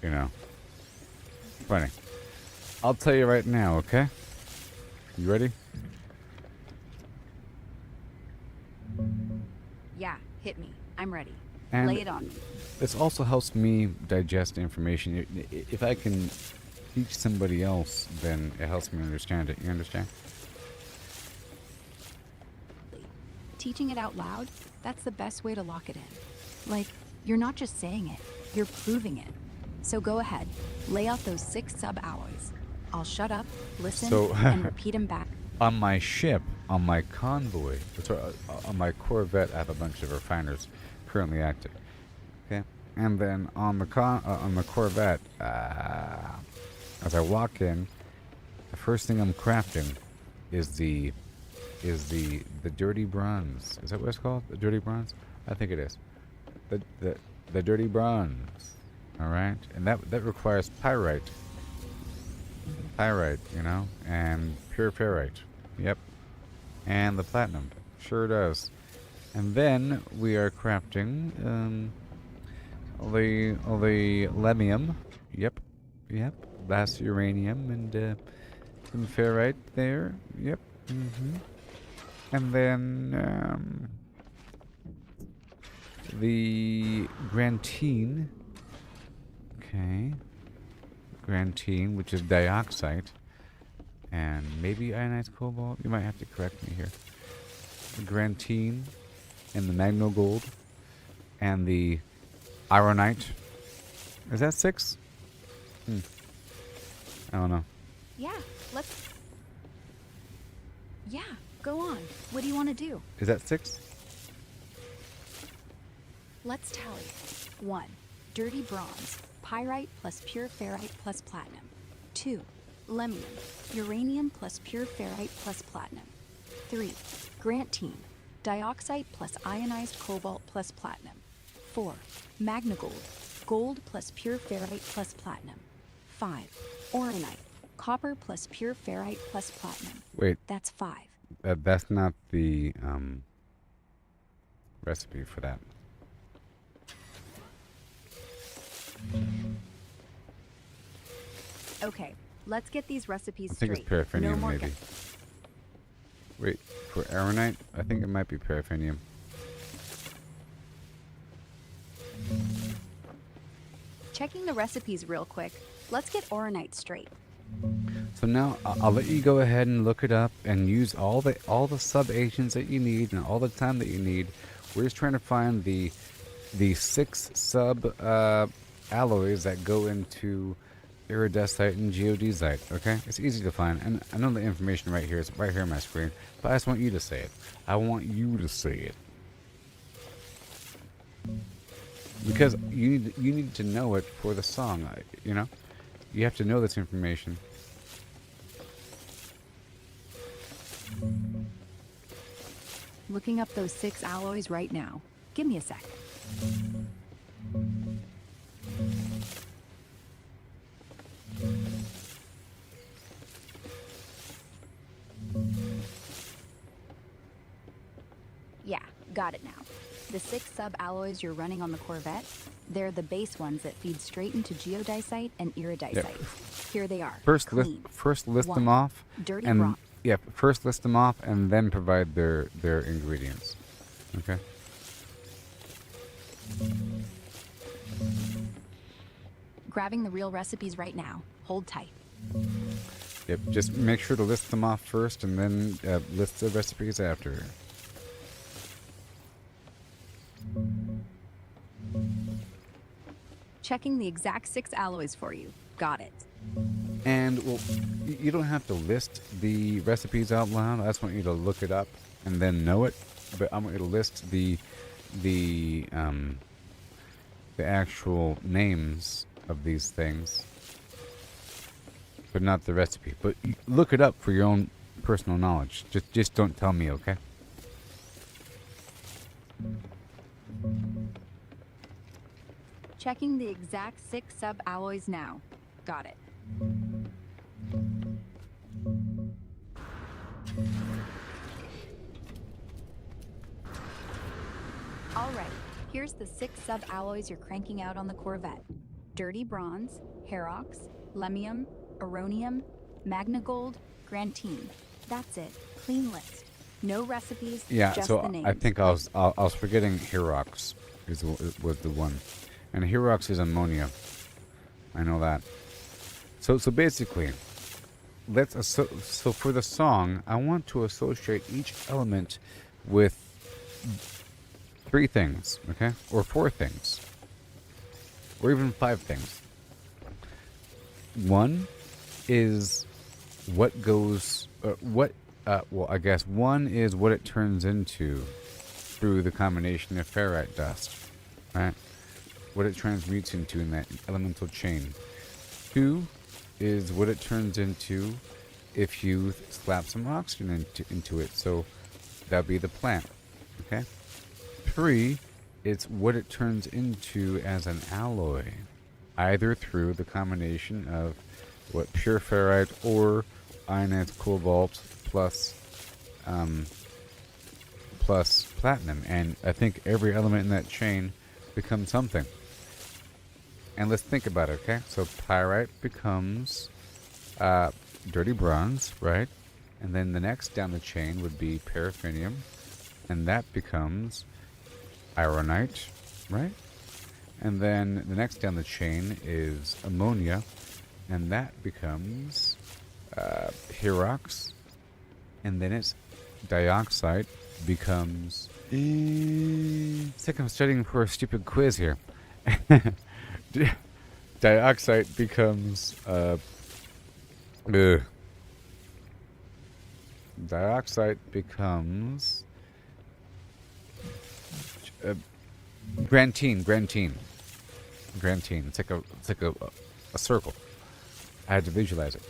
you know, funny. I'll tell you right now. Okay. You ready? Yeah, hit me. I'm ready. And Lay it on me. this also helps me digest information. If I can teach somebody else, then it helps me understand it. You understand? Teaching it out loud, that's the best way to lock it in. Like, you're not just saying it, you're proving it. So go ahead, lay out those 6 sub-alloys. I'll shut up, listen, and repeat them back. On my ship, on my convoy, on my Corvette, I have a bunch of refiners currently active. Okay, and then on the Corvette, as I walk in, the first thing I'm crafting is the dirty bronze. Is that what it's called? The dirty bronze? I think it is. The dirty bronze. All right, and that requires pyrite. Pyrite, you know, and pure ferrite. Yep, and the platinum. Sure does. And then we are crafting all the lemium. Yep, yep. That's uranium and some ferrite there. Yep. And then the grantine. Okay. Grantine, which is dioxide. And maybe ionized cobalt. You might have to correct me here. The grantine and the magno gold and the ironite. Is that 6? I don't know. Yeah, Yeah, go on. What do you want to do? Is that 6? Let's tally. 1. Dirty bronze. Pyrite plus pure ferrite plus platinum. 2. Lemium. Uranium plus pure ferrite plus platinum. 3. Grantine. Dioxide plus ionized cobalt plus platinum. 4. Magnagold. Gold plus pure ferrite plus platinum. 5. Oronite. Copper plus pure ferrite plus platinum. Wait, That's 5. that's not the recipe for that. Okay, let's get these recipes I think straight. it's paraffinium, no more maybe. Wait, for aronite? I think it might be paraffinium. Checking the recipes real quick. Let's get oronite straight. So now I'll let you go ahead and look it up and use all the sub agents that you need and all the time that you need. We're just trying to find the 6 sub alloys that go into iridesite and geodesite. Okay, it's easy to find, and I know the information right here is right here on my screen, but I just want you to say it. I want you to say it because you need to know it for the song. You know, you have to know this information. Looking up those 6 alloys right now. Give me a sec. Yeah, got it now. The 6 sub-alloys you're running on the Corvette, they're the base ones that feed straight into geodesite and iridesite. Yep. Here they are. First Clean. list them 1. off, Dirty and bronze. yeah, first list them off, and then provide their ingredients. Okay. Grabbing the real recipes right now. Hold tight. Yep. Just make sure to list them off first, and then list the recipes after. Checking the exact 6 alloys for you. Got it. And well, you don't have to list the recipes out loud. I just want you to look it up and then know it. But I want you to list the actual names of these things, but not the recipe. But look it up for your own personal knowledge. Just don't tell me, okay? Checking the exact 6 sub-alloys now. Got it. Alright, here's the 6 sub-alloys you're cranking out on the Corvette. Dirty bronze, Herox, Lemium, Oronium, Magnagold, Grantine. That's it. Clean list. No recipes, Yeah. just So the names. I think I was forgetting Herox was the one, and Herox is ammonia. I know that. So basically, so for the song, I want to associate each element with 3 things, okay, or 4 things, or even 5 things. One is what goes, well, I guess one is what it turns into through the combination of ferrite dust, right? What it transmutes into in that elemental chain. 2 is what it turns into if you slap some oxygen into it. So that'd be the plant, okay? 3, it's what it turns into as an alloy, either through the combination of what pure ferrite or ionized cobalt plus platinum, and I think every element in that chain becomes something. And let's think about it, okay? So pyrite becomes dirty bronze, right? And then the next down the chain would be paraffinium, and that becomes ironite, right? And then the next down the chain is ammonia, and that becomes Herox, and then it's dioxide becomes. It's like I'm studying for a stupid quiz here. Dioxide becomes dioxide becomes grantine. It's like a circle. I had to visualize it.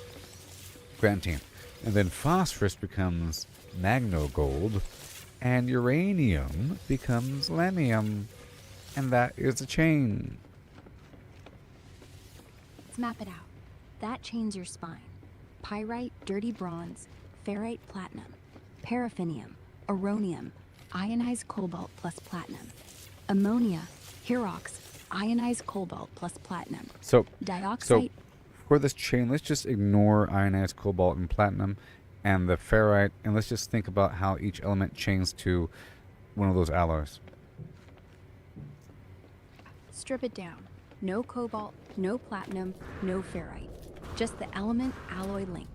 Grantine. And then phosphorus becomes magnogold, and uranium becomes lemium, and that is a chain. Let's map it out. That chain's your spine. Pyrite, dirty bronze, ferrite, platinum, paraffinium, oronium, ionized cobalt plus platinum, ammonia, Herox, ionized cobalt plus platinum, So dioxide. for this chain, let's just ignore ionized cobalt and platinum and the ferrite, and let's just think about how each element chains to one of those alloys. Strip it down. No cobalt, no platinum, no ferrite. Just the element alloy link.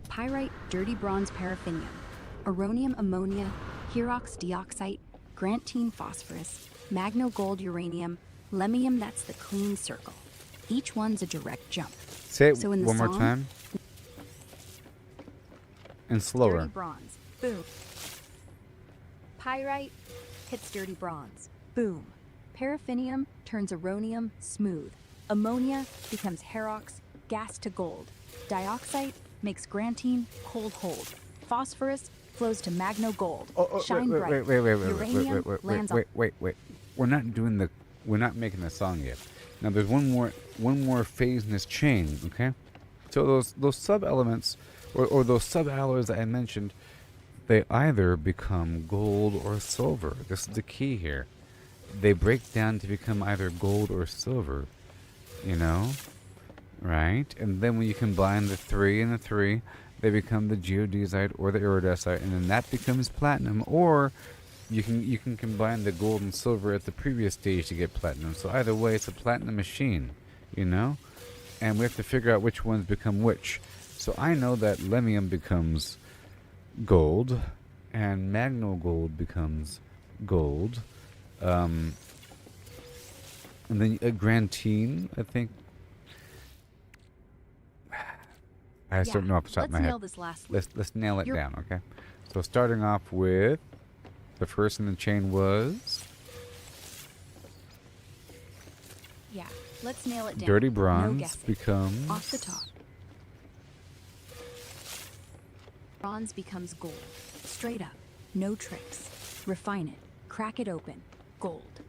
Pyrite, dirty bronze, paraffinium. Oronium, ammonia. Herox, dioxide. Grantine, phosphorus. Magnogold, uranium. Lemium, that's the clean circle. Each one's a direct jump. Say it So in the one more song, time. And slower. Dirty bronze. Boom. Pyrite hits dirty bronze. Boom. Paraffinium turns oronium smooth. Ammonia becomes Herox, gas to gold. Dioxide makes grantine cold hold. Phosphorus flows to magnogold. Shine bright. Uranium lands on. Wait. We're not making the song yet. Now there's one more phase in this chain, okay? So those sub elements or those sub alloys that I mentioned, they either become gold or silver. This is the key here. They break down to become either gold or silver, you know? Right? And then when you combine the 3 and the 3, they become the geodesite or the iridesite, and then that becomes platinum, or you can combine the gold and silver at the previous stage to get platinum. So either way, it's a platinum machine, you know? And we have to figure out which ones become which. So I know that lemium becomes gold, and magnogold becomes gold. And then a grantine, I think. I just don't know off the top of my head. Let's nail this last loop. Let's nail it down, okay? So starting off with the first in the chain was Yeah, let's nail it down. dirty No bronze guessing. becomes Off the top. Bronze becomes gold. Straight up. No tricks. Refine it. Crack it open. Gold.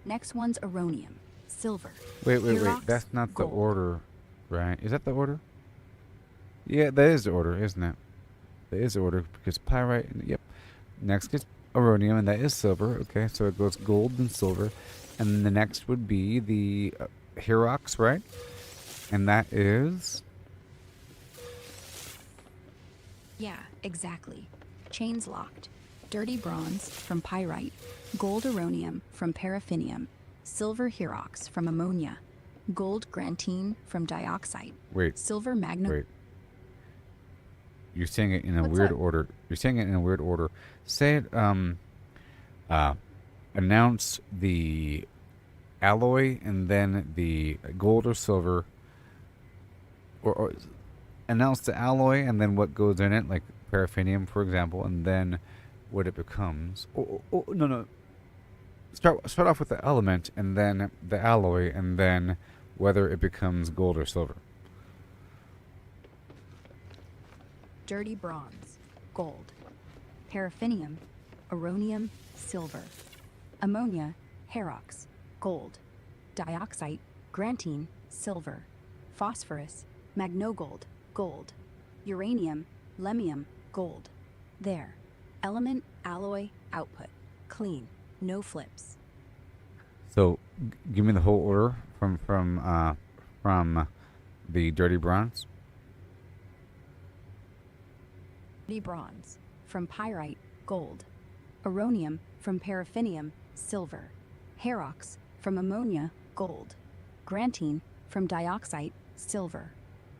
Next one's oronium. Silver. Wait. Herox, That's not the gold. order, right? Is that the order? Yeah, that is the order, isn't it? That is the order because pyrite. Yep. Next gets oronium, and that is silver. Okay, so it goes gold and silver, and then the next would be the Herox, right? And that is Yeah, exactly. Chains locked. Dirty bronze from pyrite. Gold oronium from paraffinium. Silver Herox from ammonia. Gold grantine from dioxide. wait. Silver magno. Wait. You're saying it in a What's weird up? order. You're saying it in a weird order. Say it. Announce the alloy and then the gold or silver, or announce the alloy and then what goes in it, like paraffinium, for example, and then what it becomes. No. Start off with the element and then the alloy and then whether it becomes gold or silver. Dirty bronze. Gold. Paraffinium. Oronium. Silver. Ammonia. Herox. Gold. Dioxide. Grantine. silver. Phosphorus, magnogold, gold. Uranium, lemium, gold. There. Element, alloy, output. Clean. No flips. So, give me the whole order from the dirty bronze. Dirty bronze. From pyrite, gold. Uranium, from paraffinium, silver. Herox, from ammonia, gold. Grantine, from dioxide, silver.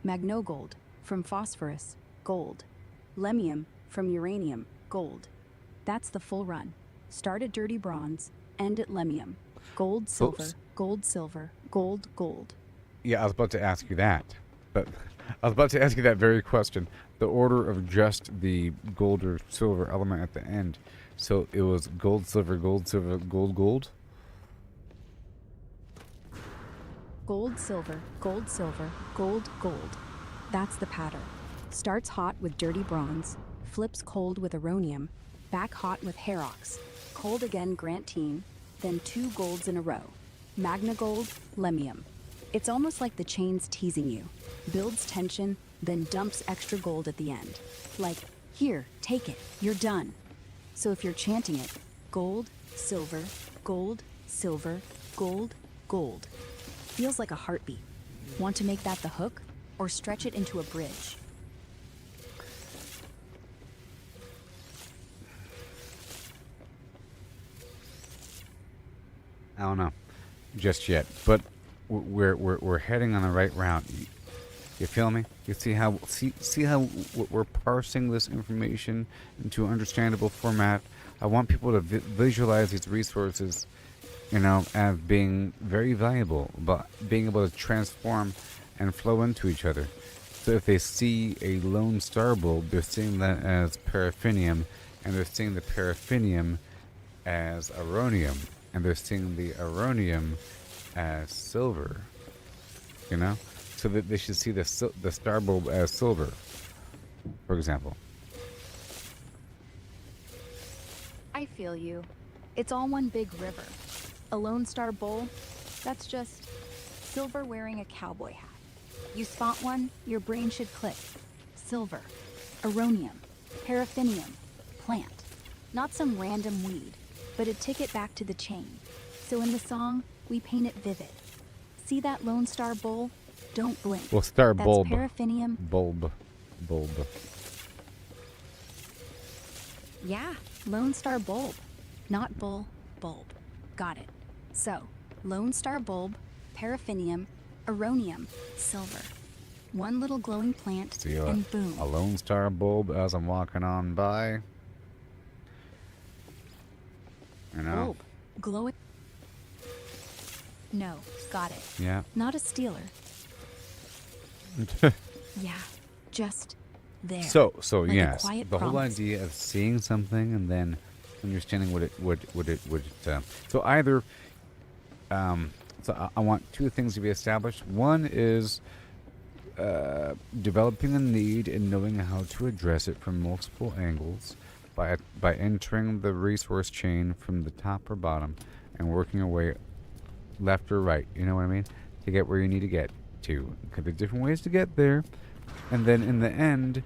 Magnogold, from phosphorus, gold. Lemium, from uranium, gold. That's the full run. Start at dirty bronze, end at lemium. Gold, silver, Oops. gold, silver, gold, gold. Yeah, I was about to ask you that, but I was about to ask you that very question. The order of just the gold or silver element at the end. So it was gold, silver, gold, silver, gold, gold. Gold, silver, gold, silver, gold, gold. That's the pattern. Starts hot with dirty bronze, flips cold with uranium, back hot with herox, cold again grantine, then 2 golds in a row. Magnagold, lemium. It's almost like the chain's teasing you. Builds tension, then dumps extra gold at the end. Like, here, take it, you're done. So if you're chanting it, gold, silver, gold, silver, gold, gold. Feels like a heartbeat. Want to make that the hook? Or stretch it into a bridge? I don't know, just yet. But we're heading on the right route. You feel me? You see how we're parsing this information into an understandable format. I want people to visualize these resources, as being very valuable, but being able to transform and flow into each other. So if they see a lone star bulb, they're seeing that as paraffinium, and they're seeing the paraffinium as uranium, and they're seeing the uranium as silver. So that they should see the star bulb as silver, for example. I feel you. It's all one big river. A Lone Star Bowl, that's just silver wearing a cowboy hat. You spot one, your brain should click. Silver, uranium, paraffinium, plant. Not some random weed, but a ticket back to the chain. So in the song, we paint it vivid. See that Lone Star Bowl? Don't blink. Well, star That's bulb. paraffinium. Bulb. Yeah, Lone Star Bulb. Not bull, bulb. Got it. So, Lone Star Bulb, paraffinium, uranium, silver. One little glowing plant, See and boom. a lone star bulb as I'm walking on by. Bulb. Glowing. No, got it. Yeah. Not a stealer. Yeah, just there. So Like a yes, quiet the whole promise. idea of seeing something and then understanding what it would. So either, I want 2 things to be established. One is developing a need and knowing how to address it from multiple angles by entering the resource chain from the top or bottom and working your way left or right. You know what I mean? To get where you need to get to. Because there's different ways to get there. And then in the end,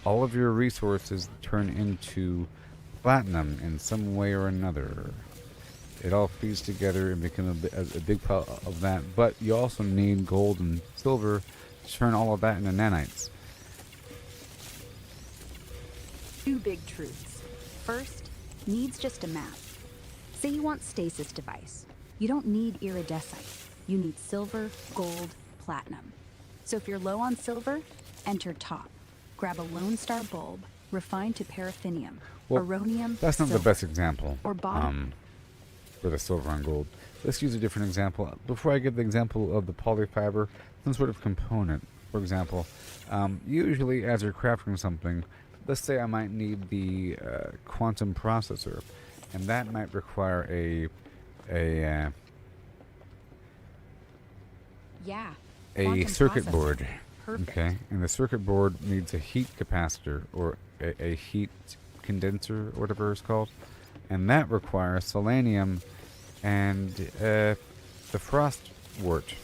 all of your resources turn into platinum in some way or another. It all feeds together and becomes a big part of that. But you also need gold and silver to turn all of that into nanites. 2 big truths. First, needs just a map. Say you want stasis device. You don't need iridescite. You need silver, gold, platinum. So if you're low on silver, enter top. Grab a Lone Star bulb, refined to paraffinium, uranium, That's not silver. the best example. Or bottom. For the silver and gold. Let's use a different example. Before I give the example of the polyfiber, some sort of component. For example, usually as you're crafting something, let's say I might need the quantum processor, and that might require Yeah. a quantum circuit processor. board. Perfect. Okay, and the circuit board needs a heat capacitor or a heat condenser, or whatever it's called, and that requires selenium and the frost wort.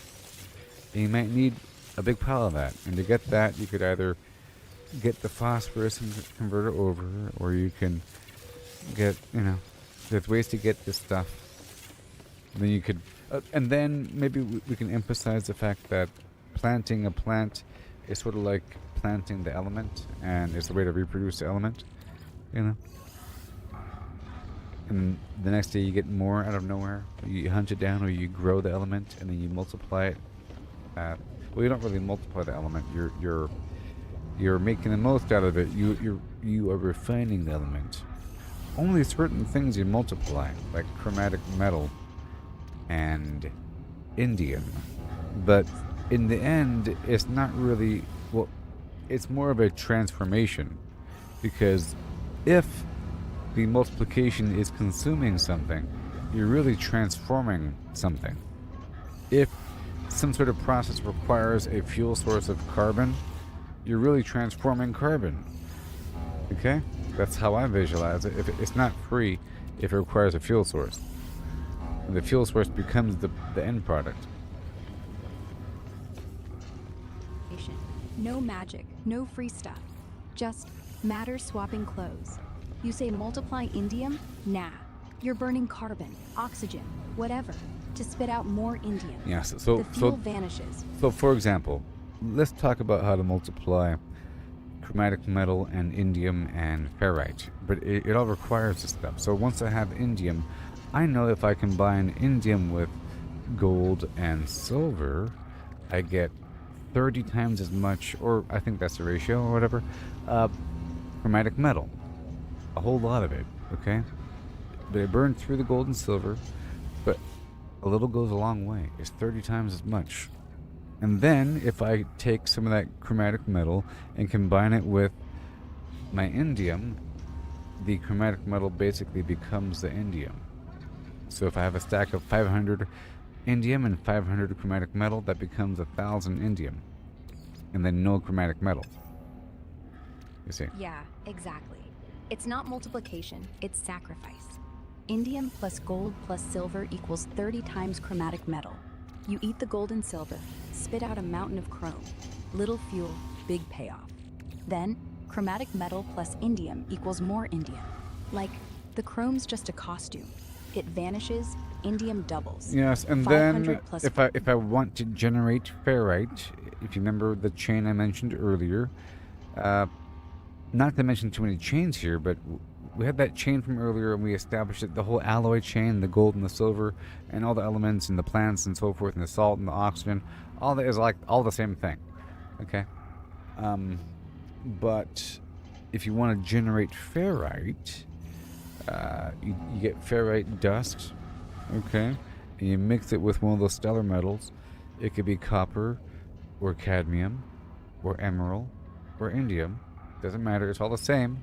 And you might need a big pile of that. And to get that, you could either get the phosphorus and convert it over, or you can get, there's ways to get this stuff. Then you could, and then maybe we can emphasize the fact that planting a plant is sort of like planting the element, and it's a way to reproduce the element, And the next day you get more out of nowhere. You hunt it down, or you grow the element, and then you multiply it. Well, you don't really multiply the element. You're making the most out of it. You are refining the element. Only certain things you multiply, like chromatic metal and indium. But in the end, it's not really, well, it's more of a transformation. Because if the multiplication is consuming something, you're really transforming something. If some sort of process requires a fuel source of carbon, you're really transforming carbon. Okay? That's how I visualize it. If it's not free, if it requires a fuel source. And the fuel source becomes the end product. No magic, no free stuff. Just matter swapping clothes. You say multiply indium? Nah. You're burning carbon, oxygen, whatever, to spit out more indium. Yes. The fuel vanishes. So, for example, let's talk about how to multiply chromatic metal and indium and ferrite. But it all requires this stuff. So once I have indium, I know if I combine indium with gold and silver, I get 30 times as much, or I think that's the ratio or whatever, chromatic metal. A whole lot of it, okay? But it burns through the gold and silver, but a little goes a long way. It's 30 times as much. And then, if I take some of that chromatic metal and combine it with my indium, the chromatic metal basically becomes the indium. So if I have a stack of 500 indium and 500 chromatic metal, that becomes 1,000 indium. And then no chromatic metal. You see? Yeah, exactly. It's not multiplication, it's sacrifice. Indium plus gold plus silver equals 30 times chromatic metal. You eat the gold and silver, spit out a mountain of chrome. Little fuel, big payoff. Then, chromatic metal plus indium equals more indium. Like, the chrome's just a costume. It vanishes, indium doubles. Yes, and then if I want to generate ferrite, if you remember the chain I mentioned earlier, not to mention too many chains here, but we had that chain from earlier, and we established it, the whole alloy chain, the gold and the silver, and all the elements and the plants and so forth, and the salt and the oxygen, all that is like all the same thing. Okay? But if you want to generate ferrite, you get ferrite dust, okay? And you mix it with one of those stellar metals. It could be copper, or cadmium, or emerald, or indium. Doesn't matter, it's all the same.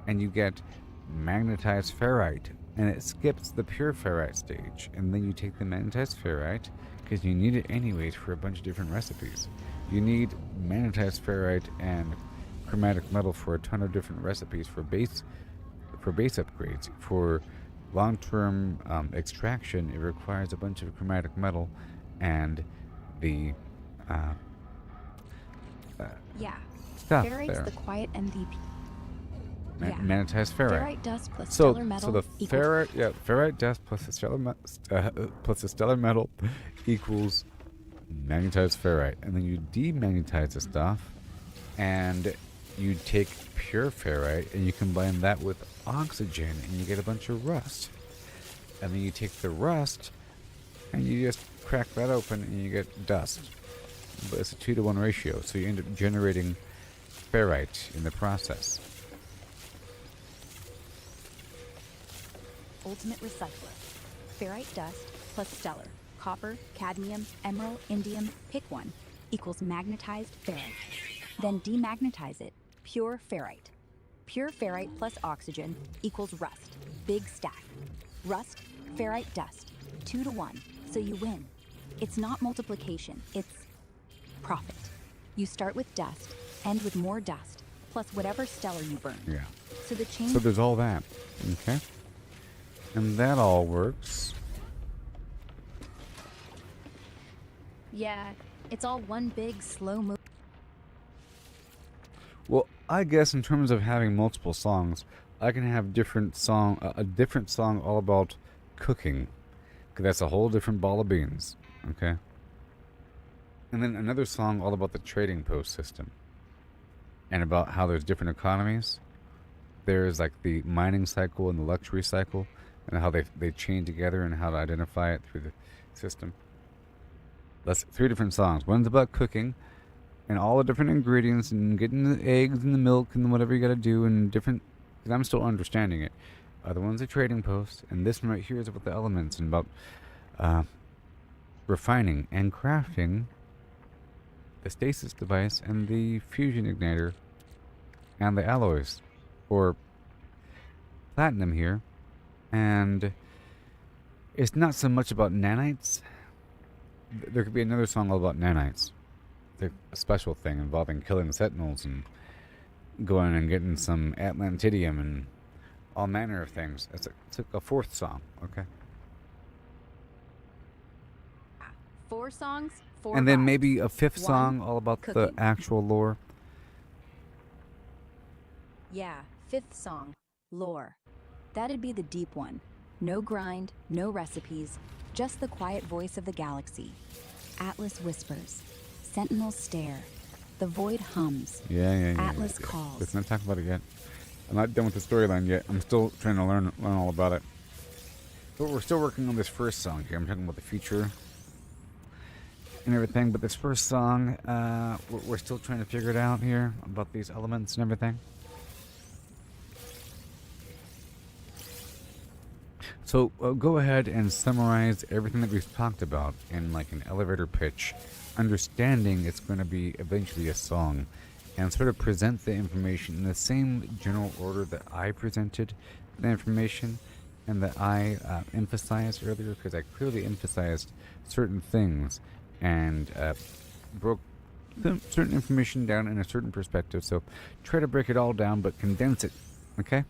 And you get magnetized ferrite, and it skips the pure ferrite stage. And then you take the magnetized ferrite, because you need it anyways for a bunch of different recipes. You need magnetized ferrite and chromatic metal for a ton of different recipes for base upgrades. For long-term extraction, it requires a bunch of chromatic metal and the stuff ferrite's there. the quiet MVP. Magnetized ferrite. Ferrite dust plus So stellar metal the equals ferrite dust plus the stellar metal equals magnetized ferrite, and then you demagnetize the stuff, and you take pure ferrite and you combine that with oxygen, and you get a bunch of rust. And then you take the rust and you just crack that open and you get dust. But it's a 2-to-1 ratio, so you end up generating ferrite in the process. ultimate recycler. Ferrite dust plus stellar, copper, cadmium, emerald, indium, pick one, equals magnetized ferrite. Then demagnetize it, pure ferrite. Pure ferrite plus oxygen equals rust, big stack. Rust, ferrite dust, 2-to-1, so you win. It's not multiplication, it's profit. You start with dust, end with more dust, plus whatever stellar you burn. Yeah. So the chain... So there's all that. Okay. And that all works. Yeah, It's all one big slow mo. Well, I guess in terms of having multiple songs, I can have a different song all about cooking, 'cause that's a whole different ball of beans. Okay. And then another song all about the trading post system, and about how there's different economies. There's like the mining cycle and the luxury cycle, and how they chain together and how to identify it through the system. That's 3 different songs. One's about cooking and all the different ingredients and getting the eggs and the milk and whatever you got to do and different. Because I'm still understanding it. Other one's a trading post, and this one right here is about the elements and about refining and crafting the stasis device and the fusion igniter and the alloys, or platinum here. And it's not so much about nanites. There could be another song all about nanites. It's a special thing involving killing sentinels and going and getting some Atlantidium and all manner of things. It's a 4th song, okay? 4 songs, 4 And then vibes. maybe a 5th One, song all about the cooking. actual lore. Yeah, 5th song, lore. That'd be the deep one. No grind, no recipes, just the quiet voice of the galaxy. Atlas whispers, sentinels stare, the void hums. Yeah. Atlas calls. Let's not talk about it yet. I'm not done with the storyline yet. I'm still trying to learn all about it. But we're still working on this first song here. I'm talking about the future and everything. But this first song, we're still trying to figure it out here about these elements and everything. So go ahead and summarize everything that we've talked about in like an elevator pitch, understanding it's going to be eventually a song, and sort of present the information in the same general order that I presented the information and that I emphasized earlier, because I clearly emphasized certain things and broke certain information down in a certain perspective. So try to break it all down, but condense it, okay?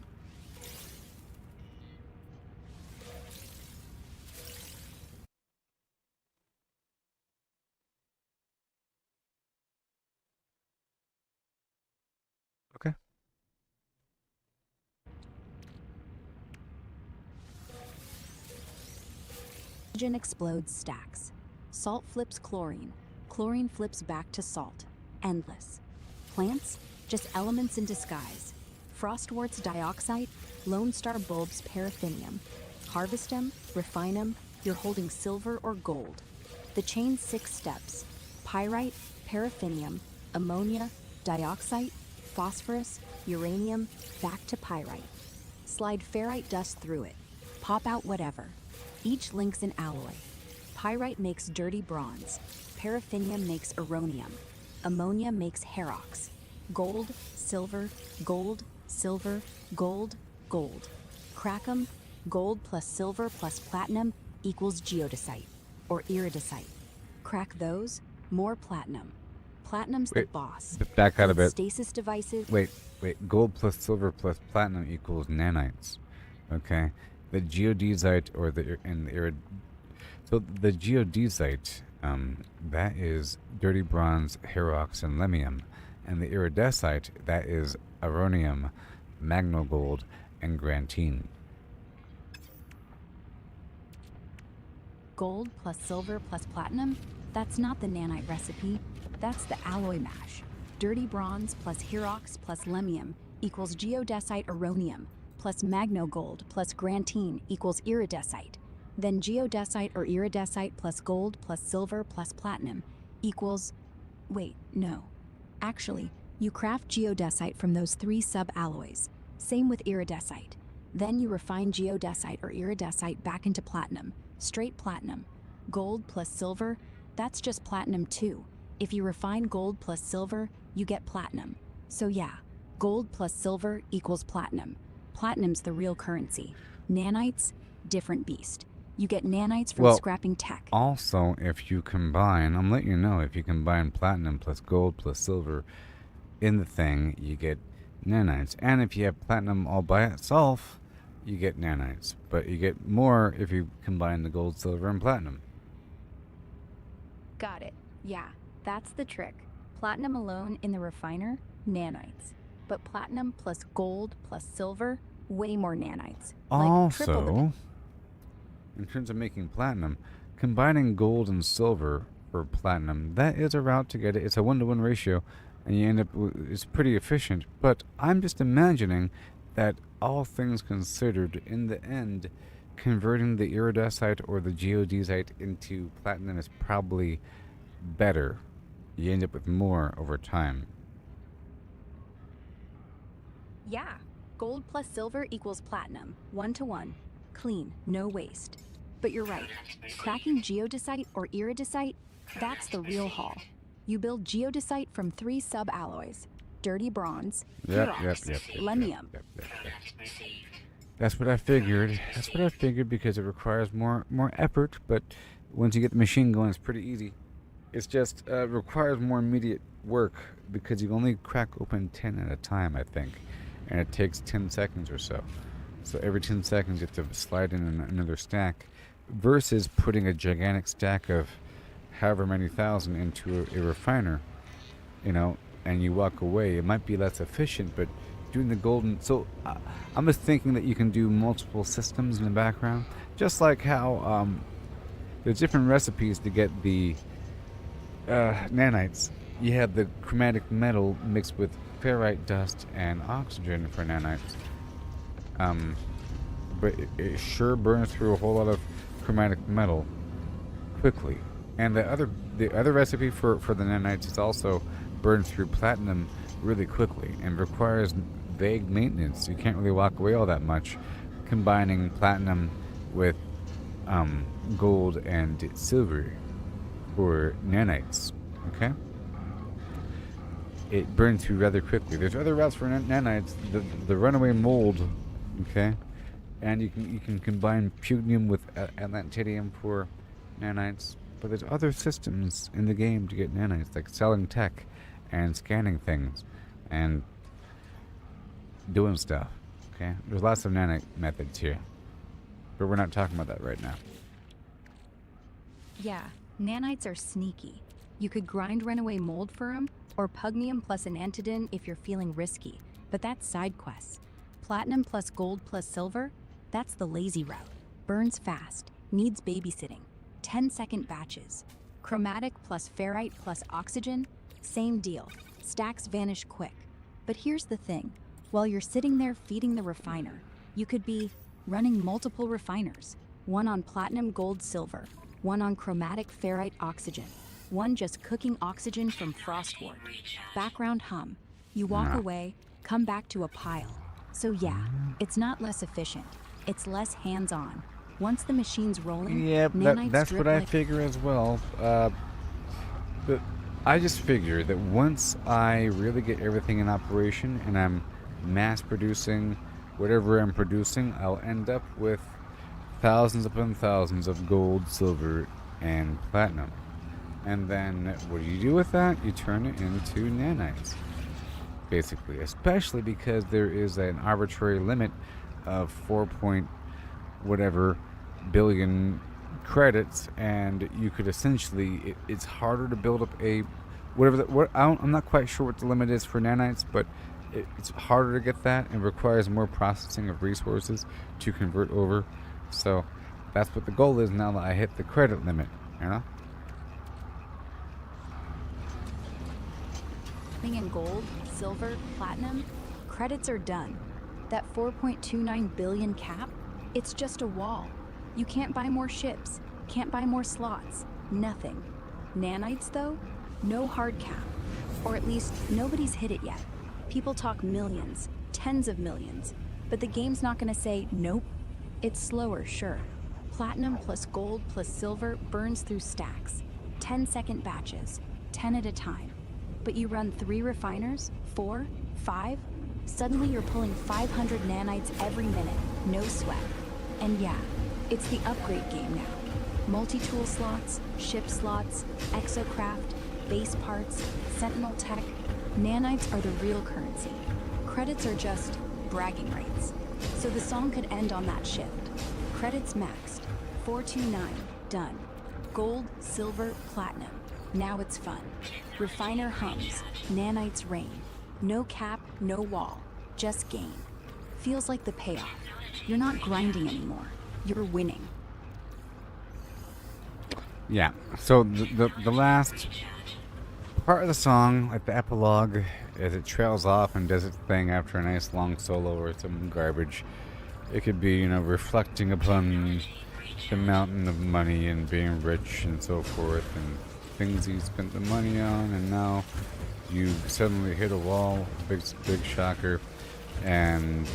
Okay. Oxygen explodes stacks. Salt flips chlorine. Chlorine flips back to salt. Endless. Plants? Just elements in disguise. Frostwort's dioxide, Lone Star bulbs paraffinium. Harvest 'em, refine 'em, you're holding silver or gold. The chain's 6 steps. Pyrite, paraffinium, ammonia, dioxide, phosphorus, uranium, back to pyrite. Slide ferrite dust through it. Pop out whatever. Each link's an alloy. Pyrite makes dirty bronze. Paraffinium makes uranium. Ammonia makes herox. Gold, silver, gold, silver, gold, gold. Crack 'em. Gold plus silver plus platinum equals geodesite, or iridesite. Crack those, more platinum. Platinum's the Wait, boss. back out a bit. Stasis devices. Wait. Gold plus silver plus platinum equals nanites. Okay. The geodesite or the so the geodesite, that is dirty bronze, herox, and lemium, and the iridesite, that is aronium, magnogold, and grantine. Gold plus silver plus platinum? That's not the nanite recipe. That's the alloy mash. Dirty bronze plus herox plus lemium equals geodesite aronium plus magnogold plus grantine equals iridesite. Then geodesite or iridesite plus gold plus silver plus platinum equals... Wait, no. Actually, you craft geodesite from those 3 sub-alloys. Same with iridesite. Then you refine geodesite or iridesite back into platinum. Straight platinum. Gold plus silver, that's just platinum too. If you refine gold plus silver, you get platinum. So yeah, gold plus silver equals platinum. Platinum's the real currency. Nanites, different beast. You get nanites from scrapping tech. Also, if you combine, I'm letting you know, if you combine platinum plus gold plus silver in the thing, you get nanites. And if you have platinum all by itself, you get nanites. But you get more if you combine the gold, silver, and platinum. Got it. Yeah, That's the trick. Platinum alone in the refiner, nanites. But platinum plus gold plus silver, way more nanites. Like triple the. Also, in terms of making platinum, combining gold and silver for platinum, that is a route to get it. It's a 1-to-1 ratio, and you end up it's pretty efficient. But I'm just imagining that all things considered, in the end, converting the iridesite or the geodesite into platinum is probably better. You end up with more over time. Yeah, gold plus silver equals platinum, 1-to-1. Clean, no waste. But you're right, cracking geodesite or iridesite, that's the real haul. You build geodesite from 3 sub-alloys: dirty bronze, Yep. Lemium. That's what I figured. That's what I figured because it requires more effort, but once you get the machine going, it's pretty easy. It's just requires more immediate work because you only crack open 10 at a time, I think, and it takes 10 seconds or so. So every 10 seconds you have to slide in another stack versus putting a gigantic stack of however many thousand into a refiner, and you walk away. It might be less efficient, but doing the golden... So I'm just thinking that you can do multiple systems in the background, just like how there's different recipes to get the nanites. You have the chromatic metal mixed with ferrite dust and oxygen for nanites. But it sure burns through a whole lot of chromatic metal quickly. And the other recipe for the nanites is also burn through platinum really quickly and requires vague maintenance. You can't really walk away all that much combining platinum with gold and silver for nanites. Okay? It burns through rather quickly. There's other routes for nanites. The runaway mold, okay? And you can combine pugnium with atlantidium for nanites. But there's other systems in the game to get nanites, like selling tech and scanning things and doing stuff. Okay? There's lots of nanite methods here. But we're not talking about that right now. Yeah, nanites are sneaky. You could grind runaway mold for them, or pugnium plus an antidin if you're feeling risky, but that's side quests. Platinum plus gold plus silver, that's the lazy route. Burns fast, needs babysitting, 10-second batches. Chromatic plus ferrite plus oxygen, same deal. Stacks vanish quick. But here's the thing, while you're sitting there feeding the refiner, you could be running multiple refiners, one on platinum gold silver, one on chromatic ferrite oxygen, one just cooking oxygen from frostwort. Background hum. You walk away, come back to a pile. So yeah, it's not less efficient. It's less hands-on. Once the machine's rolling, that's what I figure as well. But I just figure that once I really get everything in operation and I'm mass producing whatever I'm producing, I'll end up with thousands upon thousands of gold, silver, and platinum. And then what do you do with that? You turn it into nanites, basically. Especially because there is an arbitrary limit of 4 billion credits, and you could essentially, it's harder to build up a I'm not quite sure what the limit is for nanites, but it's harder to get that and requires more processing of resources to convert over. So that's what the goal is now that I hit the credit limit, In gold, silver, platinum, credits are done. That 4.29 billion cap, it's just a wall. You can't buy more ships, can't buy more slots, nothing. Nanites though, no hard cap. Or at least nobody's hit it yet. People talk millions, tens of millions, but the game's not gonna say nope. It's slower, sure. Platinum plus gold plus silver burns through stacks. 10-second batches, 10 at a time. But you run 3 refiners, 4, 5, suddenly you're pulling 500 nanites every minute, no sweat. And yeah, it's the upgrade game now. Multi-tool slots, ship slots, exocraft, base parts, sentinel tech. Nanites are the real currency. Credits are just bragging rights. So the song could end on that shift. Credits maxed, 429, done. Gold, silver, platinum. Now it's fun. Refiner hums. Nanites reign. No cap, no wall. Just gain. Feels like the payoff. You're not grinding anymore. You're winning. Yeah. So the last part of the song, like the epilogue, as it trails off and does its thing after a nice long solo or some garbage, it could be, reflecting upon the mountain of money and being rich and so forth and things you spent the money on, and now you suddenly hit a wall, big shocker, and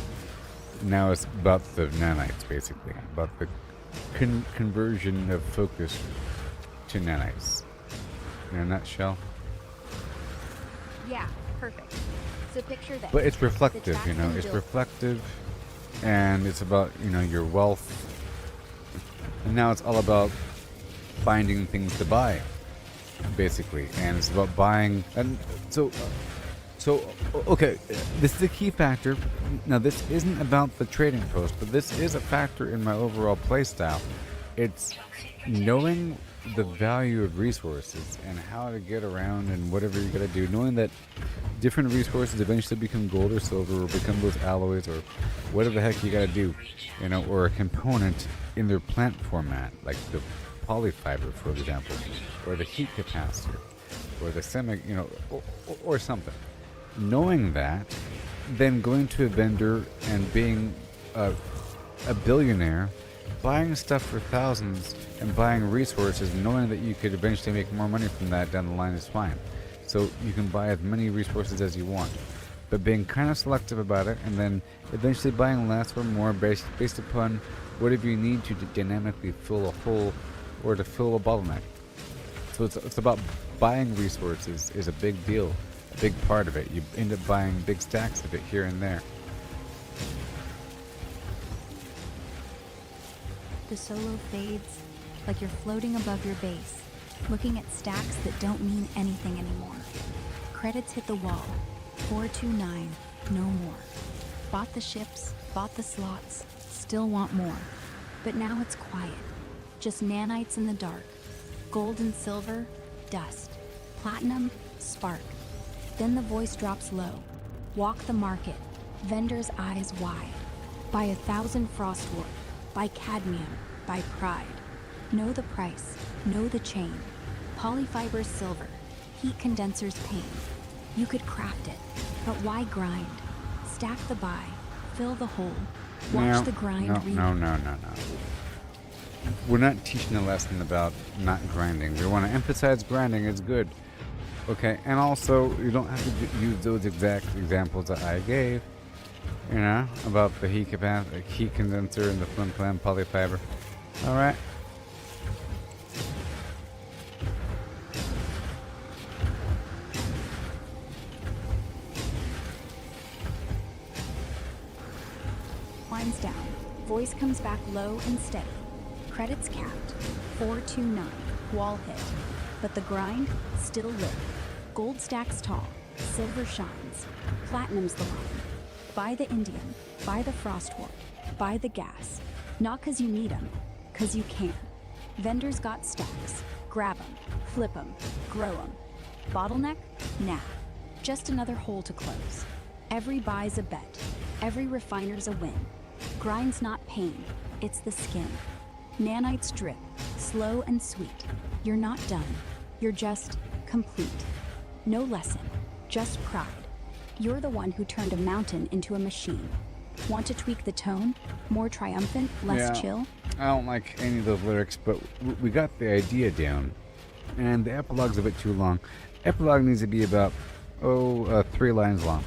now it's about the nanites, basically, about the conversion of focus to nanites. In a nutshell. Yeah, perfect. So picture this. But it's reflective, The track and it's build- reflective, and it's about, your wealth. And now it's all about finding things to buy, basically. And it's about buying. And so, okay, this is a key factor. Now, this isn't about the trading post, but this is a factor in my overall play style. It's knowing the value of resources and how to get around and whatever you gotta do, knowing that different resources eventually become gold or silver or become those alloys or whatever the heck you gotta do, or a component in their plant format, like the polyfiber, for example, or the heat capacitor, or the semi, or something. Knowing that, then going to a vendor and being a billionaire, buying stuff for thousands and buying resources, knowing that you could eventually make more money from that down the line is fine. So you can buy as many resources as you want, but being kind of selective about it, and then eventually buying less or more based upon whatever you need to dynamically fill a hole or to fill a bottleneck. So it's about buying resources is a big deal, a big part of it. You end up buying big stacks of it here and there. The solo fades like you're floating above your base, looking at stacks that don't mean anything anymore. Credits hit the wall. 429, no more. Bought the ships, bought the slots, still want more. But now it's quiet. Just nanites in the dark. Gold and silver, dust. Platinum, spark. Then the voice drops low. Walk the market. Vendors' eyes wide. Buy 1,000 frostwood. Buy cadmium. Buy pride. Know the price. Know the chain. Polyfiber's silver. Heat condenser's pain. You could craft it, but why grind? Stack the buy. Fill the hole. Watch the grind read. No. We're not teaching a lesson about not grinding. We want to emphasize grinding is good. Okay, and also, you don't have to use those exact examples that I gave, about the heat condenser and the flim-flam polyfiber. Alright? Winds down. Voice comes back low and steady. Credits capped. 429. Wall hit. But the grind still lit. Gold stacks tall. Silver shines. Platinum's the line. Buy the Indian. Buy the frostwort. Buy the gas. Not 'cause you need 'em, 'cause you can. Vendors got stacks. Grab 'em. Flip 'em. Grow 'em. Bottleneck? Nah. Just another hole to close. Every buy's a bet. Every refiner's a win. Grind's not pain. It's the skin. Nanites drip. Slow and sweet. You're not done. You're just complete. No lesson. Just pride. You're the one who turned a mountain into a machine. Want to tweak the tone? More triumphant, less chill? I don't like any of those lyrics, but we got the idea down. And the epilogue's a bit too long. Epilogue needs to be about, 3 lines long.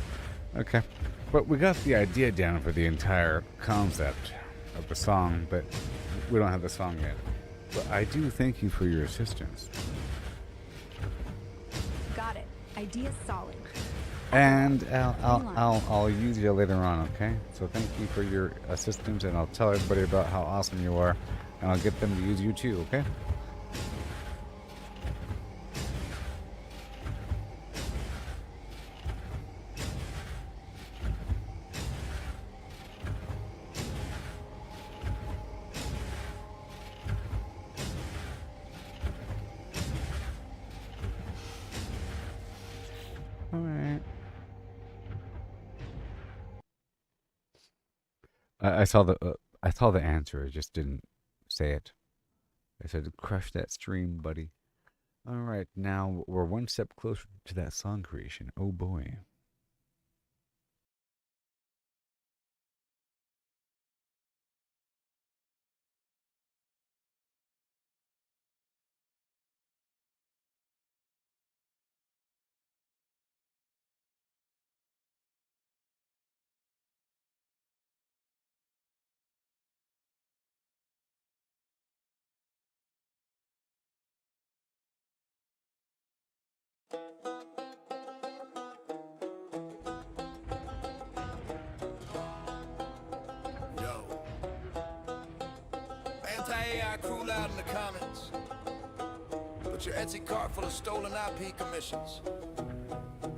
Okay. But we got the idea down for the entire concept of the song, but we don't have the song yet. But I do thank you for your assistance. Got it. Idea's solid. And I'll use you later on, okay? So thank you for your assistance, and I'll tell everybody about how awesome you are, and I'll get them to use you too, okay? I saw the answer. I just didn't say it. I said, "Crush that stream, buddy." All right, now we're one step closer to that song creation. Oh boy. Yo. Anti-AI crew loud in the comments. Put your Etsy cart full of stolen IP commissions.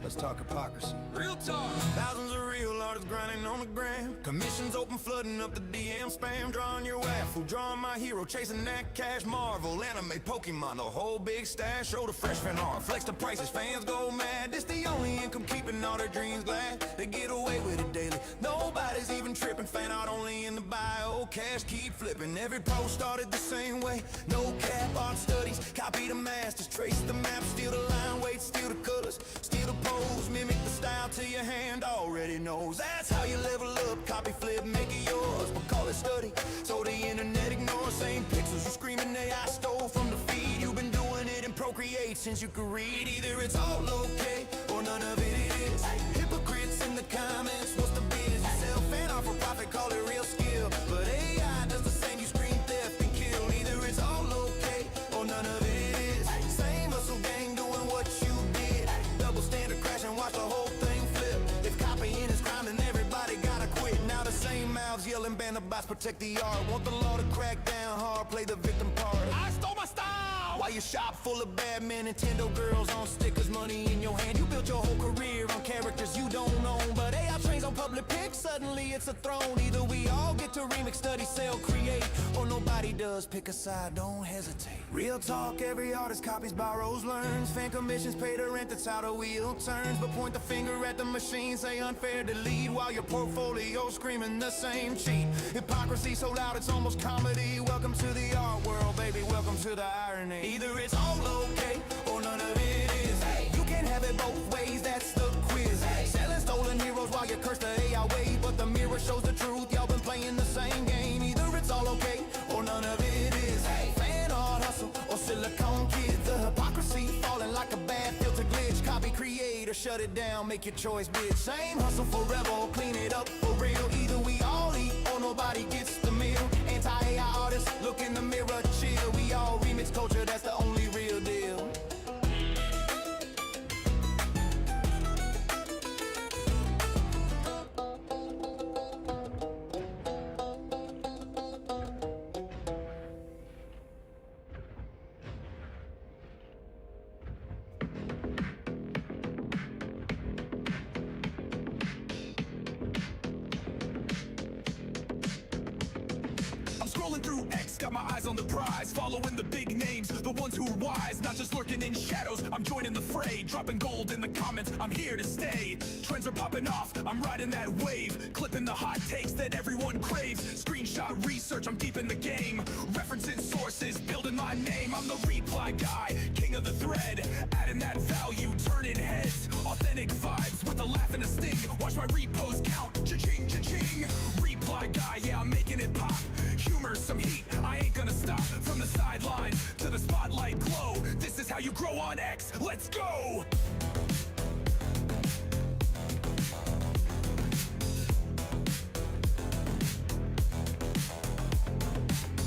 Let's talk hypocrisy. Real talk. Thousands of real artists grinding on the gram. Commissions open, flooding up the DM spam. Drawing your waffle, drawing my hero, chasing that cash. Marvel, anime, Pokemon, the whole big stash. Show the fresh fan art, flex the prices, fans go mad. This the only income keeping all their dreams glad. They get away with it daily. Nobody's even tripping. Fan art only in the bio. Cash keep flipping. Every post started the same way. No cap, art studies. Copy the masters, trace the map, steal the line weight, steal the colors, steal the pose, mimic the style till your hand already knows. That's how you level up, copy, flip, make it yours. But call it study, so the internet ignores. Same pixels you screaming AI stole from the feed. You've been doing it in Procreate since you could read. Either it's all okay, or none of it is. Hypocrites in the comments, what's the biz? You sell fan art for profit, call it real skill. But AI does the same, you scream theft and kill. Either it's all okay, or none of it is. Same hustle gang doing what you did. Double standard crash and watch the whole thing flip. If copying is crime, then everybody gotta quit. Now the same mouths yelling, ban the bots, protect the art. Want the law to crack down hard, play the victim part. I stole my style! While your shop full of bad men, Nintendo girls on stickers, money in your hand. You built your whole career on characters you don't own. But AI trains on public pics, suddenly it's a throne. Either we all get to remix, study, sell, create, or nobody does. Pick a side, don't hesitate. Real talk, every artist copies, borrows, learns. Fan commissions pay the rent, that's how the wheel turns. But point the finger at the machine, say unfair to lead, while your portfolio screaming the same cheat. Hypocrisy so loud it's almost comedy. Welcome to the art world, baby, welcome to the irony. Either it's all okay, or none of it is. You can't have it both ways, that's the quiz. Selling stolen heroes while you curse the AI way. But the mirror shows the truth, y'all been playing the same game. Either it's all okay, or none of it is. Fan art hustle, or silicone kids. The hypocrisy falling like a bad filter glitch. Copy, create, or shut it down, make your choice, bitch. Same hustle forever, or clean it up for real. Either we all eat, or nobody gets the meal. Anti-AI artists, look in the mirror, chill. We all remix culture, that's the only real deal. I'm scrolling through X, got my eyes on the prize. Following the big names, the ones who are wise. Not just lurking in shadows, I'm joining the fray. Dropping gold in the comments, I'm here to stay. Trends are popping off, I'm riding that wave. Clipping the hot takes that everyone craves. Screenshot research, I'm deep in the game. Referencing sources, building my name. I'm the reply guy, king of the thread. Adding that value, turning heads. Authentic vibes with a laugh and a sting. Watch my repost count, cha-ching, cha-ching. Reply guy, yeah, I'm making it pop. Humor, some heat, I ain't gonna stop. From the sideline to the spotlight glow. This is how you grow on X, let's go!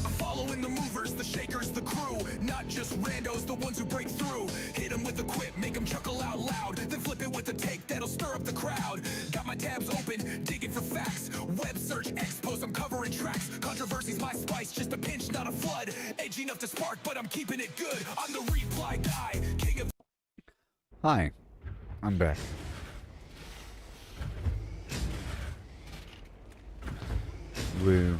I'm following the movers, the shakers, the crew. Not just randos, the ones who break through. Hit them with a quip, make them chuckle out loud. Then flip it with a take that'll stir up the crowd. Got my tabs open, digging for facts. Web search, expose, I'm covering tracks. Controversy's my spice, just a pinch, not a flood. Edgy enough to spark, but I'm keeping it good. I'm the reply guy, king of... Hi, I'm back. Woo.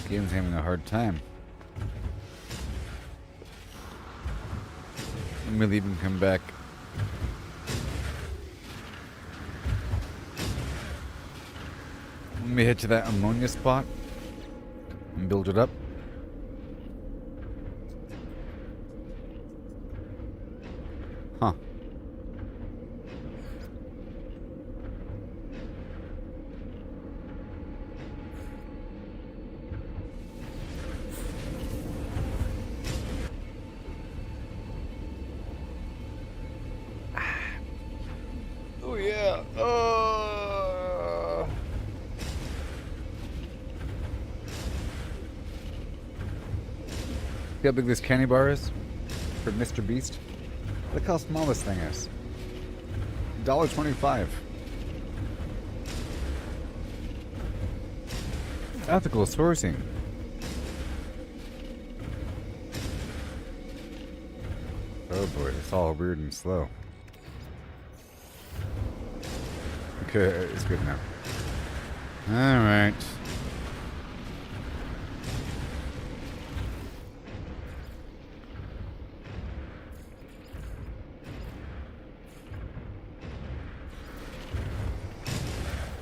Game's having a hard time. I'm gonna leave and come back me head to that ammonia spot and build it up. Huh. Oh yeah. See how big this candy bar is for Mr. Beast? Look how small this thing is. $1.25. Ethical sourcing. Oh boy, it's all weird and slow. Okay, it's good now. Alright.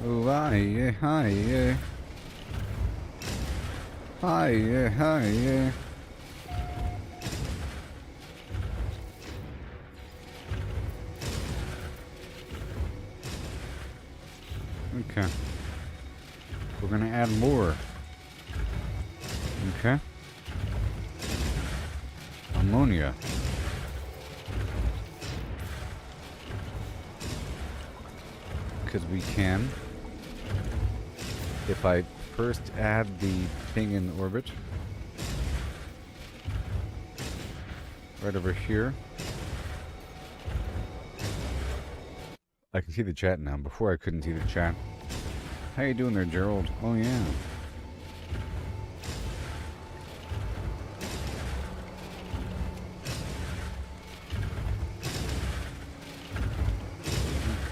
Oh, hi, hi, hi, hi. Okay. We're gonna add more. Okay. Ammonia. Because we can. If I first add the thing in orbit. Right over here. I can see the chat now. Before I couldn't see the chat. How you doing there, Gerald? Oh yeah.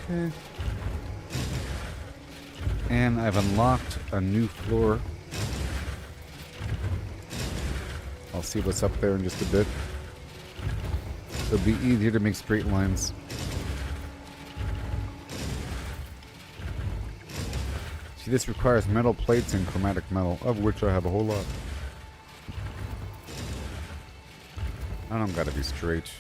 Okay. And I've unlocked a new floor. I'll see what's up there in just a bit. It'll be easier to make straight lines. See, this requires metal plates and chromatic metal, of which I have a whole lot. I don't gotta be straight.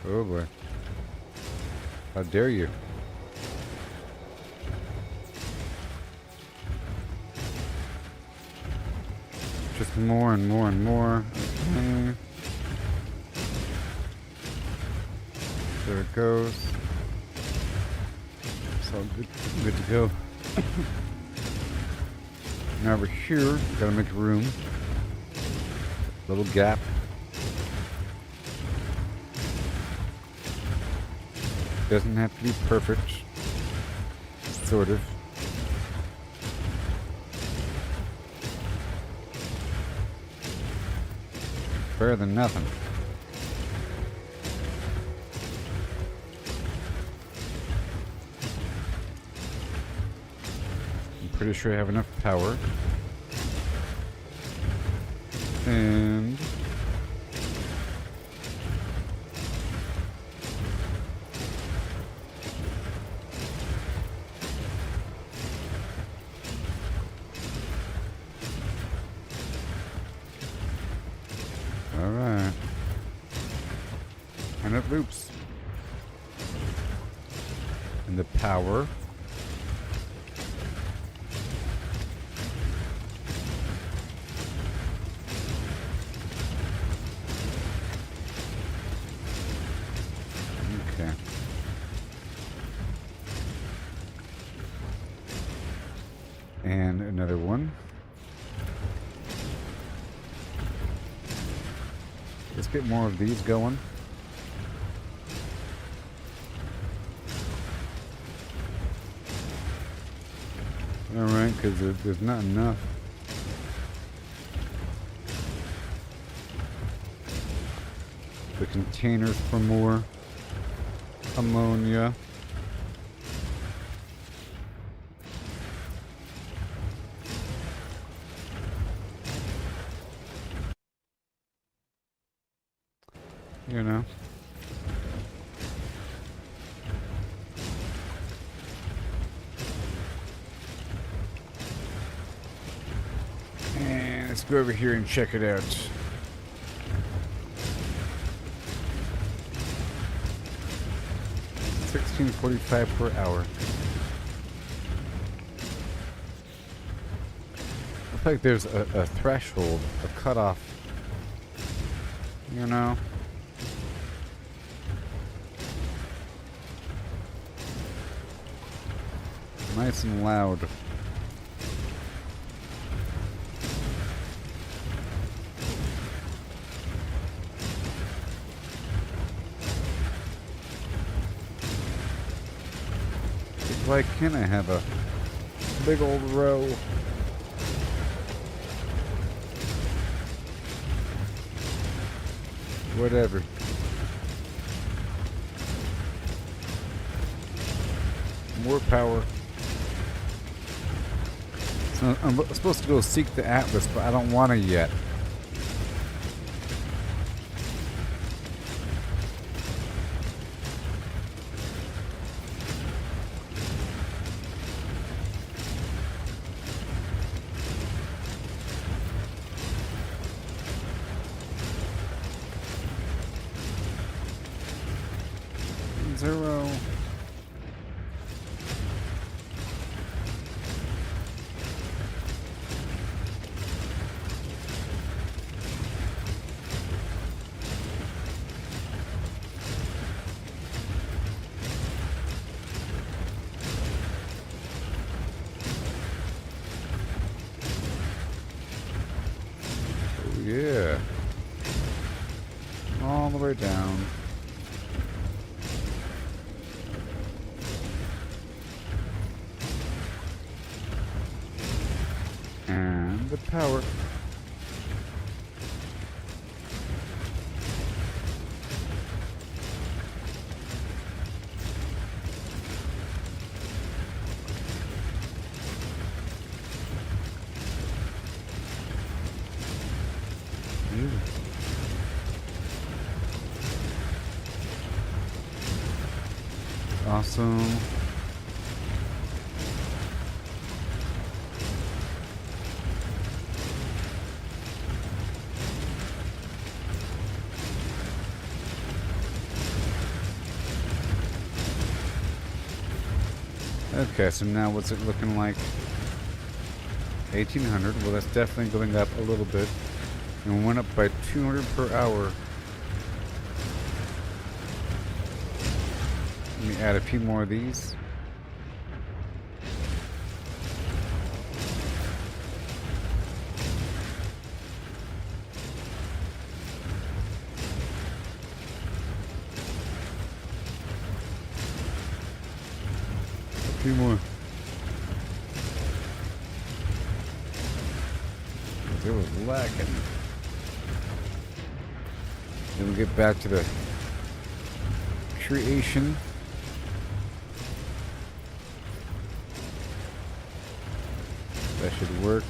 Oh boy. How dare you? Just more and more and more. Okay. There it goes. It's all good to go. Now over here, gotta make room. Little gap. Doesn't have to be perfect. Sort of. Better than nothing. I'm pretty sure I have enough power. And alright. And it loops. And the power. Okay. And another one. Let's get more of these going. Alright, because there's not enough. The containers for more ammonia. You know? And let's go over here and check it out. $16.45 per hour. Looks like there's a threshold, a cutoff. You know? Nice and loud. Why can't I have a big old row? Whatever. More power. So I'm supposed to go seek the Atlas, but I don't want to yet. Zero. Oh yeah. All the way down. And the power. Awesome. Okay, so now what's it looking like? 1800. Well, that's definitely going up a little bit. And we went up by 200 per hour. Let me add a few more of these. A few more. It was lacking. Then we get back to the creation. That should work.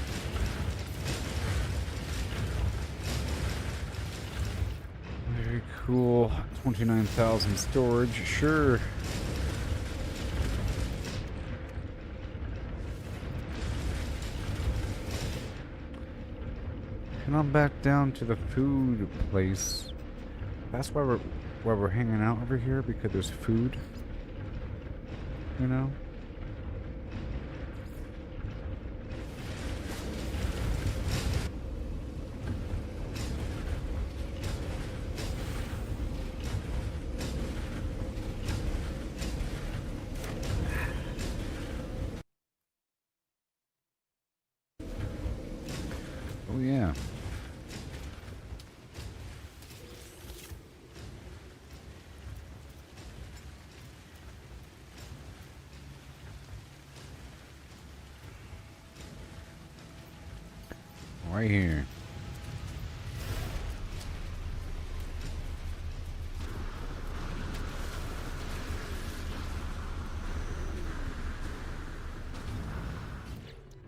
Very cool. 29,000 storage. Sure. And I'm back down to the food place. That's why we're hanging out over here, because there's food. You know? Oh yeah. Right here.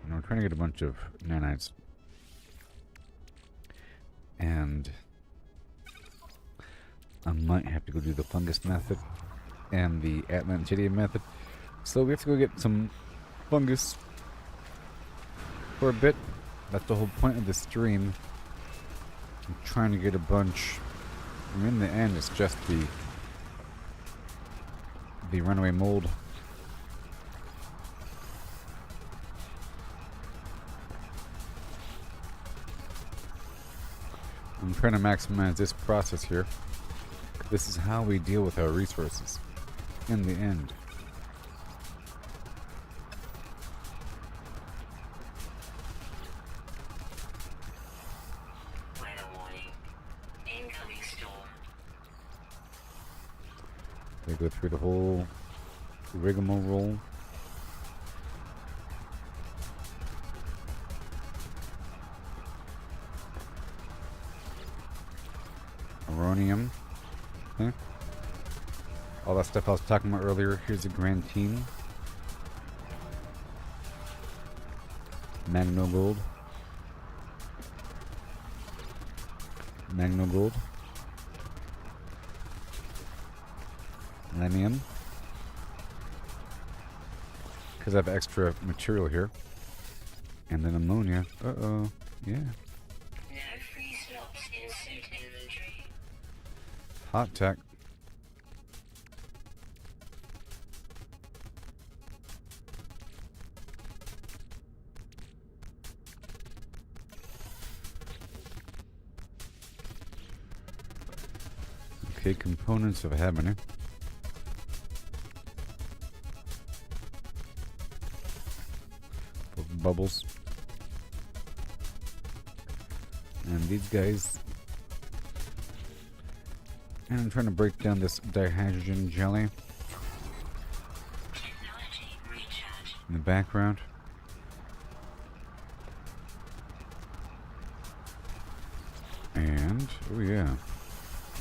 And we're trying to get a bunch of nanites. And I might have to go do the fungus method and the Atlantidium method. So we have to go get some fungus for a bit. That's the whole point of the stream. I'm trying to get a bunch. And in the end, it's just the runaway mold. I'm trying to maximize this process here. This is how we deal with our resources in the end. Weather warning. Incoming storm. They go through the whole rigmarole. Auronium. Okay. All that stuff I was talking about earlier. Here's a Grantine. Magno Gold. Magno Gold. Lenium. Because I have extra material here. And then ammonia. Uh-oh. Yeah. No free slots in suit inventory. Hot tech. Okay, components if I have any. Bubbles. And these guys. And I'm trying to break down this dihydrogen jelly Technology recharge. in the background. And, oh yeah.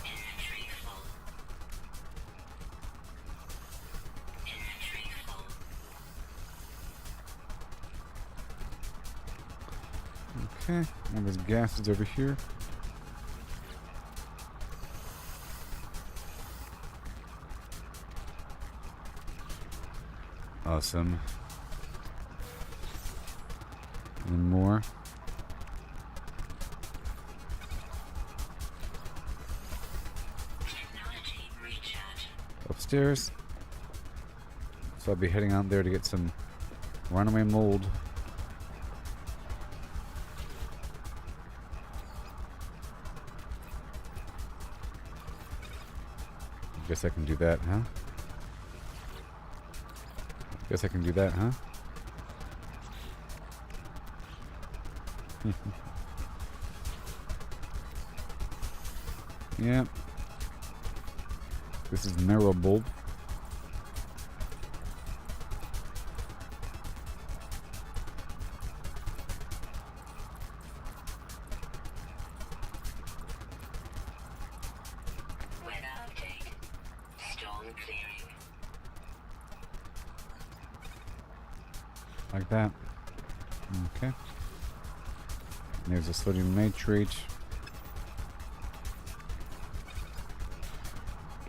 Inventory full. Inventory full. Okay, and there's gases over here. Awesome. And more. Technology recharge. Upstairs. So I'll be heading out there to get some runaway mold. Guess I can do that, huh? Guess I can do that, huh? Yep. This is marrow bulb. Weather update. Storm clearing. Like that. Okay. There's a sodium nitrate.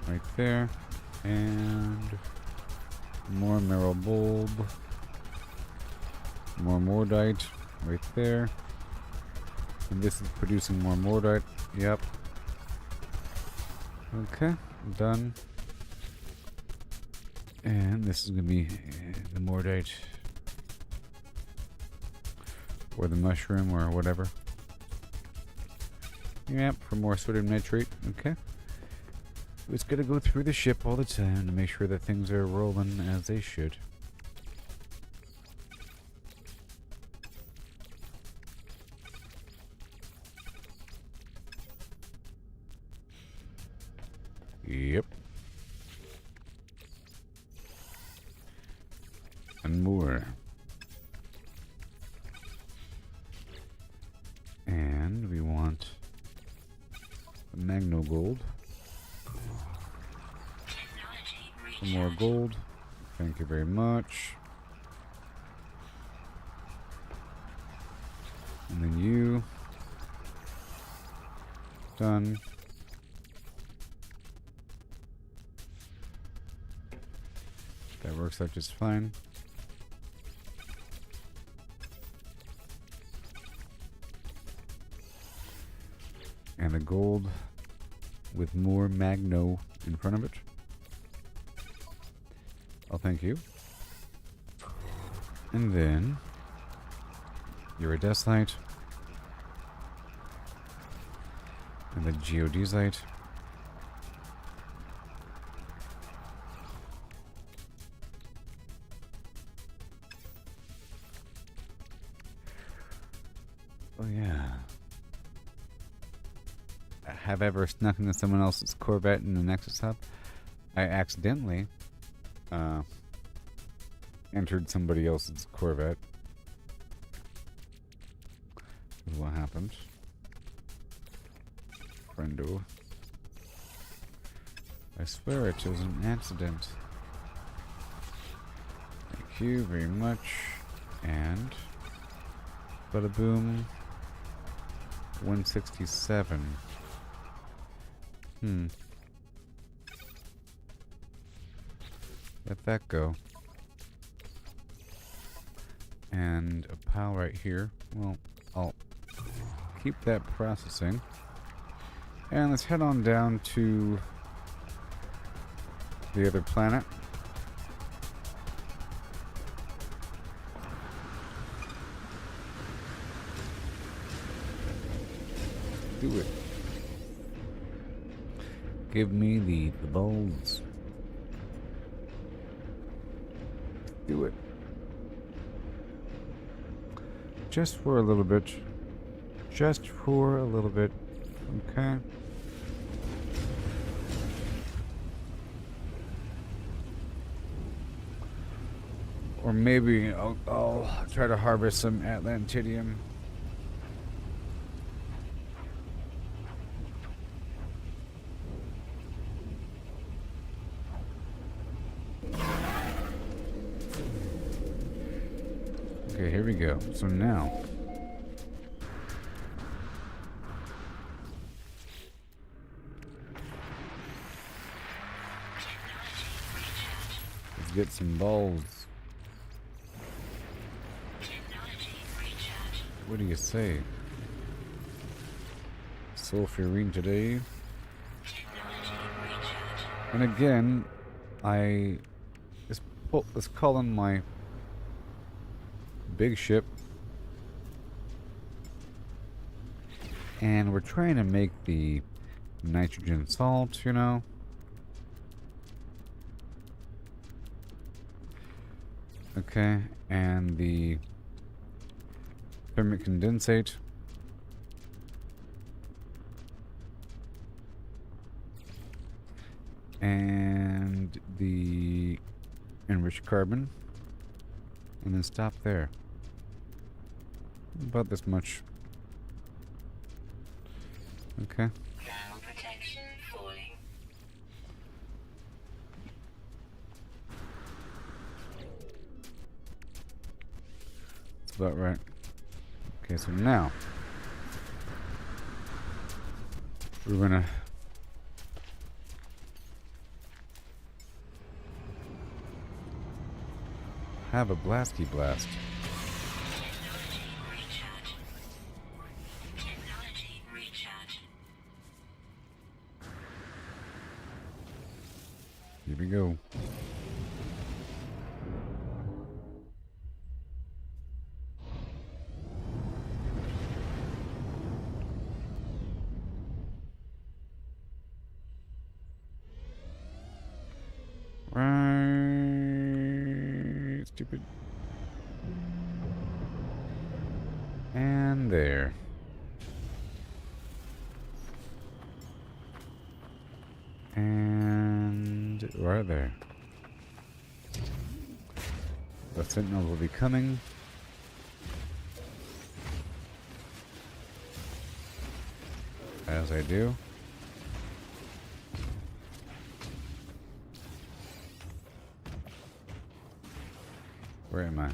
Right there. And more marrow bulb. More mordite. Right there. And this is producing more mordite. Yep. Okay. Done. And this is going to be the mordite. Or the mushroom or whatever. Yep, for more sodium nitrate. Okay. It's got to go through the ship all the time to make sure that things are rolling as they should. Yep. And more. And we want Magno Gold. Technology Some more recharge. gold. Thank you very much. And then you. Done. works out just fine. And a gold with more Magno in front of it. Oh, thank you. And then Iridesite. And the Geodesite. Oh yeah. Have I ever snuck into someone else's Corvette in the Nexus Hub? I accidentally entered somebody else's Corvette. Is what happened. Friendo. I swear it was an accident. Thank you very much. And bada boom. 167. Let that go. And a pile right here. Well, I'll keep that processing. And let's head on down to the other planet. Do it. Give me the balls. Do it. Just for a little bit. Just for a little bit. Okay. Or maybe I'll try to harvest some Atlantidium. Okay, here we go. So now let's get some balls. What do you say? Sulfurine today. And again, let's call in my big ship. And we're trying to make the nitrogen salt, you know. Okay, and the thermic condensate. And the enriched carbon. And then stop there. About this much. Okay. Thermal protection falling. That's about right. Okay, so now we're gonna have a blasty blast. Technology recharge. Here we go. Right, stupid. And there. And right there. The sentinels will be coming. As I do. Where am I?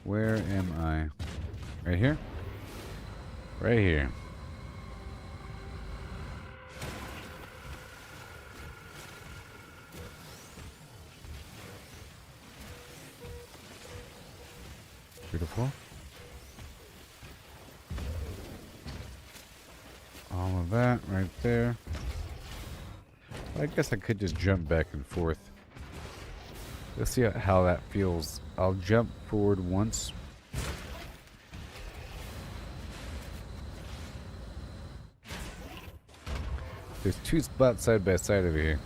Where am I? Right here? Right here. Beautiful. All of that right there. I guess I could just jump back and forth. Let's see how that feels. I'll jump forward once. There's two spots side by side over here.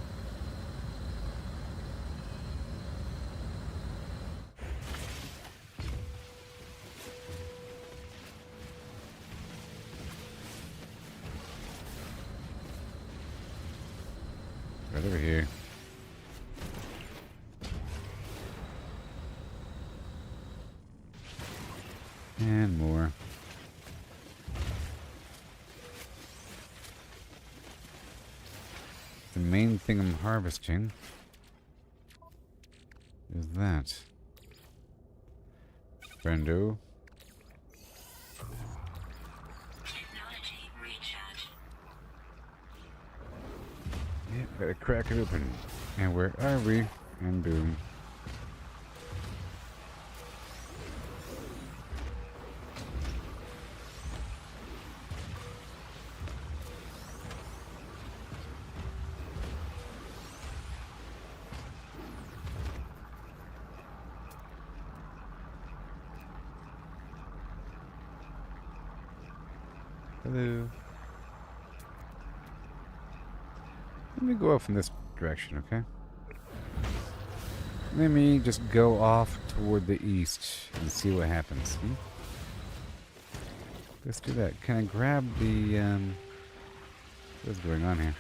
Right over here. And more. The main thing I'm harvesting is that. Friendo. Technology recharge. Yeah, gotta crack it open. And where are we? And boom. Hello. Let me go off in this direction, okay? Let me just go off toward the east and see what happens. Let's do that. Can I grab the, what's going on here?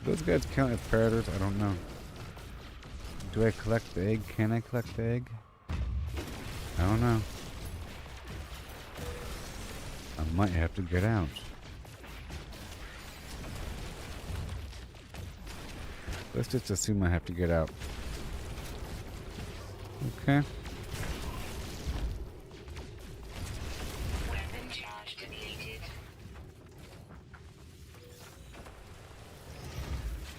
Do those guys count as predators? I don't know. Do I collect the egg? Can I collect the egg? I don't know. I might have to get out. Let's just assume I have to get out. Okay. Weapon charge depleted.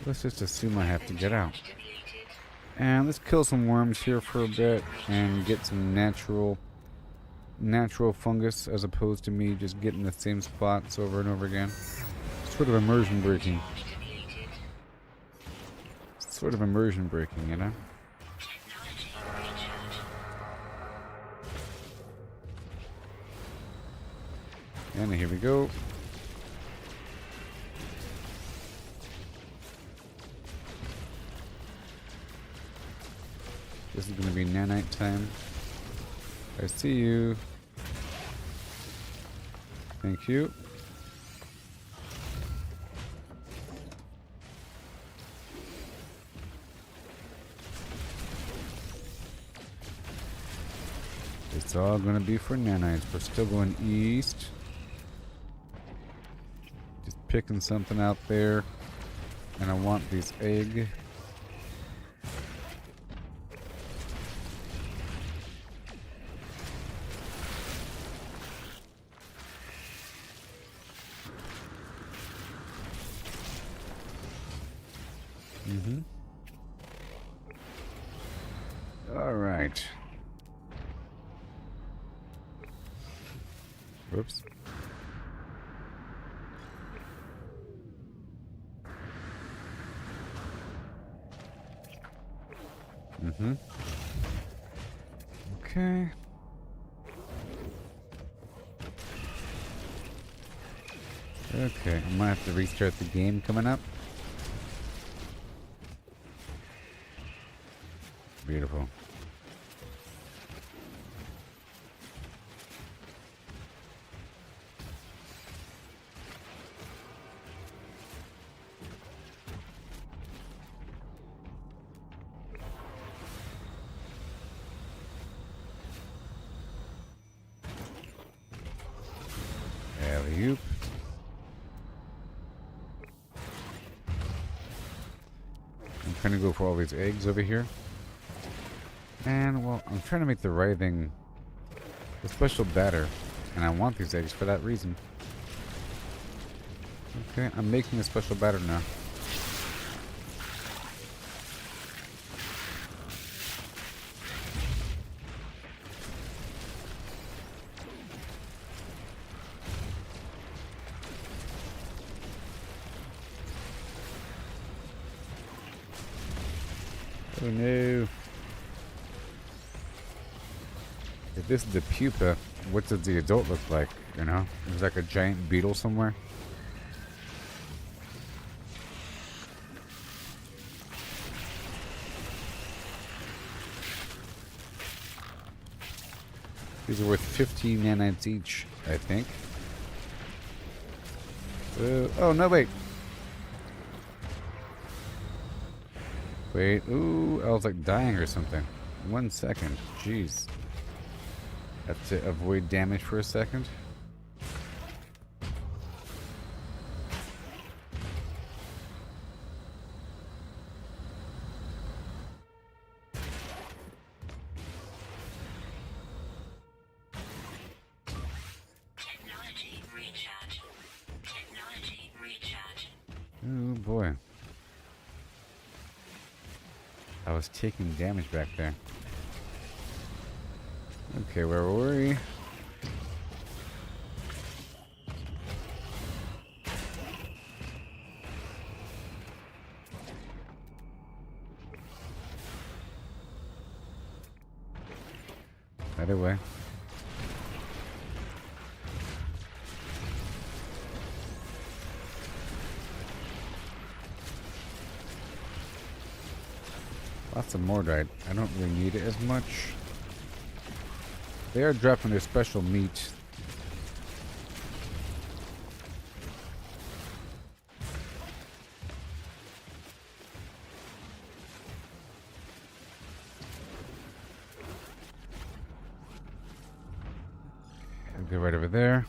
Let's just assume I have to get out. Depleted. And let's kill some worms here for a bit and get some natural fungus as opposed to me just getting the same spots over and over again. Sort of immersion breaking. Depleted. Sort of immersion breaking, you know? Technology recharge. And here we go. This is going to be nanite time. I see you. Thank you. It's all going to be for nanites. We're still going east. Just picking something out there. And I want these egg. All right. Whoops. Okay. Okay, I might have to restart the game coming up. Beautiful. Alley-oop. I'm trying to go for all these eggs over here. And, well, I'm trying to make the writhing a special batter. And I want these eggs for that reason. Okay, I'm making a special batter now. Oh no. If this is the pupa, what does the adult look like? You know? There's like a giant beetle somewhere. These are worth 15 nanites each, I think. Oh, no, wait. Wait, ooh, I was like dying or something. 1 second, jeez. Have to avoid damage for a second. Technology recharge. Technology recharge. Oh boy. I was taking damage back there. Okay, where were we? Either way. Lots of Mordite. I don't really need it as much. They are dropping their special meat. I'll go right over there.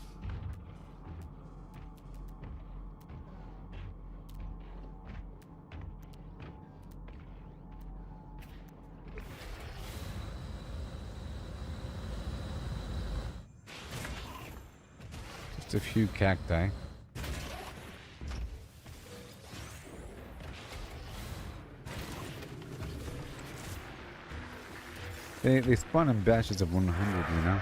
Just a few cacti. They spawn in batches of 100, you know?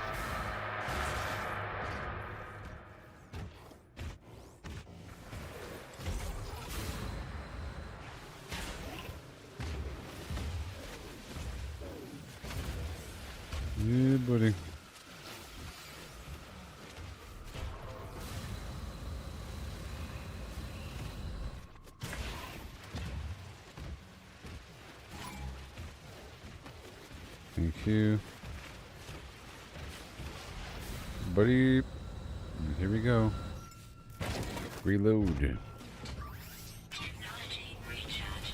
Yeah, buddy. Thank you. Buddy. Here we go. Reload. Technology recharge.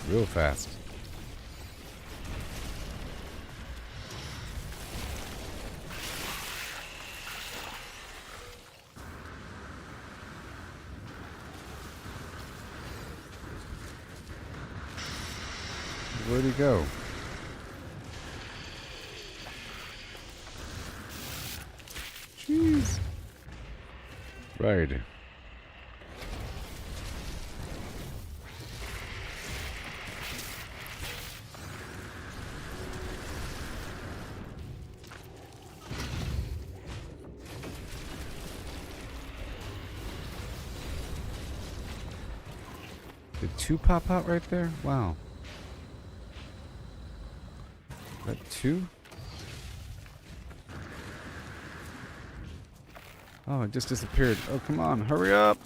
Real fast. Where'd he go? Jeez. Right. Did two pop out right there? Wow. That two? Oh, it just disappeared. Oh, come on, hurry up!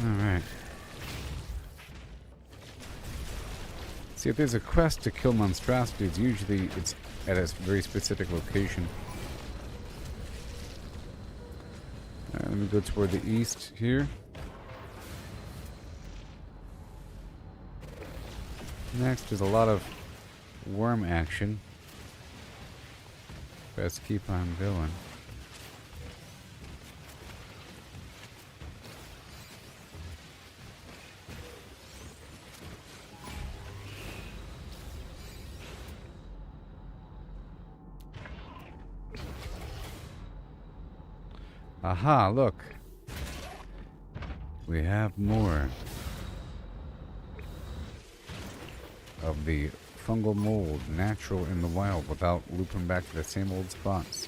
Alright. See, if there's a quest to kill monstrosities, usually it's at a very specific location. Let me go toward the east here. Next, there's a lot of worm action. Best keep on going. Aha, look. We have more. of the fungal mold natural in the wild without looping back to the same old spots.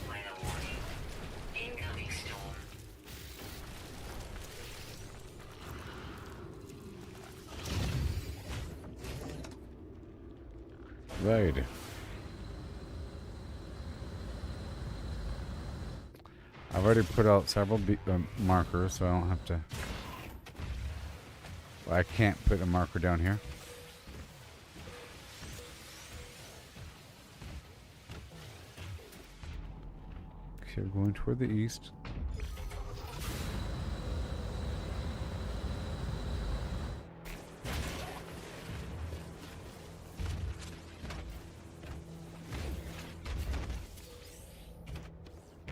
Weather warning. Incoming storm. Right. I've already put out several markers, so I don't have to... Well, I can't put a marker down here. Okay, we're going toward the east.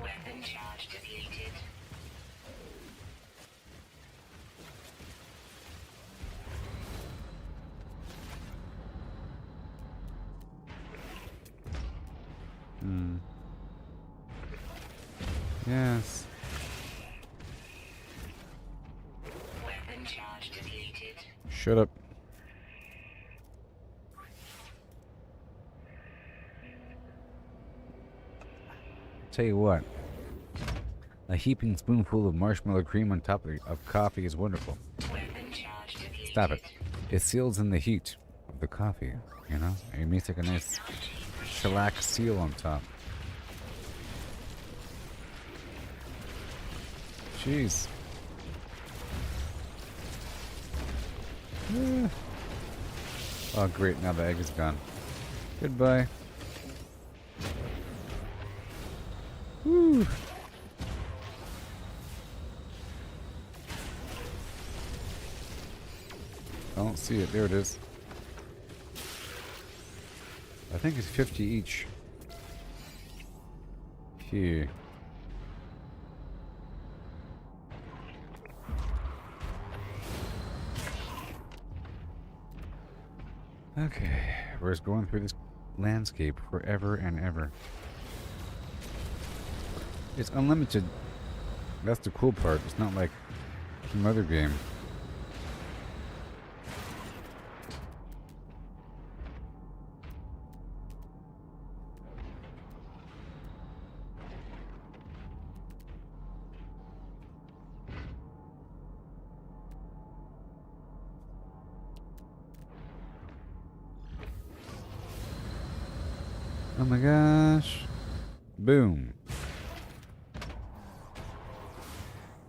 Weapon charge depleted. Yes. Weapon charge depleted. Shut up. Tell you what. A heaping spoonful of marshmallow cream on top of coffee is wonderful. Weapon charge depleted. Stop it. It seals in the heat of the coffee, you know? And it makes like a nice shellac seal on top. Jeez. Ah. Oh, great. Now the egg is gone. Goodbye. Woo. I don't see it. There it is. I think it's 50 each. Here. Okay, we're just going through this landscape forever and ever. It's unlimited. That's the cool part. It's not like some other game. Oh my gosh. Boom.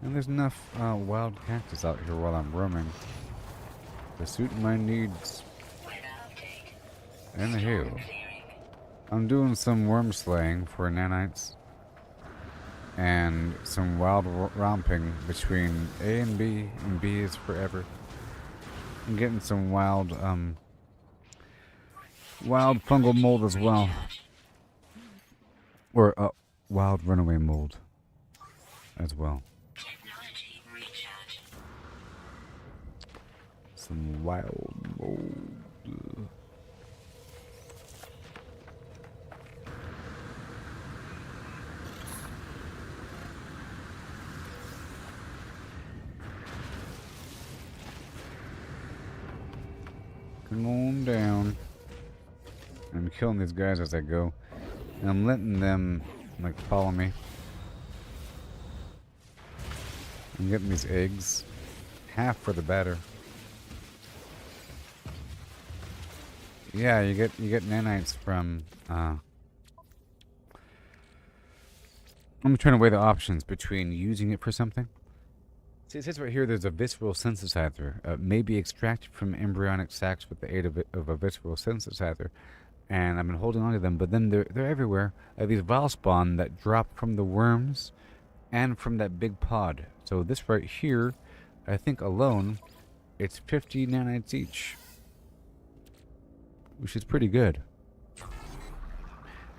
And there's enough wild cactus out here while I'm roaming to suit my needs. Anywho, I'm doing some worm slaying for nanites and some wild romping between A and B is forever. I'm getting some wild fungal mold as well. Or wild runaway mold as well. Technology recharge. Some wild mold. Come on down. I'm killing these guys as I go. And I'm letting them, like, follow me. I'm getting these eggs. Half for the batter. Yeah, you get nanites from, I'm trying to weigh the options between using it for something. See, it says right here there's a visceral synthesizer. May be extracted from embryonic sacs with the aid of a visceral synthesizer. And I've been holding on to them, but then they're everywhere. I have these vile spawn that drop from the worms and from that big pod. So this right here, I think alone, it's 50 nanites each. Which is pretty good.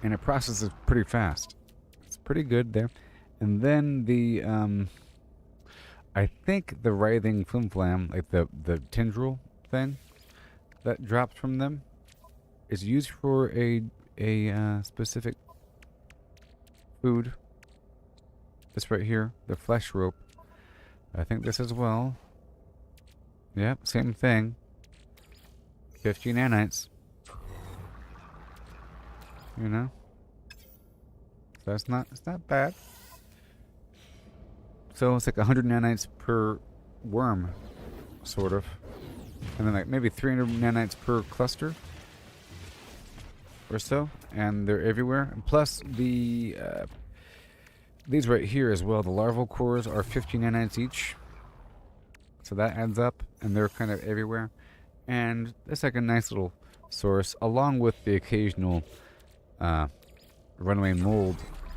And it processes pretty fast. It's pretty good there. And then the, I think the writhing flim-flam, like the tendril thing that drops from them, is used for a specific food. This right here, the flesh rope. I think this as well Yep, same thing. 50 nanites. You know? So it's not bad. So it's like 100 nanites per worm, sort of. And then like maybe 300 nanites per cluster or so. And they're everywhere. And plus the these right here as well, the larval cores are 50 nanites each. So that adds up, and they're kind of everywhere. And it's like a nice little source, along with the occasional runaway mold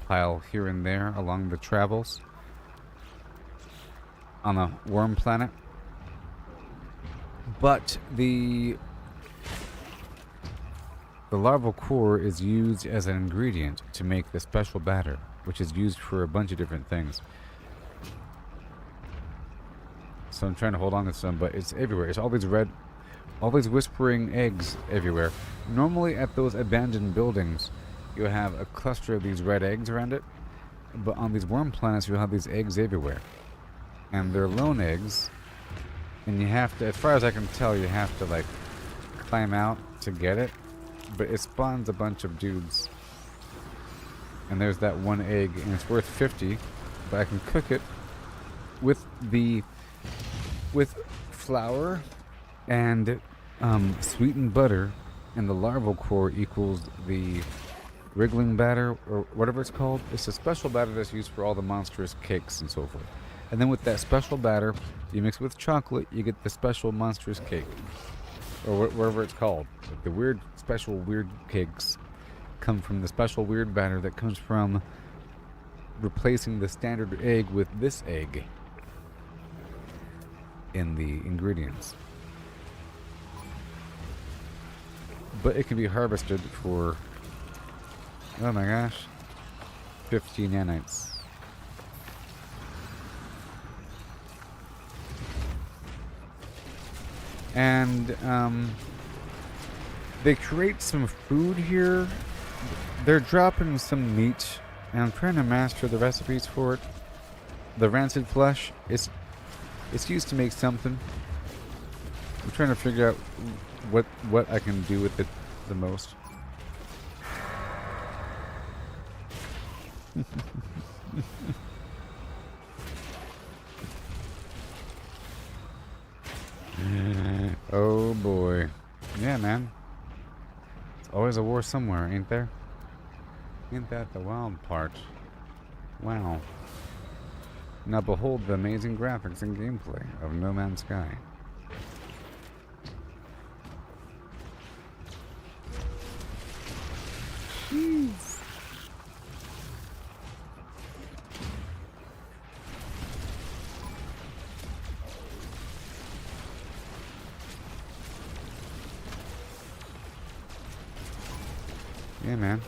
pile here and there along the travels on a worm planet. But the larval core is used as an ingredient to make the special batter, which is used for a bunch of different things. So I'm trying to hold on to some, but it's everywhere. It's all these whispering eggs everywhere. Normally at those abandoned buildings, you'll have a cluster of these red eggs around it. But on these worm planets, you'll have these eggs everywhere. And they're lone eggs. And you have to, as far as I can tell, you have to like climb out to get it. But it spawns a bunch of dudes. And there's that one egg, and it's worth 50. But I can cook it with flour and sweetened butter, and the larval core equals the wriggling batter, or whatever it's called. It's a special batter that's used for all the monstrous cakes and so forth. And then with that special batter, you mix it with chocolate, you get the special monstrous cake, or whatever it's called. Like the weird, special weird cakes come from the special weird batter that comes from replacing the standard egg with this egg in the ingredients. But it can be harvested for, oh my gosh, 50 nanites. And they create some food here. They're dropping some meat, and I'm trying to master the recipes for it. The rancid flesh, it's used to make something. I'm trying to figure out what I can do with it the most. Oh boy. Yeah, man. It's always a war somewhere, ain't there? Ain't that the wild part? Wow. Now behold the amazing graphics and gameplay of No Man's Sky. Jeez. Yeah, man.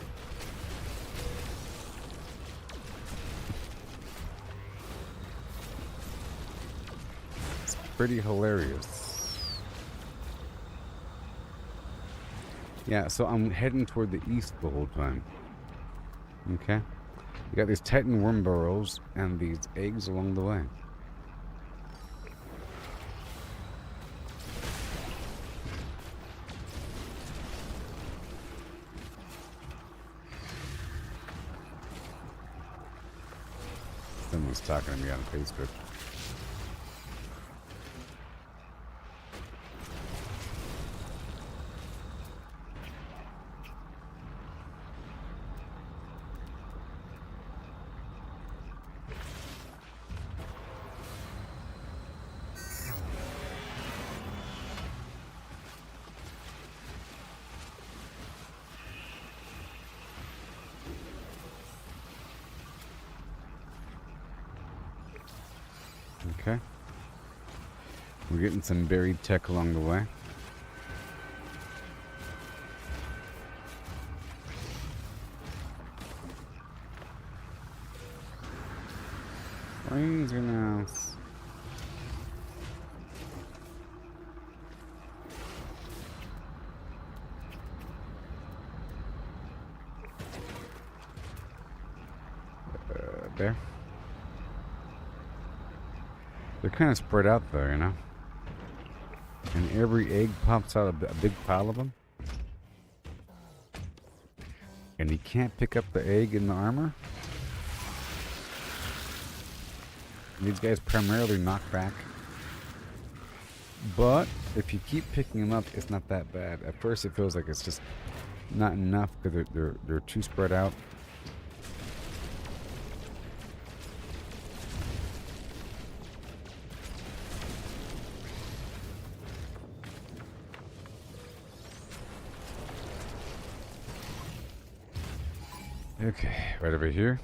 It's pretty hilarious. Yeah, so I'm heading toward the east the whole time. Okay? You got these Titan worm burrows and these eggs along the way. Someone's talking to me on Facebook. Okay. We're getting some buried tech along the way. Crazy mouse. There. They're kind of spread out though, you know? And every egg pops out a big pile of them. And he can't pick up the egg in the armor. And these guys primarily knock back. But if you keep picking them up, it's not that bad. At first, it feels like it's just not enough because they're too spread out. Okay, right over here.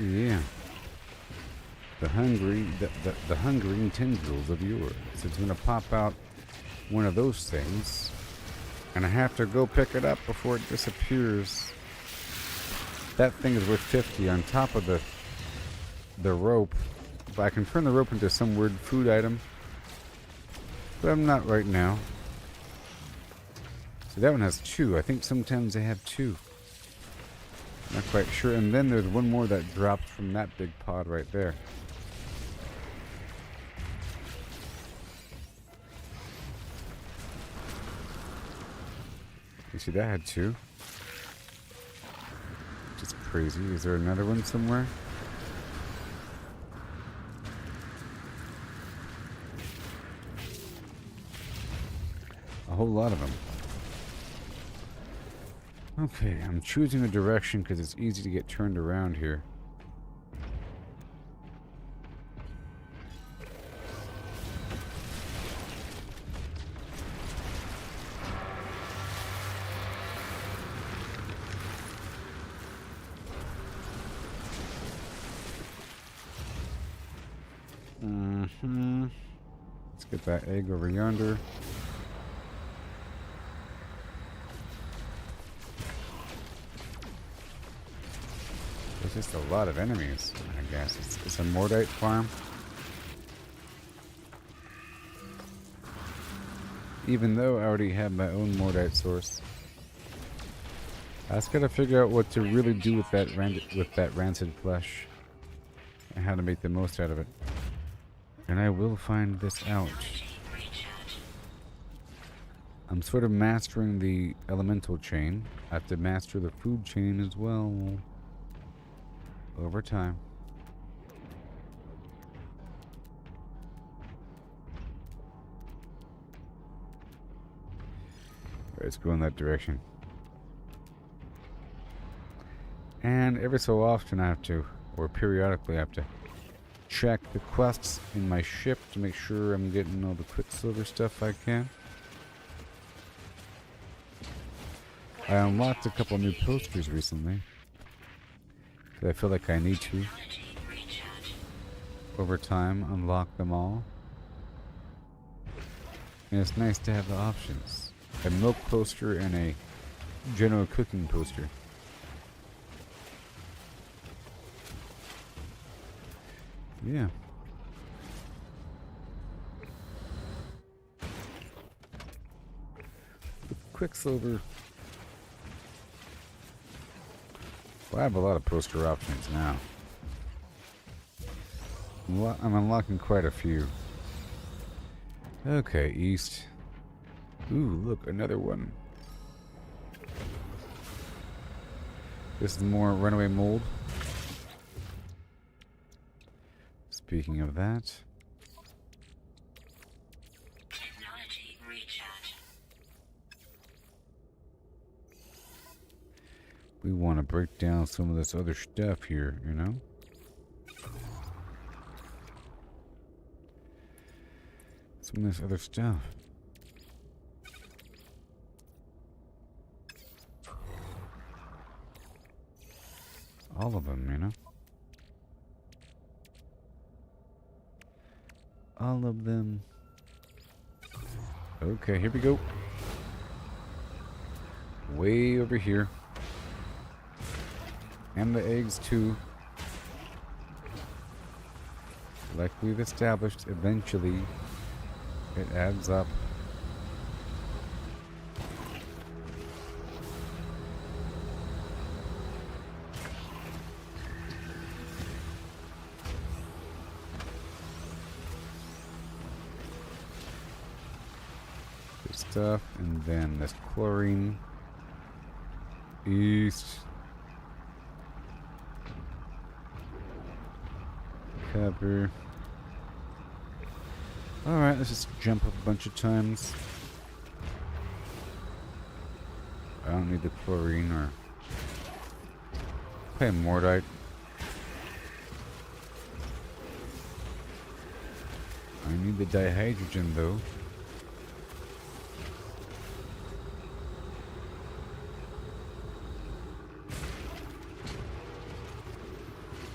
Yeah. The hungering tendrils of yours. It's gonna pop out one of those things. And I have to go pick it up before it disappears. That thing is worth 50 on top of the rope. But I can turn the rope into some weird food item. But I'm not right now. So that one has 2. I think sometimes they have 2. Not quite sure. And then there's one more that dropped from that big pod right there. You see, that had 2. Just crazy. Is there another one somewhere? A whole lot of them. Okay, I'm choosing a direction because it's easy to get turned around here. Let's get that egg over yonder. There's just a lot of enemies, I guess. It's a Mordite farm. Even though I already have my own Mordite source. I just gotta figure out what to really do with that rancid flesh. And how to make the most out of it. And I will find this out. I'm sort of mastering the elemental chain. I have to master the food chain as well. Over time. Let's go in that direction. And every so often I have to, or periodically I have to, check the quests in my ship to make sure I'm getting all the Quicksilver stuff I can. I unlocked a couple new posters recently. I feel like I need to, over time, unlock them all. And it's nice to have the options. A milk poster and a general cooking poster. Yeah. With Quicksilver. Well, I have a lot of poster options now. I'm unlocking quite a few. Okay, east. Ooh, look, another one. This is more runaway mold. Speaking of that. Technology recharge. We want to break down some of this other stuff here, you know? Some of this other stuff. All of them, you know? All of them. Okay, here we go. Way over here. And the eggs too. Like we've established, eventually it adds up. Good stuff, and then this chlorine. East. Copper. Alright, let's just jump up a bunch of times. I don't need the chlorine or... Okay, Mordite. I need the dihydrogen though.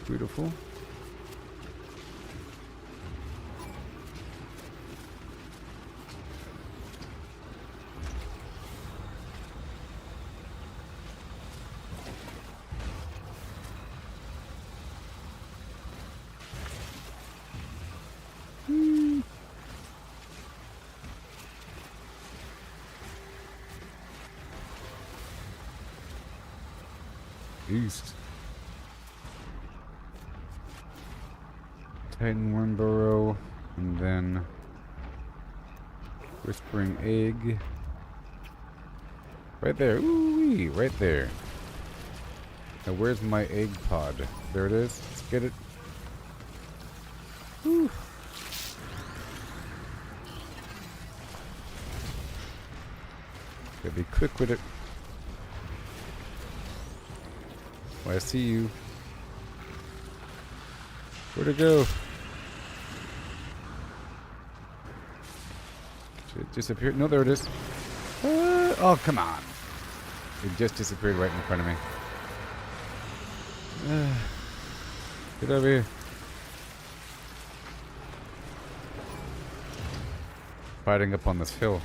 Beautiful. East. Titan Worm Burrow, and then Whispering Egg. Right there. Ooh-wee, right there. Now where's my egg pod? There it is. Let's get it. Woo. Gotta be quick with it. Oh, I see you. Where'd it go? Did it disappear? No, there it is. Oh, come on. It just disappeared right in front of me. Get over here. Fighting up on this hill.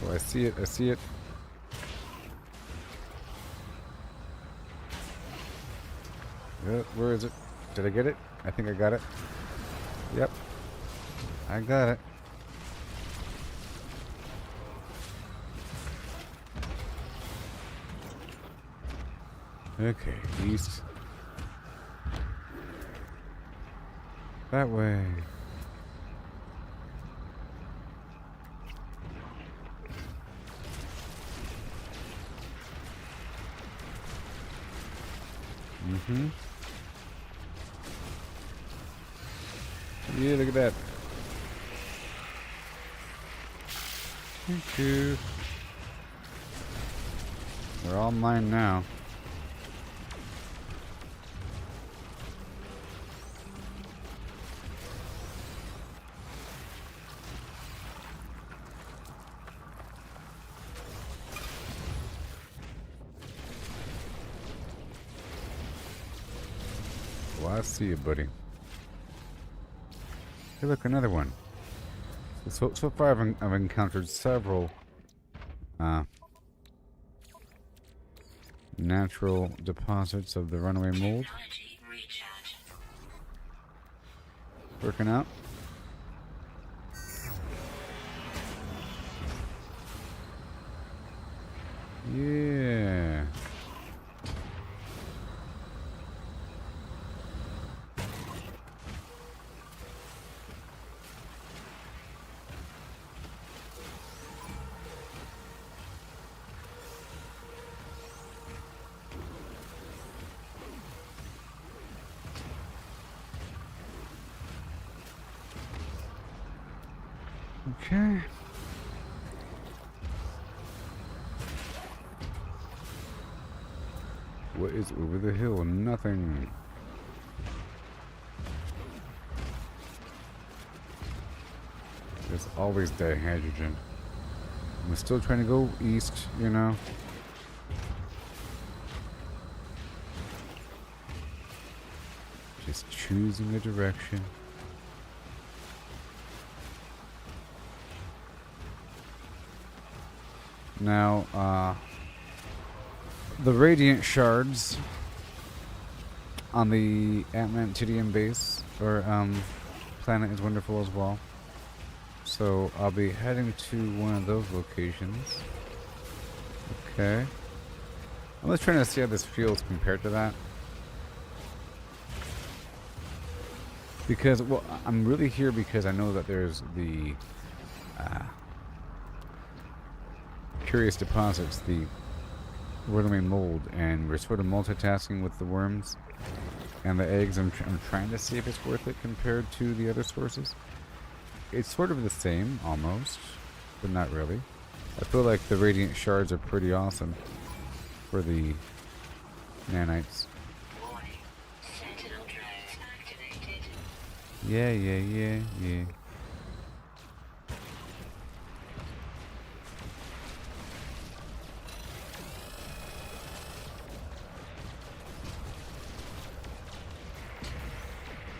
Oh, I see it. I see it. Where is it? Did I get it? I think I got it. Yep. I got it. Okay, east. That way. Mm-hmm. Yeah, look at that. Thank you. They're all mine now. Well, I see you, buddy. Hey, look, another one. So far, I've encountered several natural deposits of the runaway mold. Working out. Yeah. Okay. What is over the hill? Nothing. There's always dihydrogen. I'm still trying to go east, you know. Just choosing a direction. Now, the radiant shards on the Atlantidium base or planet is wonderful as well. So I'll be heading to one of those locations. Okay. I'm just trying to see how this feels compared to that. Because, well, I'm really here because I know that there's the curious deposits, the wormy mold, and we're sort of multitasking with the worms and the eggs. I'm trying to see if it's worth it compared to the other sources. It's sort of the same, almost, but not really. I feel like the radiant shards are pretty awesome for the nanites. Warning. Sentinel drones activated. Yeah.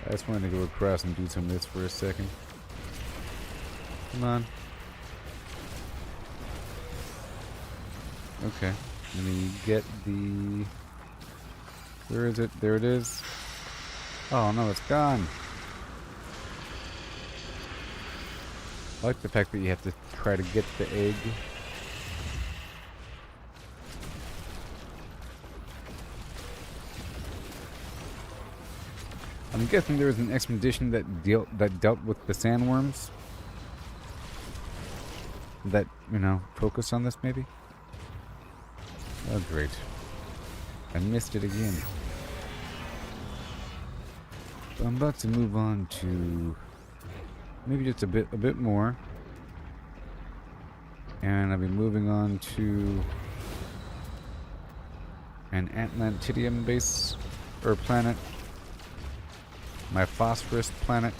I just wanted to go across and do some of this for a second. Come on. Okay. Let me get the... Where is it? There it is. Oh no, it's gone. I like the fact that you have to try to get the egg. I'm guessing there was an expedition that dealt with the sandworms. That, you know, focused on this maybe? Oh great. I missed it again. So I'm about to move on to maybe just a bit more. And I'll be moving on to an Atlantidium base or planet. My phosphorus planet.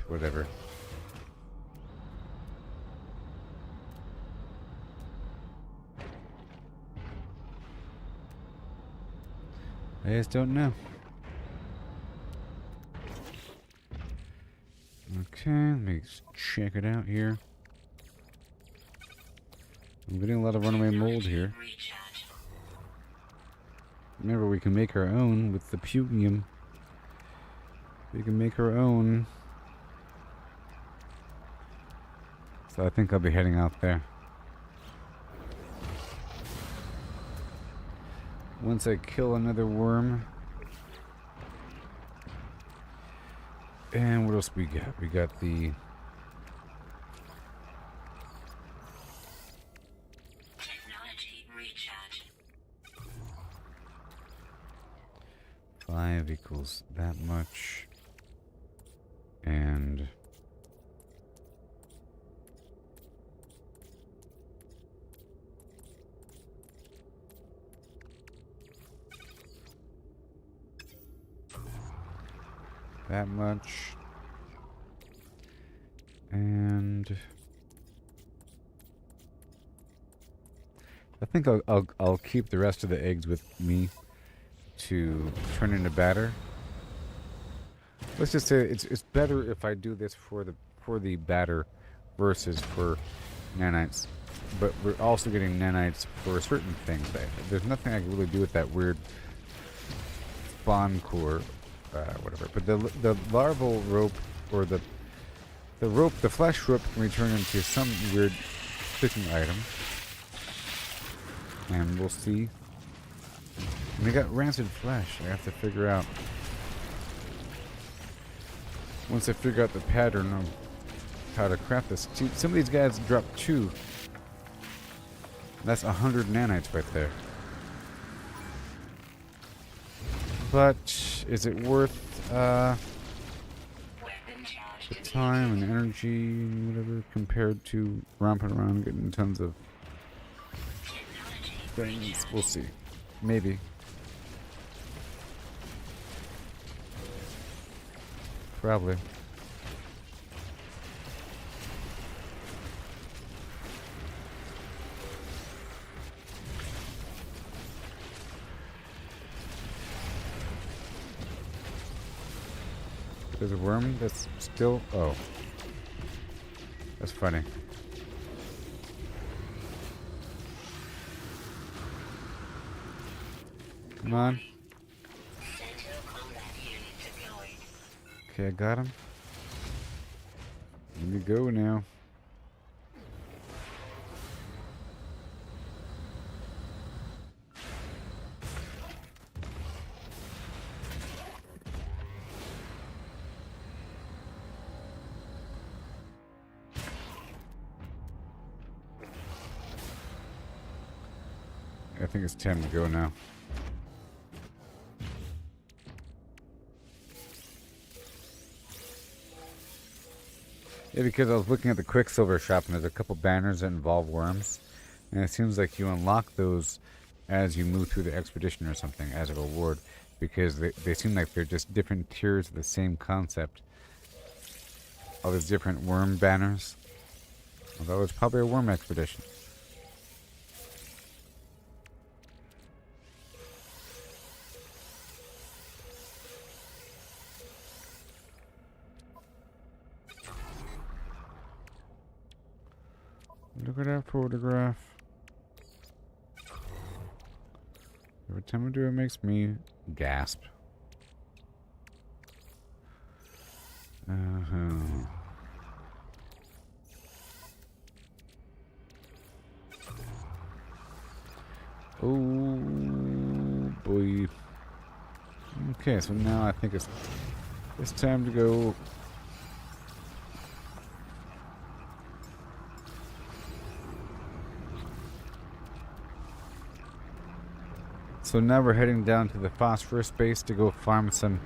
Whatever. I just don't know. Okay, let me check it out here. I'm getting a lot of runaway mold here. Remember, we can make our own with the pugium. We can make our own. So I think I'll be heading out there. Once I kill another worm. And what else we got? We got the... Technology recharge. 5 equals that much. And... that much. And... I think I'll keep the rest of the eggs with me to turn into batter. Let's just say it's better if I do this for the batter versus for nanites. But we're also getting nanites for certain things. There's nothing I can really do with that weird spawn core, whatever. But the larval rope or the flesh rope can return into some weird cooking item. And we'll see. And we got rancid flesh. I have to figure out. Once I figure out the pattern of how to craft this. See, some of these guys drop 2. That's 100 nanites right there. But is it worth the time and energy and whatever compared to romping around getting tons of things? We'll see. Maybe. Probably. There's a worm that's still... Oh. That's funny. Come on. Sentinel combat unit deployed. Okay, I got him. Let me go now. I think it's time to go now. Yeah, because I was looking at the Quicksilver shop and there's a couple banners that involve worms. And it seems like you unlock those as you move through the expedition or something as a reward. Because they seem like they're just different tiers of the same concept. All these different worm banners. Although it's probably a worm expedition. Look at that photograph. Every time I do it makes me gasp. Oh boy. Okay, so now I think it's time to go. So now we're heading down to the phosphorus base to go farm some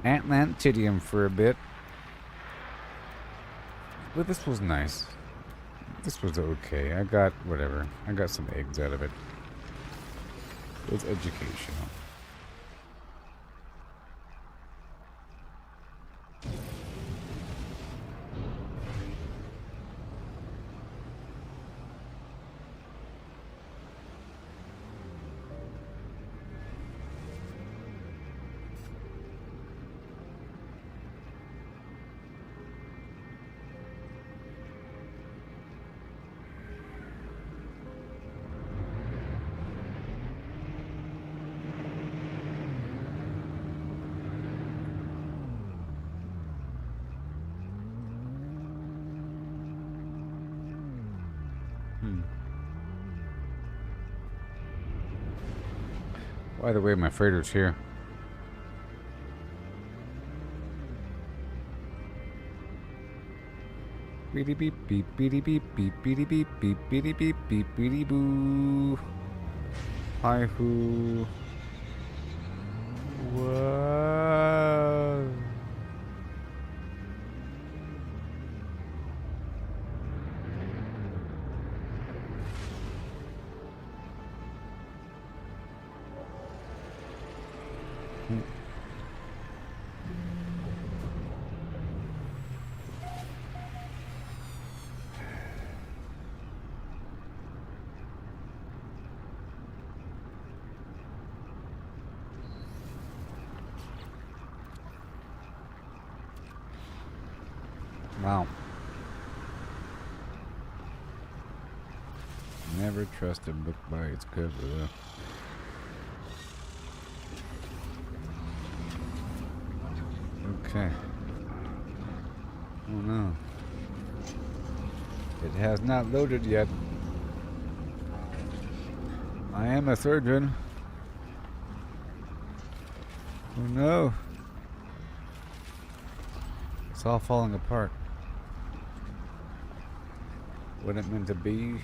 Atlantidium for a bit. But this was nice. This was okay. I got whatever. I got some eggs out of it. It was educational. By the way, my freighter's here. Beady beep beep beady beep beep beady beep beep beady beep beep beady boo. Hi hoo. Whoa. Wow. Never trust a book by its cover. Okay. Oh no. It has not loaded yet. I am a surgeon. Oh no. It's all falling apart. What it meant to be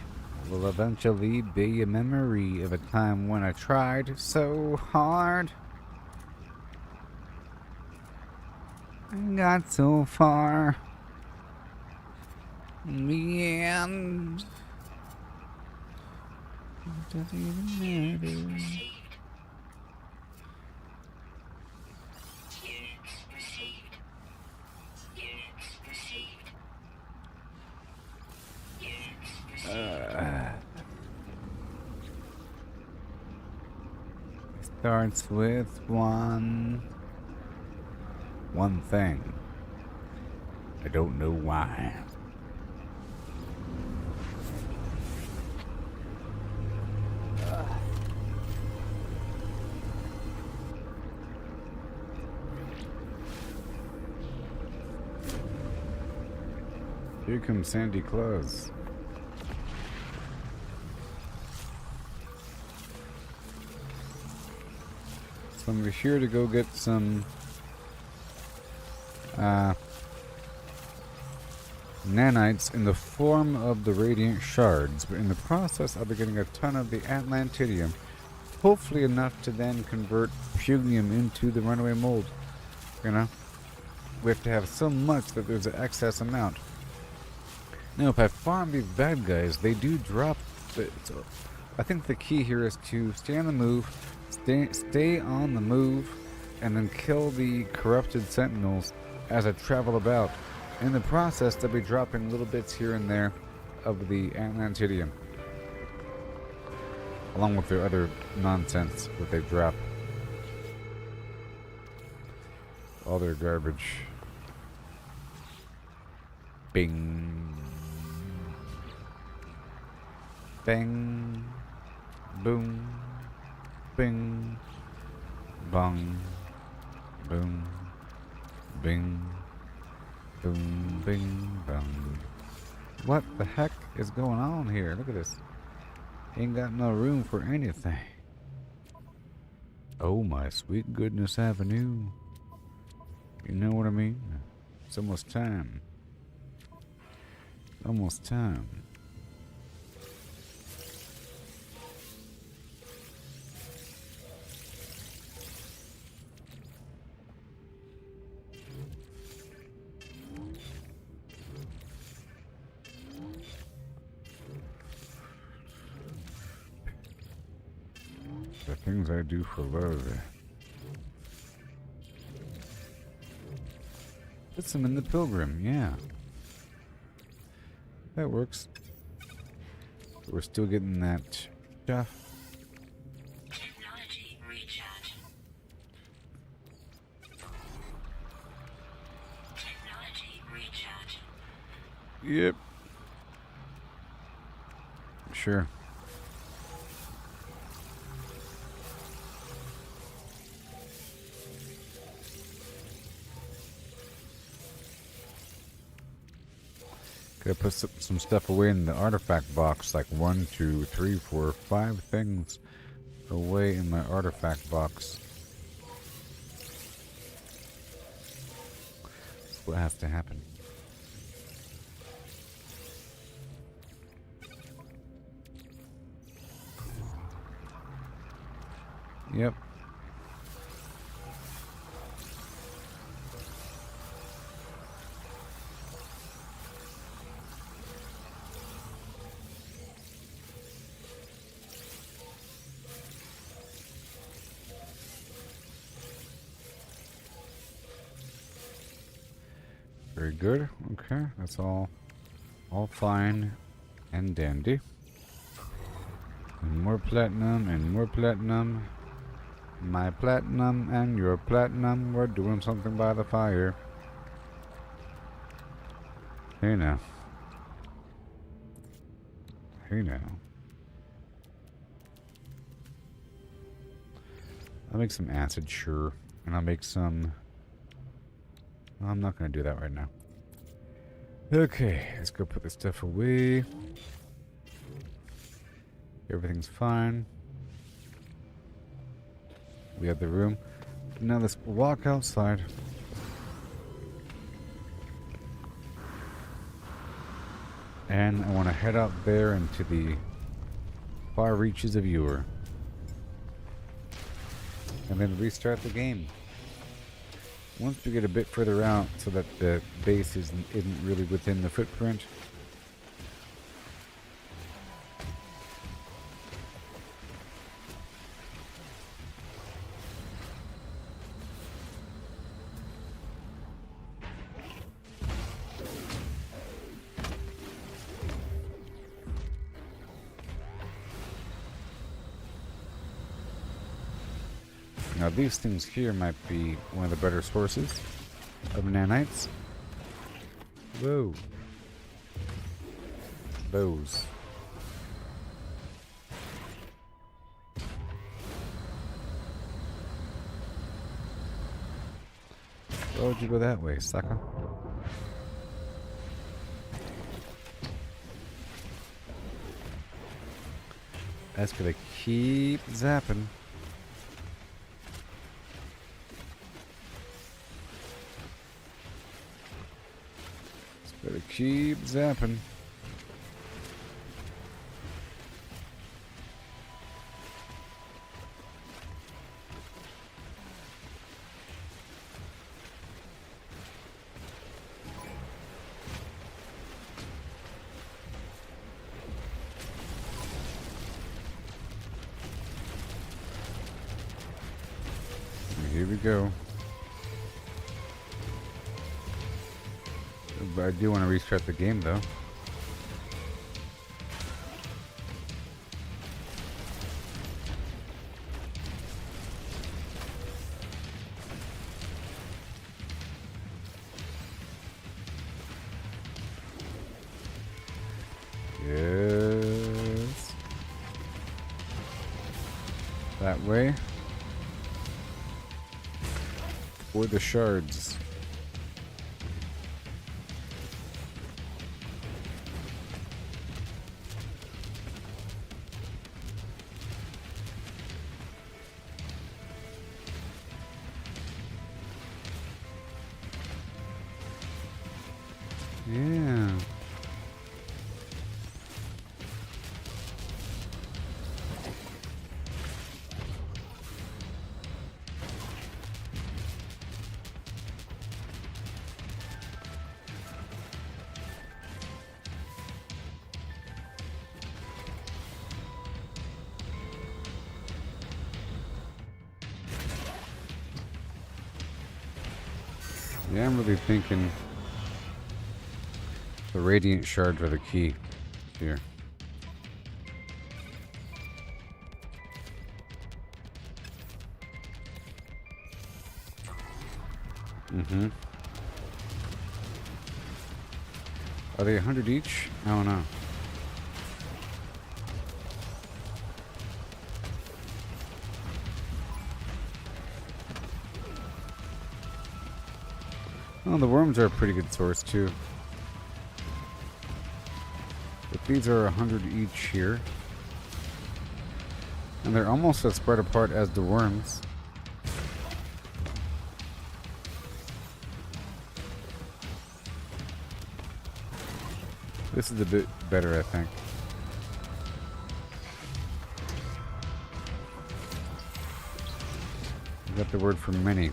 will eventually be a memory of a time when I tried so hard and got so far. In the end, it doesn't even matter. Units received. Units received. Units received. Starts with one thing. I don't know why. Here comes Sandy Claus. So I'm here to go get some nanites in the form of the radiant shards, but in the process I'll be getting a ton of the Atlantidium, hopefully enough to then convert Pugium into the runaway mold. You know, we have to have so much that there's an excess amount. Now if I farm these bad guys, they do drop it. So I think the key here is to stay on the move, stay on the move, and then kill the corrupted sentinels as I travel about. In the process, they'll be dropping little bits here and there of the Atlantidium, along with their other nonsense that they drop. All their garbage. Bing. Bang. Boom. Bing. Bong. Boom. Bing. Boom. Bing. Bong. What the heck is going on here? Look at this. Ain't got no room for anything. Oh my sweet goodness avenue. You know what I mean? It's almost time. Almost time. The things I do for love. Put some in the pilgrim, yeah. That works. We're still getting that stuff. Technology recharge. Technology recharge. Yep. Sure. Gotta put some stuff away in the artifact box, like 1, 2, 3, 4, 5 things away in my artifact box. That's what has to happen. Yep. Very good. Okay, that's all fine and dandy. And more platinum and more platinum. My platinum and your platinum. We're doing something by the fire. Hey now. Hey now. I'll make some acid, sure. And I'll make some... I'm not going to do that right now. Okay, let's go put this stuff away. Everything's fine. We have the room. Now let's walk outside. And I want to head out there into the far reaches of Ur. And then restart the game. Once we get a bit further out so that the base isn't really within the footprint. Now these things here might be one of the better sources of nanites. Whoa. Bows. Why would you go that way, sucker? That's gonna keep zapping. It's gonna keep zapping. Here we go. But I do want to restart the game though. Yes. That way. For the shards. Yeah. Yeah, I'm really thinking the radiant shards are the key here. Mm-hmm. Are they 100 each? I don't know. Oh, the worms are a pretty good source too. But these are 100 each here. And they're almost as spread apart as the worms. This is a bit better, I think. I got the word for many.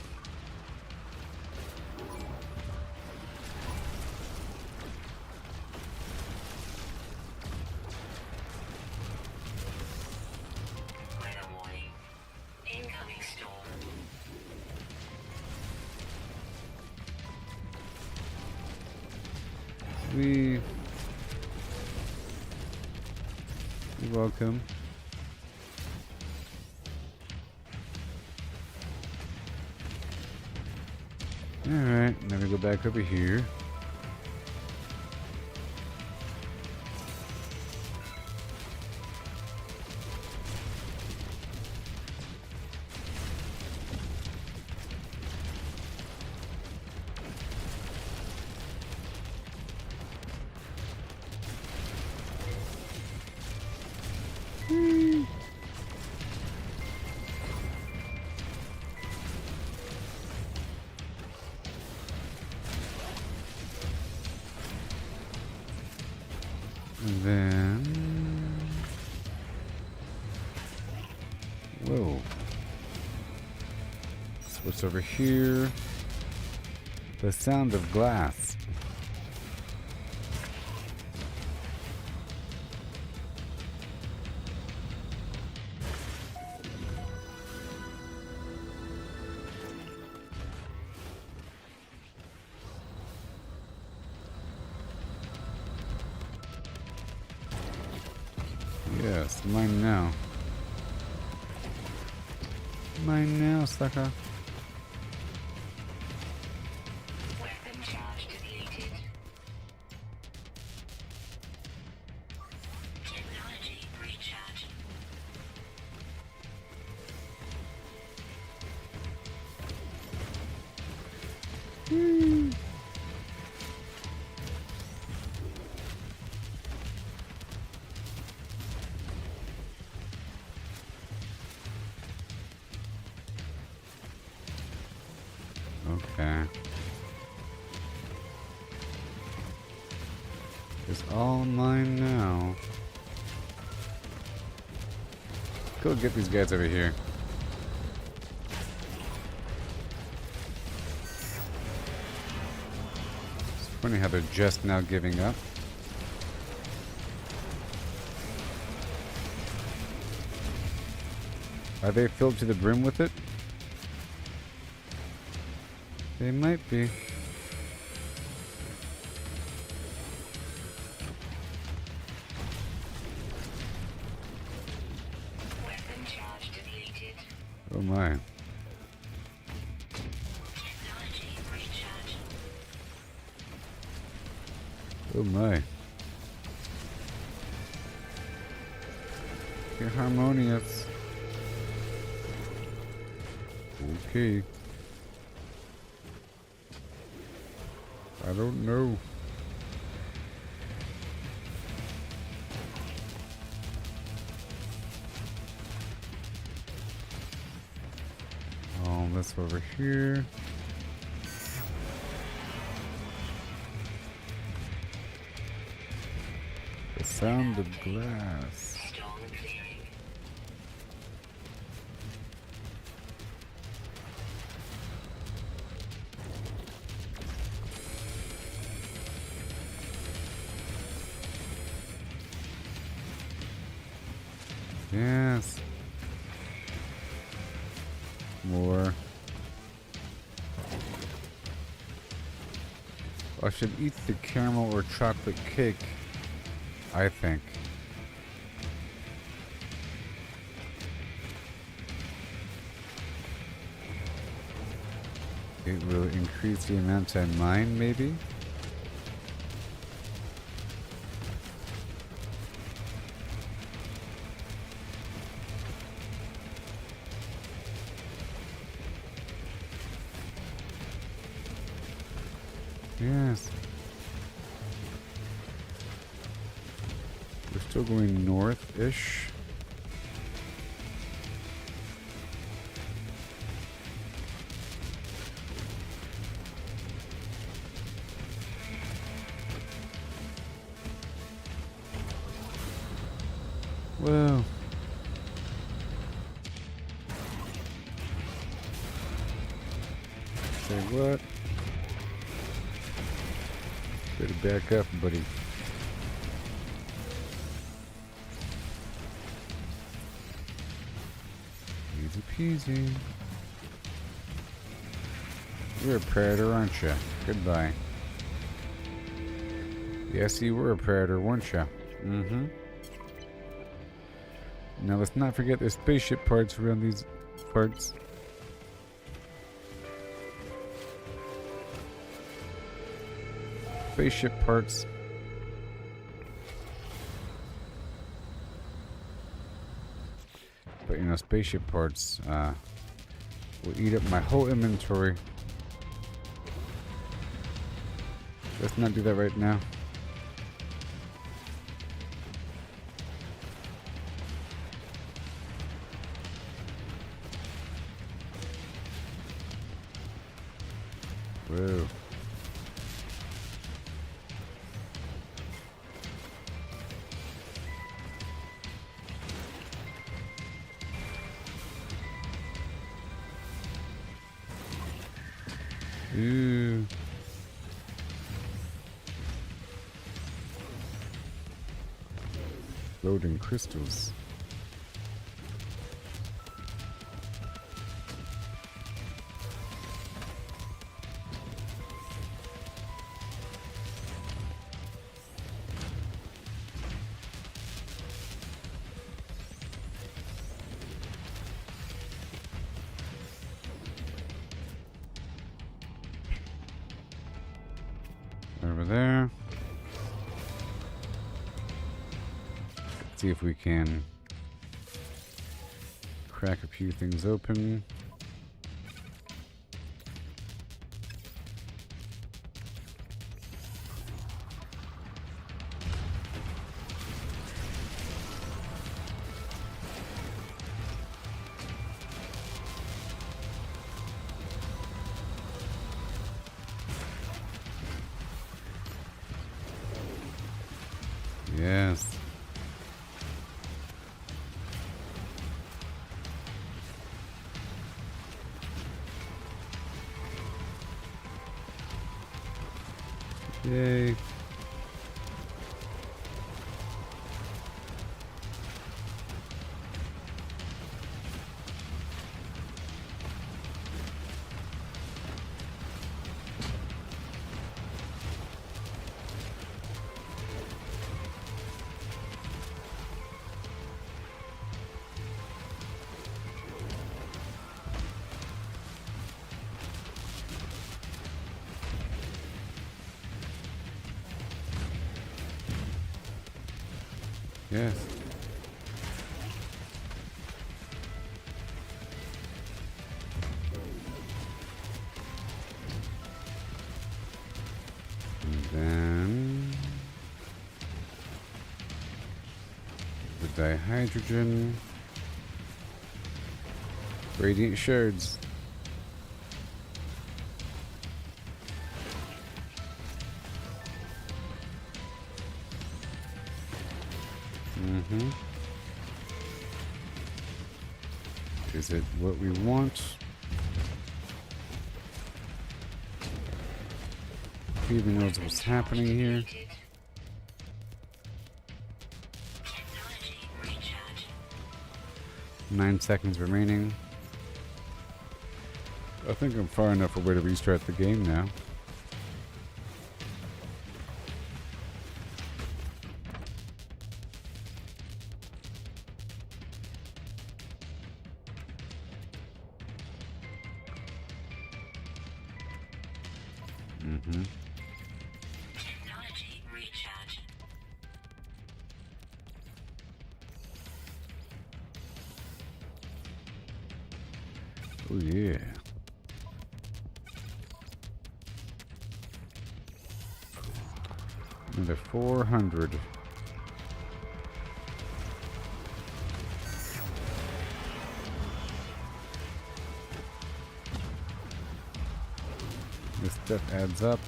You're welcome. Alright, let me go back over here. And then... Whoa. So what's over here? The sound of glass. Yes, mine now. Mine now, sucker. Weapon charge depleted. Okay. It's all mine now. Go get these guys over here. It's funny how they're just now giving up. Are they filled to the brim with it? They might be. Weapon charge deleted. Oh my. Technology recharge. Oh my. You're harmonious. Okay. I don't know. Oh, this over here. The sound of glass. Storm clearing. Yes. More. I should eat the caramel or chocolate cake, I think. It will increase the amount I mine, maybe? Yes. We're still going north-ish. Well. Say what? Better back up, buddy. Easy peasy. You're a predator, aren't you? Goodbye. Yes, you were a predator, weren't you? Mm-hmm. Now let's not forget there's spaceship parts around these parts. Spaceship parts. But you know, spaceship parts will eat up my whole inventory. Let's not do that right now. Whoa. Ooh. Loading crystals. Over there. Let's see if we can crack a few things open. Yes. Yay. Yes. And then the dihydrogen, radiant shards. Mm-hmm. Is it what we want? Who even knows what's happening here? Technology recharge. 9 seconds remaining. I think I'm far enough away to restart the game now. Mm-hmm. Technology recharge. Oh yeah. Another 400. This stuff adds up.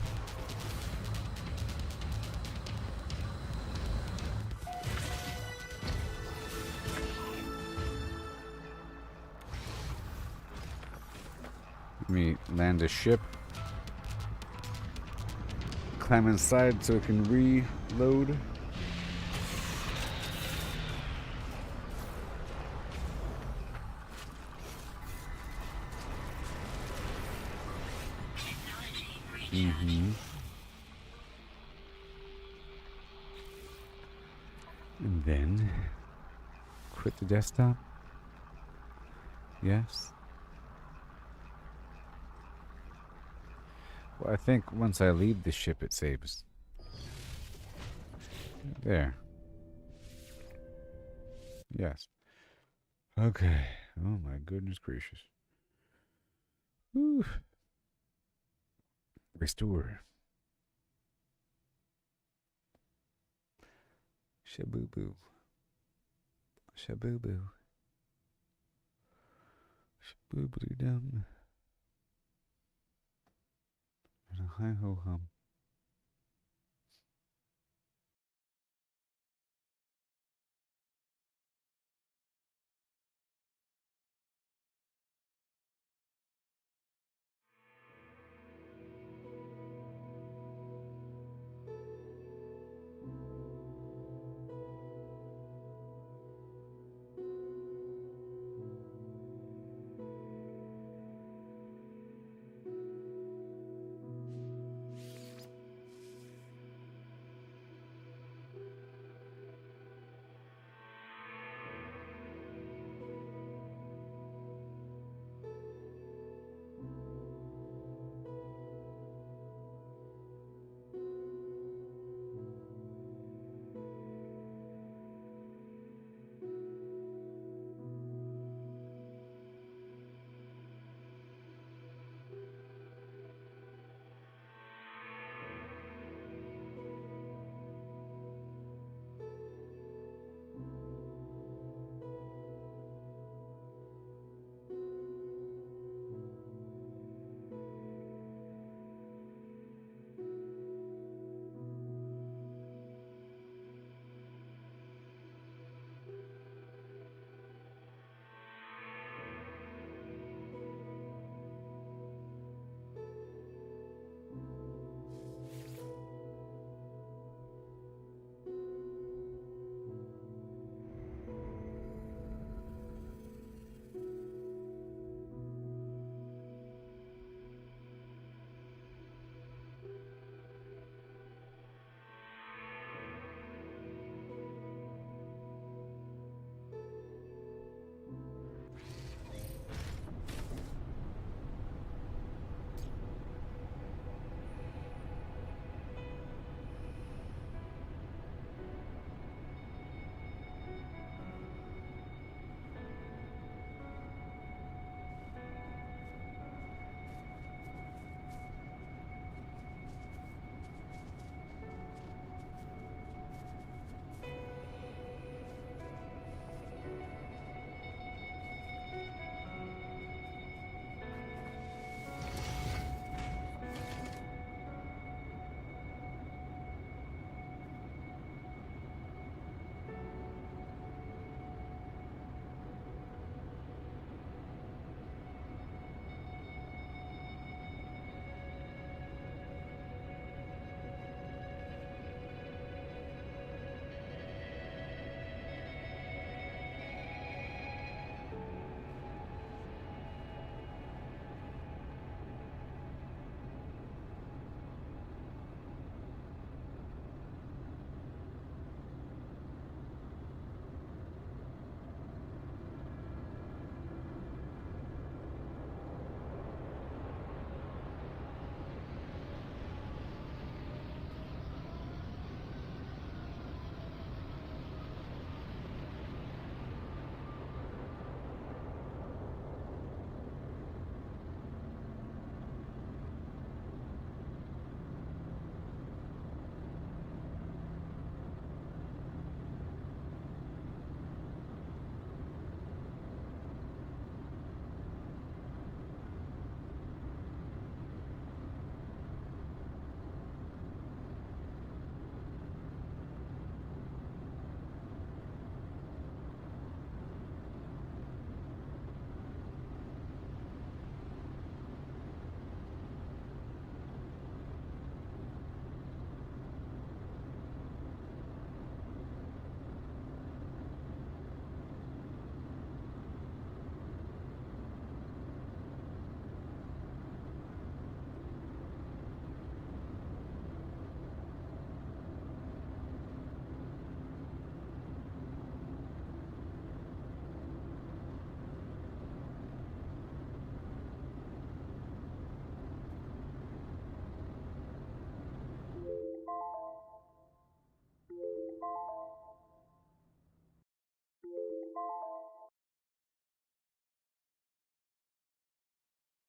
Let me land a ship. Climb inside so it can reload. Technology recharge. Mm-hmm. And then quit the desktop. Yes. Well, I think once I leave the ship, it saves. There. Yes. Okay. Oh my goodness gracious. Whew. Restore. Shaboo-boo. Shaboo-boo. Shaboo-boo-dum. And a hi-ho-hum.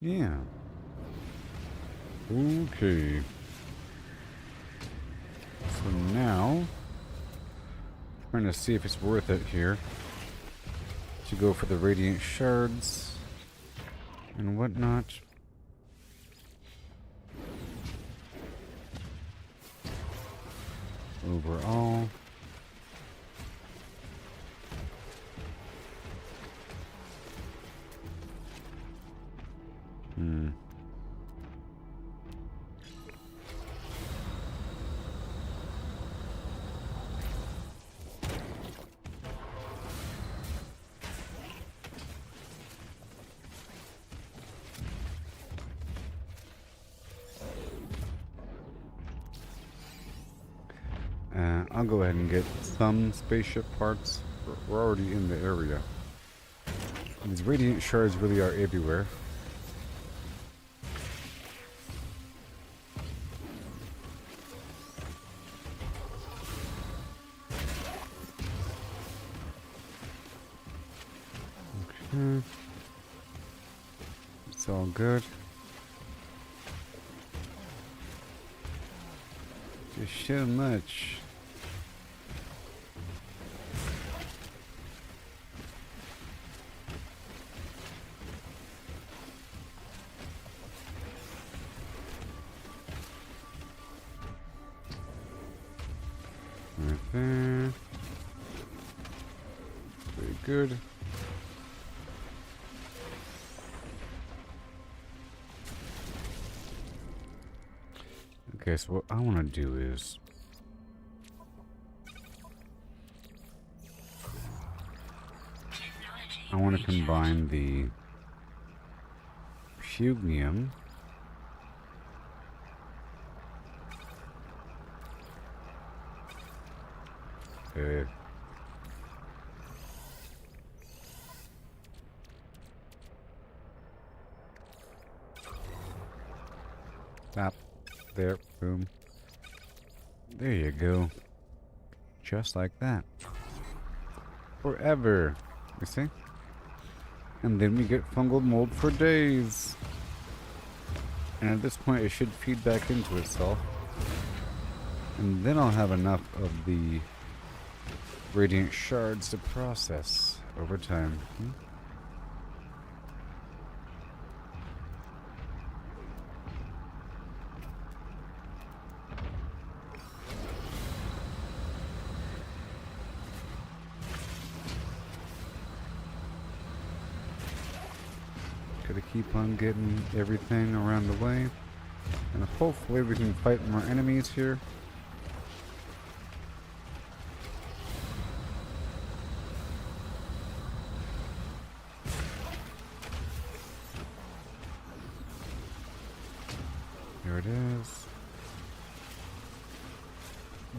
Yeah. Okay. So now, trying to see if it's worth it here to go for the radiant shards and whatnot. Overall. I'll go ahead and get some spaceship parts. We're already in the area. These radiant shards really are everywhere. Okay. It's all good. Just so much. Right there. Very good. Okay, so what I want to do is I want to combine the Pugnium stop. There, boom. There you go. Just like that. Forever. You see? And then we get fungal mold for days. And at this point it should feed back into itself. And then I'll have enough of the radiant shards to process over time. Gotta keep on getting everything around the way. And hopefully we can fight more enemies here. Here it is.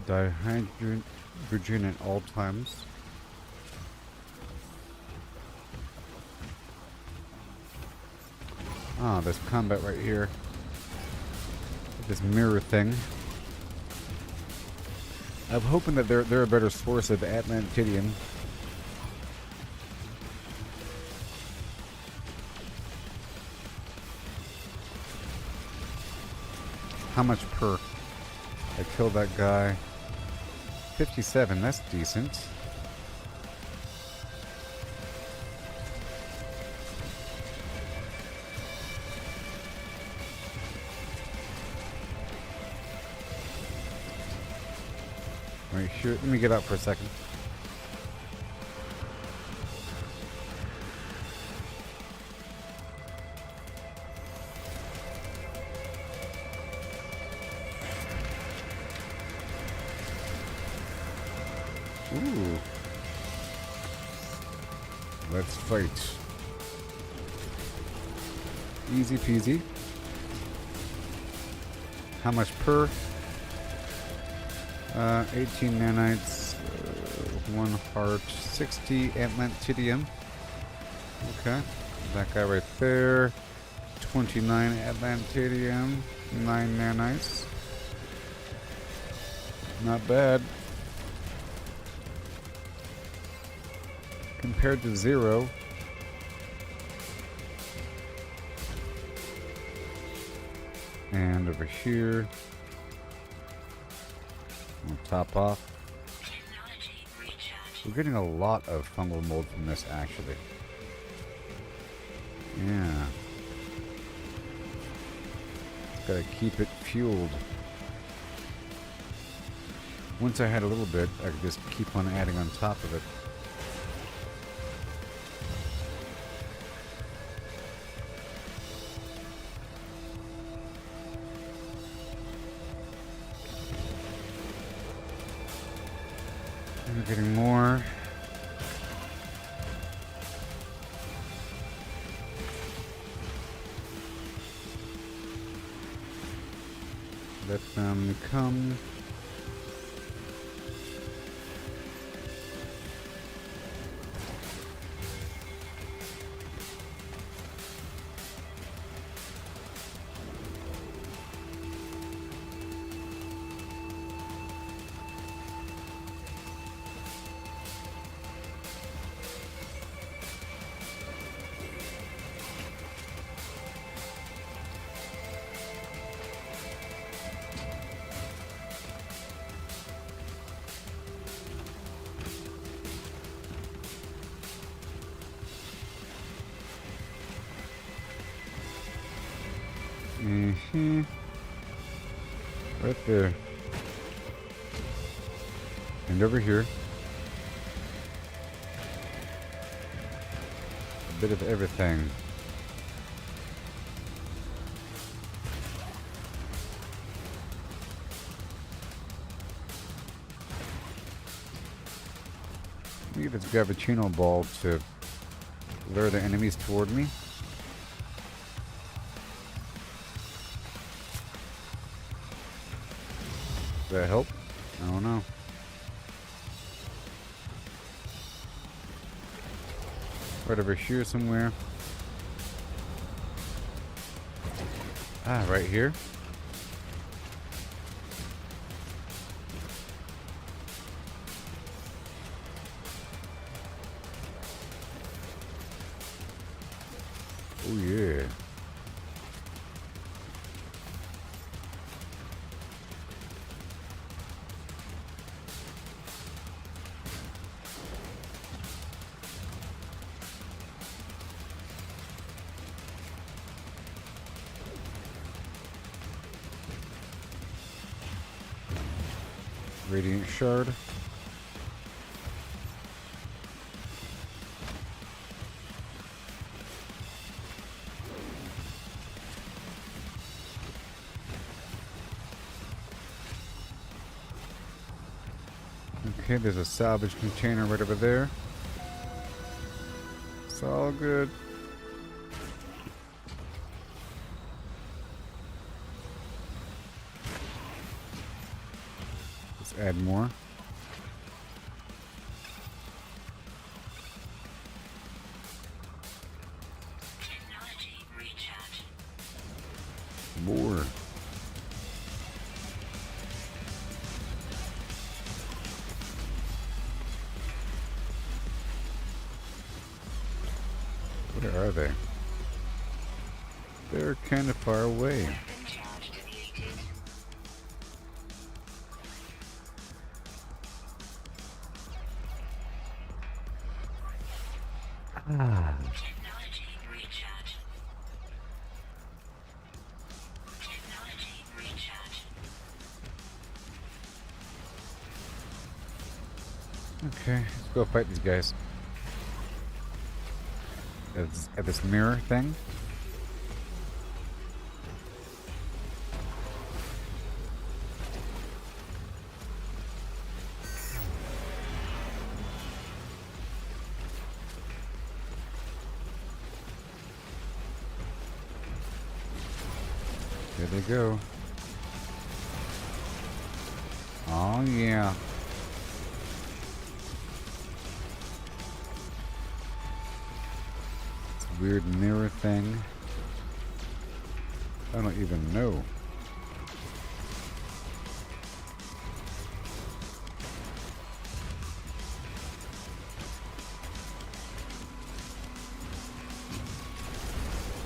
Dihydrogen at all times. Ah, there's combat right here. This mirror thing. I'm hoping that they're a better source of Atlantidium. How much per? I killed that guy. 57, that's decent. Right here, let me get out for a second. Ooh. Let's fight. Easy peasy. How much per? 18 nanites, 1 heart, 60 Atlantidium. Okay. That guy right there. 29 Atlantidium, 9 nanites. Not bad. Compared to 0. And over here, we'll top off. Technology recharge. We're getting a lot of fungal mold from this, actually. Yeah. Gotta keep it fueled. Once I had a little bit, I could just keep on adding on top of it. And we're getting more. Let them come. Mm-hmm. Right there. And over here. A bit of everything. Get this gravitino ball to lure the enemies toward me. Does that help? I don't know. Right over here somewhere. Ah, right here. Oh yeah. Radiant shard. Okay, there's a salvage container right over there. It's all good. Let's add more. Technology recharge. More. Where are they? They're kind of far away. Weapon charge deleted. Technology recharge. Technology recharge. Okay, let's go fight these guys. At this mirror thing. Here they go. Oh yeah. Weird mirror thing. I don't even know.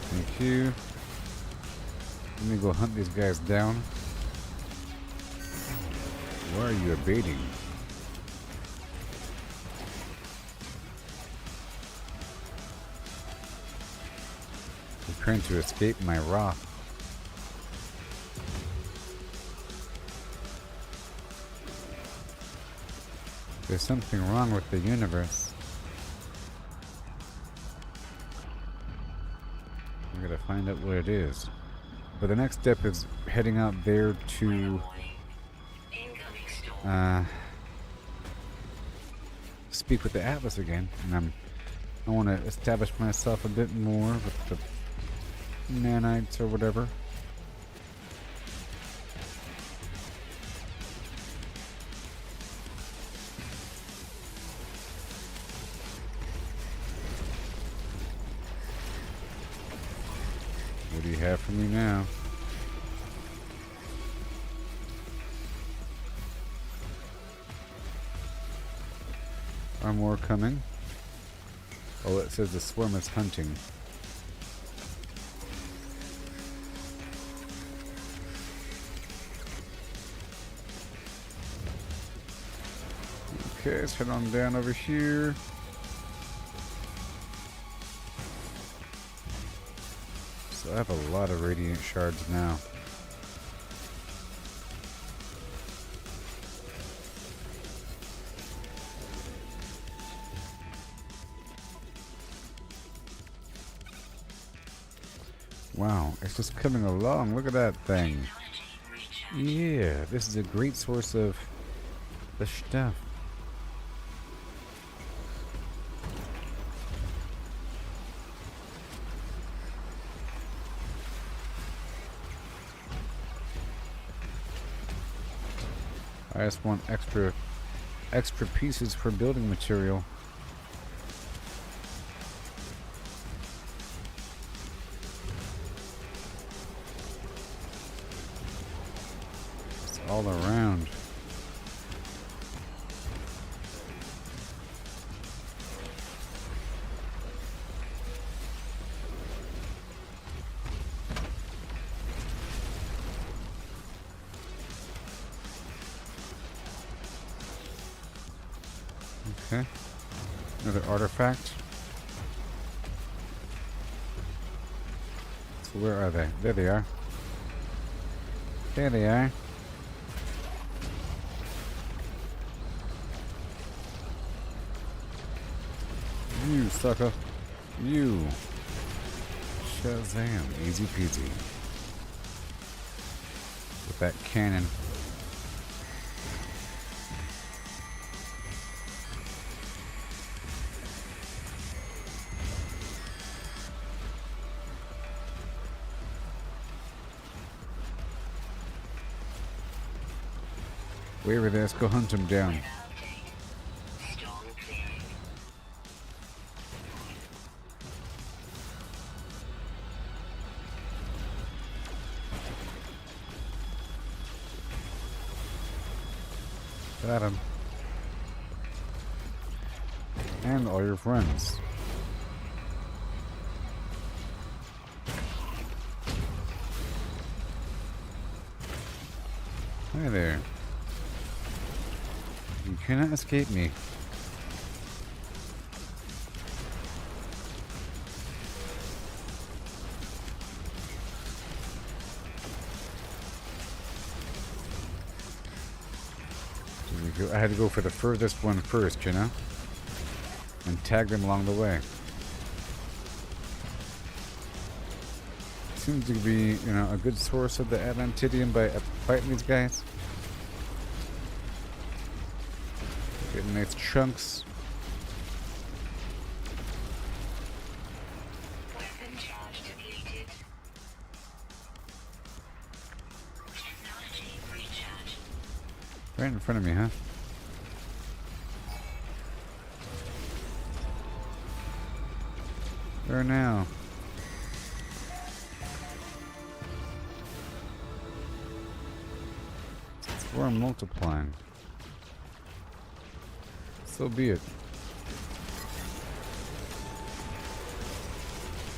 Thank you. Let me go hunt these guys down. Where are you abating? I'm trying to escape my wrath. There's something wrong with the universe. I'm gonna find out what it is. But the next step is heading out there to speak with the Atlas again, and I want to establish myself a bit more with the Nanites or whatever. What do you have for me now? Are more coming? Oh, it says the swarm is hunting. Okay, let's head on down over here. So I have a lot of radiant shards now. Wow, it's just coming along. Look at that thing. Yeah, this is a great source of the stuff. I just want extra pieces for building material. It's all around. Okay. Another artifact. So where are they? There they are. There they are. You sucker. You. Shazam. Easy peasy. With that cannon. Wait over there, let's go hunt him down. Got him. And all your friends. Hi there. You cannot escape me. I had to go for the furthest one first, you know? And tag them along the way. Seems to be, you know, a good source of the Atlantidium by fighting these guys. Getting nice chunks. Weapon charge depleted. Technology recharge. Right in front of me, huh? Where now? We're multiplying. So be it.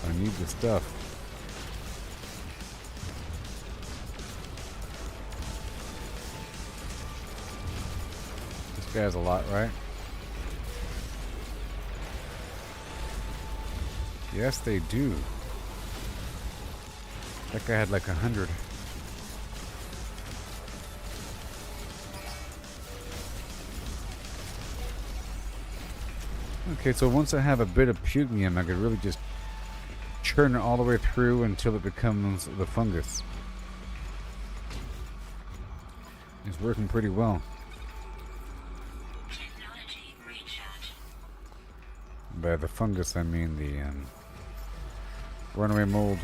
I need the stuff. He has a lot, right? Yes, they do. That guy had like 100. Okay, so once I have a bit of pugnium, I could really just churn it all the way through until it becomes the fungus. It's working pretty well. Technology recharge. By the fungus, I mean the runaway mold.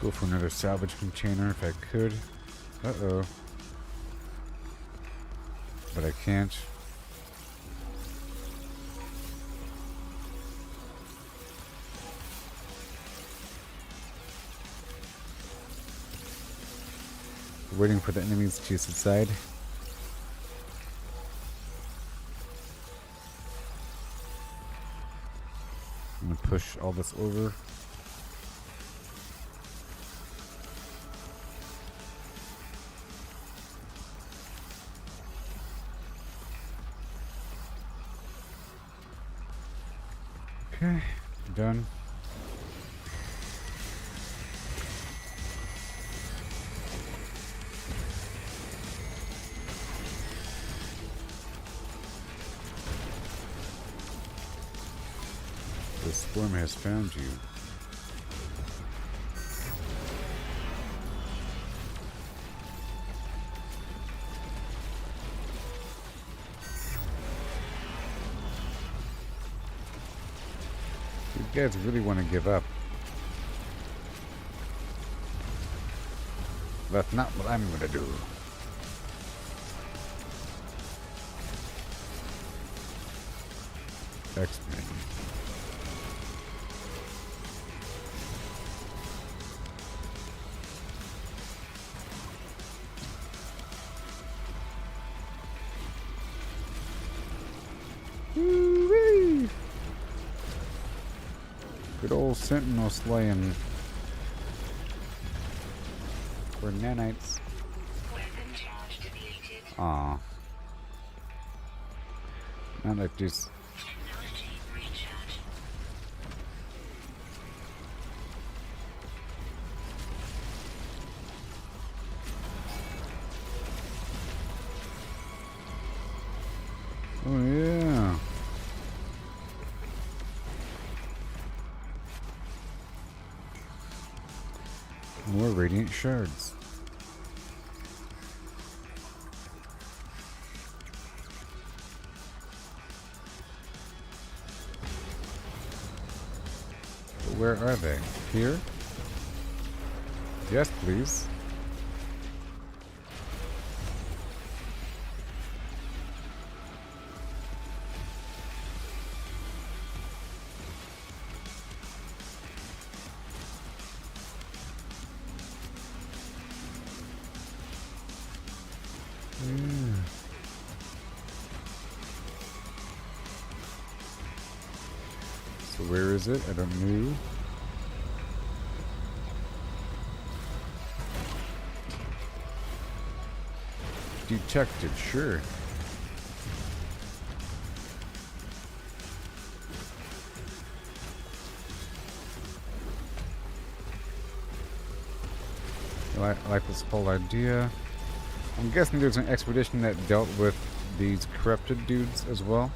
Go for another salvage container if I could. Uh-oh. But I can't. Waiting for the enemies to subside. I'm gonna push all this over. Okay, done. The storm has found you. You guys really want to give up. That's not what I'm gonna do. X-Men. Woo-wee. Good old sentinel slaying. For nanites. Weapon charge depleted. Aw. Not like this. Technology recharge. Oh yeah. More radiant shards. But where are they? Here? Yes, please. So where is it? I don't know. Detected, sure. I like this whole idea. I'm guessing there's an expedition that dealt with these corrupted dudes as well.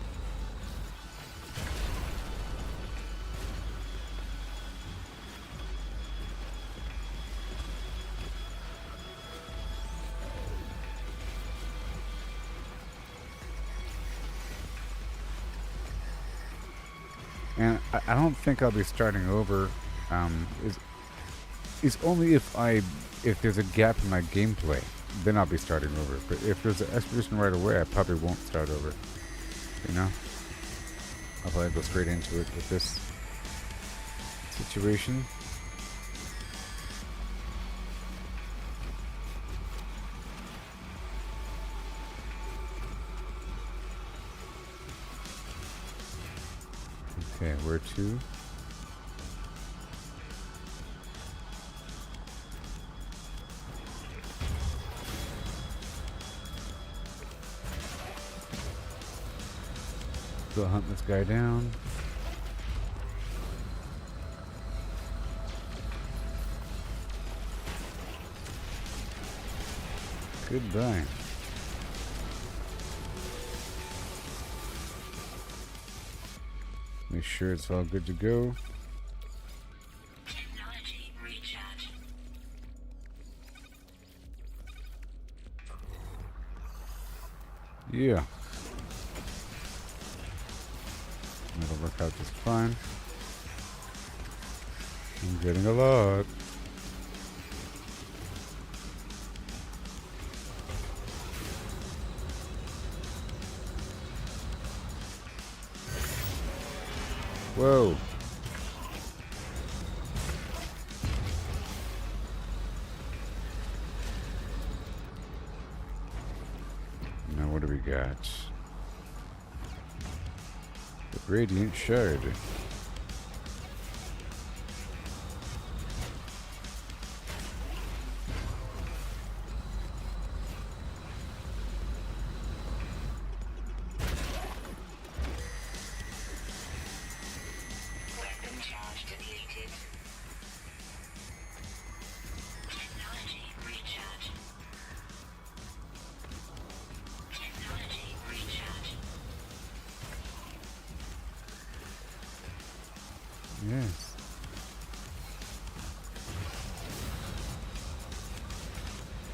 And I don't think I'll be starting over. Is only if there's a gap in my gameplay, then I'll be starting over. But if there's an expedition right away, I probably won't start over. You know, I'll probably go straight into it with this situation. Okay, where to? Go hunt this guy down. Goodbye. Make sure it's all good to go. Technology recharge. Yeah. That'll work out just fine. I'm getting a lot. Whoa. Now what do we got? The Radiant Shard. Weapon charge depleted. Technology recharge. Technology recharge. Yes.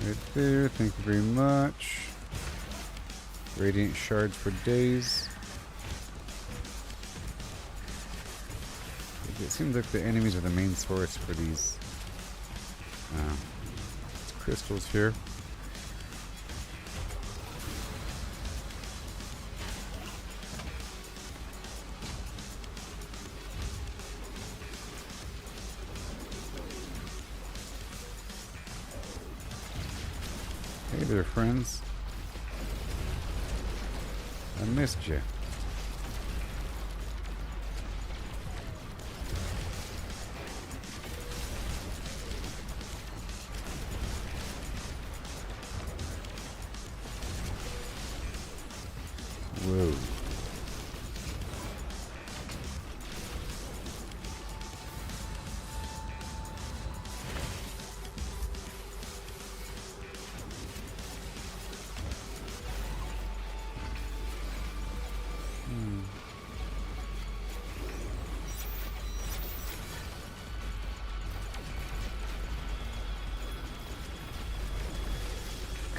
Right there, thank you very much. Radiant shards for days. It seems like the enemies are the main source for these crystals here. Hey there, friends. I missed you. Whoa.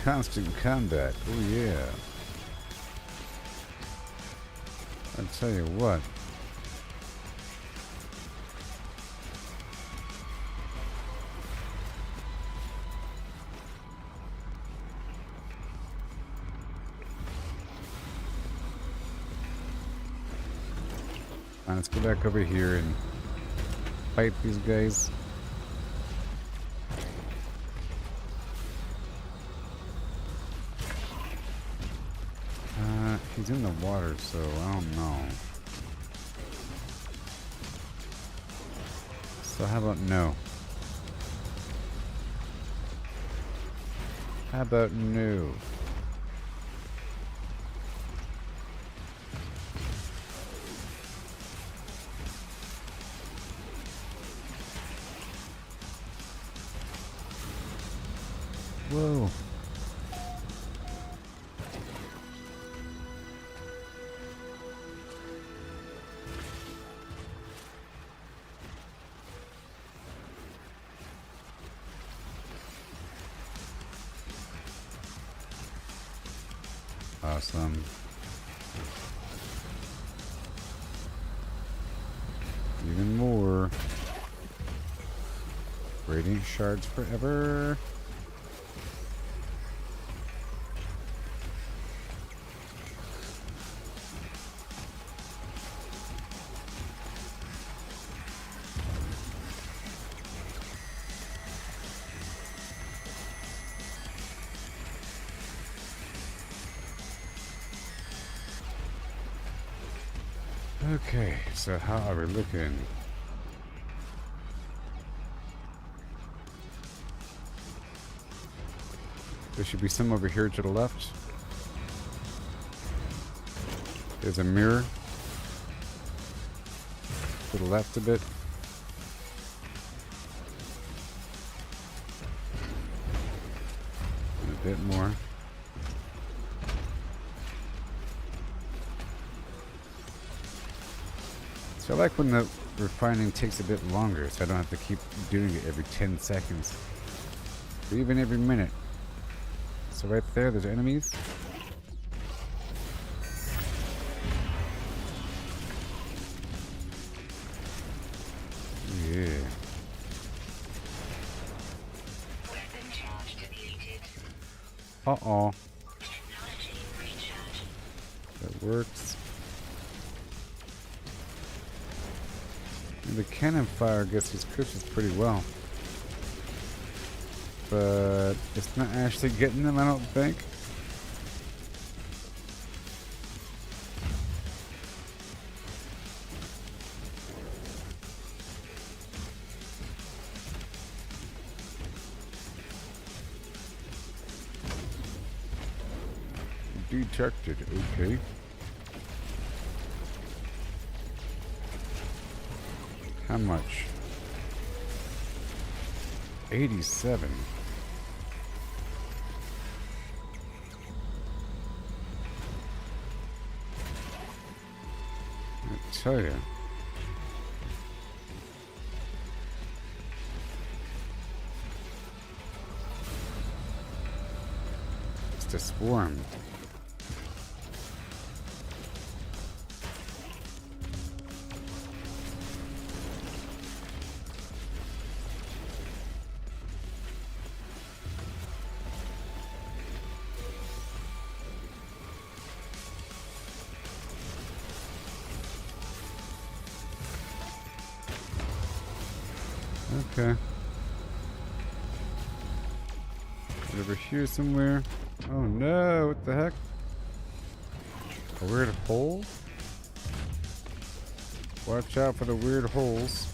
Constant combat. Oh yeah. I'll tell you what. Let's go back over here and fight these guys. He's in the water, so I don't know. So how about no? How about no? Whoa. Awesome. Even more. Radiant shards forever. Okay, so how are we looking? There should be some over here to the left. There's a mirror. To the left a bit. And a bit more. So I like when the refining takes a bit longer, so I don't have to keep doing it every 10 seconds. Or even every minute. So right there, there's enemies. Yeah. Weapon charge deleted. Uh-oh. Technology recharge. That works. And the cannon fire gets these Christians pretty well. But it's not actually getting them, I don't think. Detected, okay. How much? 87. I tell you. It's the swarm. Okay. Over here somewhere. Oh no, what the heck? A weird hole? Watch out for the weird holes.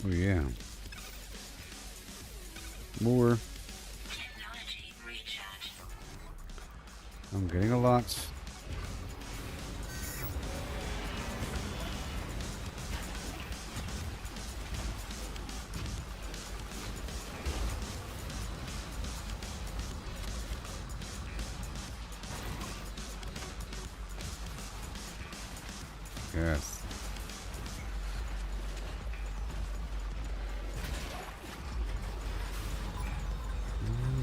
Oh yeah. More. Technology recharge. I'm getting a lot. Yes.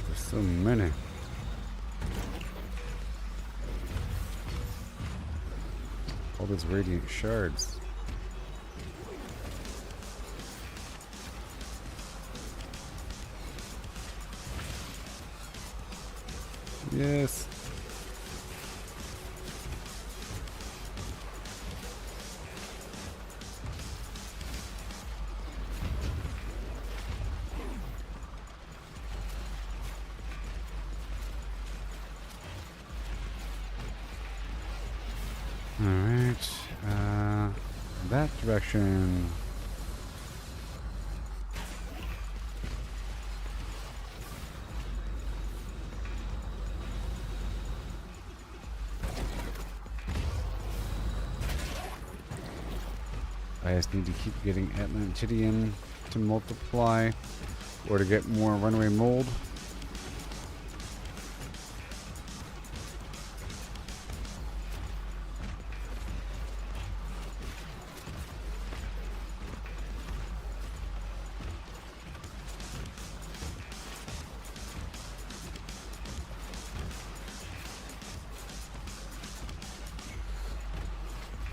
There's so many. All those radiant shards. Yes. Alright, that direction. I just need to keep getting Atlantidium to multiply or to get more runaway mold.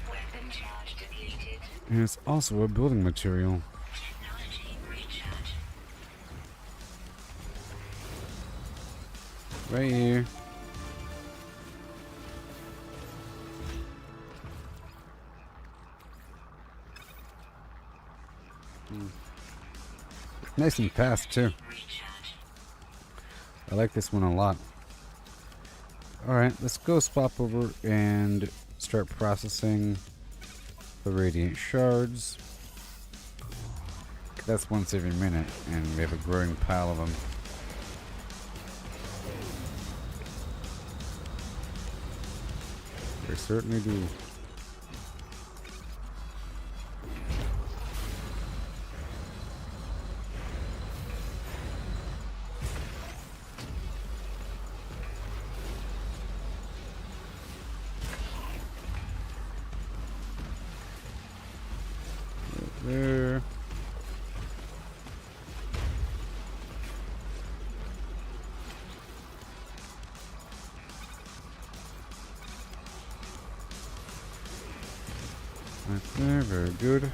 Weapon charge deleted. And it's also a building material. Technology recharge. Right here. Nice and fast too. Recharge. I like this one a lot. Alright, let's go swap over and start processing the radiant shards. That's once every minute, and we have a growing pile of them. We certainly do. There. Right there, very good.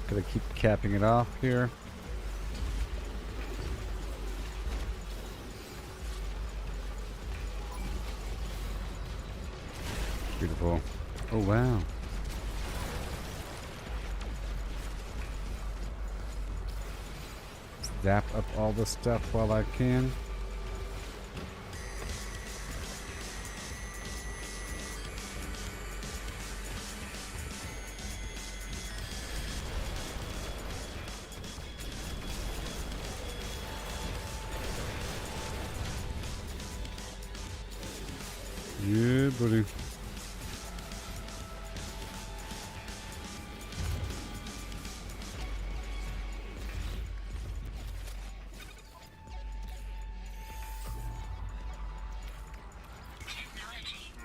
Gotta keep capping it off here. Beautiful. Oh wow. Zap up all the stuff while I can. Yeah, buddy.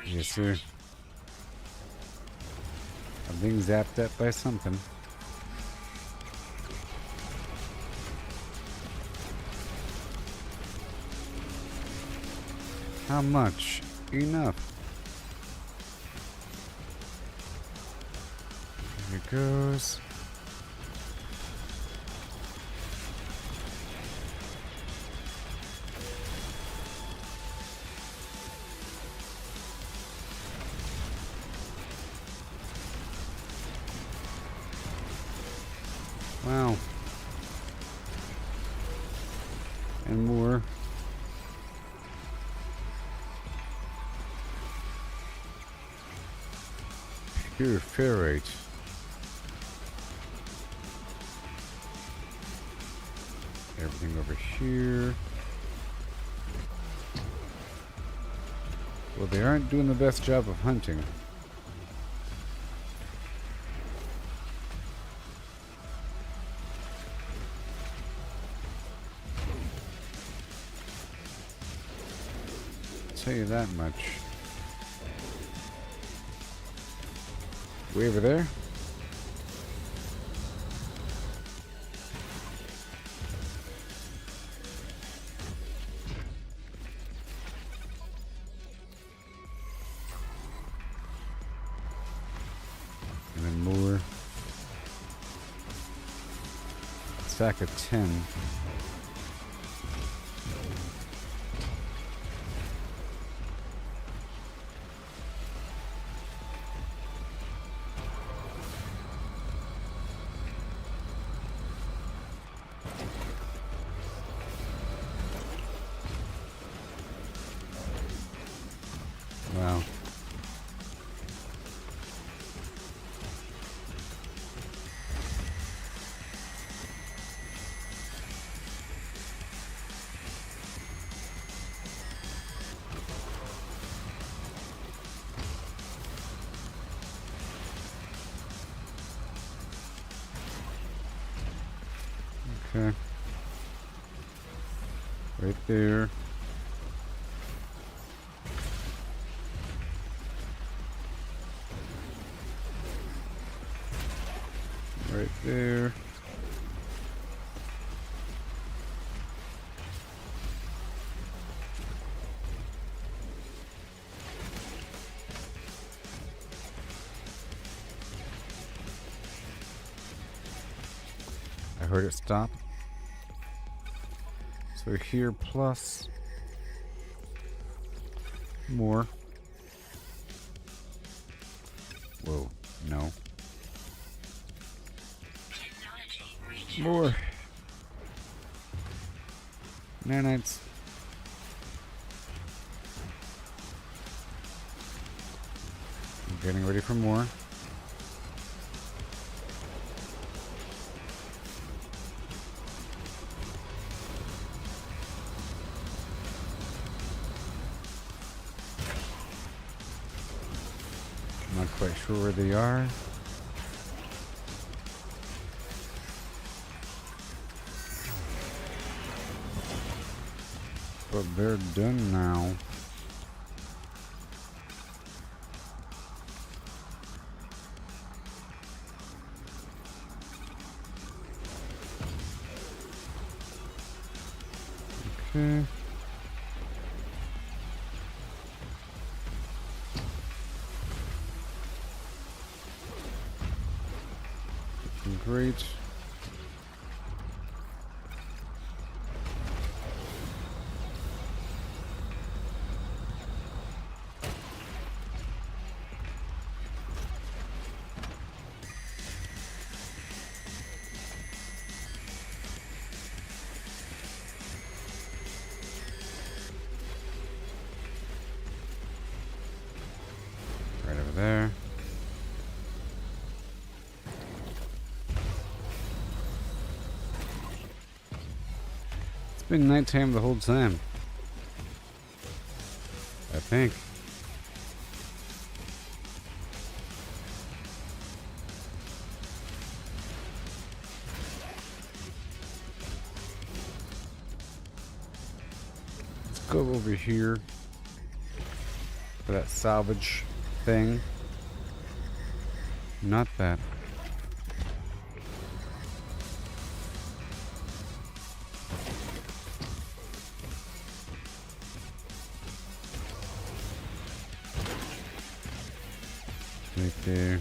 Yes, sir. I'm being zapped at by something. How much? Enough. There it goes. Wow. And more. Pure ferrite. Everything over here. Well, they aren't doing the best job of hunting. Tell you that much. Way over there. And then more. Stack of 10. Wow. Okay. Right there. Right there. heard it stop. So here plus more. Whoa, no. More nanites. I'm getting ready for more. Not quite sure where they are. But they're done now. Okay. Great. Right over there. It's been nighttime the whole time. I think. Let's go over here for that salvage thing. Not that. Right there.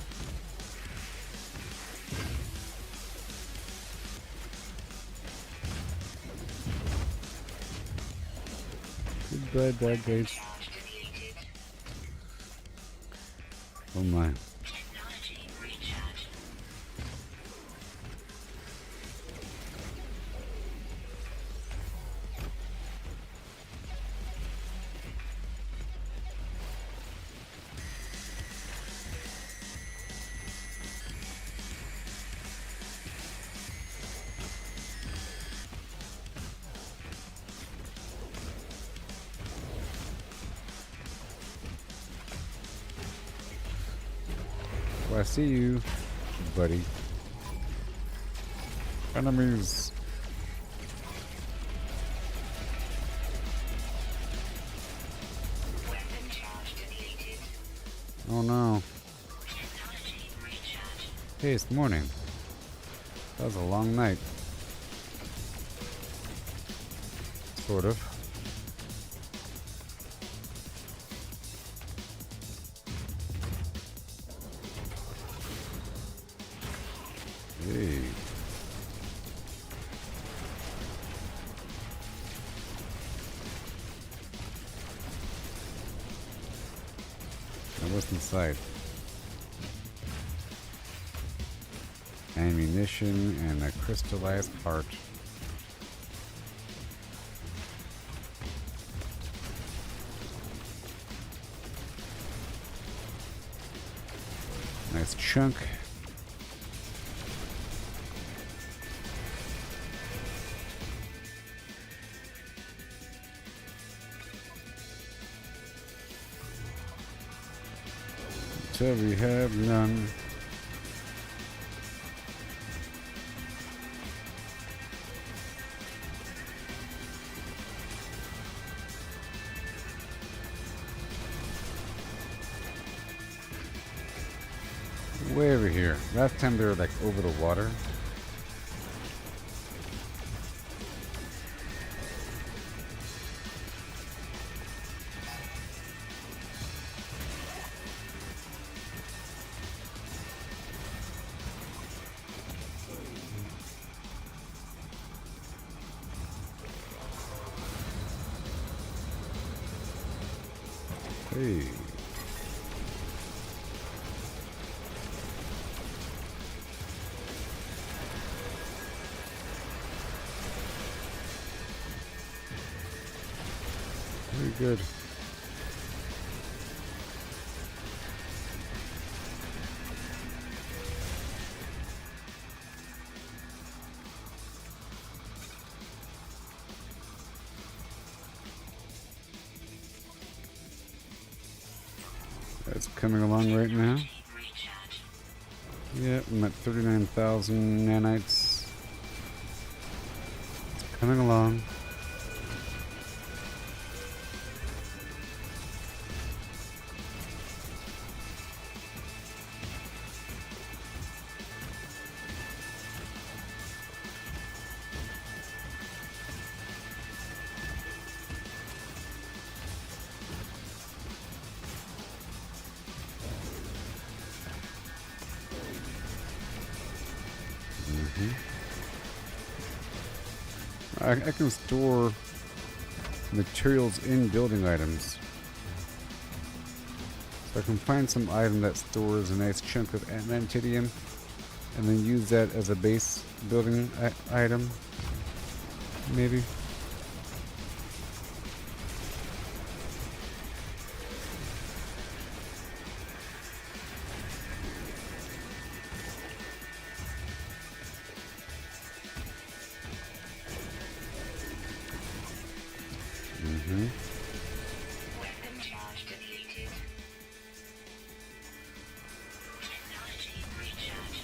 Goodbye, bad guys. Oh my. Well, I see you, buddy. Enemies. Oh no. Hey, it's morning. That was a long night. Sort of. Hey. Now what's inside? Ammunition and a crystallized heart. Nice chunk. So we have none. Way over here. Last time they were like over the water. Hey. Very good. That's coming along right now. Yeah, I'm at 39,000 nanites. It's coming along. I can store materials in building items. So I can find some item that stores a nice chunk of adamantium and then use that as a base building item. Maybe. Weapon charge depleted. Technology recharge.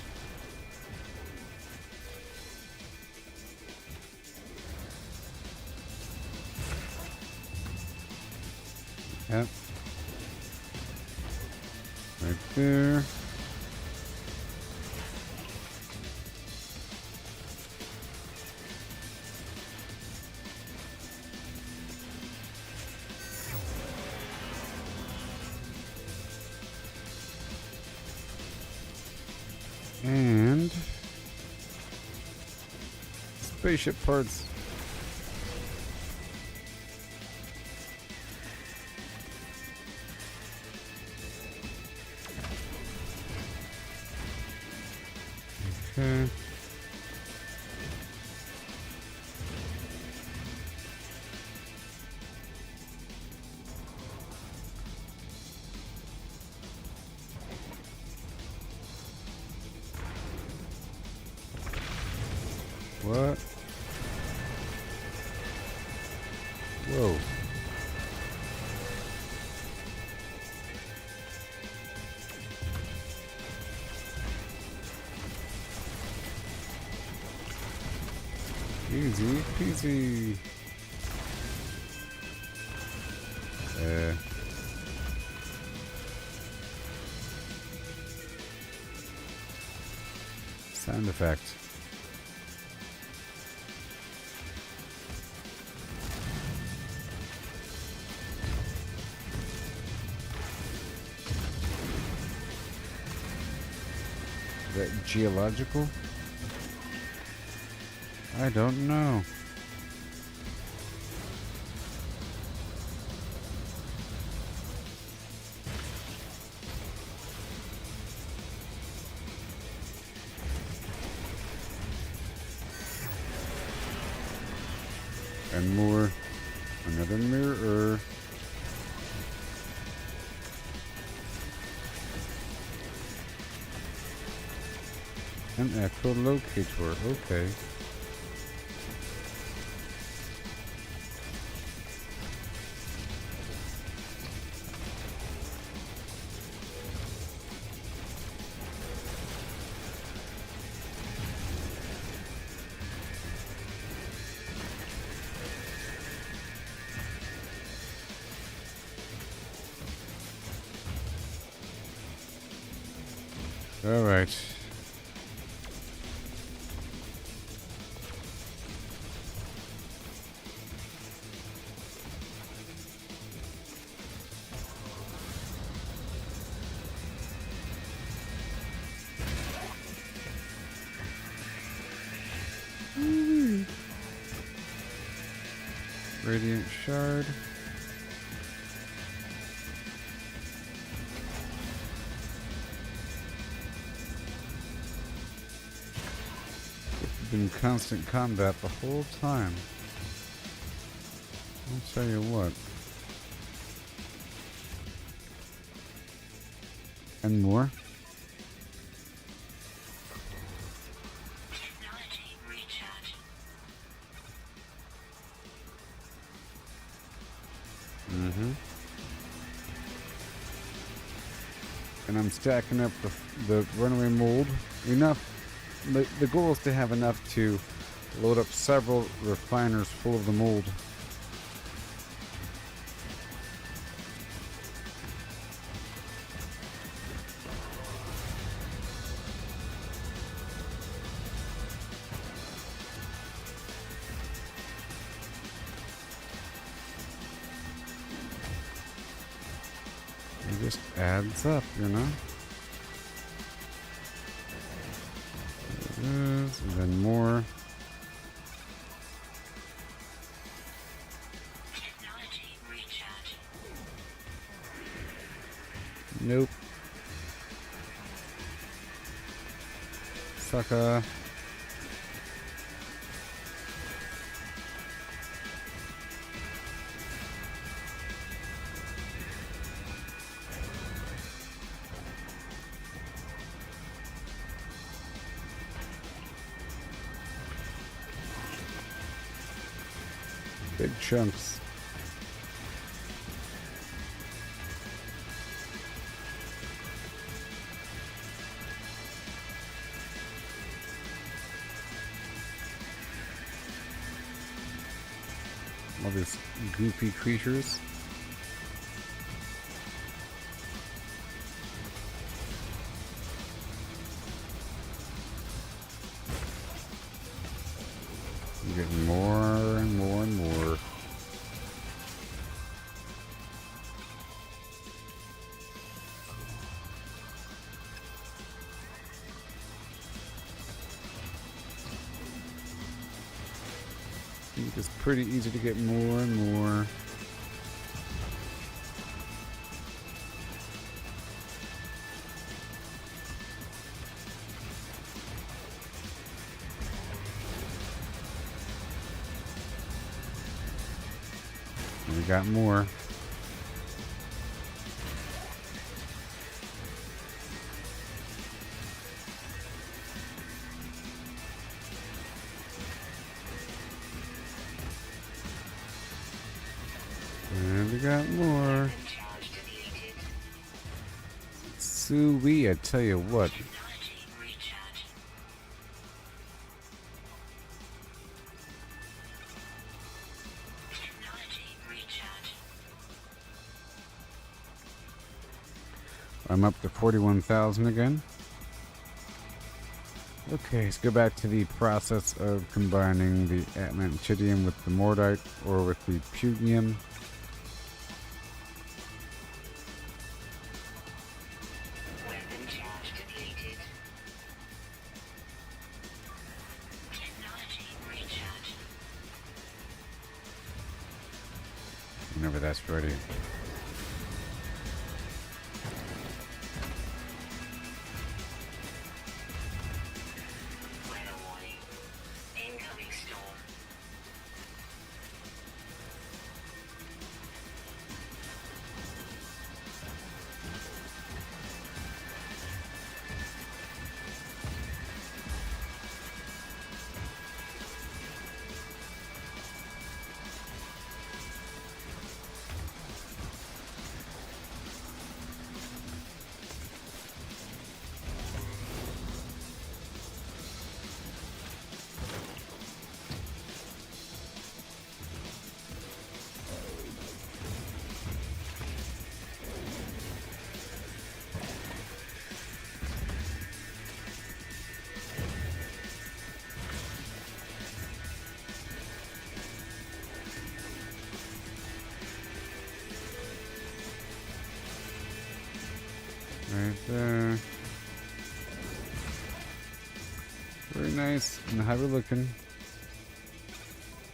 Yep. Right there. And spaceship parts. Okay. What? Whoa. Easy peasy. Sound effect. Is that geological? I don't know. And more. Another mirror. An echolocator. Okay. All right. Radiant shard. in constant combat the whole time. I'll tell you what. And more. Technology recharge. And I'm stacking up the runaway mold enough. The goal is to have enough to load up several refiners full of the mold. It just adds up, you know? There it is, and then more. Technology recharge. Nope. Sucker. Big chunks. All these goofy creatures. I'm getting more and more and more. It's pretty easy to get more and more. We got more. And we got more. Charge deleted. Sue-wee, I tell you what. Technology recharge. Technology recharge. I'm up to 41,000 again. Okay, let's go back to the process of combining the adamantium with the mordite or with the punium. Weapon charge depleted. Technology recharge. Whenever that's ready. Weather warning. Incoming storm. Right there. Very nice. And how we're looking.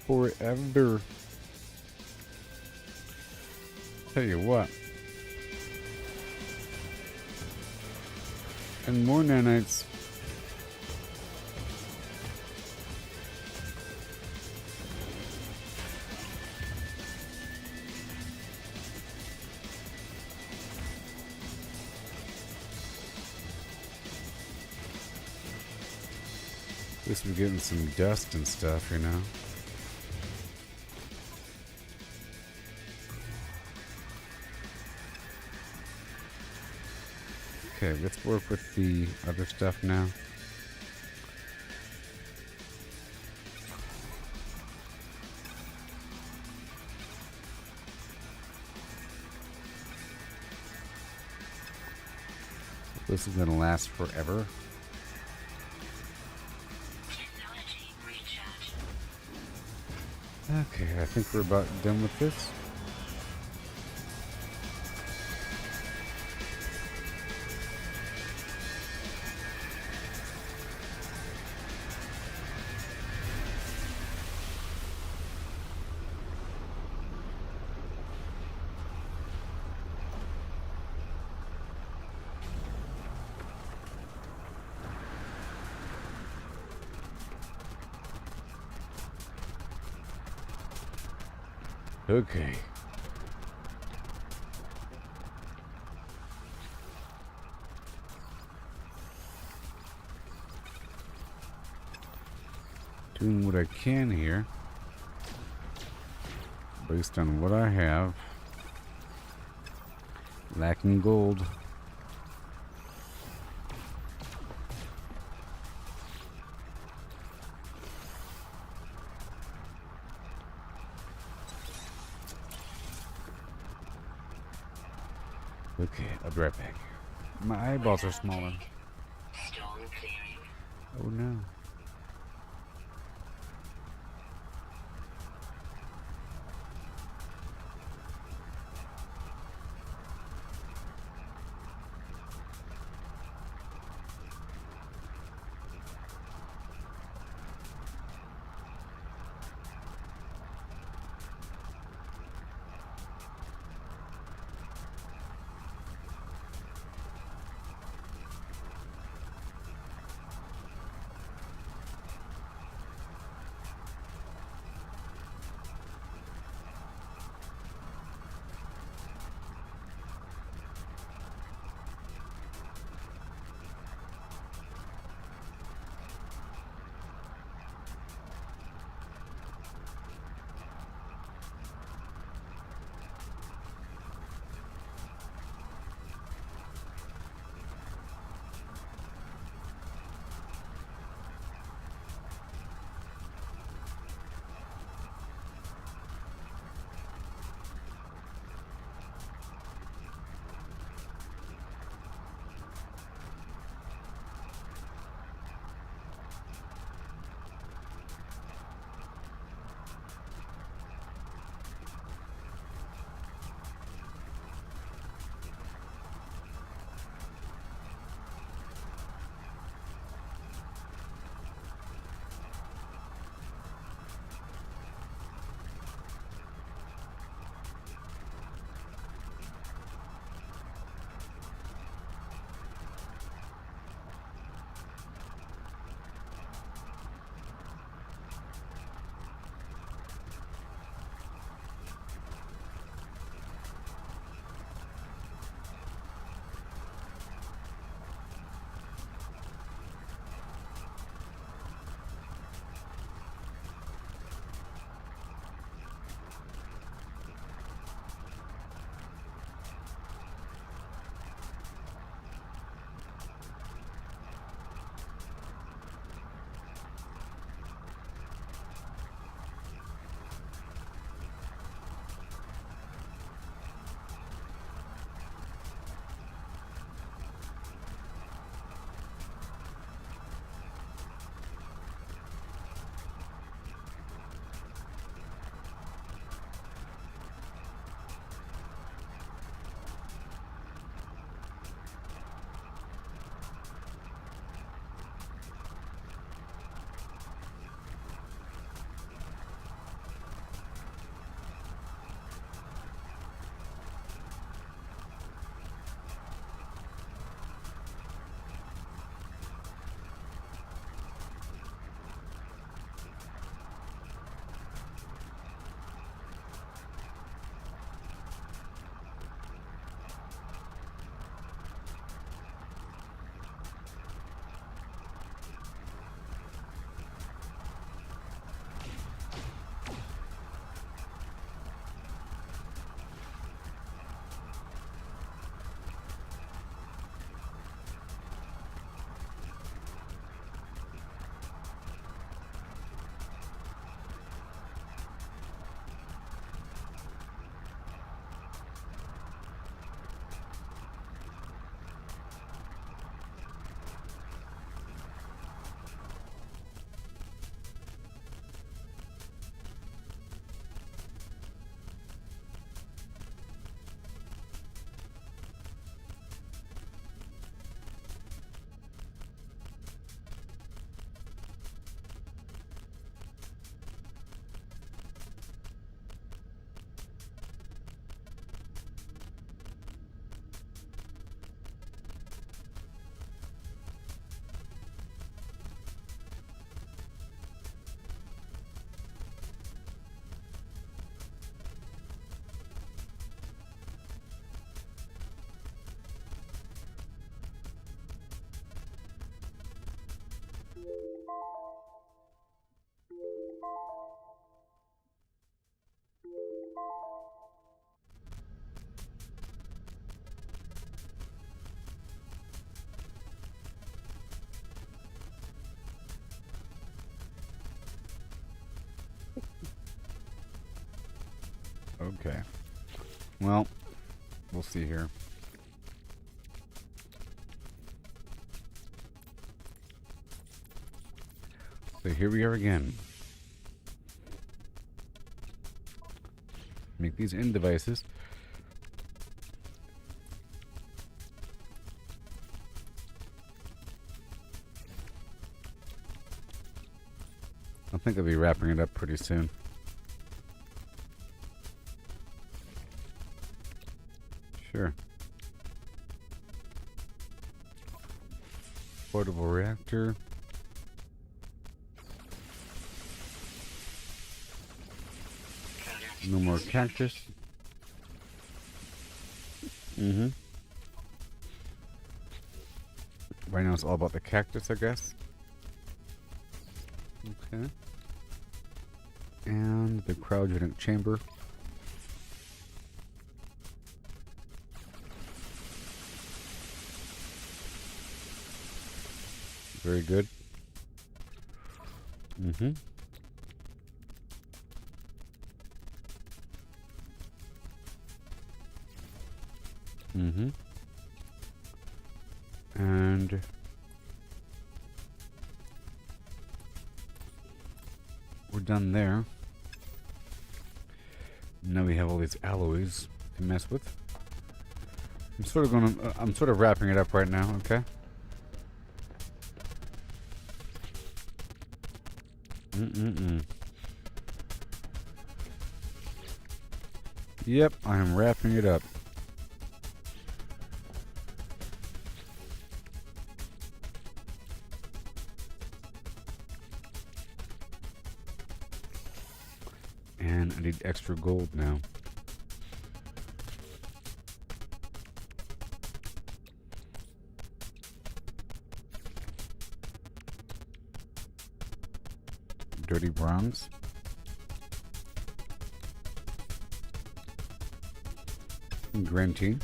Forever. Tell you what. And more nanites. At least we're getting some dust and stuff, you know. Okay, let's work with the other stuff now. This is gonna last forever. Technology recharge. Okay, I think we're about done with this. Okay. Doing what I can here. Based on what I have. Lacking gold. Okay, I'll be right back. My eyeballs are smaller. Storm clearing. Oh no. Okay. Well, we'll see here. So here we are again. Make these end devices. I think I'll be wrapping it up pretty soon. Sure. Portable reactor. No more cactus. Right now it's all about the cactus, I guess. Okay. And the cryogenic chamber. Very good. And we're done there. Now we have all these alloys to mess with. I'm sort of wrapping it up right now, okay? Yep, I am wrapping it up. And I need extra gold now. Dirty bronze. Green.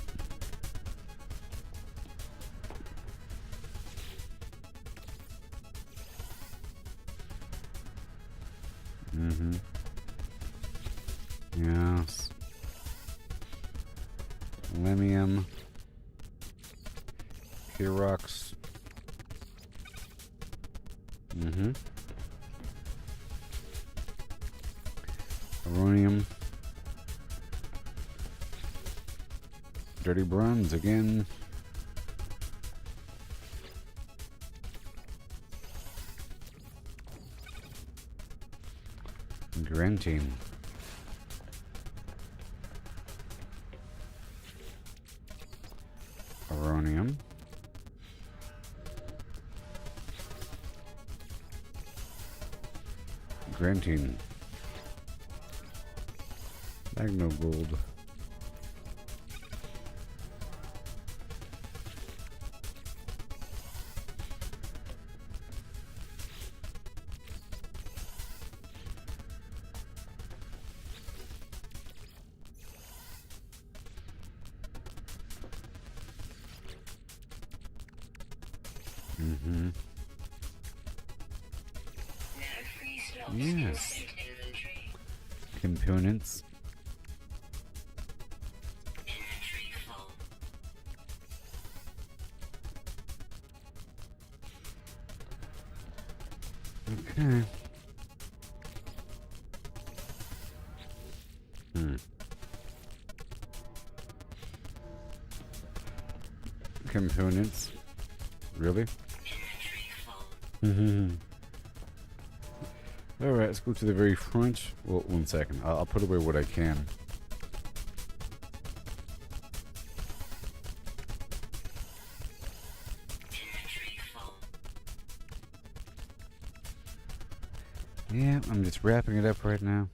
Yes. Limium. Pyrox. Ammonium. Dirty bronze again. Grantine. Ammonium. Grantine. Magno gold. Yes. Components. Okay. Components. Really? Alright, let's go to the very front. Well, one second. I'll put away what I can. Yeah, I'm just wrapping it up right now.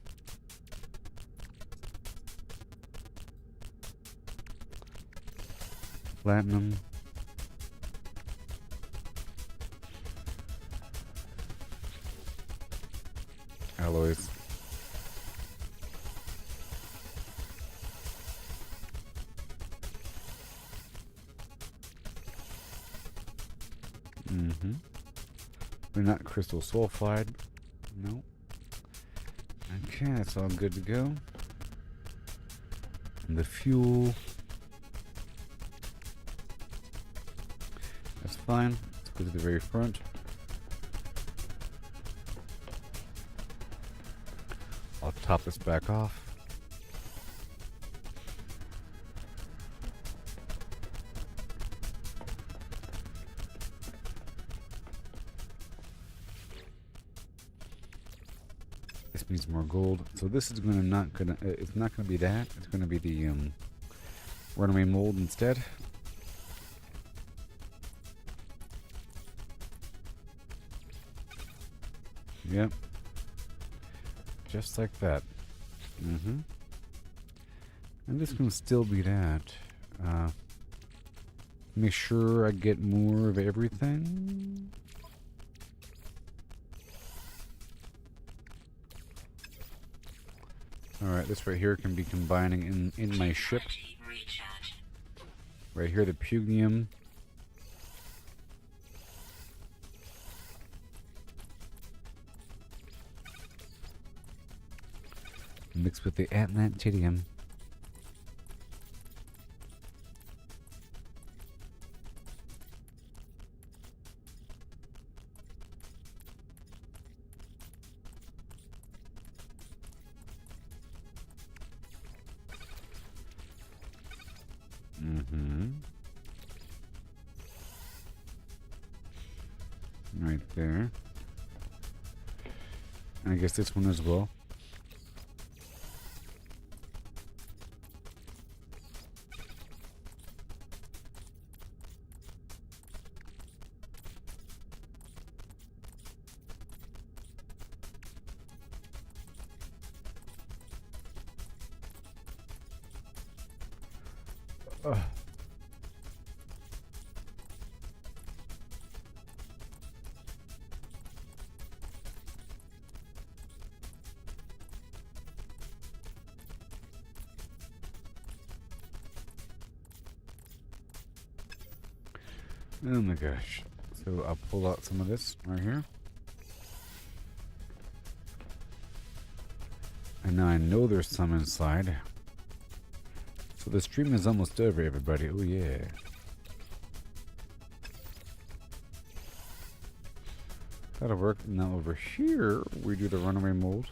Platinum. Alloys. We're not crystal sulfide. No. Okay, that's all good to go. the fuel. That's fine. Let's go to the very front. I'll top this back off. This needs more gold. So this is it's not gonna be that. It's gonna be the runaway mold instead. Yep. Just like that. And this can still be that. Make sure I get more of everything. Alright, this right here can be combining in my ship. Right here, the pugnium. Mixed with the Atlantidium. Right there. And I guess this one as well. Oh my gosh. So I'll pull out some of this right here. And now I know there's some inside. So the stream is almost over, everybody. Oh yeah. That'll work. Now over here, we do the runaway mold.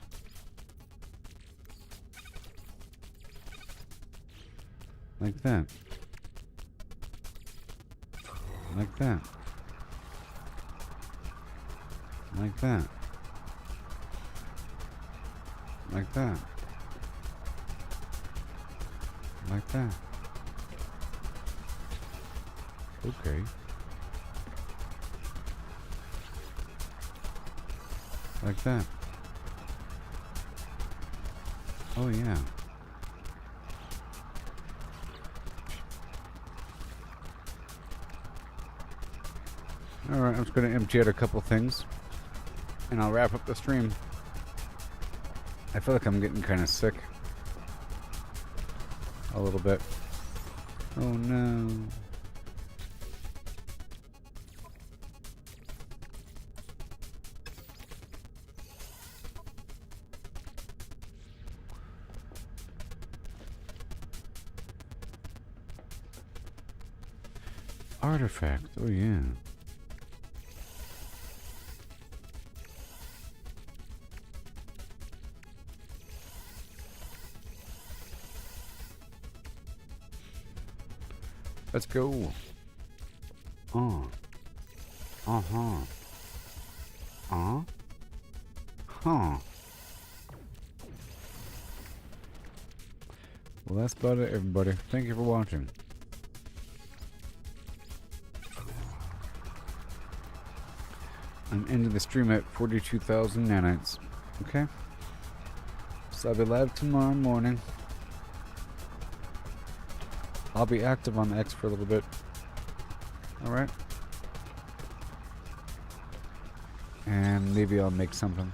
Like that. Like that. Like that. Like that. Like that. Okay. Like that. Oh yeah. Alright, I'm just going to empty out a couple things. And I'll wrap up the stream. I feel like I'm getting kind of sick. A little bit. Oh no. Artifact. Oh yeah. Let's go. Uh-huh. Huh. Well, that's about it, everybody. Thank you for watching. I'm ending the stream at 42,000 nanites. Okay? So I'll be live tomorrow morning. I'll be active on X for a little bit. Alright? And maybe I'll make something.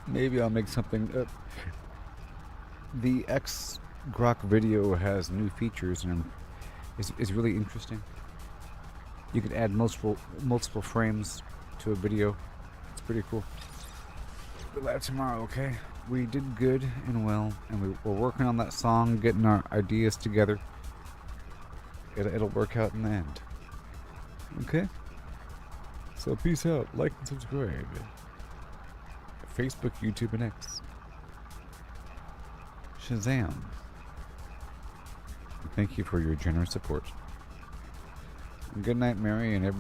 Maybe I'll make something. The X Grok video has new features and it's really interesting. You can add multiple frames to a video. It's pretty cool. We'll be live tomorrow, okay? we did good and well, and we're working on that song, getting our ideas together. It'll work out in the end. Okay? So peace out, like and subscribe. Facebook, YouTube, and X. Shazam. Thank you for your generous support. Good night, Mary, and everybody.